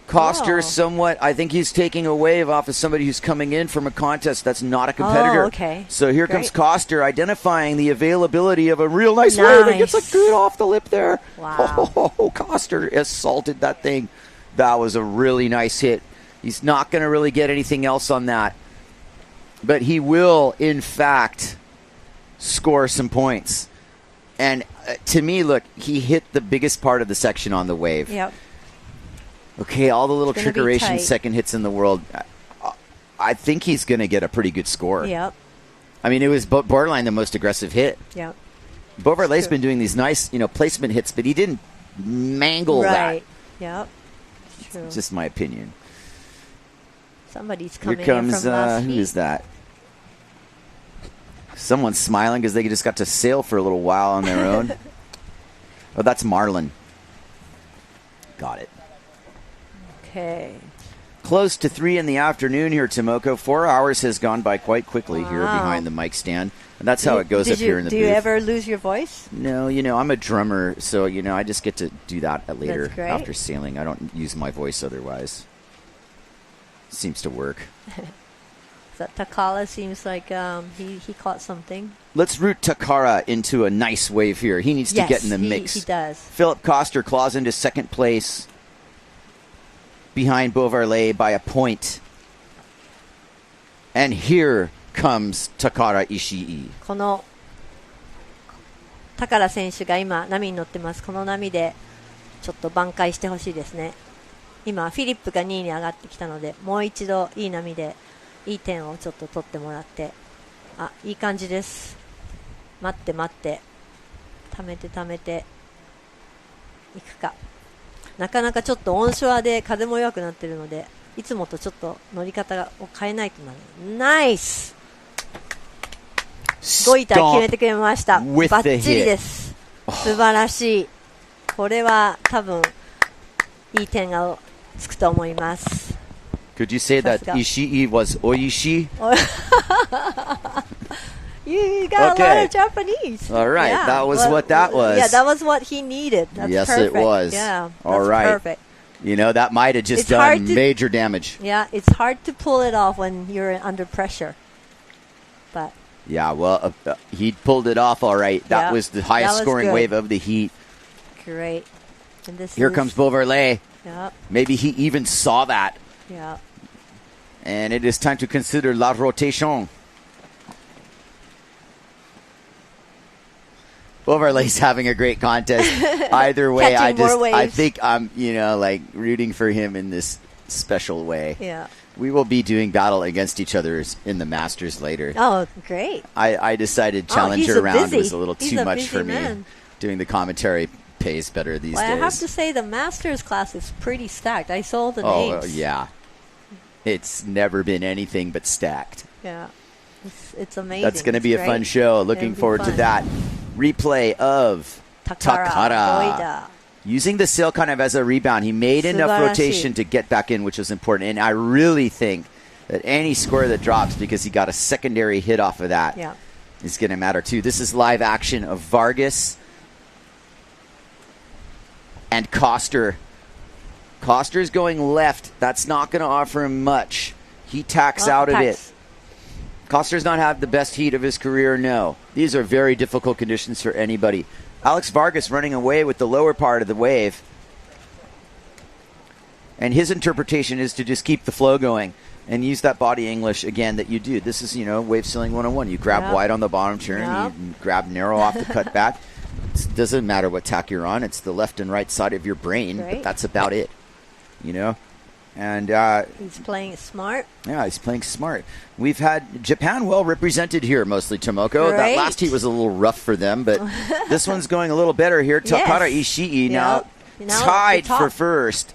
Koster somewhat, I think he's taking a wave off of somebody who's coming in from a contest that's not a competitor. Oh, okay. So here comes Koster identifying the availability of a real nice wave and gets a good off the lip there. Wow. Oh, Koster assaulted that thing. That was a really nice hit. He's not going to really get anything else on that. But he will, in fact, score some points. And to me, look, he hit the biggest part of the section on the wave. Yep. Okay, all the little It's gonna be trickeration tight. second hits in the world. I think he's going to get a pretty good score. Yep. I mean, it was borderline the most aggressive hit. Yep. Beauvarlay's been doing these nice, placement hits, but he didn't mangle Right. Yep. True. that. Just my opinion. Somebody's Here coming comes, in from last who heat. is that? Someone's smiling because they just got to sail for a little while on their own. Oh, that's Marlin. Got it. Okay. Close to 3 in the afternoon here, Tomoko. 4 hours has gone by quite quickly here Wow. behind the mic stand. And that's how it goes Did up here in the Do booth. you ever lose your voice? No, I'm a drummer, so, I just get to do that later That's great. after sailing. I don't use my voice otherwise. Seems to work. That Takala seems like he caught something. Let's root Takara into a nice wave here. He needs to get in the mix. He does. Philip Koster claws into second place behind Beauvarlay by a point. And here comes Takara Ishii. この高良選手が今波に乗ってます。この波でちょっと挽回してほしいですね。今フィリップが2位に上がってきたので、もう一度いい波でいい点をちょっと取ってもらって、いい感じです。待って待って溜めていくか。なかなかちょっとオンショアで風も弱くなってるので、いつもとちょっと乗り方を変えないとなる。ナイス。ゴイタ決めてくれました。バッチリです。素晴らしい。これは多分いい点がつくと思います。Could you say that Ishii was Oishi? You got a lot of Japanese. All right, yeah, that was what that was. Yeah, that was what he needed. That's yes, perfect. it was. Yeah, all that's right. Perfect. That might have just done major damage. Yeah, it's hard to pull it off when you're under pressure. But yeah, well, he pulled it off all right. That was the highest scoring good. wave of the heat. Great. And Here comes Beauvarlay. Yep. Maybe he even saw that. Yeah. And it is time to consider la rotation. Beauvarlay's having a great contest. Either way, I think I'm, rooting for him in this special way. Yeah. We will be doing battle against each other in the Masters later. Oh, great. I decided Challenger round was a little he's too a much busy for me. man. Doing the commentary pays better these days. I have to say the Masters class is pretty stacked. I saw the names. Oh, yeah. It's never been anything but stacked. Yeah. It's amazing. That's going to be a fun show. Looking forward to that. Replay of Takara. Using the sail kind of as a rebound. He made enough rotation to get back in, which was important. And I really think that any score that drops because he got a secondary hit off of that is going to matter too. This is live action of Vargas and Koster. Koster's going left. That's not going to offer him much. He tacks out of it. Koster's not had the best heat of his career, no. These are very difficult conditions for anybody. Alex Vargas running away with the lower part of the wave. And his interpretation is to just keep the flow going and use that body English, again, that you do. This is, wave sailing 101. You grab wide on the bottom turn. You grab narrow off the cut back. It doesn't matter what tack you're on. It's the left and right side of your brain, but that's about it, And he's playing smart. Yeah, he's playing smart. We've had Japan well represented here, mostly Tomoko. That last heat was a little rough for them, but this one's going a little better here. Takara Ishii now tied for first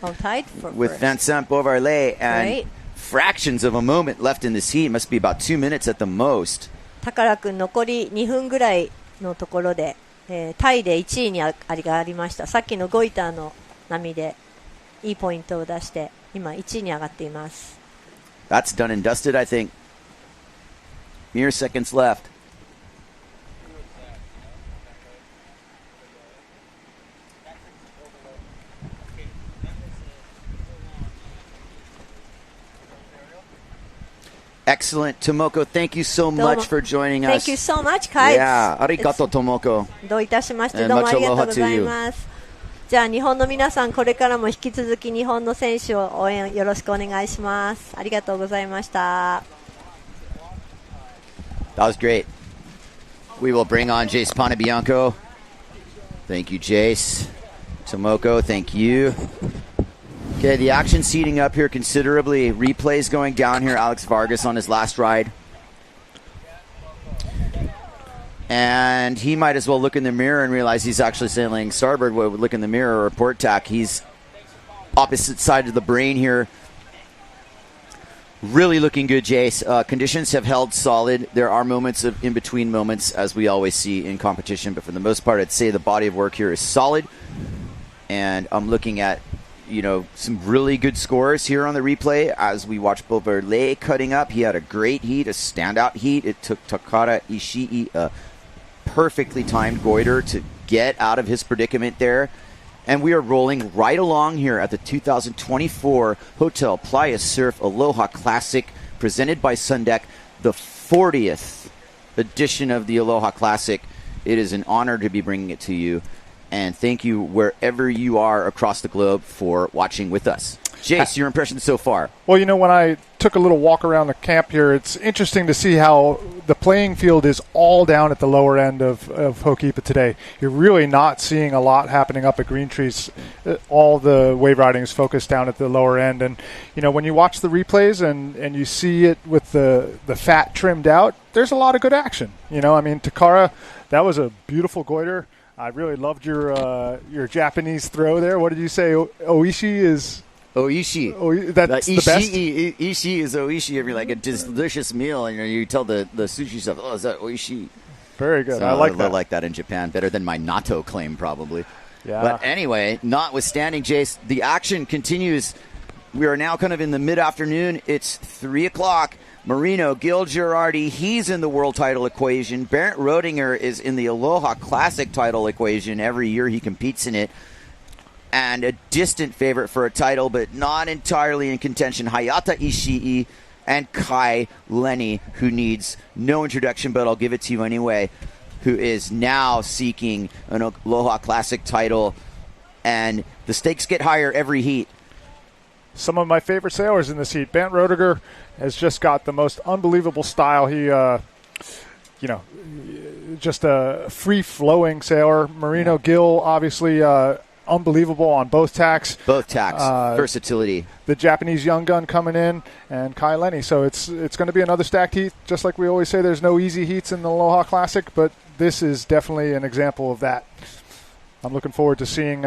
with Vincent Beauvarlay, and fractions of a moment left in this heat. Must be about 2 minutes at the most. 高君残り2分ぐらいのところで、タイで1位にありました。さっきのゴイターの波でいいポイントを出して今1位に上がっています。That's done and dusted, I think. Mere seconds left. Excellent. Tomoko, thank you so much for joining us. Thank you so much, Kai. Yeah, arigato, Tomoko. どういたしまして、どうもありがとうございます。じゃあ日本の皆さんこれからも引き続き日本の選手を応援よろしくお願いします。ありがとうございました。That was great. We will bring on Jace Ponabianco. Thank you, Jace. Tomoko, thank you. Okay, the action's heating up here considerably. Replays going down here. Alex Vargas on his last ride. And he might as well look in the mirror and realize he's actually sailing starboard. Would look in the mirror or port tack. He's opposite side of the brain here. Really looking good, Jace. Conditions have held solid. There are moments of in-between moments, as we always see in competition. But for the most part, I'd say the body of work here is solid. And I'm looking at, some really good scores here on the replay as we watch Beauverlet cutting up. He had a great heat, a standout heat. It took Takara Ishii a perfectly timed goiter to get out of his predicament there. And we are rolling right along here at the 2024 Hotel Playa Surf Aloha Classic presented by Sundeck, the 40th edition of the Aloha Classic. It is an honor to be bringing it to you. And thank you wherever you are across the globe for watching with us. Jace, your impressions so far? Well, when I took a little walk around the camp here, it's interesting to see how the playing field is all down at the lower end of Hokipa today. You're really not seeing a lot happening up at Green Trees. All the wave riding is focused down at the lower end. And, when you watch the replays and you see it with the fat trimmed out, there's a lot of good action. Takara, that was a beautiful goiter. I really loved your Japanese throw there. What did you say? Oishi is... Oishi. That's the best? Ishi is oishi. If you're like a delicious meal, and you tell the sushi stuff, is that oishi? Very good. So I like that. I like that in Japan. Better than my natto claim, probably. Yeah. But anyway, notwithstanding, Jace, the action continues. We are now kind of in the mid-afternoon. It's 3 o'clock. Marino, Gil Girardi, he's in the world title equation. Bernd Rodinger is in the Aloha Classic title equation. Every year he competes in it. And a distant favorite for a title, but not entirely in contention, Hayata Ishii and Kai Lenny, who needs no introduction, but I'll give it to you anyway, who is now seeking an Aloha Classic title. And the stakes get higher every heat. Some of my favorite sailors in this heat. Bernd Rodinger has just got the most unbelievable style. He, just a free-flowing sailor. Marino Gil, obviously, unbelievable on both tacks. Versatility. The Japanese young gun coming in, and Kai Lenny. So it's going to be another stacked heat. Just like we always say, there's no easy heats in the Aloha Classic, but this is definitely an example of that. I'm looking forward to seeing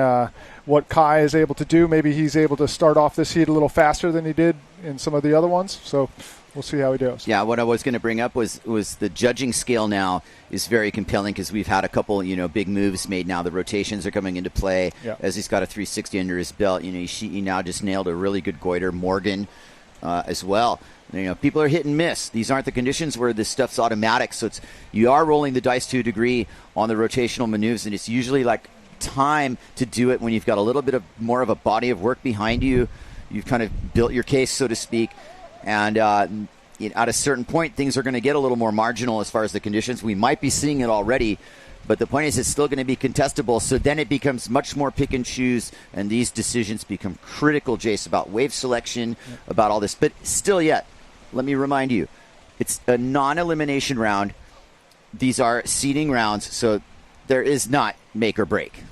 what Kai is able to do. Maybe he's able to start off this heat a little faster than he did in some of the other ones. So we'll see how he does. Yeah, what I was going to bring up was the judging scale now is very compelling because we've had a couple, big moves made now. The rotations are coming into play as he's got a 360 under his belt. Ishii now just nailed a really good goiter. Morgan as well. People are hit and miss. These aren't the conditions where this stuff's automatic. So you are rolling the dice to a degree on the rotational maneuvers, and it's usually like time to do it when you've got a little bit of more of a body of work behind you. You've kind of built your case, so to speak. And at a certain point, things are going to get a little more marginal as far as the conditions. We might be seeing it already, but the point is it's still going to be contestable. So then it becomes much more pick and choose, and these decisions become critical, Jace, about wave selection, about all this. But still yet, let me remind you, it's a non-elimination round. These are seeding rounds, so there is not make or break.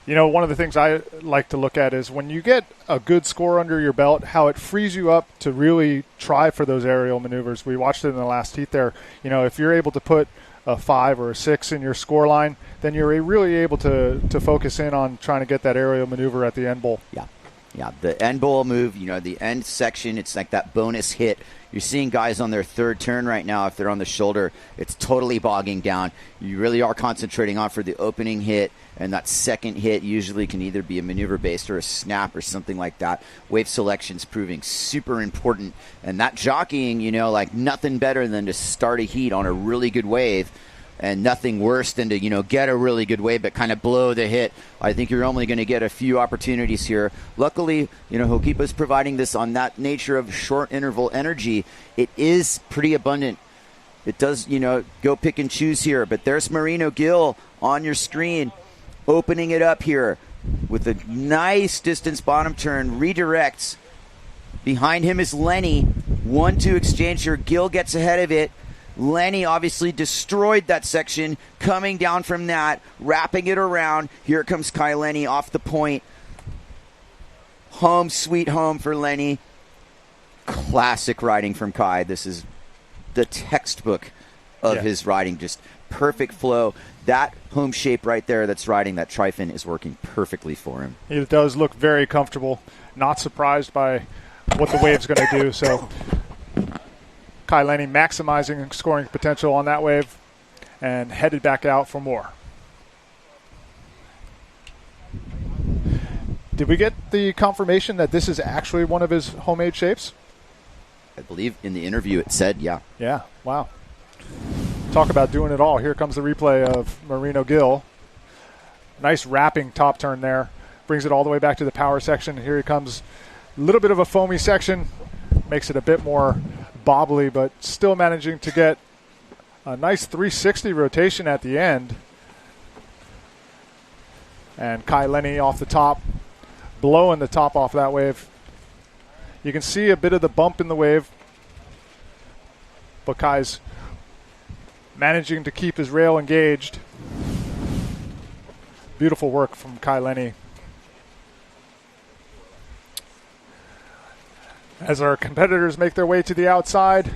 One of the things I like to look at is when you get a good score under your belt, how it frees you up to really try for those aerial maneuvers. We watched it in the last heat there. If you're able to put a 5 or a 6 in your score line, then you're really able to focus in on trying to get that aerial maneuver at the end bowl. Yeah, the end bowl move, the end section, it's like that bonus hit. You're seeing guys on their third turn right now. If they're on the shoulder, it's totally bogging down. You really are concentrating on for the opening hit, and that second hit usually can either be a maneuver-based or a snap or something like that. Wave selection's proving super important, and that jockeying, like nothing better than to start a heat on a really good wave, and nothing worse than to, get a really good wave but kind of blow the hit. I think you're only going to get a few opportunities here. Luckily, Hokipa's providing this on that nature of short interval energy. It is pretty abundant. It does, go pick and choose here. But there's Marino Gil on your screen. opening it up here with a nice distance bottom turn, redirects. Behind him is Lenny. 1-2 exchange here. Gill gets ahead of it. Lenny obviously destroyed that section. Coming down from that, wrapping it around. Here comes Kai Lenny off the point. Home sweet home for Lenny. Classic riding from Kai. This is the textbook of his riding. Just perfect flow. That home shape right there that's riding that trifin is working perfectly for him. He does look very comfortable. Not surprised by what the wave's going to do. So Kai Lenny maximizing scoring potential on that wave and headed back out for more. Did we get the confirmation that this is actually one of his homemade shapes? I believe in the interview it said, yeah. Yeah, wow. Talk about doing it all. Here comes the replay of Marino Gill. Nice wrapping top turn there. Brings it all the way back to the power section. Here he comes. A little bit of a foamy section. Makes it a bit more bobbly, but still managing to get a nice 360 rotation at the end. And Kai Lenny off the top, blowing the top off that wave. You can see a bit of the bump in the wave, but Kai's managing to keep his rail engaged. Beautiful work from Kai Lenny. As our competitors make their way to the outside.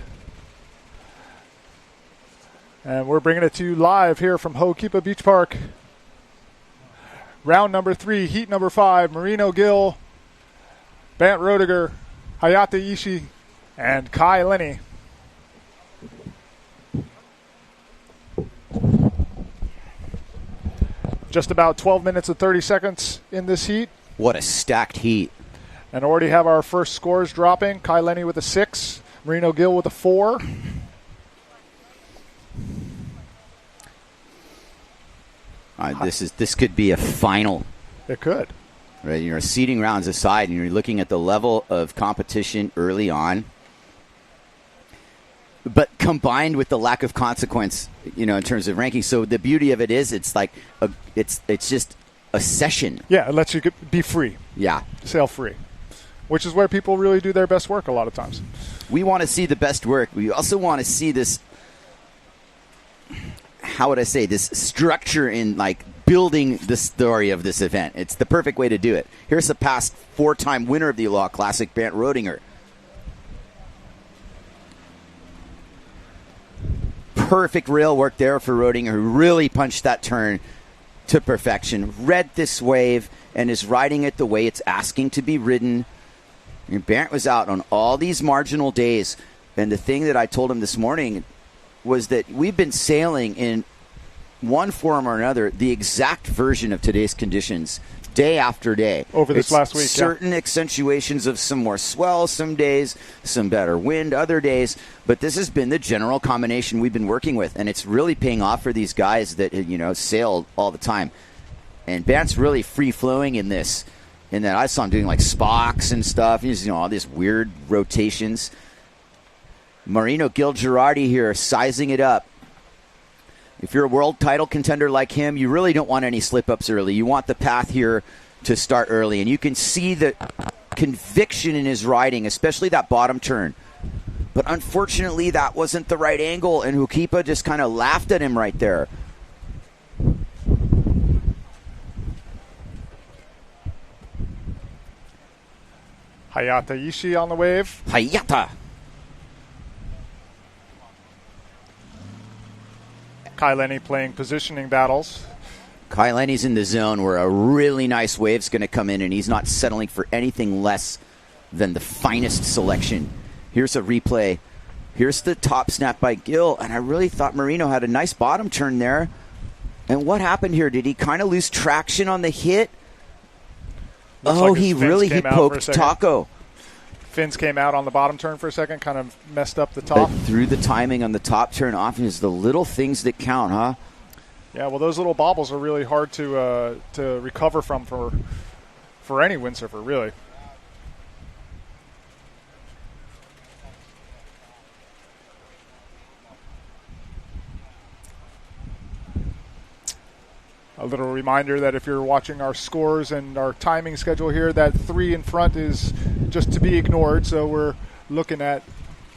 And we're bringing it to you live here from Ho'okipa Beach Park. Round number 3, heat number 5, Marino Gill, Bant Roediger, Hayata Ishii, and Kai Lenny. Just about 12 minutes and 30 seconds in this heat. What a stacked heat. And already have our first scores dropping. Kai Lenny with a 6, Marino Gill with a 4. This could be a final. It could. Right, you're seeding rounds aside, and you're looking at the level of competition early on. But combined with the lack of consequence, in terms of ranking. So the beauty of it is, it's like it's just a session. Yeah, it lets you be free. Yeah, sail free, which is where people really do their best work a lot of times. We want to see the best work. We also want to see this. How would I say this structure in building the story of this event? It's the perfect way to do it. Here's a past 4-time winner of the Aloha Classic, Bant Roediger. Perfect rail work there for Roediger, who really punched that turn to perfection. Read this wave and is riding it the way it's asking to be ridden. And Bant was out on all these marginal days. And the thing that I told him this morning was that we've been sailing in one form or another the exact version of today's conditions day after day. Over this last week, certain accentuations of some more swell some days, some better wind other days, but this has been the general combination we've been working with, and it's really paying off for these guys that sail all the time. And Bant's really free-flowing in this, in that I saw him doing Spocks and stuff, all these weird rotations. Marino Gil Girardi here, sizing it up. If you're a world title contender like him, you really don't want any slip-ups early. You want the path here to start early. And you can see the conviction in his riding, especially that bottom turn. But unfortunately, that wasn't the right angle, and Ho'okipa just kind of laughed at him right there. Hayata Ishii on the wave. Hayata! Kai Lenny playing positioning battles. Kai Lenny's in the zone where a really nice wave's going to come in, and he's not settling for anything less than the finest selection. Here's a replay. Here's the top snap by Gill, and I really thought Marino had a nice bottom turn there. And what happened here? Did he kind of lose traction on the hit? He poked Taco. Fins came out on the bottom turn for a second, kind of messed up the top. But threw the timing on the top turn off, and it's the little things that count, huh? Yeah, well, those little bobbles are really hard to recover from for any windsurfer, really. A little reminder that if you're watching our scores and our timing schedule here, that 3 in front is just to be ignored. So we're looking at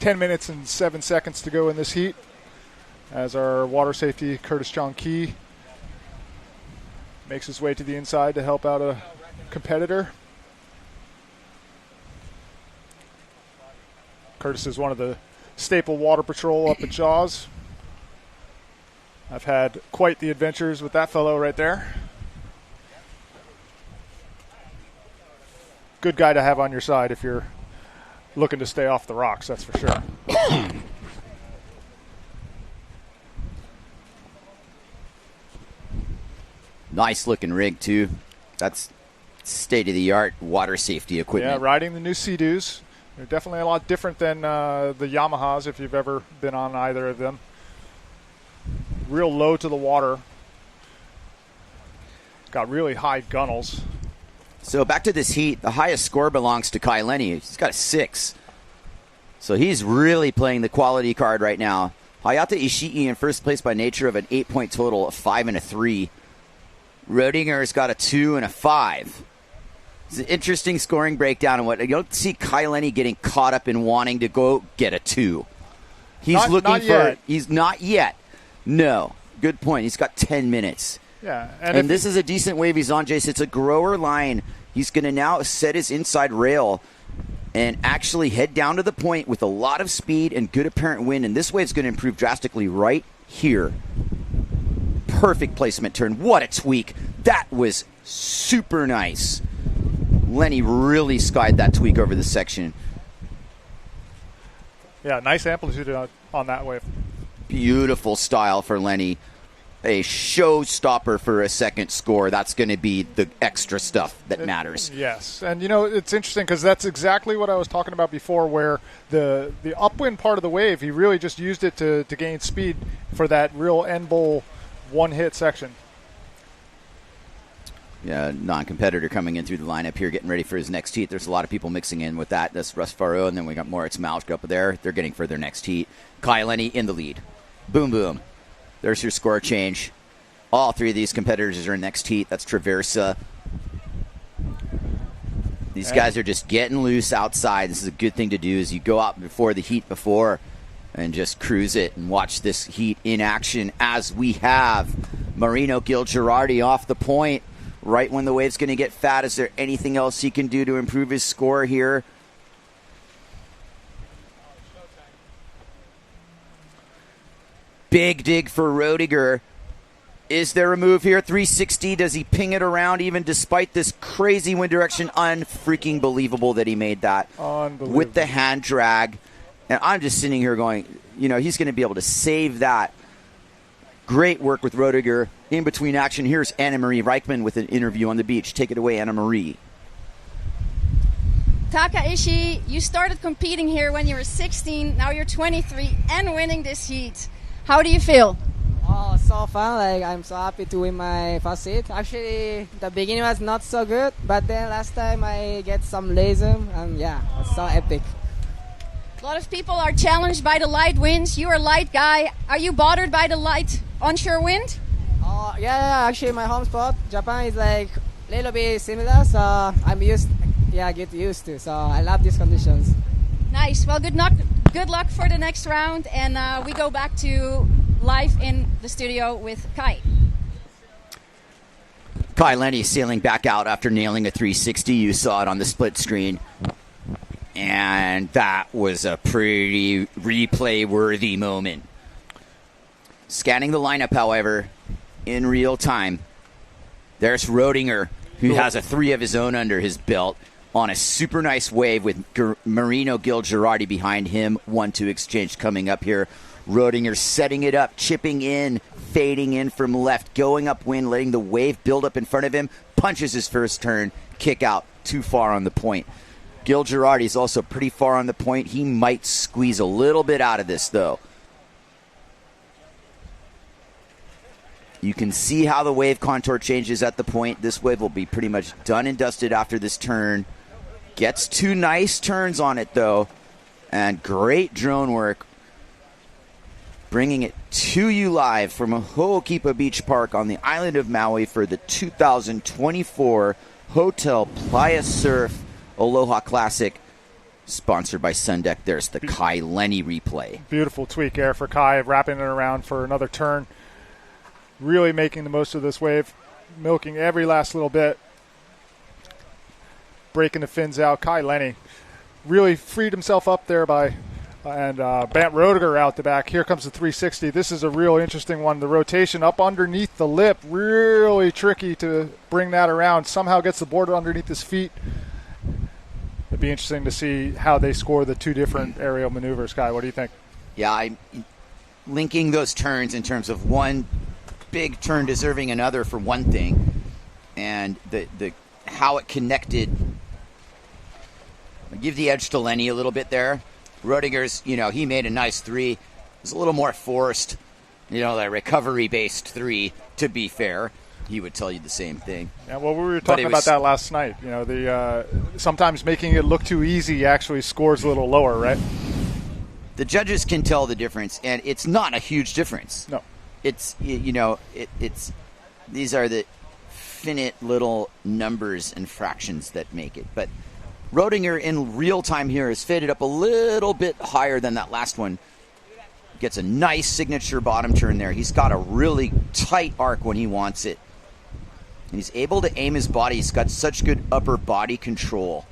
10 minutes and 7 seconds to go in this heat as our water safety, Curtis John Key, makes his way to the inside to help out a competitor. Curtis is one of the staple water patrol up at Jaws. I've had quite the adventures with that fellow right there. Good guy to have on your side if you're looking to stay off the rocks, that's for sure. Nice looking rig too. That's state-of-the-art water safety equipment. Yeah, riding the new Sea-Doos. They're definitely a lot different than the Yamahas if you've ever been on either of them. Real low to the water. Got really high gunnels. So back to this heat. The highest score belongs to Kai Lenny. He's got a 6. So he's really playing the quality card right now. Hayata Ishii in first place by nature of an 8-point total, a 5 and a 3. Roedinger's got a 2 and a 5. It's an interesting scoring breakdown, and what you don't see Kai Lenny getting caught up in wanting to go get a 2. He's He's not yet. No. Good point. He's got 10 minutes. Yeah. And this is a decent wave he's on, Jace. It's a grower line. He's going to now set his inside rail and actually head down to the point with a lot of speed and good apparent wind. And this wave's going to improve drastically right here. Perfect placement turn. What a tweak. That was super nice. Lenny really skied that tweak over the section. Yeah, nice amplitude on that wave. Beautiful style for Lenny. A showstopper for a second score. That's going to be the extra stuff that matters. Yes, and it's interesting because that's exactly what I was talking about before, where the upwind part of the wave, he really just used it to gain speed for that real end bowl one-hit section. Yeah, non-competitor coming in through the lineup here, getting ready for his next heat. There's a lot of people mixing in with that. That's Russ Faro, and then we got Moritz Mausch up there. They're getting for their next heat. Kai Lenny in the lead. Boom, boom. There's your score change. All 3 of these competitors are in next heat. That's Traversa. These guys are just getting loose outside. This is a good thing to do is you go out before the heat before and just cruise it and watch this heat in action as we have Marino Gil-Girardi off the point right when the wave's going to get fat. Is there anything else he can do to improve his score here? Big dig for Roediger. Is there a move here? 360. Does he ping it around even despite this crazy wind direction? Unfreaking believable that he made that. With the hand drag. And I'm just sitting here going, he's going to be able to save that. Great work with Roediger. In between action, here's Anna-Marie Reichman with an interview on the beach. Take it away, Anna-Marie. Taka Ishii, you started competing here when you were 16. Now you're 23 and winning this heat. How do you feel? Oh, so fun. I'm so happy to win my first heat. Actually, the beginning was not so good, but then last time I get some laser, and it's so epic. A lot of people are challenged by the light winds. You're a light guy. Are you bothered by the light onshore wind? Oh, yeah. Actually, my home spot, Japan, is a little bit similar, so I'm get used to. So I love these conditions. Nice. Well, good luck for the next round, and we go back to live in the studio with Kai. Kai Lenny sailing back out after nailing a 360. You saw it on the split screen. And that was a pretty replay-worthy moment. Scanning the lineup, however, in real time, there's Roediger, who has a 3 of his own under his belt on a super nice wave with Marino Gil-Girardi behind him. 1-2 exchange coming up here. Roediger setting it up, chipping in, fading in from left, going upwind, letting the wave build up in front of him, punches his first turn, kick out, too far on the point. Gil-Girardi is also pretty far on the point. He might squeeze a little bit out of this, though. You can see how the wave contour changes at the point. This wave will be pretty much done and dusted after this turn. Gets 2 nice turns on it, though. And great drone work bringing it to you live from Ho'okipa Beach Park on the island of Maui for the 2024 Hotel Playa Surf Aloha Classic, sponsored by Sundeck. There's the Kai Lenny replay. Beautiful tweak air for Kai, wrapping it around for another turn. Really making the most of this wave, milking every last little bit, breaking the fins out. Kai Lenny really freed himself up there and Bant Roediger out the back. Here comes the 360. This is a real interesting one. The rotation up underneath the lip, really tricky to bring that around. Somehow gets the board underneath his feet. It'd be interesting to see how they score the two different aerial maneuvers. Kai, what do you think? Yeah, I'm linking those turns in terms of one big turn deserving another for one thing, and the how it connected. I'll give the edge to Lenny a little bit there. Roediger's, he made a nice 3. It was a little more forced, the recovery-based 3, to be fair. He would tell you the same thing. Yeah, well, we were talking about that last night. Sometimes making it look too easy actually scores a little lower, right? The judges can tell the difference, and it's not a huge difference. No. It's, these are the finite little numbers and fractions that make it. But Roediger in real time here has faded up a little bit higher than that last one. Gets a nice signature bottom turn there. He's got a really tight arc when he wants it. And he's able to aim his body. He's got such good upper body control.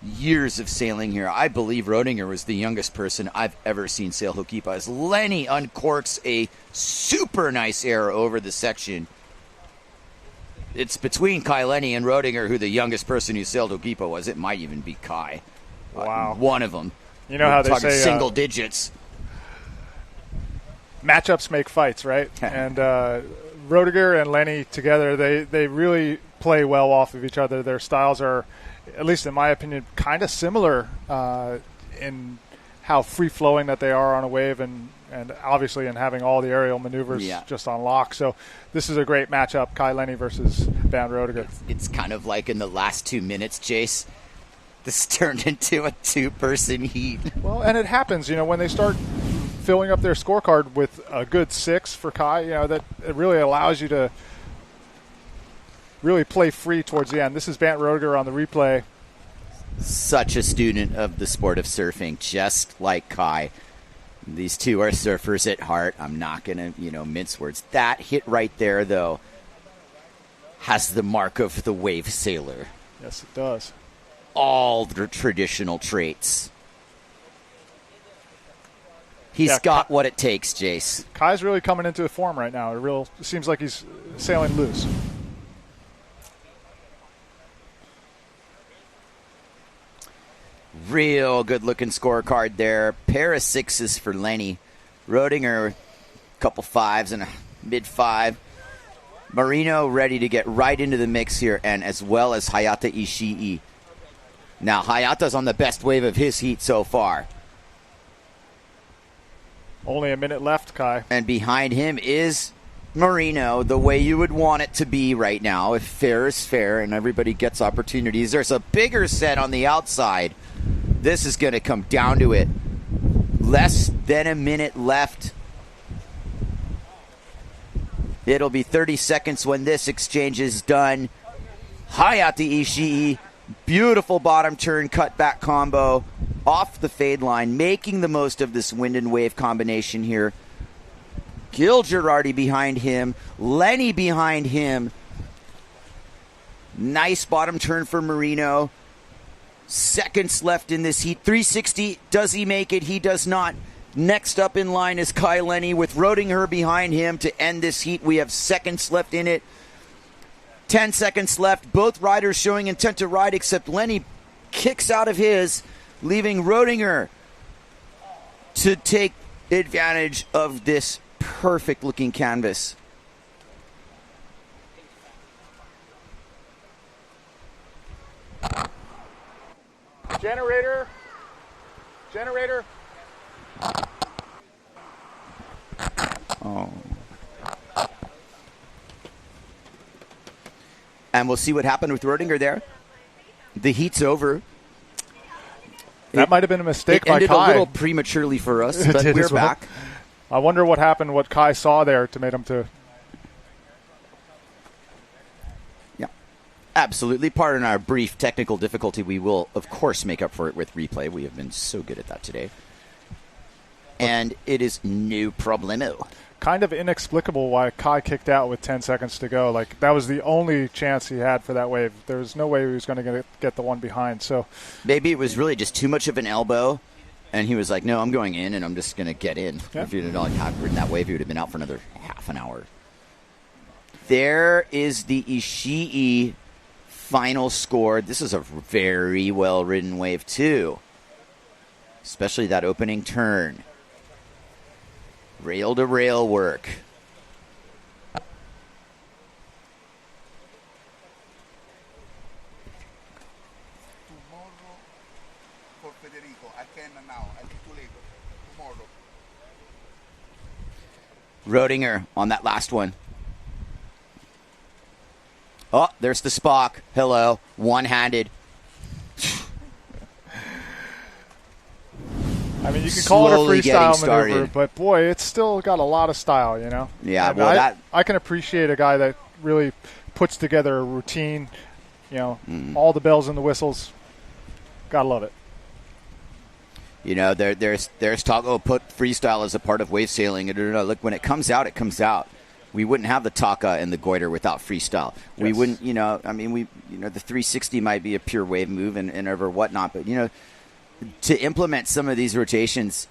Years of sailing here. I believe Roediger was the youngest person I've ever seen sail Ho'okipa, as Lenny uncorks a super nice air over the section. It's between Kai Lenny and Roediger who the youngest person who sailed Ho'okipa was. It might even be Kai. Wow. One of them. You know how they say single digits. Matchups make fights, right? And Roediger and Lenny together, they really play well off of each other. Their styles are, at least in my opinion, kind of similar in how free-flowing that they are on a wave, and obviously in having all the aerial maneuvers just on lock. So this is a great matchup, Kai Lenny versus Bant Roediger. It's kind of like in the last 2 minutes, Jace, this turned into a two-person heat. Well, and it happens, when they start filling up their scorecard with a good 6 for Kai, that it really allows you to really play free towards the end. This is Bant Roediger on the replay. Such a student of the sport of surfing, just like Kai. These two are surfers at heart. I'm not going to, mince words. That hit right there, though, has the mark of the wave sailor. Yes, it does. All the traditional traits. He's got what it takes, Jace. Kai's really coming into a form right now. It seems like he's sailing loose. Real good-looking scorecard there. Pair of 6s for Lenny. Roediger, a couple 5s and a mid-5. Marino ready to get right into the mix here, and as well as Hayata Ishii. Now, Hayata's on the best wave of his heat so far. Only a minute left, Kai. And behind him is Marino, the way you would want it to be right now, if fair is fair and everybody gets opportunities. There's a bigger set on the outside. This is going to come down to it. Less than a minute left. It'll be 30 seconds when this exchange is done. Hayata Ishii, beautiful bottom turn, cut back combo off the fade line, making the most of this wind and wave combination here. Gil Girardi behind him, Lenny behind him. Nice bottom turn for Marino. Seconds left in this heat. 360, does he make it? He does not. Next up in line is Kai Lenny with Roediger behind him to end this heat. We have seconds left in it. 10 seconds left. Both riders showing intent to ride, except Lenny kicks out of his, leaving Roediger to take advantage of this perfect-looking canvas. Generator. Oh. And we'll see what happened with Roediger there. The heat's over. That might have been a mistake by Kai. It ended a little prematurely for us, but we're back. I wonder what happened, what Kai saw there to make him to. Yeah, absolutely. Pardon our brief technical difficulty. We will, of course, make up for it with replay. We have been so good at that today. And it is no problemo. Kind of inexplicable why Kai kicked out with 10 seconds to go. Like, that was the only chance he had for that wave. There was no way he was going to get the one behind. So maybe it was really just too much of an elbow. And he was like, no, I'm going in, and I'm just going to get in. Yeah. If he had not ridden that wave, he would have been out for another half an hour. There is the Ishii final score. This is a very well-ridden wave, too. Especially that opening turn. Rail-to-rail work. Rodinger on that last one. Oh, there's the Spock. Hello. One-handed. I mean, you can call it a freestyle maneuver, but boy, it's still got a lot of style, you know? Yeah, and well, I can appreciate a guy that really puts together a routine, you know, all the bells and the whistles. Gotta love it. You know, there's talk, put freestyle as a part of wave sailing. Look, when it comes out, it comes out. We wouldn't have the Taka and the Goiter without freestyle. Yes. We wouldn't, the 360 might be a pure wave move and over whatnot, but, to implement some of these rotations,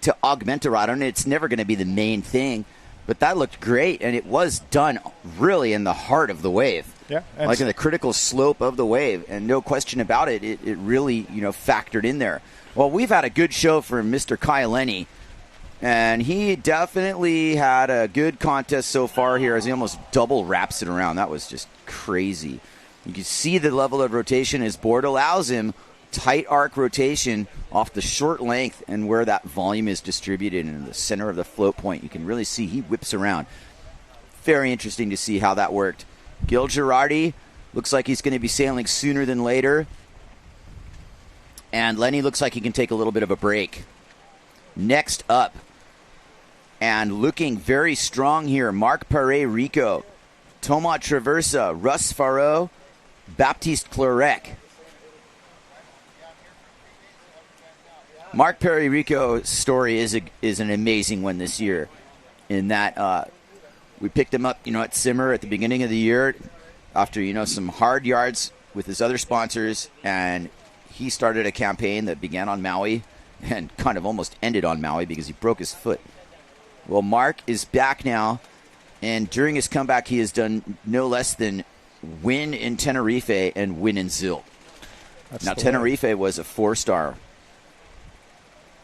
to augment a rod, it's never going to be the main thing, but that looked great, and it was done really in the heart of the wave. Yeah, like in the critical slope of the wave, and no question about it, it really, factored in there. Well, we've had a good show from Mr. Kai Lenny, and he definitely had a good contest so far here as he almost double wraps it around. That was just crazy. You can see the level of rotation his board allows him, tight arc rotation off the short length and where that volume is distributed in the center of the float point. You can really see he whips around. Very interesting to see how that worked. Gil Girardi looks like he's going to be sailing sooner than later. And Lenny looks like he can take a little bit of a break. Next up, and looking very strong here, Marc Paré-Rico, Thomas Traversa, Russ Faro, Baptiste Clorec. Marc Paré-Rico's story is an amazing one this year, in that we picked him up, at Simmer at the beginning of the year after, some hard yards with his other sponsors, and he started a campaign that began on Maui and kind of almost ended on Maui because he broke his foot. Well, Mark is back now, and during his comeback, he has done no less than win in Tenerife and win in Zilt. Now, Tenerife was a 4-star,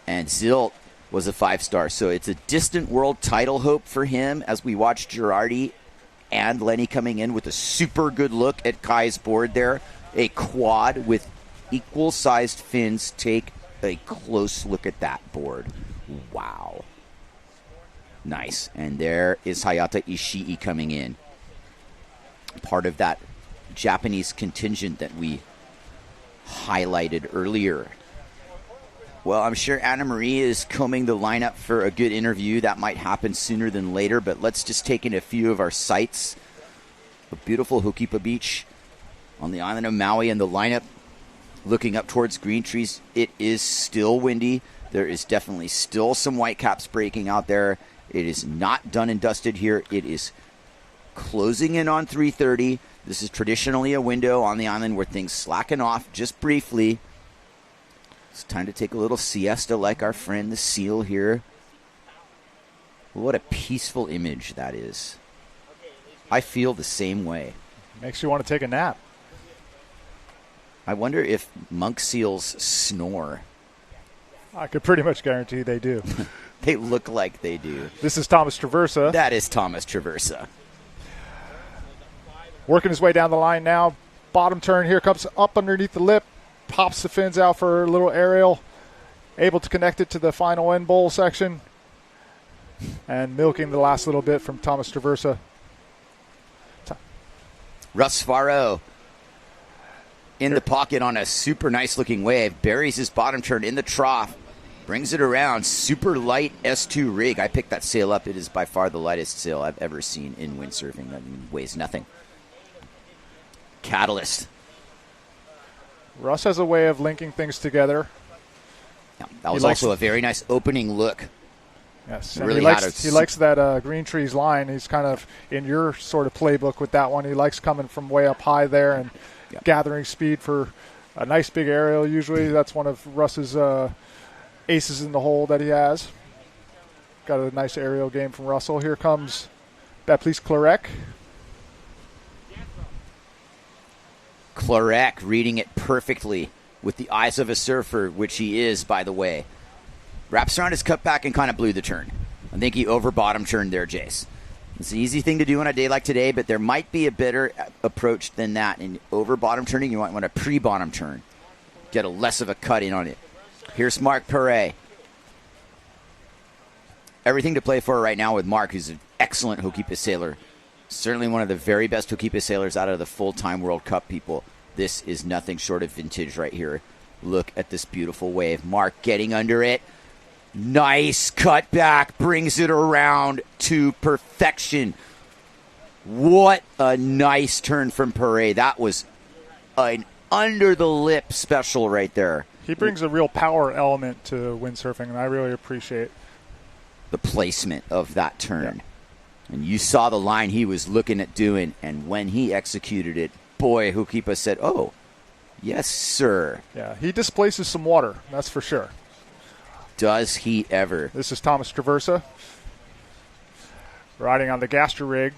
and Zilt was a 5-star. So it's a distant world title hope for him as we watch Girardi and Lenny coming in with a super good look at Kai's board there. A quad with equal-sized fins. Take a close look at that board. Wow. Nice. And there is Hayata Ishii coming in. Part of that Japanese contingent that we highlighted earlier. Well, I'm sure Anna Marie is combing the lineup for a good interview. That might happen sooner than later, but let's just take in a few of our sights. A beautiful Hokipa Beach on the island of Maui, and the lineup looking up towards green trees. It is still windy. There is definitely still some whitecaps breaking out there. It is not done and dusted here. It is closing in on 3:30. This is traditionally a window on the island where things slacken off just briefly. It's time to take a little siesta like our friend the seal here. What a peaceful image that is. I feel the same way. Makes you want to take a nap. I wonder if monk seals snore. I could pretty much guarantee they do. They look like they do. This is Thomas Traversa. That is Thomas Traversa. Working his way down the line now. Bottom turn here, comes up underneath the lip. Pops the fins out for a little aerial. Able to connect it to the final end bowl section. And milking the last little bit from Thomas Traversa. Russ Faro in the pocket on a super nice looking wave. Buries his bottom turn in the trough. Brings it around. Super light S2 rig. I picked that sail up. It is by far the lightest sail I've ever seen in windsurfing. That weighs nothing. Catalyst. Russ has a way of linking things together. Yeah, that was also a very nice opening look. Yes, really he likes that Green Trees line. He's kind of in your sort of playbook with that one. He likes coming from way up high there and gathering speed for a nice big aerial. Usually that's one of Russ's aces in the hole that he has. Got a nice aerial game from Russell. Here comes Baptiste Clarec. Clarec reading it perfectly with the eyes of a surfer, which he is, by the way. Wraps around his cutback and kind of blew the turn. I think he over-bottom turned there, Jace. It's an easy thing to do on a day like today, but there might be a better approach than that. In over-bottom turning, you might want a pre-bottom turn. Get a less of a cut in on it. Here's Mark Perret. Everything to play for right now with Mark, who's an excellent Hokipa sailor. Certainly one of the very best Hokipa sailors out of the full-time World Cup people. This is nothing short of vintage right here. Look at this beautiful wave. Mark getting under it. Nice cutback. Brings it around to perfection. What a nice turn from Perret. That was an under-the-lip special right there. He brings a real power element to windsurfing, and I really appreciate the placement of that turn. Yeah. And you saw the line he was looking at doing, and when he executed it, boy, Hokipa said, oh, yes, sir. Yeah, he displaces some water, that's for sure. Does he ever? This is Thomas Traversa riding on the Gaster rig,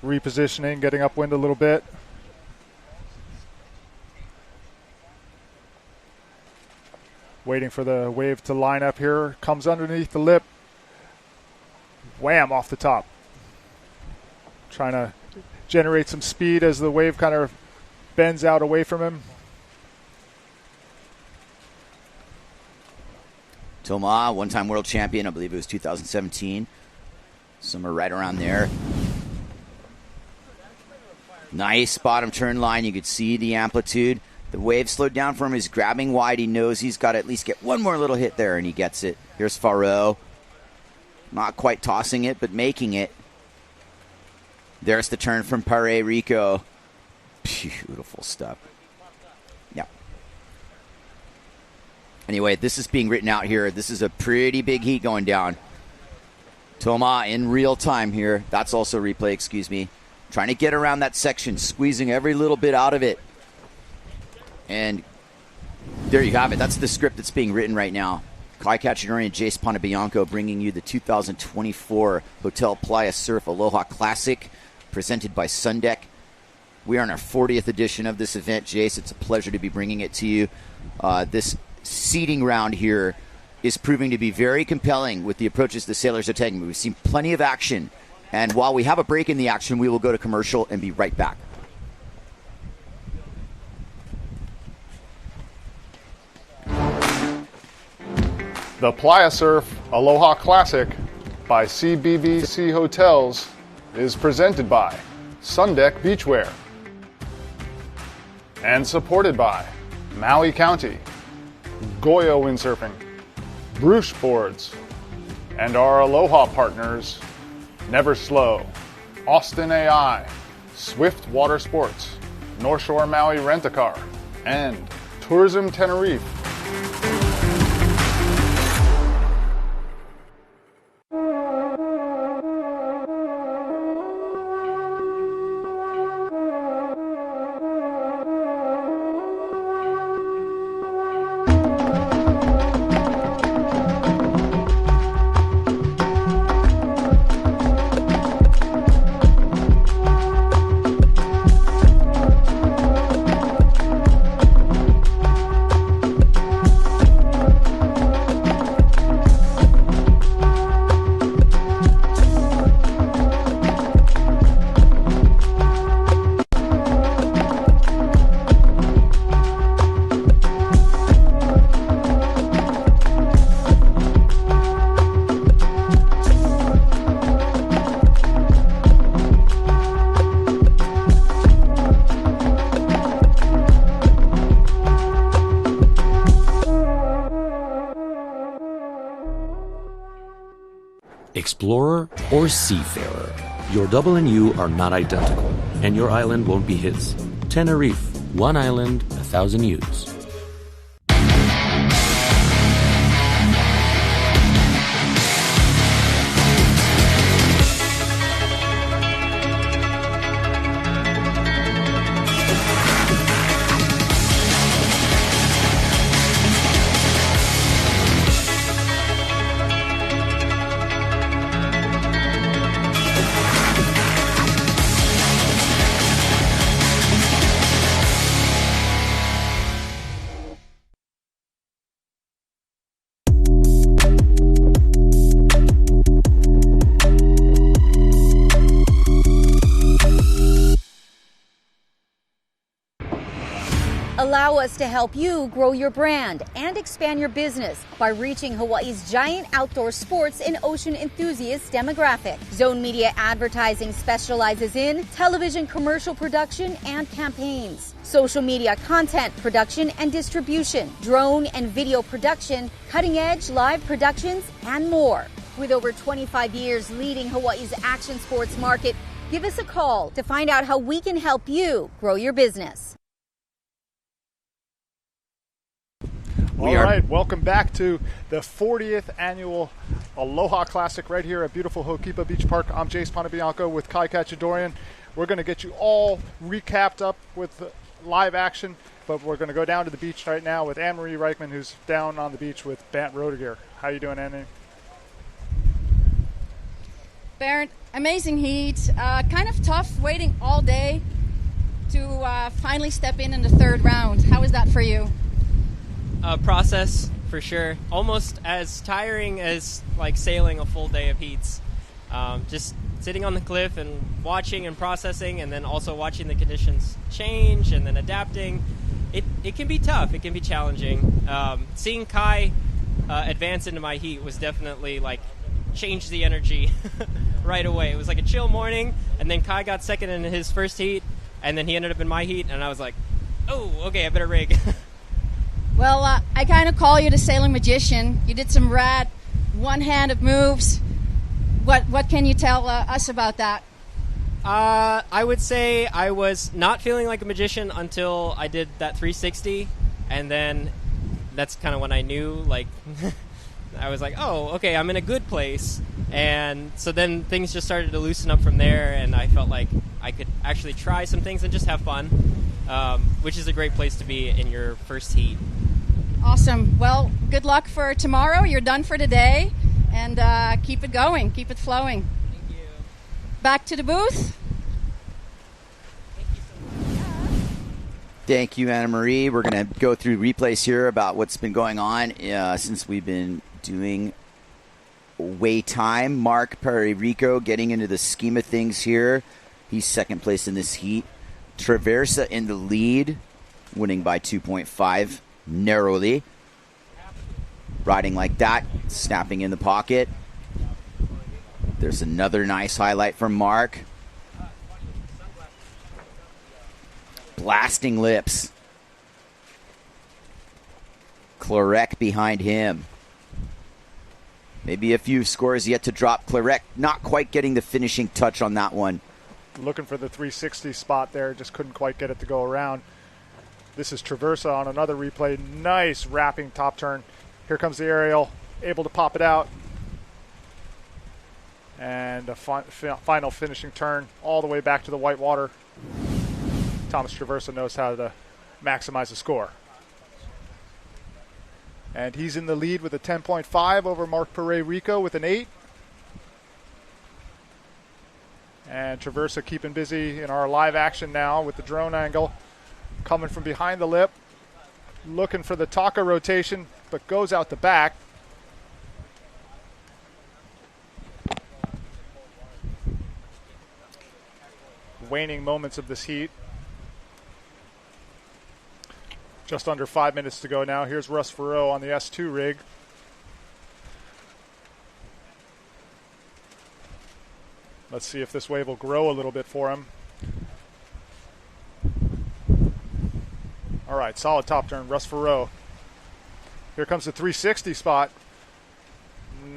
repositioning, getting upwind a little bit. Waiting for the wave to line up here. Comes underneath the lip. Wham, off the top. Trying to generate some speed as the wave kind of bends out away from him. Thomas, one-time world champion. I believe it was 2017. Somewhere right around there. Nice bottom turn line. You could see the amplitude. The wave slowed down for him. He's grabbing wide. He knows he's got to at least get one more little hit there, and he gets it. Here's Faro. Not quite tossing it, but making it. There's the turn from Pare Rico. Beautiful stuff. Yeah. Anyway, this is being written out here. This is a pretty big heat going down. Toma in real time here. That's also replay, excuse me. Trying to get around that section, squeezing every little bit out of it. And there you have it. That's the script that's being written right now. Kai Caccianori and Jace Ponabianco bringing you the 2024 Hotel Playa Surf Aloha Classic presented by Sundeck. We are in our 40th edition of this event, Jace. It's a pleasure to be bringing it to you. This seating round here is proving to be very compelling with the approaches the sailors are taking. We've seen plenty of action. And while we have a break in the action, we will go to commercial and be right back. The Playa Surf Aloha Classic by CBbC Hotels is presented by Sundeck Beachwear and supported by Maui County, Goya Windsurfing, Bruce Boards, and our Aloha partners, Never Slow, Austin AI, Swift Water Sports, North Shore Maui Rent-A-Car, and Tourism Tenerife. explorer or seafarer. Your double and you are not identical, and your island won't be his. Tenerife, one island, 1,000 U's. Allow us to help you grow your brand and expand your business by reaching Hawaii's giant outdoor sports and ocean enthusiast demographic. Zone Media Advertising specializes in television commercial production and campaigns, social media content production and distribution, drone and video production, cutting-edge live productions, and more. With over 25 years leading Hawaii's action sports market, give us a call to find out how we can help you grow your business. All right, welcome back to the 40th annual Aloha Classic right here at beautiful Ho'okipa Beach Park. I'm Jace Ponabianco with Kai Kachadorian. We're going to get you all recapped up with live action, but we're going to go down to the beach right now with Anne-Marie Reichman, who's down on the beach with Bant Roediger. How you doing, Anne? Bernd, amazing heat. Kind of tough waiting all day to finally step in the third round. How was that for you? Process for sure. Almost as tiring as like sailing a full day of heats. Just sitting on the cliff and watching and processing, and then also watching the conditions change and then adapting. It can be tough. It can be challenging. Seeing Kai advance into my heat was definitely like changed the energy right away. It was like a chill morning, and then Kai got second in his first heat, and then he ended up in my heat, and I was like, oh, okay, I better rig. Well, I kind of call you the sailing magician. You did some rad one-handed moves. What can you tell us about that? I would say I was not feeling like a magician until I did that 360, and then that's kind of when I knew, like, I was like, oh, okay, I'm in a good place. And so then things just started to loosen up from there, and I felt like I could actually try some things and just have fun, which is a great place to be in your first heat. Awesome. Well, good luck for tomorrow. You're done for today, and keep it going. Keep it flowing. Thank you. Back to the booth. Thank you, Anna Marie. We're going to go through replays here about what's been going on since we've been doing weigh time. Mark Perrico getting into the scheme of things here. He's second place in this heat. Traversa in the lead, winning by 2.5 narrowly. Riding like that, snapping in the pocket. There's another nice highlight from Mark. Blasting lips. Clarek behind him. Maybe a few scores yet to drop. Clarek not quite getting the finishing touch on that one. Looking for the 360 spot there, just couldn't quite get it to go around. This is Traversa on another replay. Nice wrapping top turn. Here comes the aerial, able to pop it out. And a final finishing turn all the way back to the white water. Thomas Traversa knows how to maximize the score. And he's in the lead with a 10.5 over Mark Perrico with an 8. And Traversa keeping busy in our live action now with the drone angle. Coming from behind the lip. Looking for the Taka rotation, but goes out the back. Waning moments of this heat. Just under 5 minutes to go now. Here's Russ Farrow on the S2 rig. Let's see if this wave will grow a little bit for him. All right, solid top turn, Russ Farrow. Here comes the 360 spot.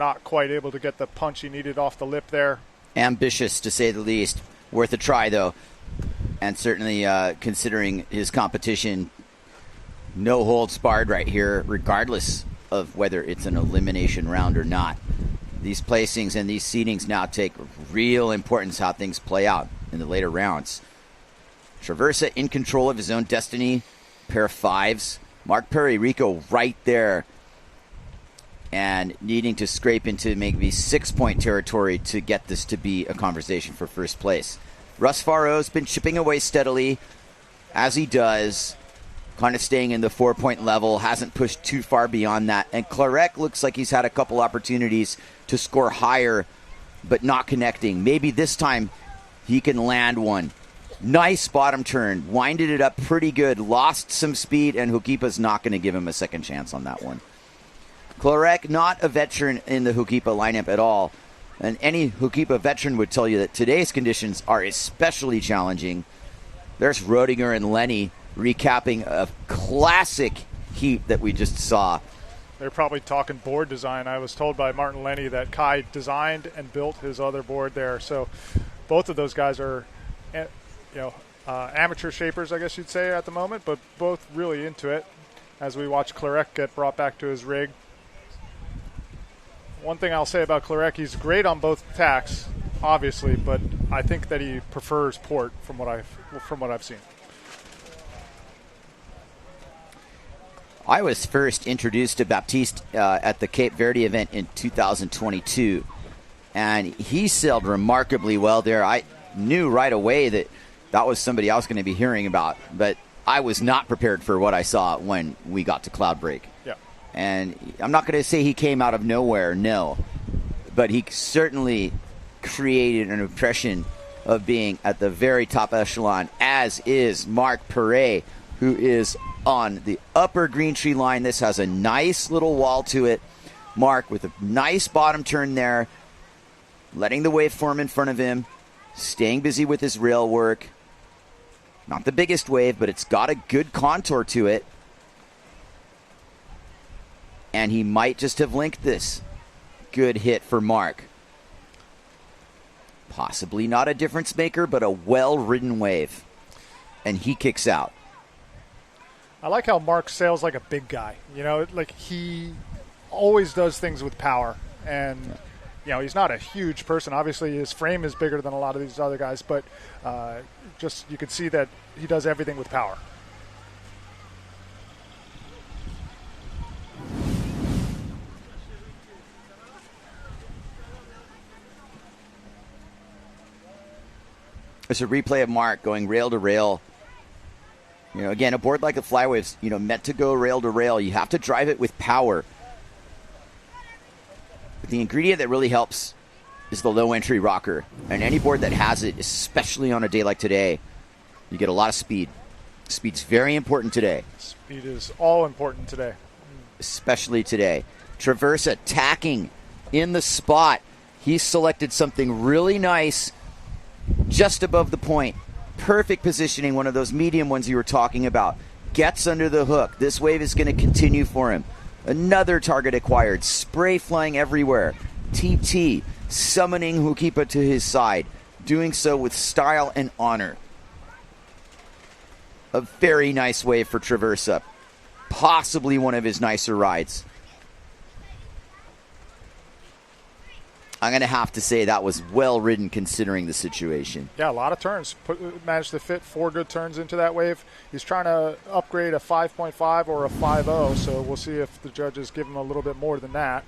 not quite able to get the punch he needed off the lip there. Ambitious, to say the least. Worth a try, though. And certainly, considering his competition, no holds barred right here, regardless of whether it's an elimination round or not. These placings and these seedings now take real importance how things play out in the later rounds. Traversa in control of his own destiny. Pair of fives. Mark Perry-Rico right there. And needing to scrape into maybe 6-point territory to get this to be a conversation for first place. Russ Faro's been chipping away steadily, as he does. Kind of staying in the 4-point level, hasn't pushed too far beyond that. And Clarek looks like he's had a couple opportunities to score higher, but not connecting. Maybe this time he can land one. Nice bottom turn, winded it up pretty good, lost some speed, and Hukipa's not going to give him a second chance on that one. Clarek, not a veteran in the Hukipa lineup at all. And any Hukipa veteran would tell you that today's conditions are especially challenging. There's Rodinger and Lenny recapping a classic heat that we just saw. They're probably talking board design. I was told by Martin Lenny that Kai designed and built his other board there. So both of those guys are, amateur shapers, I guess you'd say, at the moment, but both really into it as we watch Clarek get brought back to his rig. One thing I'll say about Clarek, he's great on both tacks, obviously, but I think that he prefers port from what I've seen. I was first introduced to Baptiste at the Cape Verde event in 2022, and he sailed remarkably well there. I knew right away that was somebody I was going to be hearing about, but I was not prepared for what I saw when we got to Cloudbreak. Yeah. And I'm not going to say he came out of nowhere, no, but he certainly created an impression of being at the very top echelon, as is Mark Perret, who is on the upper green tree line. This has a nice little wall to it. Mark with a nice bottom turn there, letting the wave form in front of him, staying busy with his rail work. Not the biggest wave, but it's got a good contour to it. And he might just have linked this. Good hit for Mark. Possibly not a difference maker, but a well-ridden wave. And he kicks out. I like how Mark sails like a big guy. Like he always does things with power. And, he's not a huge person. Obviously, his frame is bigger than a lot of these other guys, but just you can see that he does everything with power. It's a replay of Mark going rail to rail. Again, a board like the Flywaves, meant to go rail to rail. You have to drive it with power. But the ingredient that really helps is the low entry rocker. And any board that has it, especially on a day like today, you get a lot of speed. Speed's very important today. Speed is all important today. Especially today. Traverse attacking in the spot. He selected something really nice just above the point. Perfect positioning, one of those medium ones you were talking about. Gets under the hook. This wave is going to continue for him. Another target acquired. Spray flying everywhere. TT summoning Hukipa to his side. Doing so with style and honor. A very nice wave for Traversa. Possibly one of his nicer rides. I'm going to have to say that was well-ridden considering the situation. Yeah, a lot of turns. Managed to fit 4 good turns into that wave. He's trying to upgrade a 5.5 or a 5.0, so we'll see if the judges give him a little bit more than that.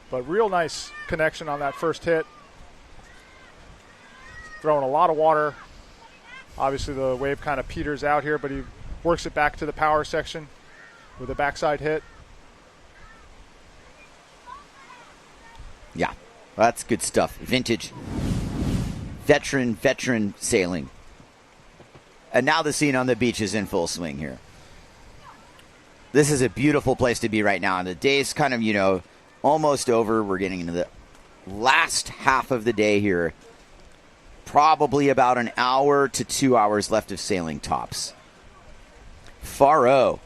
But real nice connection on that first hit. Throwing a lot of water. Obviously the wave kind of peters out here, but he works it back to the power section with a backside hit. Yeah, that's good stuff. Vintage. Veteran sailing. And now the scene on the beach is in full swing here. This is a beautiful place to be right now. And the day's kind of, almost over. We're getting into the last half of the day here. Probably about an hour to 2 hours left of sailing tops. Faro.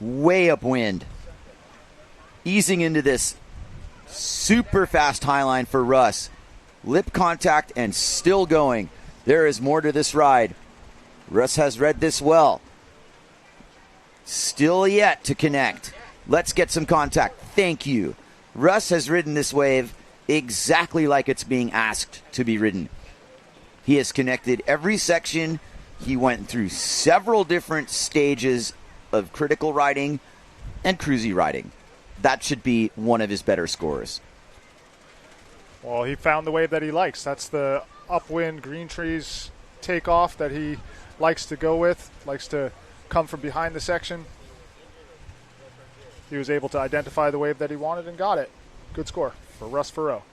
Way upwind. Easing into this super fast high line for Russ. Lip contact and still going. There is more to this ride. Russ has read this well. Still yet to connect. Let's get some contact. Thank you. Russ has ridden this wave exactly like it's being asked to be ridden. He has connected every section. He went through several different stages of critical riding and cruisy riding. That should be one of his better scores. Well, he found the wave that he likes. That's the upwind green trees takeoff that he likes to go with, likes to come from behind the section. He was able to identify the wave that he wanted and got it. Good score for Russ Farrow.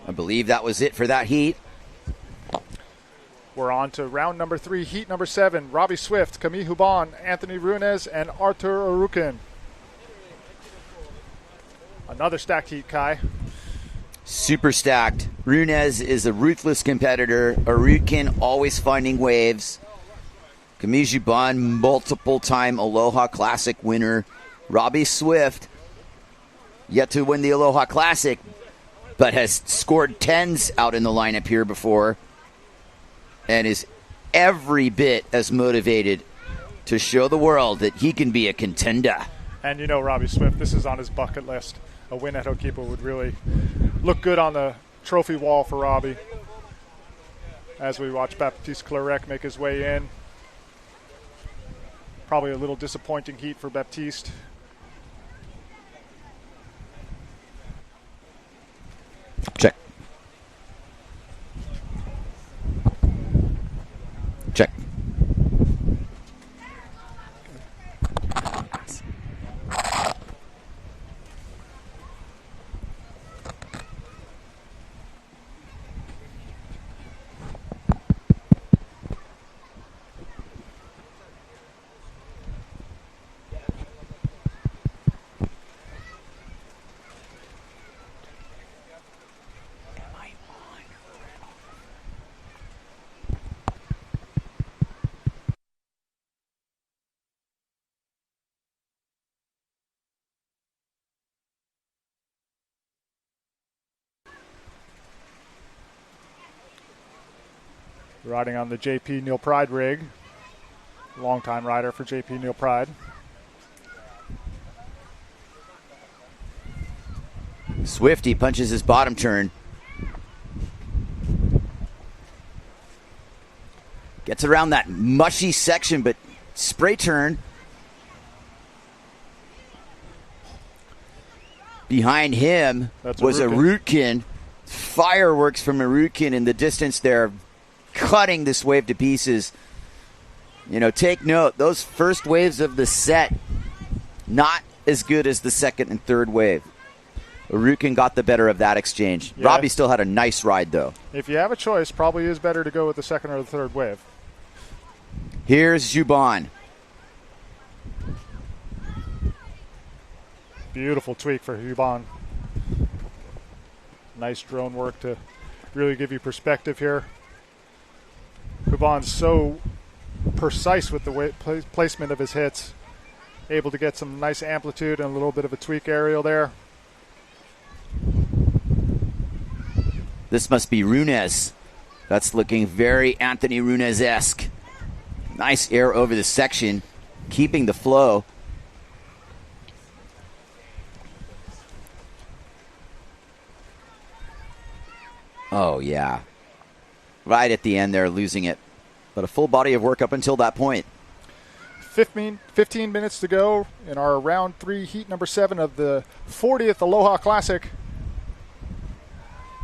I believe that was it for that heat. We're on to round number 3, heat number 7. Robbie Swift, Camille Hubon, Anthony Runes, and Artur Arukin. Another stacked heat, Kai. Super stacked. Runes is a ruthless competitor. Arukin always finding waves. Camille Hubon, multiple-time Aloha Classic winner. Robbie Swift, yet to win the Aloha Classic, but has scored 10s out in the lineup here before and is every bit as motivated to show the world that he can be a contender. And you know Robbie Swift, this is on his bucket list. A win at Hokipa would really look good on the trophy wall for Robbie. As we watch Baptiste Clarec make his way in. Probably a little disappointing heat for Baptiste. Check. Check. Riding on the JP Neal Pride rig. Longtime rider for JP Neal Pride. Swifty punches his bottom turn. Gets around that mushy section, but spray turn. Behind him was Arutkin. Fireworks from Arutkin in the distance there, cutting this wave to pieces. You know, take note, those first waves of the set, not as good as the second and third wave. Arutkin got the better of that exchange. Yeah. Robbie still had a nice ride, though. If you have a choice, probably is better to go with the second or the third wave. Here's Jubon. Beautiful tweak for Hubon. Nice drone work to really give you perspective here. Hubon's so precise with the placement of his hits. Able to get some nice amplitude and a little bit of a tweak aerial there. This must be Runes. That's looking very Anthony Runes-esque. Nice air over the section, keeping the flow. Oh, yeah. Right at the end there, losing it. But a full body of work up until that point. 15 minutes to go in our round 3, heat number 7 of the 40th Aloha Classic.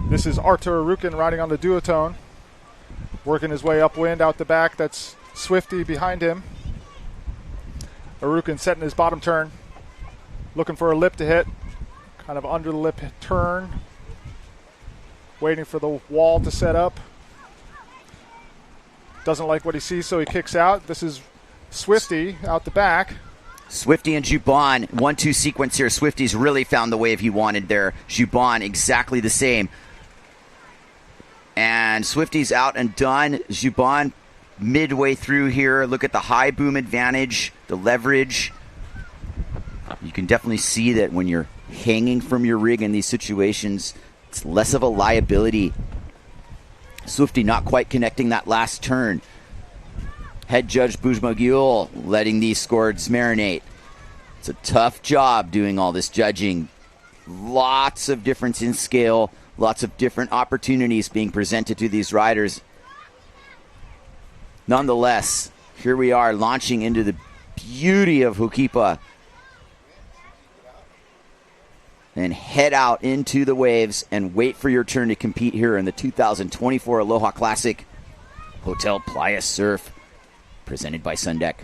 This is Artur Arukin riding on the duotone. Working his way upwind out the back. That's Swifty behind him. Arukin setting his bottom turn. Looking for a lip to hit. Kind of under the lip turn. Waiting for the wall to set up. Doesn't like what he sees, so he kicks out. This is Swifty out the back. Swifty and Jubon, 1-2 sequence here. Swifty's really found the wave he wanted there. Jubon, exactly the same. And Swifty's out and done. Jubon midway through here. Look at the high boom advantage, the leverage. You can definitely see that when you're hanging from your rig in these situations, it's less of a liability. Swifty not quite connecting that last turn. Head judge Bujmagul letting these scores marinate. It's a tough job doing all this judging. Lots of difference in scale, lots of different opportunities being presented to these riders. Nonetheless, here we are launching into the beauty of Ho'okipa. And head out into the waves and wait for your turn to compete here in the 2024 Aloha Classic Hotel Playa Surf, presented by Sundeck.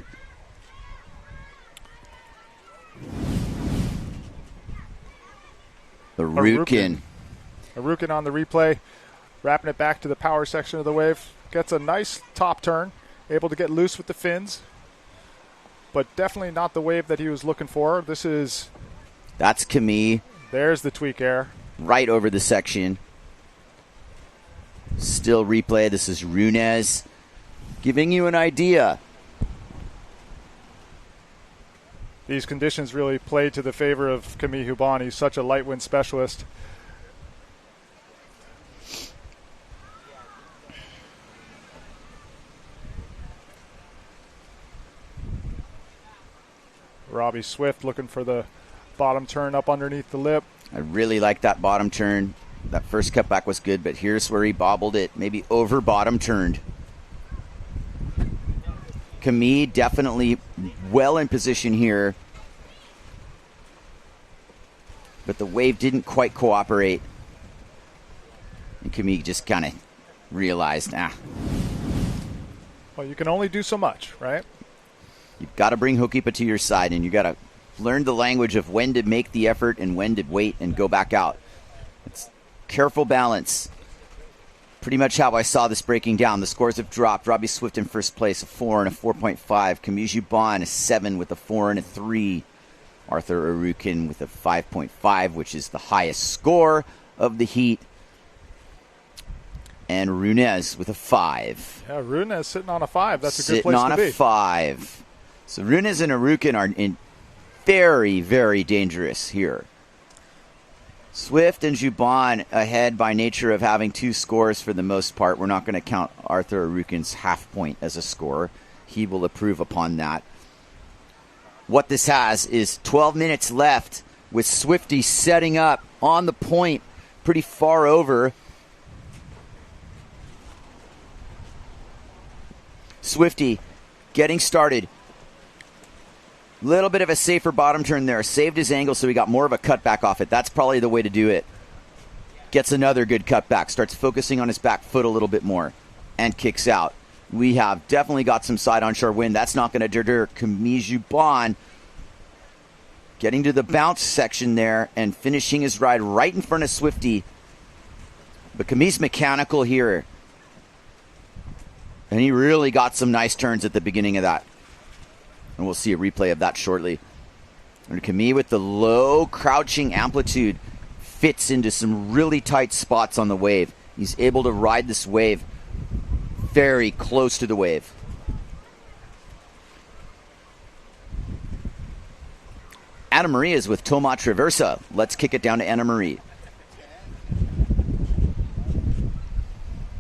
Arukin on the replay, wrapping it back to the power section of the wave. Gets a nice top turn, able to get loose with the fins, but definitely not the wave that he was looking for. That's Camille. There's the tweak air. Right over the section. Still replay. This is Runez giving you an idea. These conditions really played to the favor of Camille Huban. He's such a light wind specialist. Robbie Swift looking for the bottom turn up underneath the lip. I really like that bottom turn. That first cutback was good, but here's where he bobbled it. Maybe over bottom turned. Camille definitely well in position here. But the wave didn't quite cooperate. And Camille just kind of realized, Well, you can only do so much, right? You've got to bring Ho'okipa to your side, and you got to learn the language of when to make the effort and when to wait and go back out. It's careful balance. Pretty much how I saw this breaking down. The scores have dropped. Robbie Swift in first place, a 4 and a 4.5. Camille Huban, a 7 with a 4 and a 3. Arthur Arukin with a 5.5, which is the highest score of the heat. And Runez with a 5. Yeah, Runez sitting on a 5. That's a good place to be. Sitting on a 5. So Runez and Arukin are in very, very dangerous here. Swift and Huban ahead by nature of having 2 scores for the most part. We're not going to count Arthur Arukin's half point as a score. He will approve upon that. What this has is 12 minutes left with Swifty setting up on the point pretty far over. Swifty getting started. Little bit of a safer bottom turn there. Saved his angle so he got more of a cutback off it. That's probably the way to do it. Gets another good cutback. Starts focusing on his back foot a little bit more. And kicks out. We have definitely got some side onshore wind. That's not going to deter Camille Huban. Getting to the bounce section there and finishing his ride right in front of Swifty. But Camille's mechanical here. And he really got some nice turns at the beginning of that. And we'll see a replay of that shortly. And Camille with the low crouching amplitude fits into some really tight spots on the wave. He's able to ride this wave very close to the wave. Anna Marie is with Toma Traversa. Let's kick it down to Anna Marie.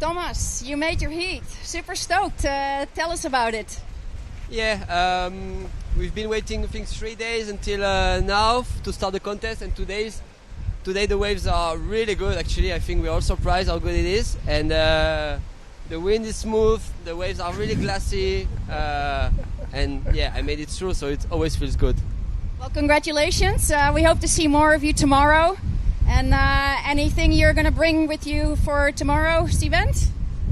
Thomas, you made your heat. Super stoked. Tell us about it. Yeah, we've been waiting, I think, 3 days until now to start the contest, and today the waves are really good. Actually, I think we're all surprised how good it is, and the wind is smooth, the waves are really glassy, and yeah, I made it through, so it always feels good. Well, congratulations. We hope to see more of you tomorrow. And anything you're going to bring with you for tomorrow's event?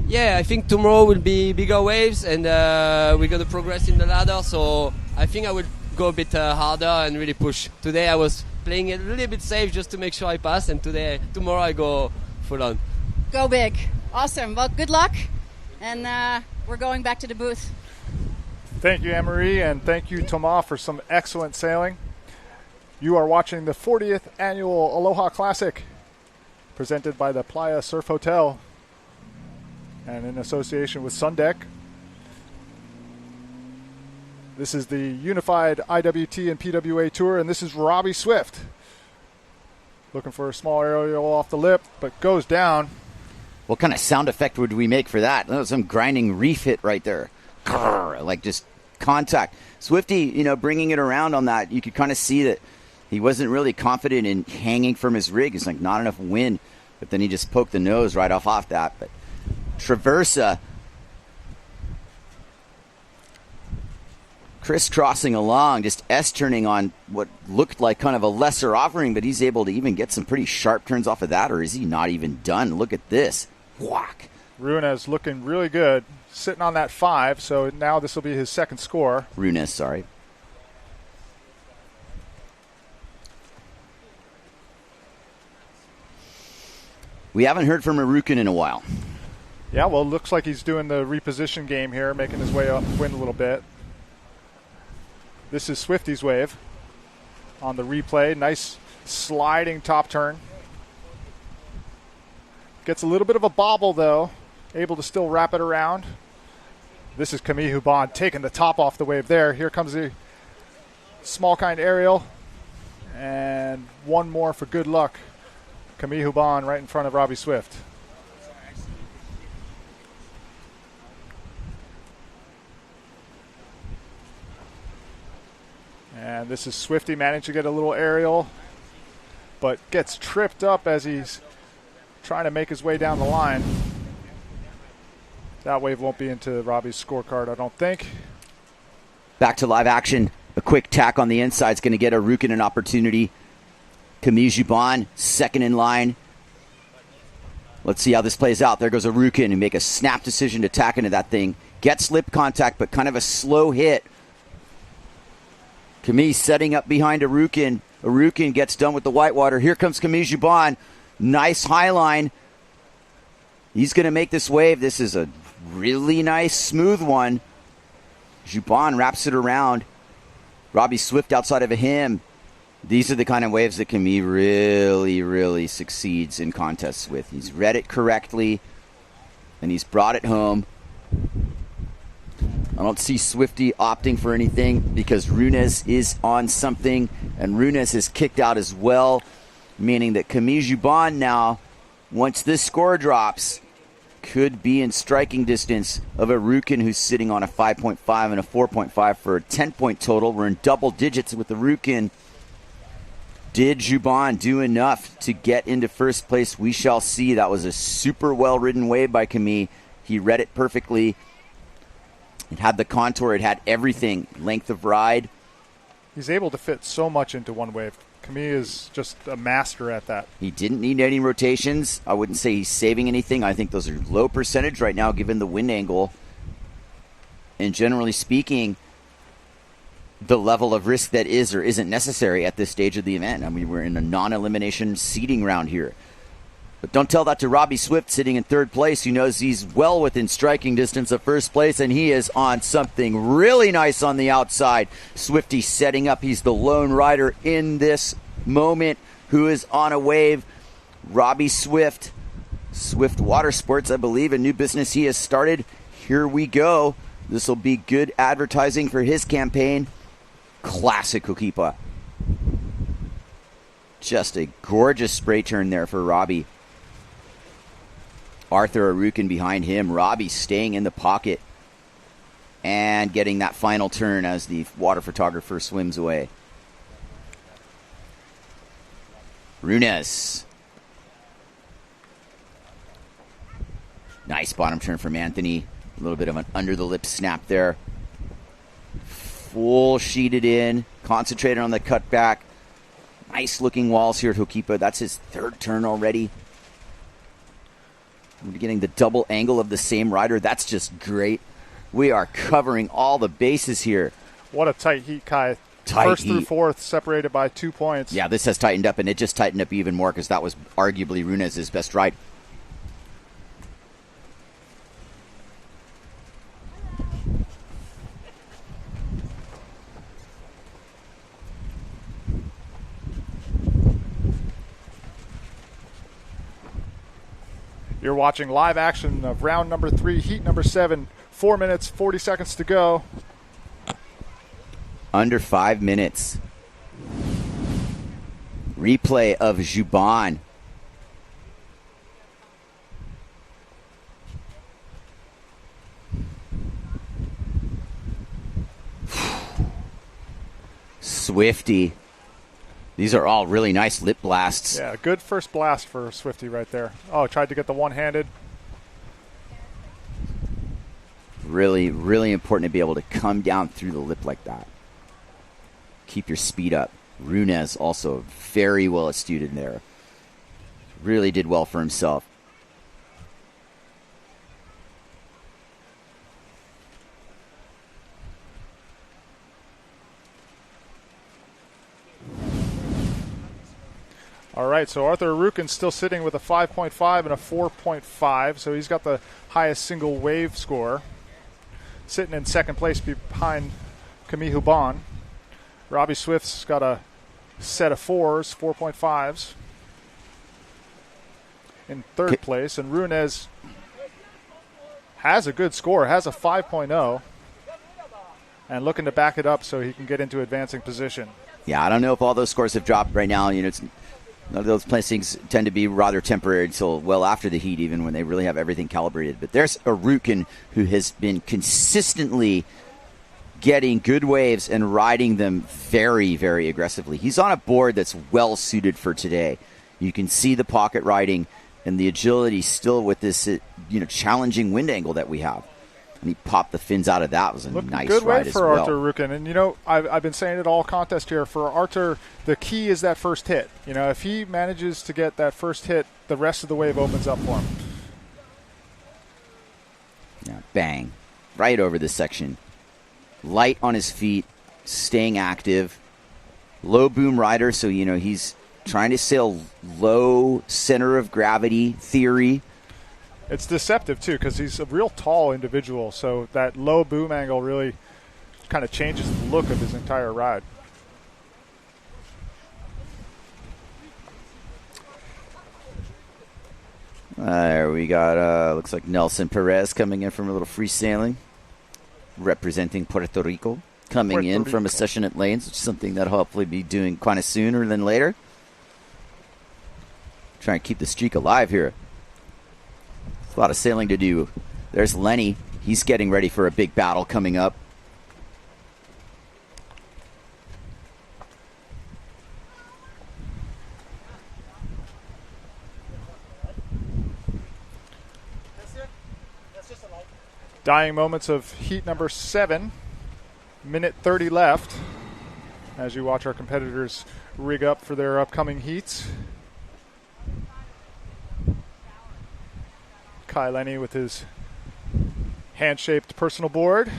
Yeah, I think tomorrow will be bigger waves, and we're going to progress in the ladder, so I think I will go a bit harder and really push. Today I was playing it a little bit safe just to make sure I pass, and tomorrow I go full on. Go big. Awesome. Well, good luck, and we're going back to the booth. Thank you, Anne-Marie, and thank you, Thomas, for some excellent sailing. You are watching the 40th Annual Aloha Classic, presented by the Playa Surf Hotel and in association with Sundeck. This is the unified IWT and PWA tour, and this is Robbie Swift. Looking for a small aerial off the lip, but goes down. What kind of sound effect would we make for that? That was some grinding reef hit right there. Grrr, like just contact. Swifty, bringing it around on that. You could kind of see that he wasn't really confident in hanging from his rig. It's like not enough wind. But then he just poked the nose right off that. But Traversa crisscrossing along, just S-turning on what looked like kind of a lesser offering, but he's able to even get some pretty sharp turns off of that, or is he not even done? Look at this. Whack. Runes looking really good, sitting on that 5, so now this will be his second score. Runes, sorry. We haven't heard from Arukin in a while. Yeah, well, it looks like he's doing the reposition game here, making his way up wind a little bit. This is Swifty's wave on the replay. Nice sliding top turn. Gets a little bit of a bobble, though. Able to still wrap it around. This is Camille Hubon taking the top off the wave there. Here comes the small kind aerial. And one more for good luck. Camille Hubon right in front of Robbie Swift. And this is Swifty managed to get a little aerial, but gets tripped up as he's trying to make his way down the line. That wave won't be into Robbie's scorecard, I don't think. Back to live action. A quick tack on the inside is going to get Arukin an opportunity. Camille Jubon, second in line. Let's see how this plays out. There goes Arukin and make a snap decision to tack into that thing. Gets lip contact, but kind of a slow hit. Camille setting up behind Arukin. Arukin gets done with the whitewater. Here comes Camille Jubon. Nice high line. He's going to make this wave. This is a really nice, smooth one. Jubon wraps it around. Robbie Swift outside of him. These are the kind of waves that Camille really, really succeeds in contests with. He's read it correctly, and he's brought it home. I don't see Swifty opting for anything because Runes is on something, and Runes is kicked out as well, meaning that Camille Jubon now, once this score drops, could be in striking distance of Arukin, who's sitting on a 5.5 and a 4.5 for a 10-point total. We're in double digits with Arukin. Did Jubon do enough to get into first place? We shall see. That was a super well-ridden wave by Camille. He read it perfectly. It had the contour. It had everything. Length of ride. He's able to fit so much into one wave. Camille is just a master at that. He didn't need any rotations. I wouldn't say he's saving anything. I think those are low percentage right now given the wind angle. And generally speaking, the level of risk that is or isn't necessary at this stage of the event. I mean, we're in a non-elimination seeding round here. But don't tell that to Robbie Swift sitting in third place, who knows he's well within striking distance of first place, and he is on something really nice on the outside. Swifty setting up. He's the lone rider in this moment who is on a wave. Robbie Swift, Swift Water Sports, I believe, a new business he has started. Here we go. This will be good advertising for his campaign. Classic Hokipa. Just a gorgeous spray turn there for Robbie. Arthur Arukin behind him. Robbie staying in the pocket and getting that final turn as the water photographer swims away. Runes. Nice bottom turn from Anthony. A little bit of an under-the-lip snap there. Full sheeted in. Concentrated on the cutback. Nice looking walls here at Hokipa. That's his third turn already. We're getting the double angle of the same rider. That's just great. We are covering all the bases here. What a tight heat, Kai. Tight First heat. through fourth separated by 2 points. Yeah, this has tightened up, and it just tightened up even more because that was arguably Runes' best ride. You're watching live action of round number 3, heat number 7. 4 minutes, 40 seconds to go. Under 5 minutes. Replay of Juban. Swifty. These are all really nice lip blasts. Yeah, good first blast for Swifty right there. Oh, tried to get the one-handed. Really, really important to be able to come down through the lip like that. Keep your speed up. Runez also very well astute in there. Really did well for himself. All right, so Arthur Arukin's still sitting with a 5.5 and a 4.5, so he's got the highest single wave score. Sitting in second place behind Camille Hubon. Robbie Swift's got a set of 4s, 4.5s. In third place, and Runez has a good score, has a 5.0, and looking to back it up so he can get into advancing position. Yeah, I don't know if all those scores have dropped right now. You know, none of those placings tend to be rather temporary until well after the heat, even when they really have everything calibrated. But there's Arukin, who has been consistently getting good waves and riding them very, very aggressively. He's on a board that's well suited for today. You can see the pocket riding and the agility still with this challenging wind angle that we have. And he popped the fins out of that. It was a nice good ride wave as for well. Arthur Arukin. And, I've been saying it all contest here. For Arthur, the key is that first hit. If he manages to get that first hit, the rest of the wave opens up for him. Yeah, bang. Right over this section. Light on his feet, staying active. Low boom rider, so, he's trying to sail low center of gravity theory. It's deceptive, too, because he's a real tall individual, so that low boom angle really kind of changes the look of his entire ride. There we got, looks like Nelson Perez coming in from a little free sailing, representing Puerto Rico, coming in from a session at Lanes, which is something that I'll hopefully be doing kind of sooner than later. Trying to keep the streak alive here. A lot of sailing to do. There's Lenny. He's getting ready for a big battle coming up. Dying moments of heat number 7. Minute 30 left as you watch our competitors rig up for their upcoming heats. Kai Lenny with his hand-shaped personal board.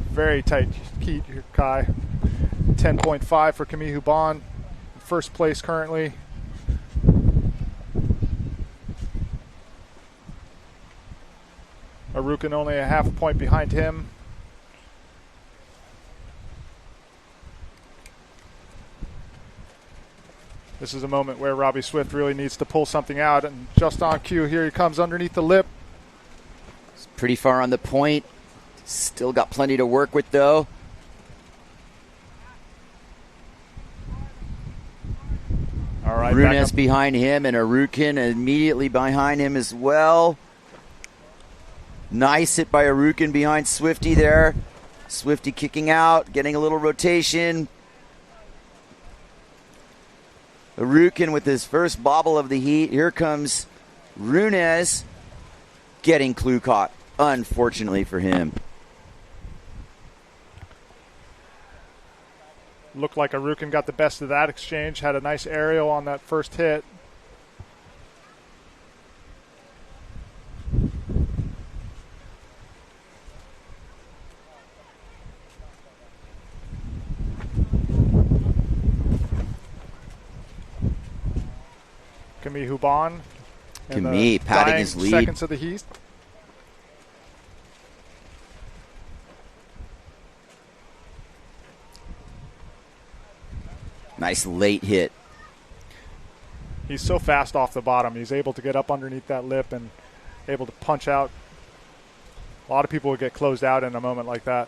Very tight heat here, Kai. 10.5 for Camille Hubon. First place currently. Arukin only a half a point behind him. This is a moment where Robbie Swift really needs to pull something out, and just on cue, here he comes underneath the lip. It's pretty far on the point. Still got plenty to work with, though. All right, Runez behind him, and Arukin immediately behind him as well. Nice hit by Arukin behind Swifty there. Swifty kicking out, getting a little rotation. Arukin with his first bobble of the heat. Here comes Runez getting clue caught, unfortunately for him. Looked like Arukin got the best of that exchange. Had a nice aerial on that first hit. Camille Hubon. Camille padding his lead. Seconds of the heat. Nice late hit. He's so fast off the bottom. He's able to get up underneath that lip and able to punch out. A lot of people would get closed out in a moment like that.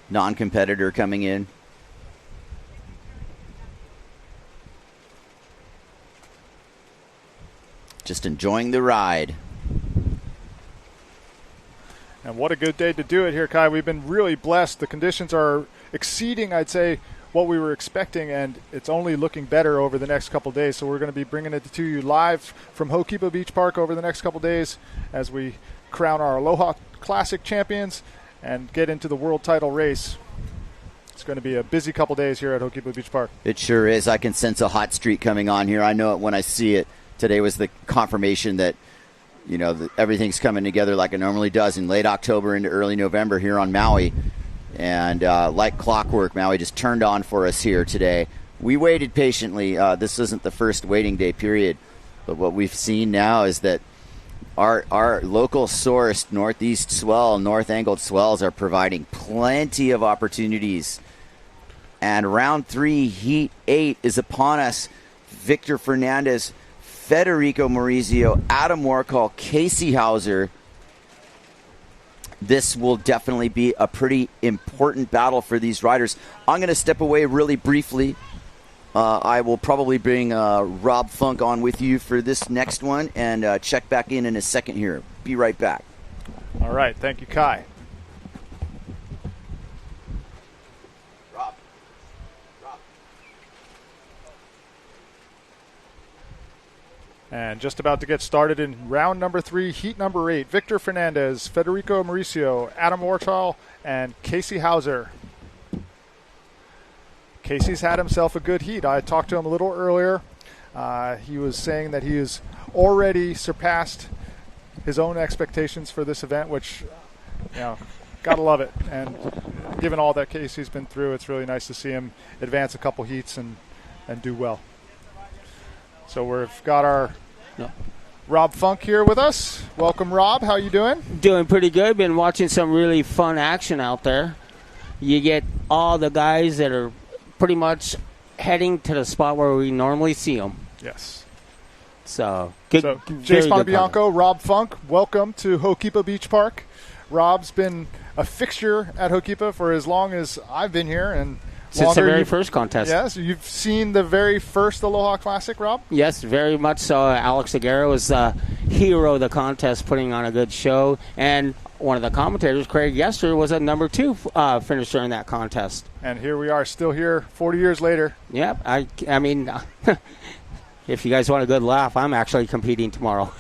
Non-competitor coming in. Just enjoying the ride. And what a good day to do it here, Kai. We've been really blessed. The conditions are exceeding, I'd say, what we were expecting, and it's only looking better over the next couple days. So we're going to be bringing it to you live from Ho'okipa Beach Park over the next couple days as we crown our Aloha Classic champions and get into the world title race. It's going to be a busy couple days here at Ho'okipa Beach Park. It sure is. I can sense a hot streak coming on here. I know it when I see it. Today was the confirmation that, that everything's coming together like it normally does in late October into early November here on Maui. And like clockwork, Maui just turned on for us here today. We waited patiently. This isn't the first waiting day period. But what we've seen now is that our local sourced northeast swell, north angled swells are providing plenty of opportunities. And round 3, heat 8 is upon us. Victor Fernandez, Federico Maurizio, Adam Warkall, Casey Hauser. This will definitely be a pretty important battle for these riders. I'm going to step away really briefly. I will probably bring Rob Funk on with you for this next one and check back in a second here. Be right back. All right. Thank you, Kai. And just about to get started in round number 3, heat number 8. Victor Fernandez, Federico Mauricio, Adam Warchal, and Casey Hauser. Casey's had himself a good heat. I talked to him a little earlier. He was saying that he has already surpassed his own expectations for this event, which, gotta love it. And given all that Casey's been through, it's really nice to see him advance a couple heats and do well. So we've got our Rob Funk here with us. Welcome, Rob. How you doing? Doing pretty good. Been watching some really fun action out there. You get all the guys that are pretty much heading to the spot where we normally see them. Yes. So, good. So Jay Sponbianco, Rob Funk, welcome to Ho'okipa Beach Park. Rob's been a fixture at Ho'okipa for as long as I've been here, and since the very first contest. Yes, you've seen the very first Aloha Classic, Rob? Yes, very much so. Alex Aguirre was the hero of the contest, putting on a good show. And one of the commentators, Craig Yester, was a number 2 finisher in that contest. And here we are, still here 40 years later. Yep. I mean, if you guys want a good laugh, I'm actually competing tomorrow.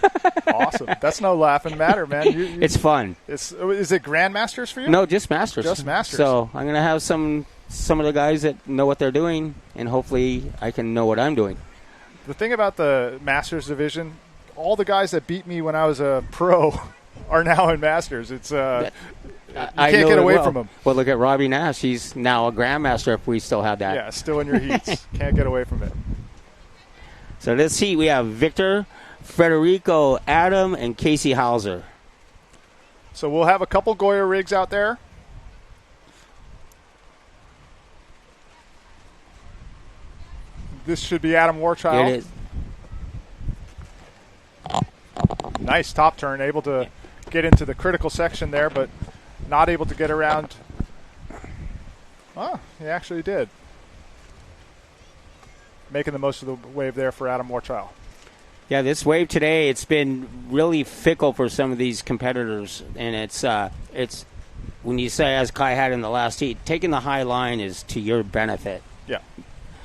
Awesome. That's no laughing matter, man. It's fun. Is it Grandmasters for you? No, just Masters. Just Masters. So I'm going to have some of the guys that know what they're doing, and hopefully I can know what I'm doing. The thing about the Masters division, all the guys that beat me when I was a pro are now in Masters. It's you can't get away from them. Well, look at Robbie Nash. He's now a Grandmaster if we still have that. Yeah, still in your heats. Can't get away from it. So this heat, we have Victor, Federico, Adam, and Casey Hauser. So we'll have a couple Goya rigs out there. This should be Adam Warchild. It is. Nice top turn, able to get into the critical section there, but not able to get around. Oh, he actually did. Making the most of the wave there for Adam Warchild. Yeah, this wave today, it's been really fickle for some of these competitors, and it's when you say, as Kai had in the last heat, taking the high line is to your benefit. Yeah.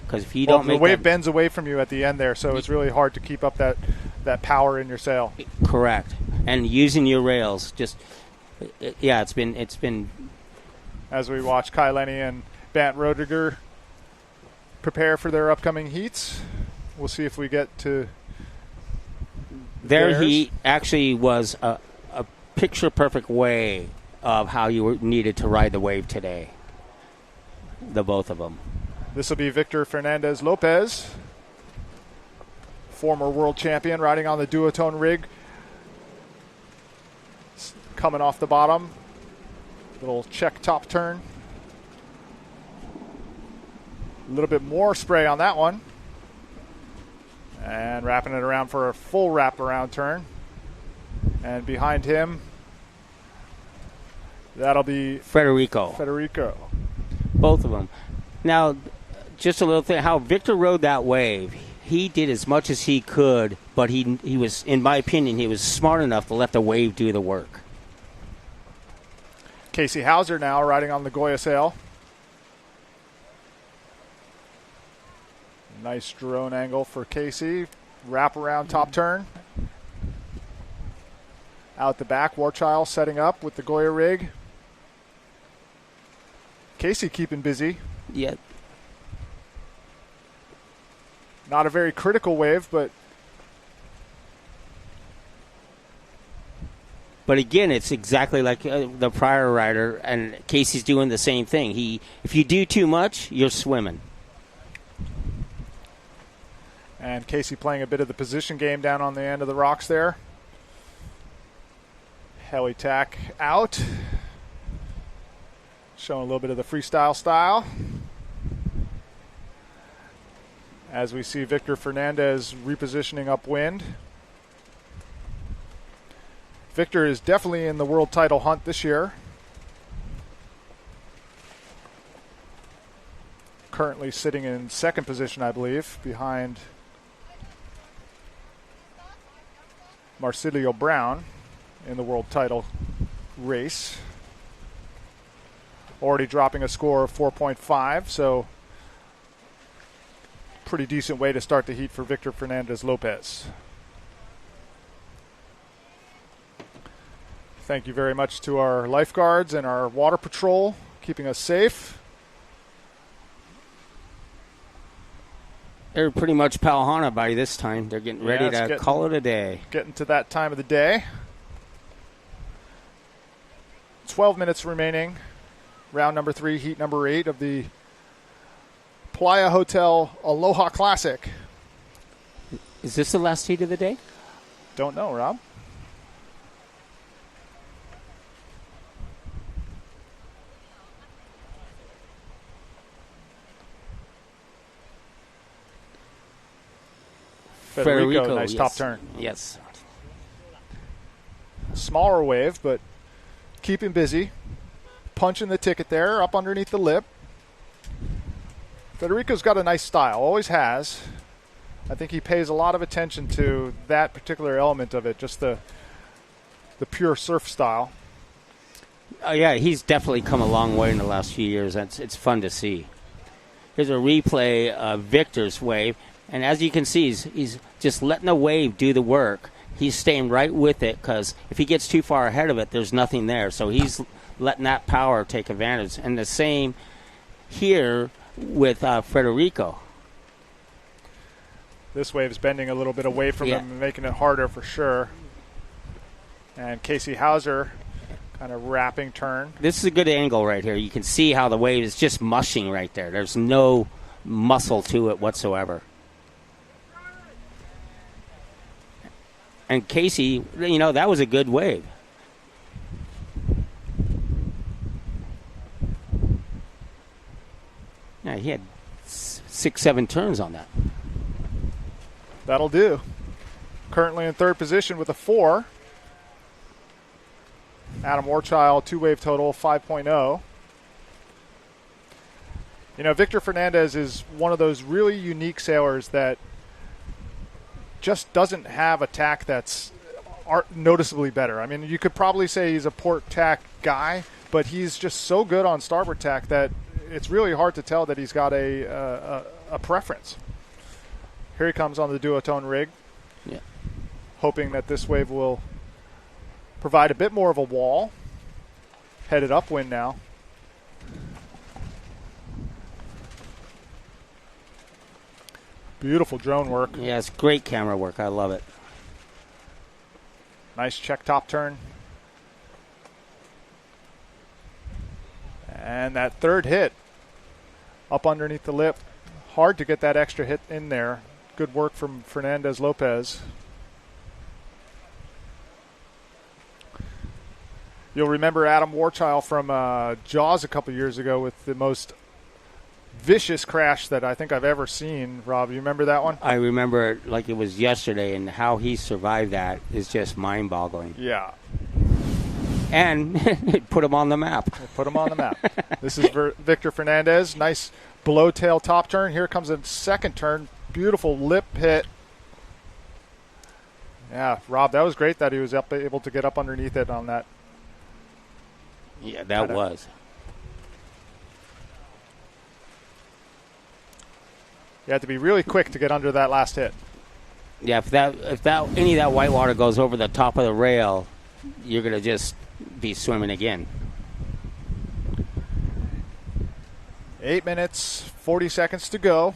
Because if you don't make the wave bends away from you at the end there, so it's really hard to keep up that power in your sail. Correct. And using your rails, it's been. As we watch Kai Lenny and Bant Rodriguer prepare for their upcoming heats, we'll see if we get to their heat. Actually, was a picture perfect way of how you needed to ride the wave today. The both of them. This will be Victor Fernandez Lopez, former world champion, riding on the duotone rig. Coming off the bottom. Little check top turn. little bit more spray on that one. And wrapping it around for a full wrap-around turn. And behind him, that'll be Federico. Both of them. Now, just a little thing, how Victor rode that wave. He did as much as he could, but he was, in my opinion, he was smart enough to let the wave do the work. Casey Hauser now riding on the Goya sail. Nice drone angle for Casey. Wrap around top turn. Out the back, Warchild setting up with the Goya rig. Casey keeping busy. Yeah. Not a very critical wave, but again, it's exactly like the prior rider, and Casey's doing the same thing. If you do too much, you're swimming. And Casey playing a bit of the position game down on the end of the rocks there. Heli tack out. Showing a little bit of the freestyle style. As we see Victor Fernandez repositioning upwind. Victor is definitely in the world title hunt this year. Currently sitting in second position, I believe, behind Marsilio Brown in the world title race. Already dropping a score of 4.5, so pretty decent way to start the heat for Victor Fernandez Lopez. Thank you very much to our lifeguards and our water patrol, keeping us safe. They're pretty much Palhana by this time. They're getting ready to call it a day. Getting to that time of the day. 12 minutes remaining. Round number 3, heat number 8 of the Playa Hotel Aloha Classic. Is this the last heat of the day? Don't know, Rob. Federico, nice top turn. Yes. Smaller wave, but keeping busy. Punching the ticket there, up underneath the lip. Federico's got a nice style, always has. I think he pays a lot of attention to that particular element of it, just the pure surf style. Yeah, he's definitely come a long way in the last few years. It's fun to see. Here's a replay of Victor's wave, and as you can see, he's just letting the wave do the work. He's staying right with it, because if he gets too far ahead of it, there's nothing there. So he's letting that power take advantage. And the same here with Federico. This wave's bending a little bit away from him and making it harder for sure. And Casey Hauser kind of wrapping turn. This is a good angle right here. You can see how the wave is just mushing right there. There's no muscle to it whatsoever. And Casey, that was a good wave. Yeah, he had 6-7 turns on that. That'll do. Currently in third position with a 4. Adam Warchild, 2-wave total, 5.0. Victor Fernandez is one of those really unique sailors that just doesn't have a tack that's noticeably better. I mean, you could probably say he's a port tack guy, but he's just so good on starboard tack that it's really hard to tell that he's got a preference. Here he comes on the duotone rig. Yeah. Hoping that this wave will provide a bit more of a wall. Headed upwind now. Beautiful drone work. Yeah, it's great camera work. I love it. Nice check top turn. And that third hit up underneath the lip. Hard to get that extra hit in there. Good work from Fernandez Lopez. You'll remember Adam Warchild from Jaws a couple years ago with the most vicious crash that I think I've ever seen. Rob, you remember that one? I remember it like it was yesterday, and how he survived that is just mind-boggling. Yeah. And it put him on the map. Put him on the map. This is Victor Fernandez. Nice below tail top turn. Here comes a second turn. Beautiful lip hit. Yeah, Rob, that was great that he was able to get up underneath it on that. Yeah, that was. You had to be really quick to get under that last hit. Yeah, if any of that white water goes over the top of the rail, you're going to just be swimming again. 8 minutes, 40 seconds to go.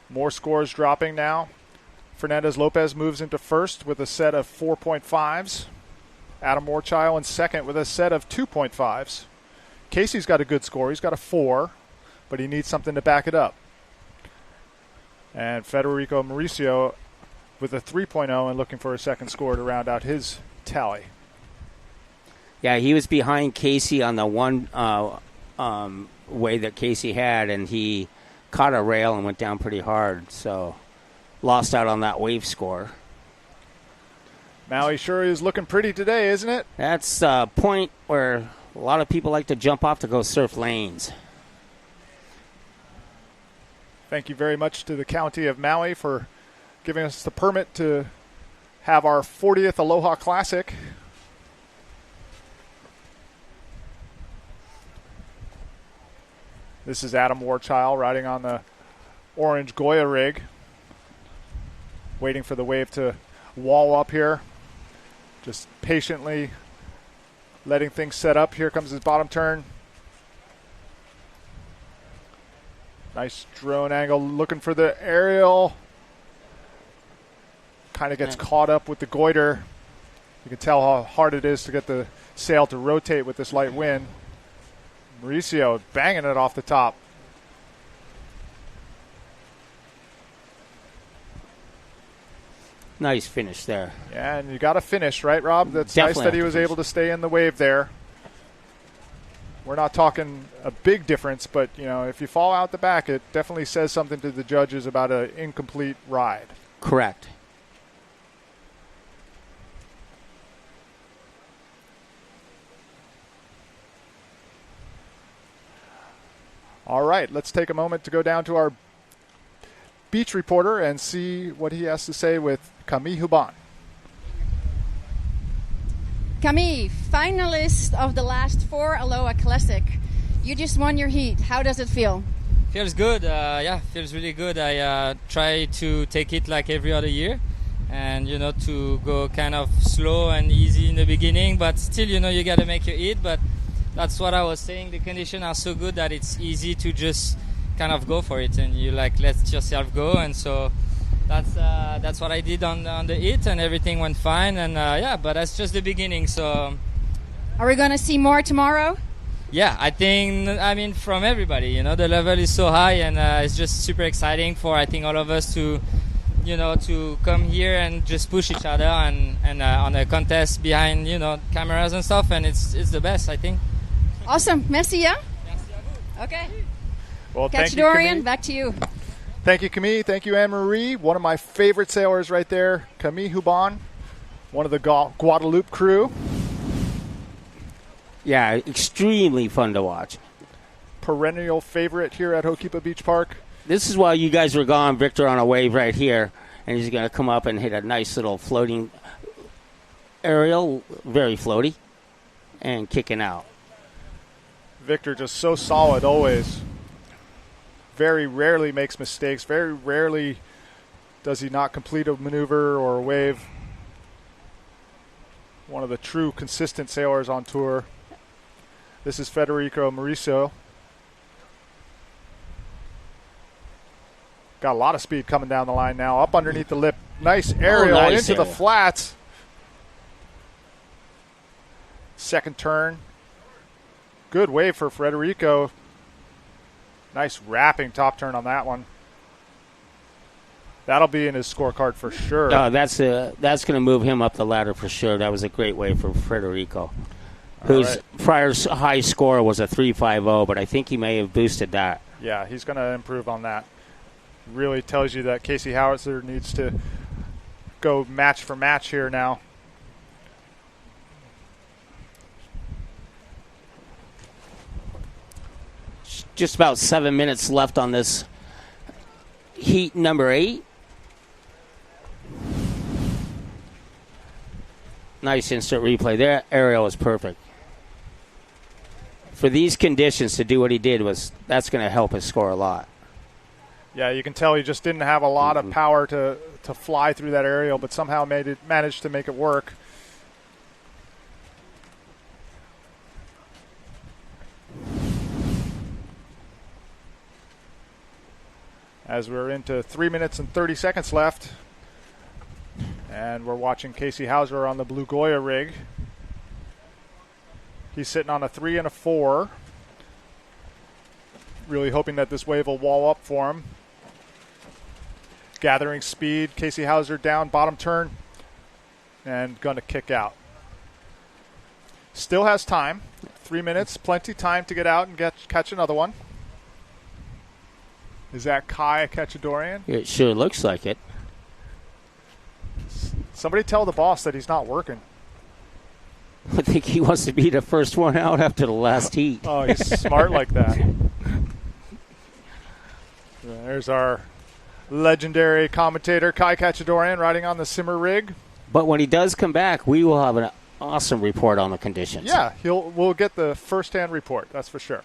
More scores dropping now. Fernandez Lopez moves into first with a set of 4.5s. Adam Warchild in second with a set of 2.5s. Casey's got a good score. He's got a 4, but he needs something to back it up. And Federico Mauricio with a 3.0 and looking for a second score to round out his tally. Yeah, he was behind Casey on the one wave that Casey had, and he caught a rail and went down pretty hard, so lost out on that wave score. Maui sure is looking pretty today, isn't it? That's a point where a lot of people like to jump off to go surf lanes. Thank you very much to the County of Maui for giving us the permit to have our 40th Aloha Classic. This is Adam Warchild riding on the orange Goya rig, waiting for the wave to wall up here. Just patiently letting things set up. Here comes his bottom turn. Nice drone angle, looking for the aerial. Kind of gets caught up with the goiter. You can tell how hard it is to get the sail to rotate with this light wind. Mauricio banging it off the top. Nice finish there. Yeah, and you got to finish, right, Rob? That's Definitely nice that he was able to stay in the wave there. We're not talking a big difference, but, you know, if you fall out the back, it definitely says something to the judges about an incomplete ride. Correct. All right, let's take a moment to go down to our beach reporter and see what he has to say with Camille Huban. Camille, finalist of the last 4 Aloha Classic. You just won your heat. How does it feel? Feels good. Feels really good. I try to take it like every other year, and to go kind of slow and easy in the beginning, but still, you got to make your heat. But that's what I was saying. The conditions are so good that it's easy to just kind of go for it, and you let yourself go. And so that's what I did on the hit, and everything went fine. And but that's just the beginning. So, are we gonna see more tomorrow? Yeah, I mean, from everybody. The level is so high, and it's just super exciting for I think all of us to come here and just push each other and on a contest behind cameras and stuff, and it's the best, I think. Awesome. Merci, yeah? Okay. Well, Catch Dorian, back to you. Thank you, Camille. Thank you, Anne-Marie. One of my favorite sailors right there, Camille Huban, one of the Guadalupe crew. Yeah, extremely fun to watch. Perennial favorite here at Ho'okipa Beach Park. This is while you guys were gone, Victor on a wave right here, and he's going to come up and hit a nice little floating aerial, very floaty, and kicking out. Victor just so solid always. Very rarely makes mistakes. Very rarely does he not complete a maneuver or a wave. One of the true consistent sailors on tour. This is Federico Mauricio. Got a lot of speed coming down the line now. Up underneath the lip. Nice aerial into the flats. Second turn. Good wave for Federico. Nice wrapping top turn on that one. That'll be in his scorecard for sure. That's going to move him up the ladder for sure. That was a great way for Federico, whose prior high score was a 3.50, but I think he may have boosted that. Yeah, he's going to improve on that. Really tells you that Casey Howitzer needs to go match for match here now. Just about 7 minutes left on this heat number 8. Nice instant replay. Their aerial was perfect. For these conditions, to do what he did that's going to help his score a lot. Yeah, you can tell he just didn't have a lot of power to fly through that aerial, but somehow managed to make it work. As we're into 3 minutes and 30 seconds left. And we're watching Casey Hauser on the Blue Goya rig. He's sitting on a 3 and a 4. Really hoping that this wave will wall up for him. Gathering speed. Casey Hauser down, bottom turn. And going to kick out. Still has time. 3 minutes, plenty time to get out and catch another one. Is that Kai Kachadorian? It sure looks like it. Somebody tell the boss that he's not working. I think he wants to be the first one out after the last heat. Oh, he's smart like that. There's our legendary commentator, Kai Kachadorian, riding on the Simmer rig. But when he does come back, we will have an awesome report on the conditions. Yeah, we'll get the first-hand report, that's for sure.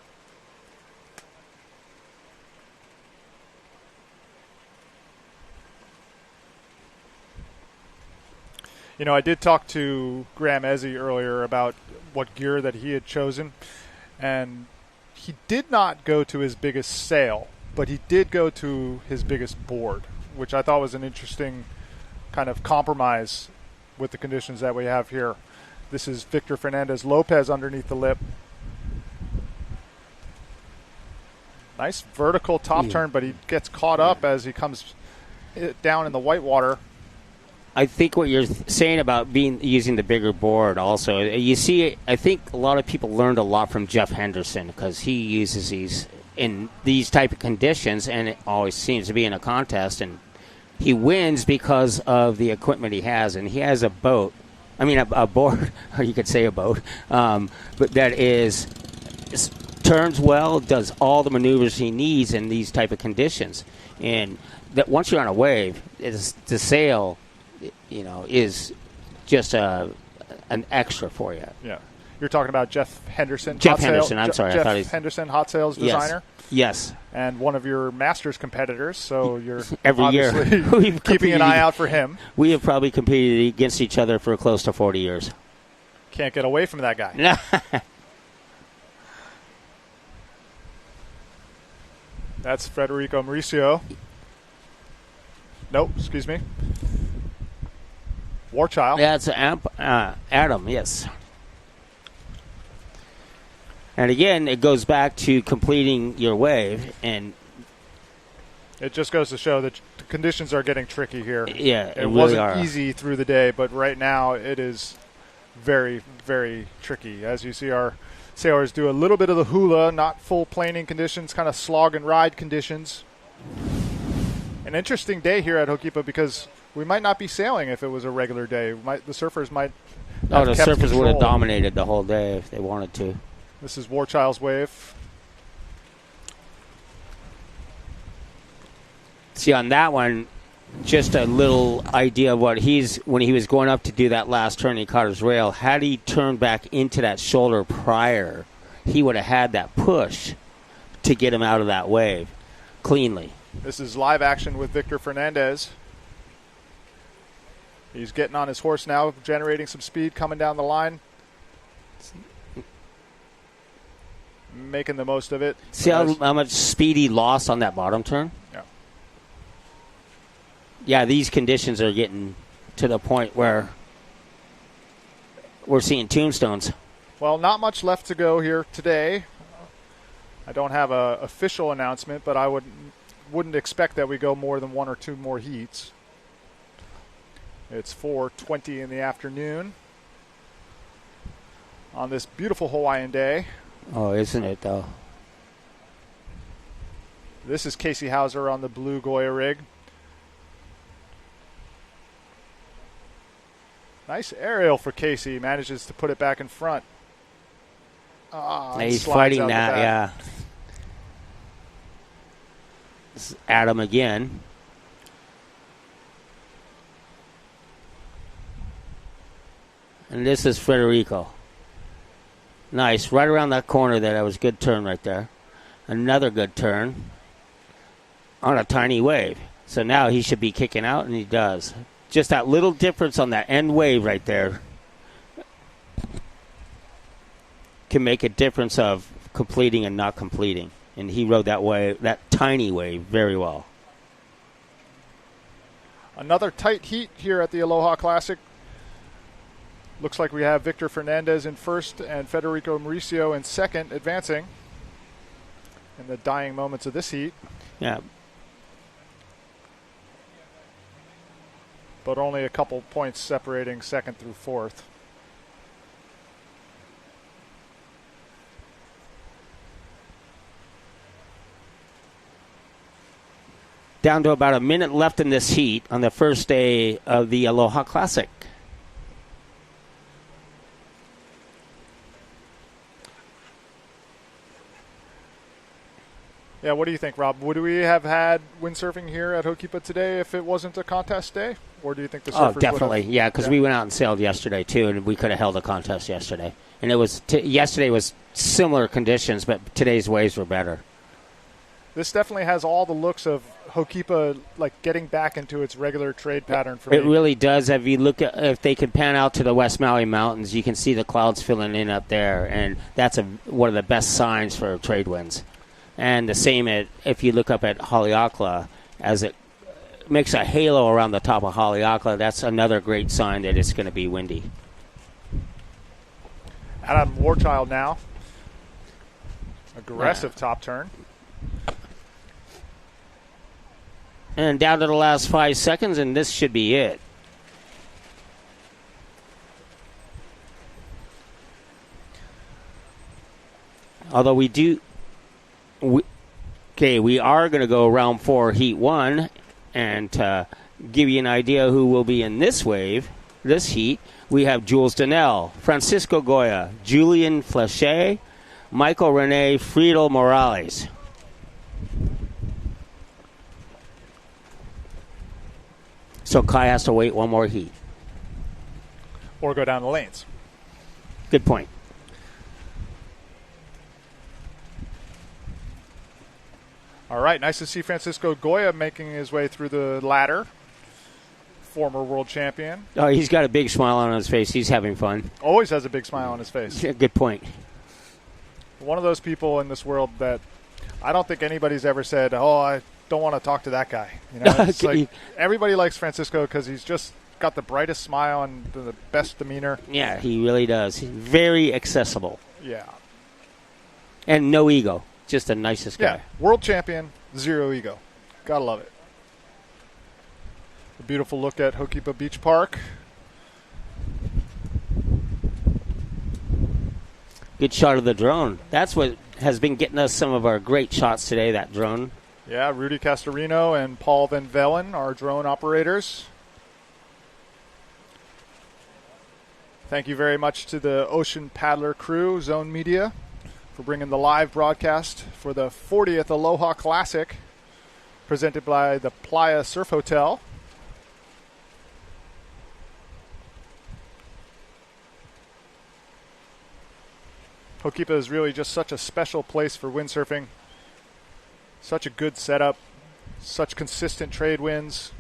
You know, I did talk to Graham Ezzy earlier about what gear that he had chosen, and he did not go to his biggest sail, but he did go to his biggest board, which I thought was an interesting kind of compromise with the conditions that we have here. This is Victor Fernandez Lopez underneath the lip. Nice vertical top turn, but he gets caught up as he comes down in the whitewater. I think what you're saying about using the bigger board also, you see, I think a lot of people learned a lot from Jeff Henderson because he uses these in these type of conditions, and it always seems to be in a contest, and he wins because of the equipment he has, and he has a boat. I mean, a board, or you could say a boat, but that turns well, does all the maneuvers he needs in these type of conditions, and that once you're on a wave, the sail, you know, is just an extra for you. Yeah. You're talking about Jeff Henderson. Jeff Henderson, I'm sorry. Jeff Henderson, Hot Sails designer. Yes. And one of your Masters competitors, so you're every year keeping an eye out for him. We have probably competed against each other for close to 40 years. Can't get away from that guy. That's Federico Mauricio. Nope, excuse me. Warchild. Yeah, it's Adam, yes. And again, it goes back to completing your wave, and it just goes to show that the conditions are getting tricky here. Yeah, it wasn't easy through the day, but right now it is very, very tricky. As you see, our sailors do a little bit of the hula, not full planing conditions, kind of slog and ride conditions. An interesting day here at Hokipa because we might not be sailing if it was a regular day. The surfers might. Oh, the surfers would have dominated the whole day if they wanted to. This is Warchild's wave. See, on that one, just a little idea of what when he was going up to do that last turn, he caught his rail. Had he turned back into that shoulder prior, he would have had that push to get him out of that wave cleanly. This is live action with Victor Fernandez. He's getting on his horse now, generating some speed coming down the line. Making the most of it. See how much speed he lost on that bottom turn? Yeah. Yeah, these conditions are getting to the point where we're seeing tombstones. Well, not much left to go here today. I don't have an official announcement, but I would wouldn't expect that we go more than 1 or 2 more heats. It's 4:20 in the afternoon on this beautiful Hawaiian day. Oh, isn't it, though? This is Casey Hauser on the blue Goya rig. Nice aerial for Casey. Manages to put it back in front. He's fighting that, yeah. This is Adam again. And this is Federico. Nice. Right around that corner there. That was a good turn right there. Another good turn on a tiny wave. So now he should be kicking out, and he does. Just that little difference on that end wave right there can make a difference of completing and not completing. And he rode that wave, that tiny wave, very well. Another tight heat here at the Aloha Classic. Looks like we have Victor Fernandez in first and Federico Mauricio in second, advancing in the dying moments of this heat. Yeah. But only a couple points separating second through fourth. Down to about a minute left in this heat on the first day of the Aloha Classic. Yeah, what do you think, Rob? Would we have had windsurfing here at Hokipa today if it wasn't a contest day? Or do you think the surfers Oh, definitely. would have? Yeah, because we went out and sailed yesterday, too, and we could have held a contest yesterday. And it was yesterday was similar conditions, but today's waves were better. This definitely has all the looks of Hokipa, like getting back into its regular trade pattern for me. It really does. If you look at, if they can pan out to the West Maui Mountains, you can see the clouds filling in up there, and that's one of the best signs for trade winds. And the same if you look up at Haleakala, as it makes a halo around the top of Haleakala, that's another great sign that it's going to be windy. Adam Warchild now. Aggressive top turn. And down to the last 5 seconds, and this should be it. Although we are going to go round 4, heat 1, and give you an idea who will be in this wave, this heat. We have Jules Donnell, Francisco Goya, Julian Flechet, Michael Rene, Friedel Morales. So Kai has to wait one more heat. Or go down the lanes. Good point. All right, nice to see Francisco Goya making his way through the ladder. Former world champion. Oh, he's got a big smile on his face. He's having fun. Always has a big smile on his face. Yeah, good point. One of those people in this world that I don't think anybody's ever said, oh, I don't want to talk to that guy. You know, it's like everybody likes Francisco because he's just got the brightest smile and the best demeanor. Yeah, he really does. He's very accessible. Yeah. And no ego. Just the nicest guy. Yeah, world champion, zero ego. Gotta love it. A beautiful look at Hokipa Beach Park. Good shot of the drone. That's what has been getting us some of our great shots today, that drone. Yeah, Rudy Castorino and Paul Van Velen, our drone operators. Thank you very much to the Ocean Paddler crew, Zone Media, for bringing the live broadcast for the 40th Aloha Classic, presented by the PLAYA Surf Hotel. Hokipa is really just such a special place for windsurfing. Such a good setup, such consistent trade winds,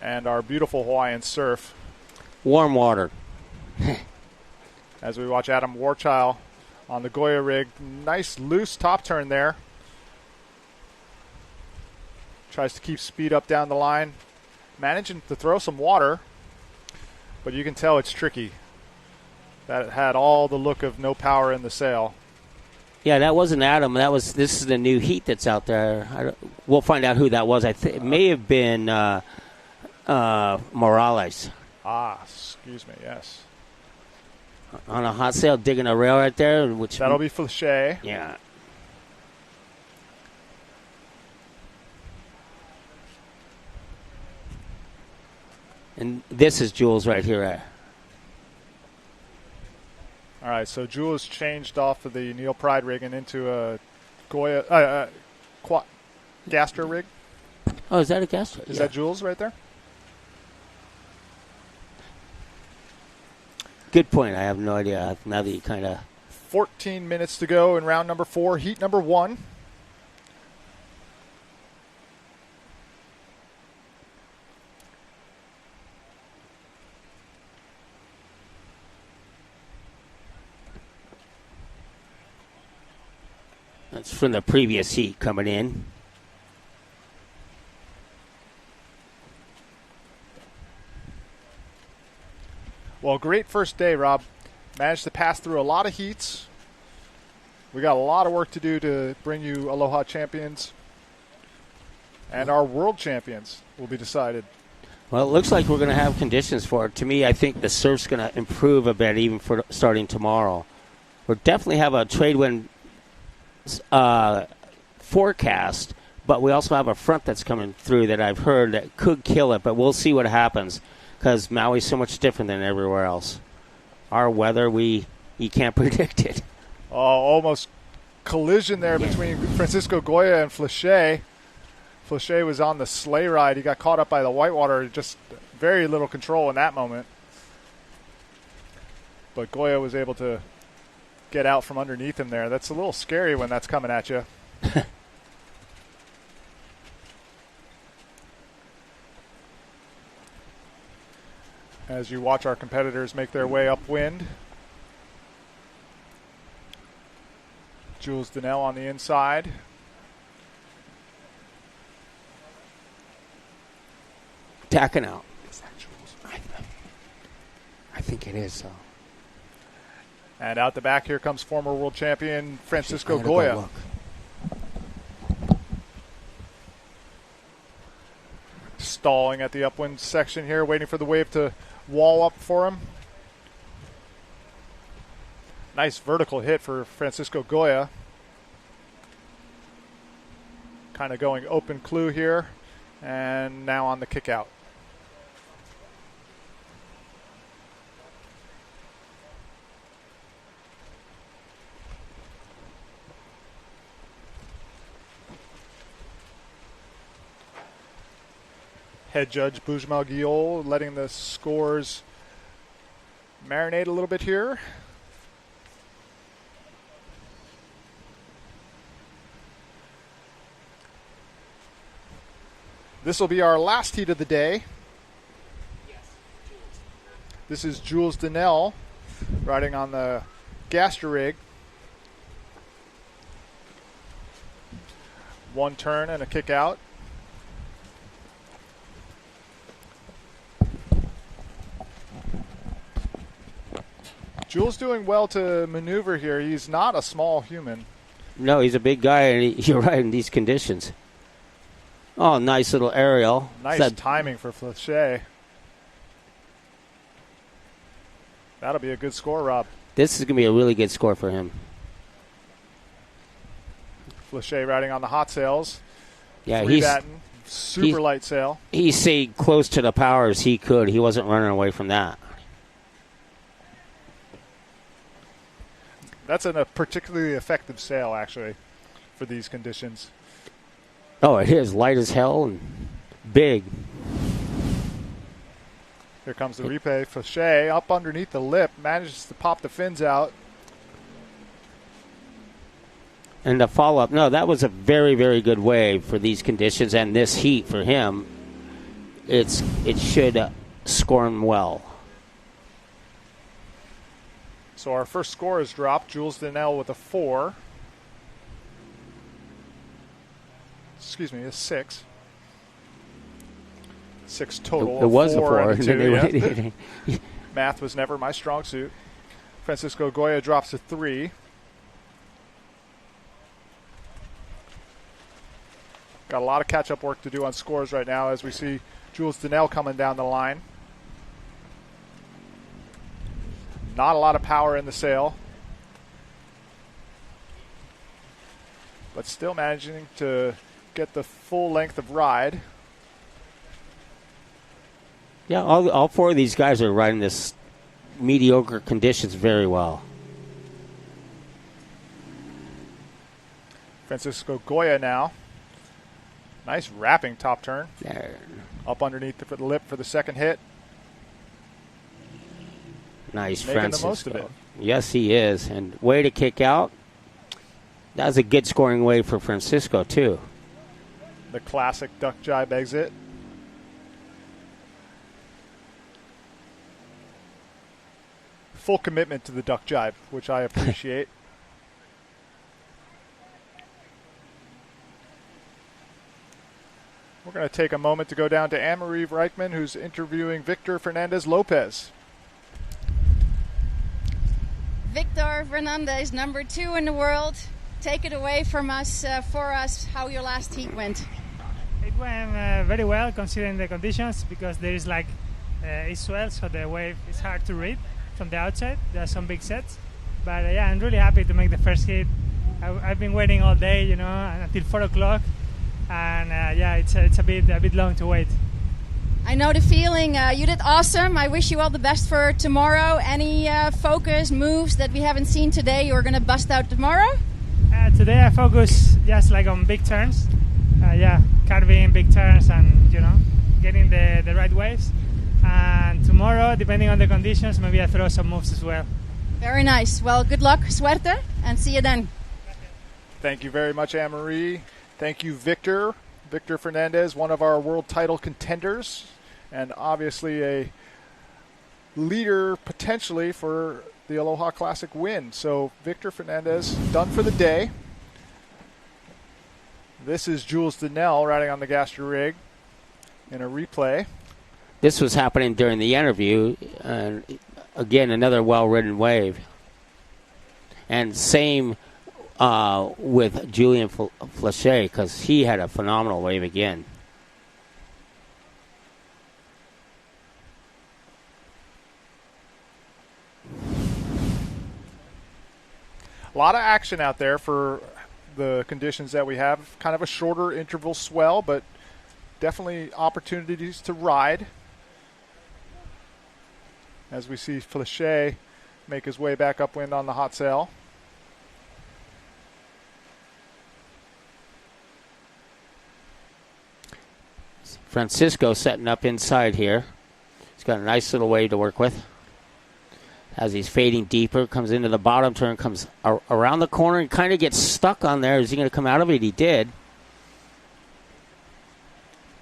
and our beautiful Hawaiian surf. Warm water. As we watch Adam Warchild on the Goya rig. Nice loose top turn there. Tries to keep speed up down the line. Managing to throw some water, but you can tell it's tricky. That it had all the look of no power in the sail. Yeah, that wasn't Adam. This is the new heat that's out there. We'll find out who that was. It may have been Morales. Excuse me, yes. On a hot sail, digging a rail right there. That'll be Flachet. Yeah. And this is Jules right here. All right, so Jules changed off of the Neil Pride rig and into a Goya Gastro rig. Oh, is that a Gastro? Is that Jules right there? Good point. I have no idea. Now that you kind of... 14 minutes to go in round number 4, heat number 1. That's from the previous heat coming in. Well, great first day, Rob. Managed to pass through a lot of heats. We got a lot of work to do to bring you Aloha champions. And our world champions will be decided. Well, it looks like we're going to have conditions for it. To me, I think the surf's going to improve a bit even for starting tomorrow. We'll definitely have a trade wind forecast, but we also have a front that's coming through that I've heard that could kill it, but we'll see what happens because Maui's so much different than everywhere else. Our weather, you can't predict it. Oh, almost collision there between Francisco Goya and Flachet. Flachet was on the sleigh ride. He got caught up by the whitewater. Just very little control in that moment. But Goya was able to get out from underneath him there. That's a little scary when that's coming at you. As you watch our competitors make their way upwind. Jules Donnell on the inside. Tacking out. Is that Jules? I think it is, though. And out the back here comes former world champion Francisco Goya. Stalling at the upwind section here, waiting for the wave to wall up for him. Nice vertical hit for Francisco Goya. Kind of going open clue here. And now on the kick out. Head judge Bujmal Guillol letting the scores marinate a little bit here. This will be our last heat of the day. This is Jules Donnell riding on the Gastro rig. One turn and a kick out. Jules doing well to maneuver here. He's not a small human. No, he's a big guy, and you're right in these conditions. Oh, nice little aerial. Nice timing for Flachet. That'll be a good score, Rob. This is going to be a really good score for him. Flachet riding on the hot sails. Yeah, he's super light sail. He stayed close to the power as he could. He wasn't running away from that. That's a particularly effective sail, actually, for these conditions. Oh, it is light as hell and big. Here comes the replay. Flachet up underneath the lip, manages to pop the fins out. And the follow-up, no, that was a very, very good wave for these conditions and this heat for him. It should score him well. So our first score is dropped. Jules Donnell with a 4. Excuse me, a 6. 6 total. It was a 4. And a 2, yeah. Math was never my strong suit. Francisco Goya drops a 3. Got a lot of catch-up work to do on scores right now as we see Jules Donnell coming down the line. Not a lot of power in the sail, but still managing to get the full length of ride. Yeah, all four of these guys are riding this mediocre conditions very well. Francisco Goya now. Nice wrapping top turn. There. Up underneath the lip for the second hit. Nice, Making Francisco. the most of it. Yes, he is. And way to kick out. That was a good scoring wave for Francisco, too. The classic duck jibe exit. Full commitment to the duck jibe, which I appreciate. We're going to take a moment to go down to Anne-Marie Reichman, who's interviewing Victor Fernandez-Lopez. Victor Fernandez, #2 in the world. Take it away from us, for us, how your last heat went. It went very well considering the conditions because there is like it's swell, so the wave is hard to read from the outside. There are some big sets, but yeah, I'm really happy to make the first hit. I've been waiting all day, you know, until 4 o'clock, and yeah, it's a bit long to wait. I know the feeling. You did awesome. I wish you all the best for tomorrow. Any focus moves that we haven't seen today you're going to bust out tomorrow? Today I focus just like on big turns. Yeah, carving big turns and, you know, getting the right waves. And tomorrow, depending on the conditions, maybe I throw some moves as well. Very nice. Well, good luck, suerte, and see you then. Thank you very much, Anne-Marie. Thank you, Victor. Victor Fernandez, one of our world title contenders, and obviously a leader potentially for the Aloha Classic win. So Victor Fernandez done for the day. This is Jules Donnell riding on the Gaster rig in a replay. This was happening during the interview, and again, another well-ridden wave. And same with Julian Flachet, because he had a phenomenal wave again. A lot of action out there for the conditions that we have. Kind of a shorter interval swell, but definitely opportunities to ride. As we see Flachet make his way back upwind on the hot sail. Francisco setting up inside here. He's got a nice little wave to work with. As he's fading deeper, comes into the bottom turn, comes around the corner and kind of gets stuck on there. Is he going to come out of it? He did.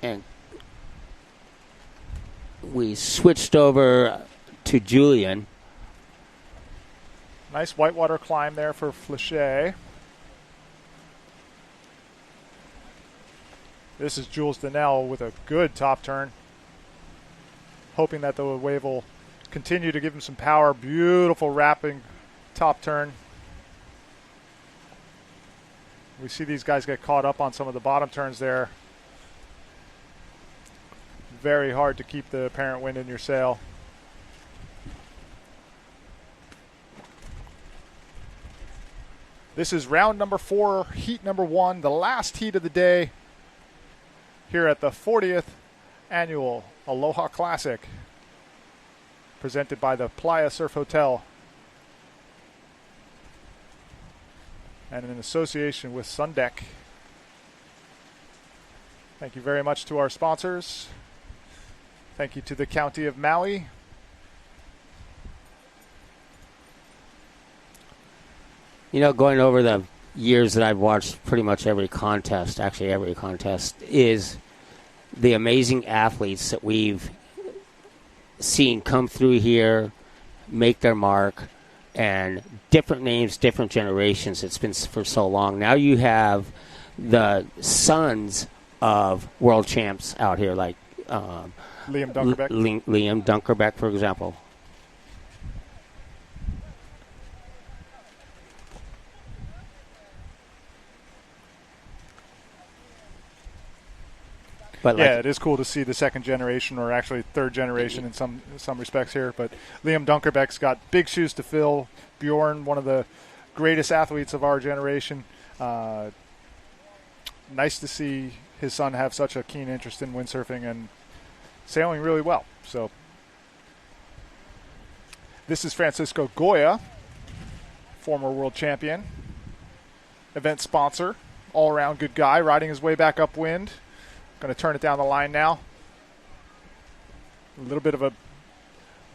And we switched over to Julian. Nice whitewater climb there for Flachet. This is Jules Donnell with a good top turn. Hoping that the wave will continue to give him some power. Beautiful wrapping top turn. We see these guys get caught up on some of the bottom turns there. Very hard to keep the apparent wind in your sail. This is round number 4, heat number 1, the last heat of the day here at the 40th annual Aloha Classic, presented by the PLAYA Surf Hotel and in association with Sundeck. Thank you very much to our sponsors. Thank you to the County of Maui. You know, going over the years that I've watched pretty much every contest, actually every contest, is the amazing athletes that we've seen come through here, make their mark, and different names, different generations. It's been for so long. Now you have the sons of world champs out here, like Liam Dunkerbeck. Liam Dunkerbeck, for example. But yeah, it is cool to see the second generation, or actually third generation in some respects here. But Liam Dunkerbeck's got big shoes to fill. Bjorn, one of the greatest athletes of our generation. Nice to see his son have such a keen interest in windsurfing and sailing really well. So this is Francisco Goya, former world champion, event sponsor, all-around good guy, riding his way back upwind. Going to turn it down the line now. A little bit of a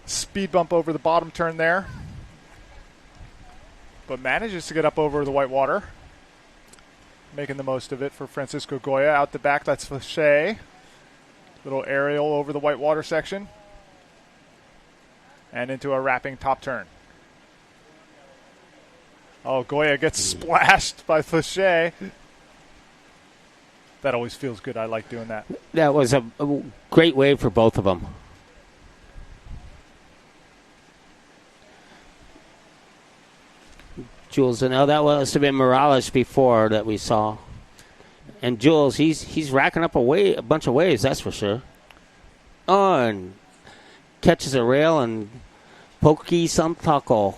speed bump over the bottom turn there, but manages to get up over the white water, making the most of it for Francisco Goya. Out the back, that's Flachet. Little aerial over the white water section, and into a wrapping top turn. Oh, Goya gets splashed by Flachet. That always feels good. I like doing that. That was a great wave for both of them. Jules, now that must have been Morales before that we saw. And Jules, he's racking up a bunch of waves, that's for sure. Oh, and catches a rail and pokey some taco.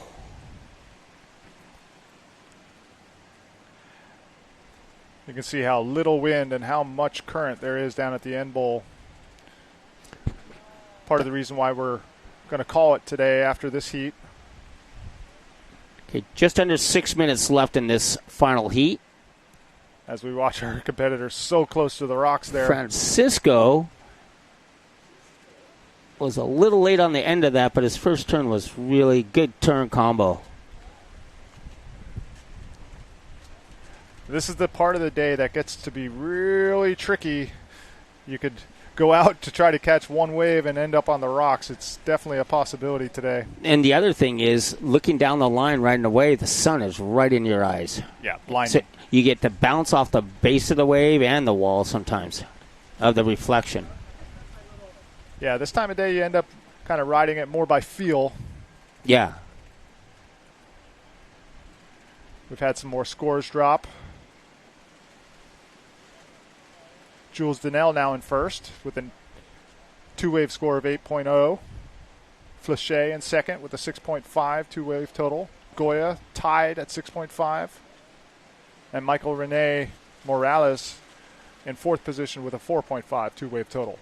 You can see how little wind and how much current there is down at the end bowl. Part of the reason why we're going to call it today after this heat. Okay, just under 6 minutes left in this final heat. As we watch our competitors so close to the rocks there. Francisco was a little late on the end of that, but his first turn was really good turn combo. This is the part of the day that gets to be really tricky. You could go out to try to catch one wave and end up on the rocks. It's definitely a possibility today. And the other thing is, looking down the line riding away, the sun is right in your eyes. Yeah, blinding. So you get to bounce off the base of the wave and the wall sometimes of the reflection. Yeah, this time of day you end up kind of riding it more by feel. Yeah. We've had some more scores drop. Jules Donnell now in first with a two-wave score of 8.0. Flachet in second with a 6.5 two-wave total. Goya tied at 6.5. And Michael Rene Morales in fourth position with a 4.5 two-wave total.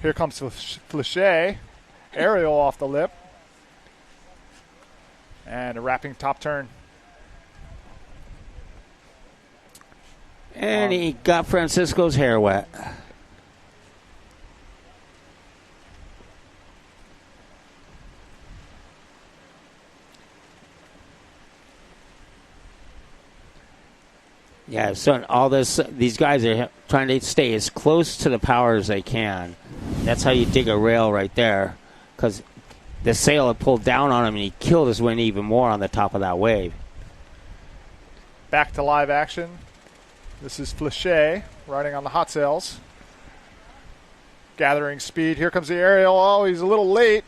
Here comes Flachet. Aerial off the lip. And a wrapping top turn. And he got Francisco's hair wet. Yeah, so all these guys are trying to stay as close to the power as they can. That's how you dig a rail right there, because the sail had pulled down on him and he killed his wind even more on the top of that wave. Back to live action. This is Flachet riding on the hot sails. Gathering speed. Here comes the aerial. Oh, he's a little late.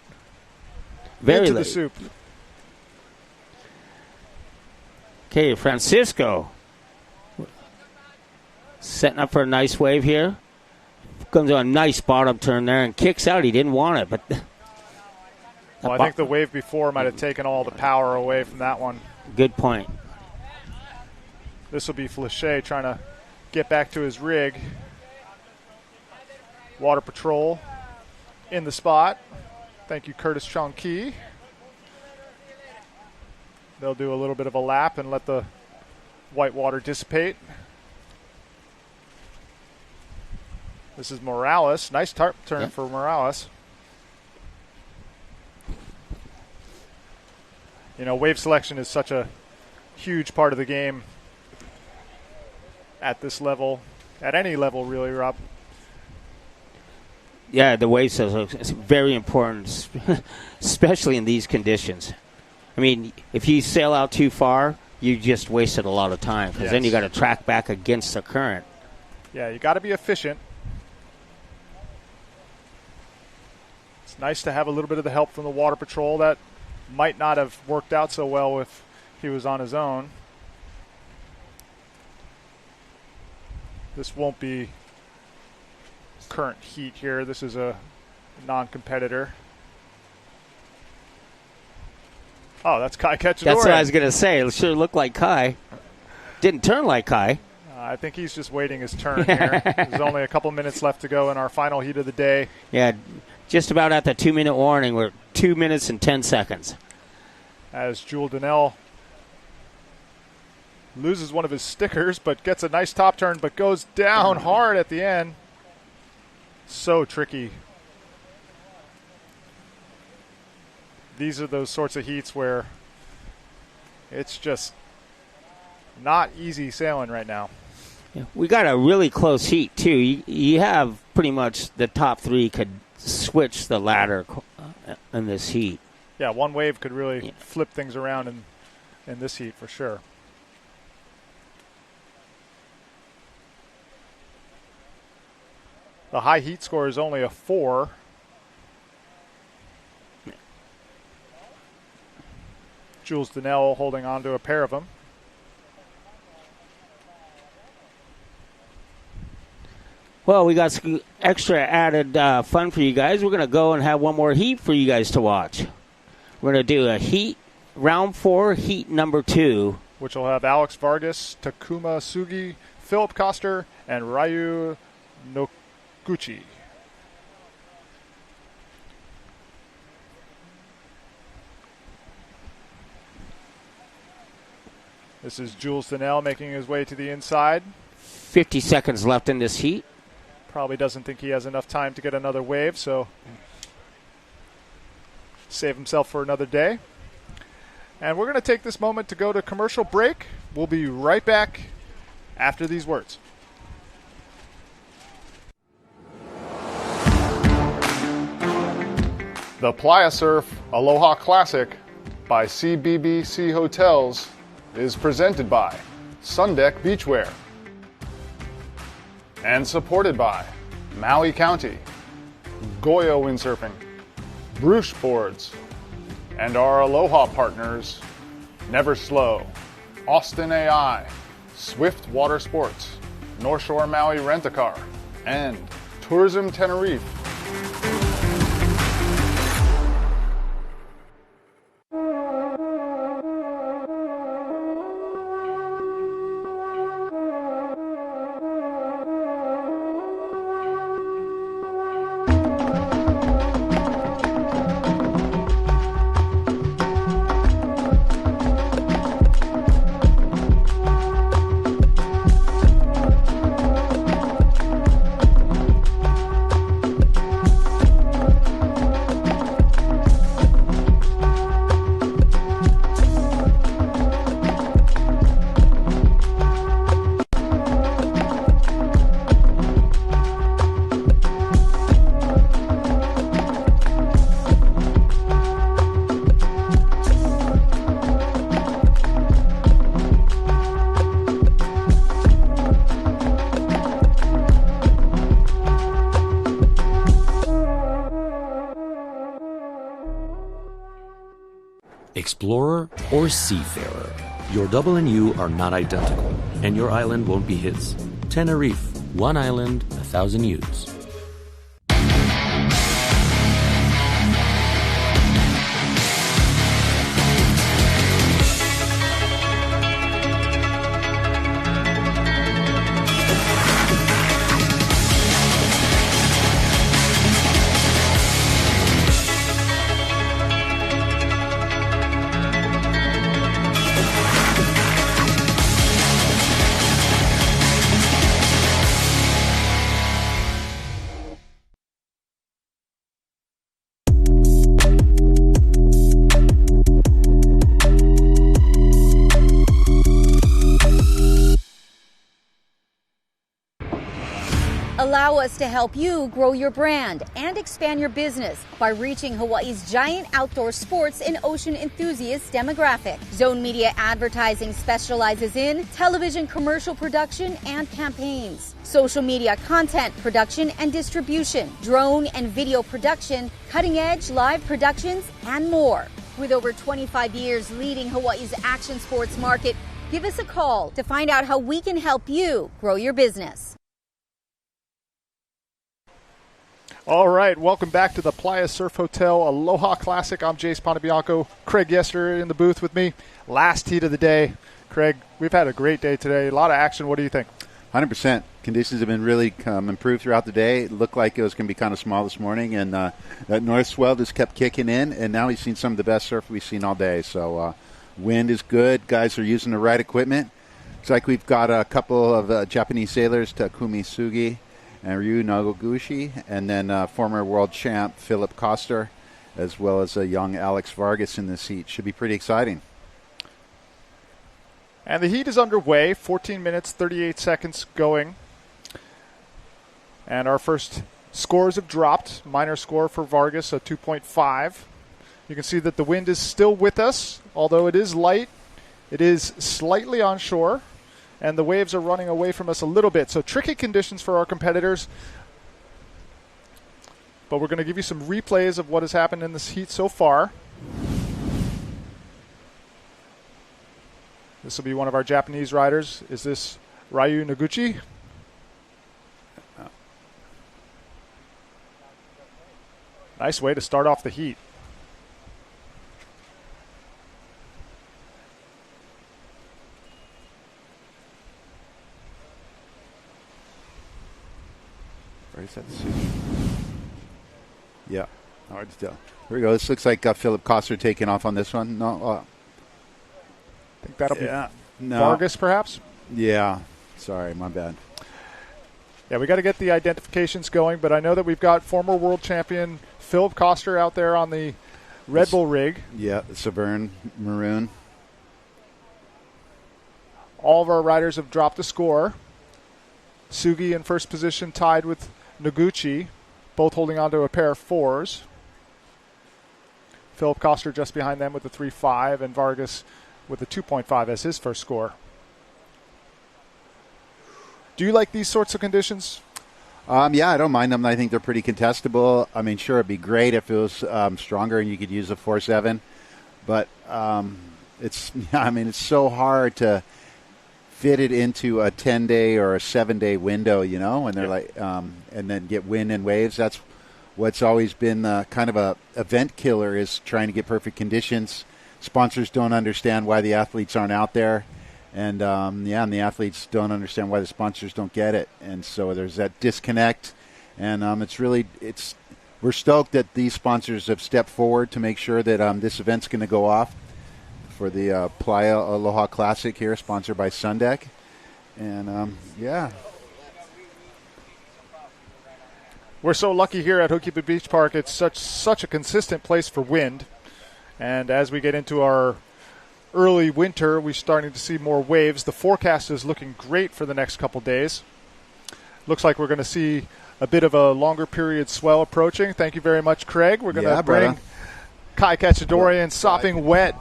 Very into late. the soup. Okay, Francisco. Setting up for a nice wave here. Comes on a nice bottom turn there and kicks out. He didn't want it, but... Well, I think the wave before might have taken all the power away from that one. Good point. This will be Flachet trying to get back to his rig. Water Patrol in the spot. Thank you, Curtis Chong-Ki. They'll do a little bit of a lap and let the white water dissipate. This is Morales. Nice turn for Morales. You know, wave selection is such a huge part of the game at this level, at any level really, Rob. Yeah, the wave sails is very important, especially in these conditions. I mean, if you sail out too far, you just wasted a lot of time, because then you got to track back against the current. Yeah, you got to be efficient. It's nice to have a little bit of the help from the Water Patrol. That might not have worked out so well if he was on his own. This won't be current heat here. This is a non-competitor. Oh, that's Kai Ketchadorian. That's what I was going to say. It sure looked like Kai. Didn't turn like Kai. I think he's just waiting his turn here. There's only a couple minutes left to go in our final heat of the day. Yeah, just about at the 2-minute warning. We're 2 minutes and 10 seconds. As Jules Donnell loses one of his stickers, but gets a nice top turn, but goes down hard at the end. So tricky. These are those sorts of heats where it's just not easy sailing right now. Yeah, we got a really close heat, too. You have pretty much the top three could switch the ladder in this heat. Yeah, one wave could really flip things around in this heat for sure. The high heat score is only a 4. Jules Donnell holding on to a pair of them. Well, we got some extra added fun for you guys. We're going to go and have one more heat for you guys to watch. We're going to do a heat, round 4, heat number 2. Which will have Alex Vargas, Takuma Sugi, Philip Koster, and Ryu Noguchi. This is Jules Donnell making his way to the inside. 50 seconds left in this heat. Probably doesn't think he has enough time to get another wave, so save himself for another day. And we're going to take this moment to go to commercial break. We'll be right back after these words. The Playa Surf Aloha Classic by CBbC Hotels is presented by Sundeck Beachwear and supported by Maui County, Goya Windsurfing, Bruce Boards, and our Aloha partners, Never Slow, Austin AI, Swift Water Sports, North Shore Maui Rent-A-Car, and Tourism Tenerife. Explorer or seafarer, your double and you are not identical, and your island won't be his. Tenerife, one island, 1,000 U's. Allow us to help you grow your brand and expand your business by reaching Hawaii's giant outdoor sports and ocean enthusiast demographic. Zone Media Advertising specializes in television commercial production and campaigns, social media content production and distribution, drone and video production, cutting-edge live productions, and more. With over 25 years leading Hawaii's action sports market, give us a call to find out how we can help you grow your business. All right, welcome back to the Playa Surf Hotel Aloha Classic. I'm Jace Pontebianco. Craig Yester in the booth with me. Last heat of the day. Craig, we've had a great day today. A lot of action. What do you think? 100%. Conditions have been really improved throughout the day. It looked like it was going to be kind of small this morning, and that north swell just kept kicking in, and now we've seen some of the best surf we've seen all day. So wind is good. Guys are using the right equipment. Looks like we've got a couple of Japanese sailors, Takumi Sugi and Ryu Noguchi, and then former world champ Philip Koster, as well as a young Alex Vargas in this heat. Should be pretty exciting. And the heat is underway, 14 minutes, 38 seconds going. And our first scores have dropped. Minor score for Vargas, a 2.5. You can see that the wind is still with us, although it is light. It is slightly onshore, and the waves are running away from us a little bit. So tricky conditions for our competitors. But we're going to give you some replays of what has happened in this heat so far. This will be one of our Japanese riders. Is this Ryu Noguchi? Nice way to start off the heat. Where is that? Yeah, hard to tell. Here we go. This looks like Philip Koster taking off on this one. No, I think that'll be Vargas, perhaps? Yeah. Sorry, my bad. Yeah, we got to get the identifications going, but I know that we've got former world champion Philip Koster out there on the Red Bull rig. Yeah, the Severn Maroon. All of our riders have dropped a score. Sugi in first position, tied with Noguchi, both holding on to a pair of 4s. Philip Koster just behind them with a 3.5, and Vargas with a 2.5 as his first score. Do you like these sorts of conditions? Yeah, I don't mind them. I think they're pretty contestable. I mean, sure, it'd be great if it was stronger and you could use a 4.7, but it's so hard to fit it into a 10-day or a 7-day window, when they're and then get wind and waves. That's what's always been kind of a event killer, is trying to get perfect conditions. Sponsors don't understand why the athletes aren't out there, and and the athletes don't understand why the sponsors don't get it, and so there's that disconnect. And we're stoked that these sponsors have stepped forward to make sure that this event's going to go off for the Playa Aloha Classic here, sponsored by Sundeck, and we're so lucky here at Hokipa Beach Park. It's such a consistent place for wind. And as we get into our early winter, we're starting to see more waves. The forecast is looking great for the next couple days. Looks like we're going to see a bit of a longer period swell approaching. Thank you very much, Craig. We're going to bring Kai Cacciadorian sopping wet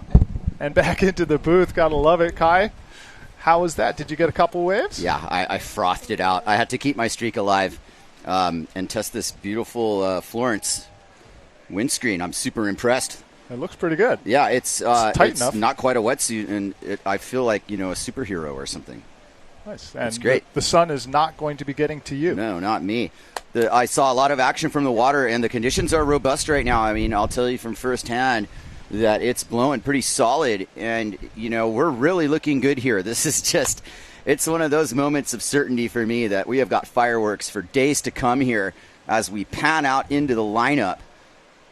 and back into the booth. Gotta love it, Kai. How was that? Did you get a couple waves? Yeah, I frothed it out. I had to keep my streak alive and test this beautiful Florence windscreen. I'm super impressed. It looks pretty good. Yeah, it's tight enough. Not quite a wetsuit, and I feel like a superhero or something. Nice. It's great. The sun is not going to be getting to you. No, not me. I saw a lot of action from the water, and the conditions are robust right now. I mean, I'll tell you from firsthand that it's blowing pretty solid, and we're really looking good here. This is just, it's one of those moments of certainty for me that we have got fireworks for days to come here as we pan out into the lineup.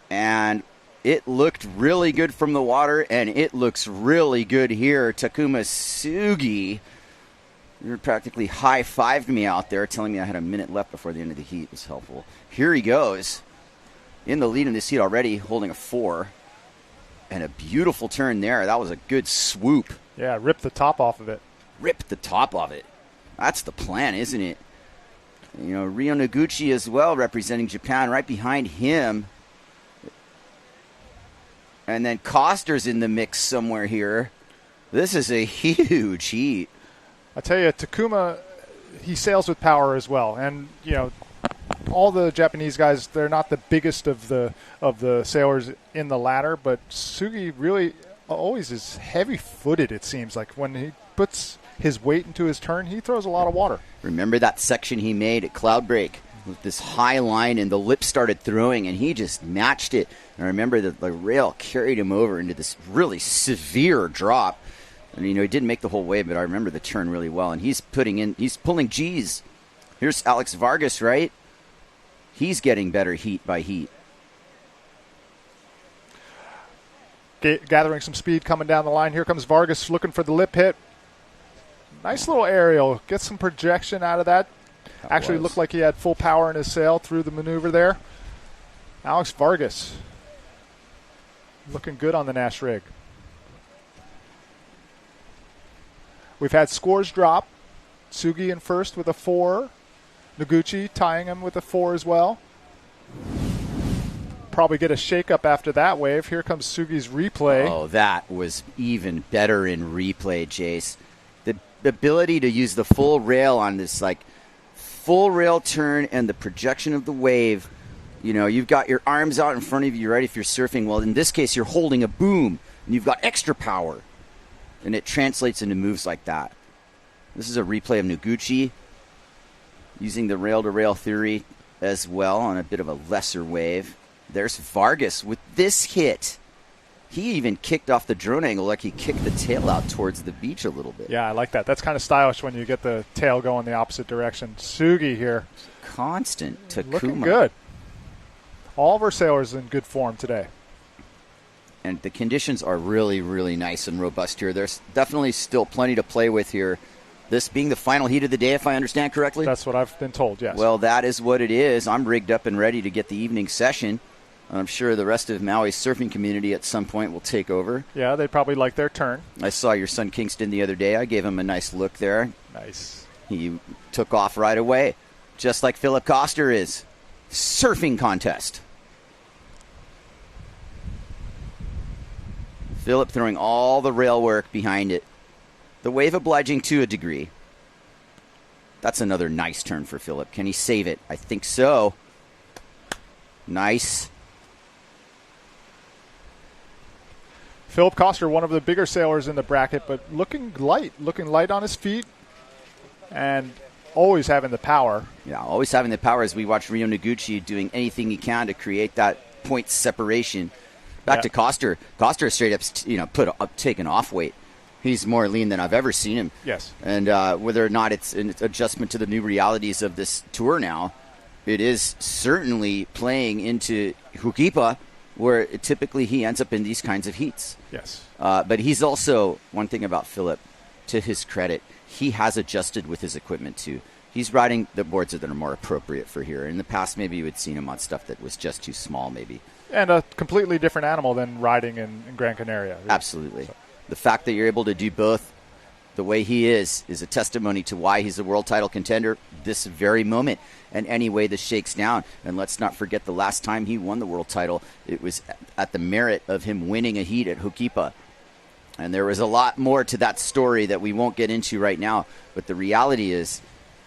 And it looked really good from the water, and it looks really good here. Takuma Sugi, you practically high-fived me out there, telling me I had a minute left before the end of the heat. It was helpful. Here he goes, in the lead in this heat already, holding a 4. And a beautiful turn there. That was a good swoop. Yeah, rip the top off of it. Rip the top of it. That's the plan, isn't it? Ryo Noguchi as well, representing Japan, right behind him. And then Koster's in the mix somewhere here. This is a huge heat. I tell you, Takuma, he sails with power as well. And, all the Japanese guys, they're not the biggest of the sailors in the ladder, but Sugi really always is heavy-footed, it seems like. When he puts his weight into his turn, he throws a lot of water. Remember that section he made at Cloudbreak? with this high line, and the lip started throwing, and he just matched it. And I remember that the rail carried him over into this really severe drop. And, he didn't make the whole wave, but I remember the turn really well. And he's pulling G's. Here's Alex Vargas, right? He's getting better heat by heat. Gathering some speed coming down the line. Here comes Vargas looking for the lip hit. Nice little aerial. Get some projection out of that. Actually looked like he had full power in his sail through the maneuver there. Alex Vargas looking good on the Nash rig. We've had scores drop. Tsugi in first with a 4. Noguchi tying him with a 4 as well. Probably get a shakeup after that wave. Here comes Tsugi's replay. Oh, that was even better in replay, Jace. The ability to use the full rail on this, full rail turn and the projection of the wave. You've got your arms out in front of you, right, if you're surfing. Well, in this case, you're holding a boom, and you've got extra power. And it translates into moves like that. This is a replay of Noguchi using the rail-to-rail theory as well on a bit of a lesser wave. There's Vargas with this hit. He even kicked off the drone angle like he kicked the tail out towards the beach a little bit. Yeah, I like that. That's kind of stylish when you get the tail going the opposite direction. Tsugi here. Constant Takuma. Looking good. All of our sailors in good form today. And the conditions are really, really nice and robust here. There's definitely still plenty to play with here. This being the final heat of the day, if I understand correctly? That's what I've been told, yes. Well, that is what it is. I'm rigged up and ready to get the evening session. I'm sure the rest of Maui's surfing community at some point will take over. Yeah, they'd probably like their turn. I saw your son Kingston the other day. I gave him a nice look there. Nice. He took off right away, just like Philip Koster is. Surfing contest. Philip throwing all the rail work behind it. The wave obliging to a degree. That's another nice turn for Philip. Can he save it? I think so. Nice. Philip Koster, one of the bigger sailors in the bracket, but looking light on his feet, and always having the power. Yeah, always having the power as we watch Ryo Noguchi doing anything he can to create that point separation. Back to Koster. Koster straight up, taken off weight. He's more lean than I've ever seen him. Yes. And whether or not it's an adjustment to the new realities of this tour now, it is certainly playing into Hukipa, where typically he ends up in these kinds of heats. Yes. But he's also, one thing about Philip, to his credit, he has adjusted with his equipment too. He's riding the boards that are more appropriate for here. In the past, maybe you had seen him on stuff that was just too small, maybe. And a completely different animal than riding in Gran Canaria. Absolutely. So. The fact that you're able to do both the way he is a testimony to why he's a world title contender this very moment and any way this shakes down. And let's not forget the last time he won the world title, it was at the merit of him winning a heat at Hukipa. And there was a lot more to that story that we won't get into right now. But the reality is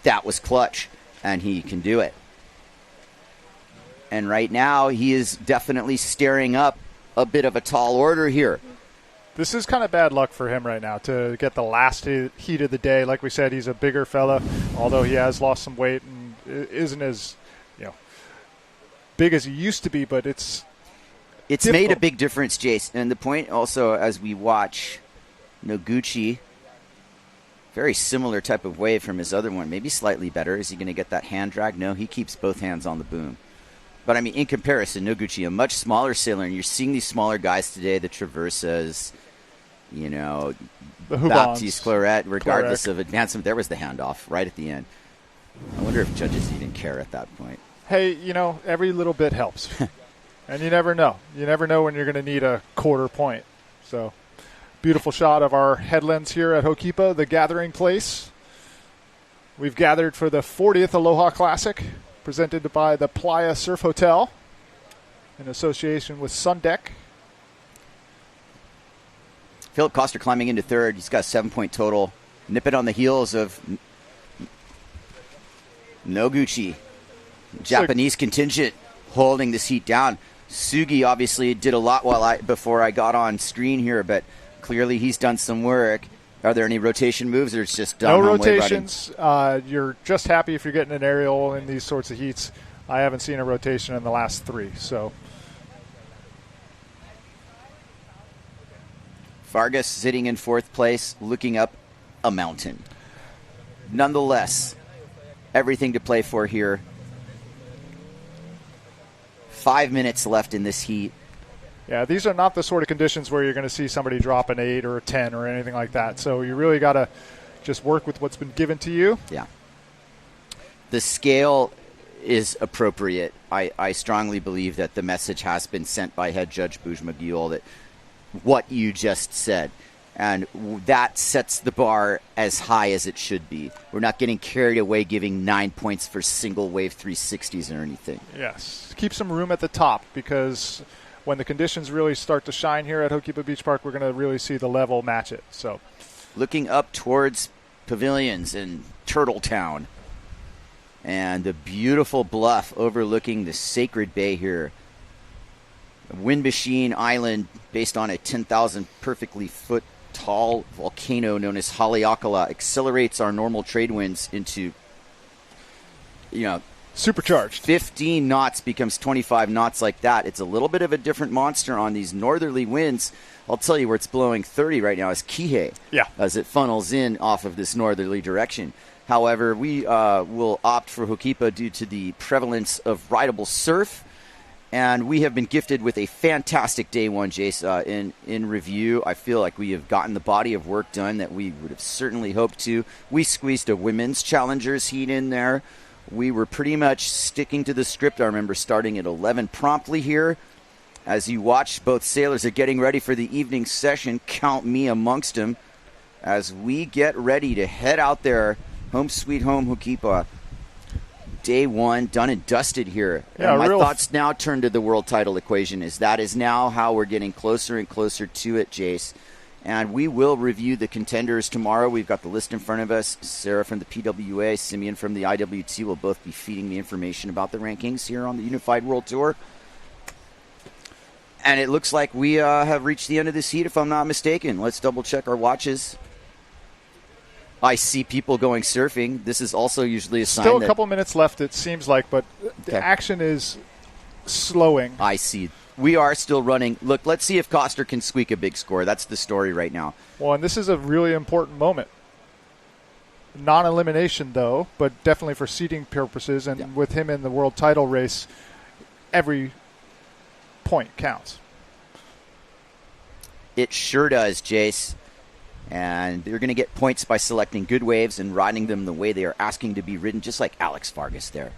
that was clutch, and he can do it. And right now he is definitely staring up a bit of a tall order here. This is kind of bad luck for him right now to get the last heat of the day. Like we said, he's a bigger fella, although he has lost some weight and isn't as big as he used to be, but it's difficult. Made a big difference, Jace. And the point also, as we watch Noguchi, very similar type of wave from his other one, maybe slightly better. Is he going to get that hand drag? No, he keeps both hands on the boom. But, I mean, in comparison, Noguchi, a much smaller sailor, and you're seeing these smaller guys today, the Traversas, the Baptiste, Claret, regardless of advancement. There was the handoff right at the end. I wonder if judges even care at that point. Hey, every little bit helps. And you never know. You never know when you're going to need a quarter point. So, beautiful shot of our headlands here at Hokipa, the gathering place. We've gathered for the 40th Aloha Classic, presented by the PLAYA Surf Hotel in association with Sundeck. Philip Koster climbing into third. He's got a 7-point total. Nip it on the heels of Noguchi. Japanese contingent holding this heat down. Tsugi obviously did a lot before I got on screen here, but clearly he's done some work. Are there any rotation moves, or it's just no down home wave rotations? You're just happy if you're getting an aerial in these sorts of heats. I haven't seen a rotation in the last 3. So Vargas sitting in 4th place, looking up a mountain. Nonetheless, everything to play for here. 5 minutes left in this heat. Yeah, these are not the sort of conditions where you're going to see somebody drop an 8 or a 10 or anything like that. So you really got to just work with what's been given to you. Yeah. The scale is appropriate. I strongly believe that the message has been sent by head judge Bouge McGill that what you just said. And that sets the bar as high as it should be. We're not getting carried away giving 9 points for single wave 360s or anything. Yes. Keep some room at the top, because when the conditions really start to shine here at Hokipa Beach Park, we're going to really see the level match it. So, looking up towards pavilions in Turtle Town and the beautiful bluff overlooking the Sacred Bay here. Wind Machine Island, based on a 10,000 perfectly foot tall volcano known as Haleakala, accelerates our normal trade winds into, supercharged. 15 knots becomes 25 knots like that. It's a little bit of a different monster on these northerly winds. I'll tell you where it's blowing 30 right now is Kihei. Yeah. As it funnels in off of this northerly direction. However, we will opt for Hokipa due to the prevalence of rideable surf. And we have been gifted with a fantastic day one, Jace. In review, I feel like we have gotten the body of work done that we would have certainly hoped to. We squeezed a women's challengers heat in there. We were pretty much sticking to the script. I remember starting at 11 promptly here. As you watch, both sailors are getting ready for the evening session. Count me amongst them as we get ready to head out there. Home sweet home, Hokipa. Day one, done and dusted here. Yeah, and my thoughts now turn to the world title equation. That is now how we're getting closer and closer to it, Jace. And we will review the contenders tomorrow. We've got the list in front of us. Sarah from the PWA, Simeon from the IWT will both be feeding me information about the rankings here on the Unified World Tour. And it looks like we have reached the end of this heat, if I'm not mistaken. Let's double check our watches. I see people going surfing. This is also usually a sign Still a that couple minutes left, it seems like, but the action is slowing. I see. We are still running. Look, let's see if Koster can squeak a big score. That's the story right now. Well, and this is a really important moment. Non-elimination, though, but definitely for seeding purposes. And with him in the world title race, every point counts. It sure does, Jace. And they're going to get points by selecting good waves and riding them the way they are asking to be ridden, just like Alex Vargas there.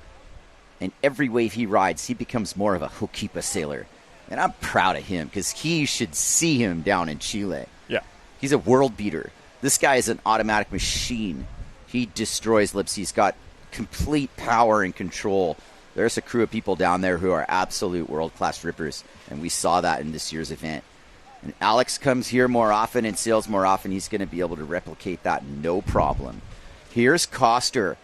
And every wave he rides, he becomes more of a Hokipa sailor. And I'm proud of him, because he should see him down in Chile. Yeah. He's a world beater. This guy is an automatic machine. He destroys lips. He's got complete power and control. There's a crew of people down there who are absolute world-class rippers, and we saw that in this year's event. And Alex comes here more often and sails more often. He's going to be able to replicate that no problem. Here's Koster.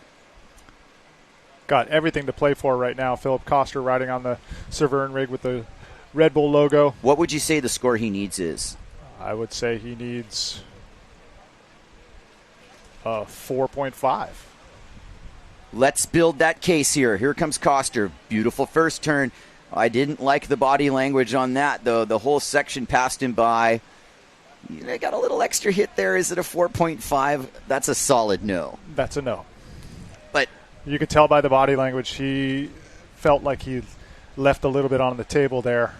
Got everything to play for right now. Philip Koster riding on the Severn rig with the Red Bull logo. What would you say the score he needs is? I would say he needs 4.5. Let's build that case here. Here comes Koster. Beautiful first turn. I didn't like the body language on that, though. The whole section passed him by. I got a little extra hit there. Is it a 4.5? That's a solid no. That's a no. But you could tell by the body language he felt like he left a little bit on the table there.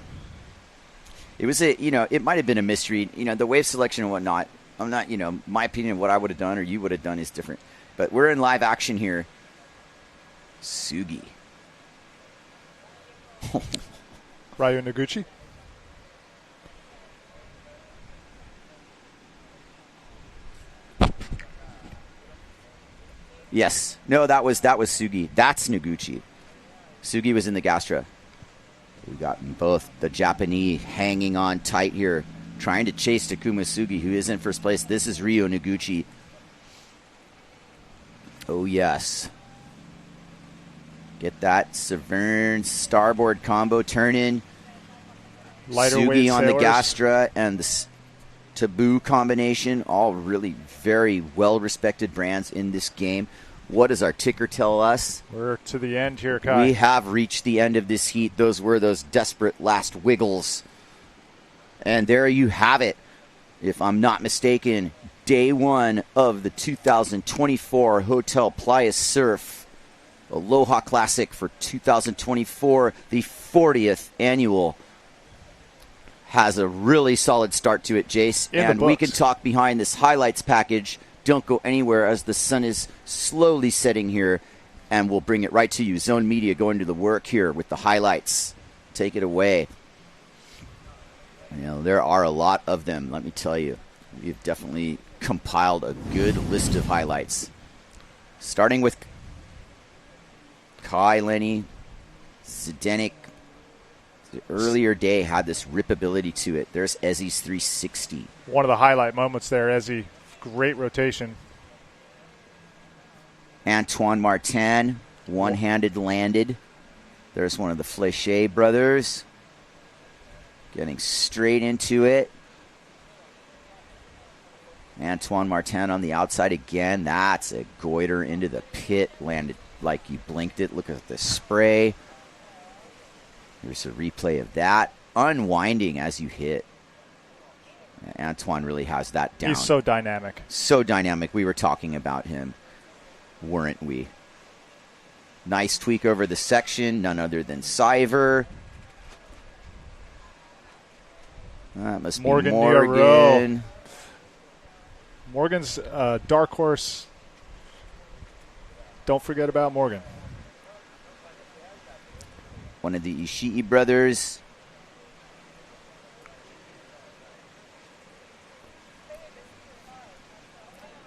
It was it might have been a mystery. The wave selection and whatnot. I'm not, my opinion of what I would have done or you would have done is different. But we're in live action here. Sugi. Ryu Noguchi. Yes. No, that was Sugi. That's Noguchi. Sugi was in the Gastra. We got both the Japanese hanging on tight here, trying to chase Takuma Sugi, who is in first place. This is Ryo Noguchi. Oh, yes. Get that Severn starboard combo turn in. Lighter Sugi weight on sailors. the Gastra and Taboo combination, all really very well-respected brands in this game. What does our ticker tell us? We're to the end here, Kai. We have reached the end of this heat. Those were those desperate last wiggles. And there you have it. If I'm not mistaken, day one of the 2024 Hotel Playa Surf Aloha Classic for 2024, the 40th annual, has a really solid start to it, Jace. And we can talk behind this highlights package. Don't go anywhere as the sun is slowly setting here, and we'll bring it right to you. Zone Media going to the work here with the highlights. Take it away. You know, there are a lot of them, let me tell you. We've definitely compiled a good list of highlights. Starting with Kai Lenny, Zdenek. The earlier day had this ripability to it. There's Ezzy's 360. One of the highlight moments there, Ezzy. Great rotation. Antoine Martin, one-handed landed. There's one of the Flechet brothers. Getting straight into it. Antoine Martin on the outside again. That's a goiter into the pit. Landed like you blinked it. Look at the spray. Here's a replay of that. Unwinding as you hit. Antoine really has that down. He's so dynamic. So dynamic. We were talking about him, weren't we? Nice tweak over the section. None other than Siver. That must be Morgan. Morgan's dark horse. Don't forget about Morgan. One of the Ishii brothers.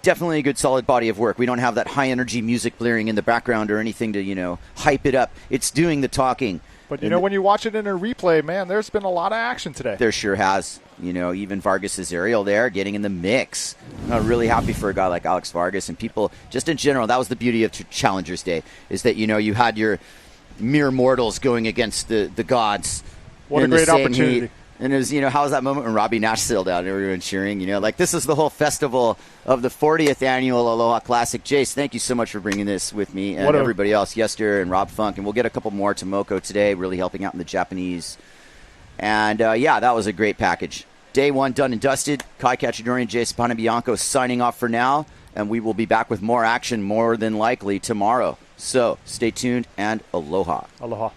Definitely a good solid body of work. We don't have that high energy music blaring in the background or anything to, you know, hype it up. It's doing the talking. But, you know, when you watch it in a replay, man, there's been a lot of action today. There sure has. You know, even Vargas's aerial there getting in the mix. I'm really happy for a guy like Alex Vargas and people just in general. That was the beauty of Challengers Day, is that, you know, you had your mere mortals going against the gods. What a great opportunity. Heat. And it was, you know, how was that moment when Robbie Nash sailed out and everyone cheering? You know, like this is the whole festival of the 40th annual Aloha Classic. Jace, thank you so much for bringing this with me and everybody else, Yester and Rob Funk. And we'll get a couple more to Moko today, really helping out in the Japanese. And, yeah, that was a great package. Day one done and dusted. Kai Cacciadorian, Jace Panabianco signing off for now. And we will be back with more action more than likely tomorrow. So stay tuned and aloha. Aloha.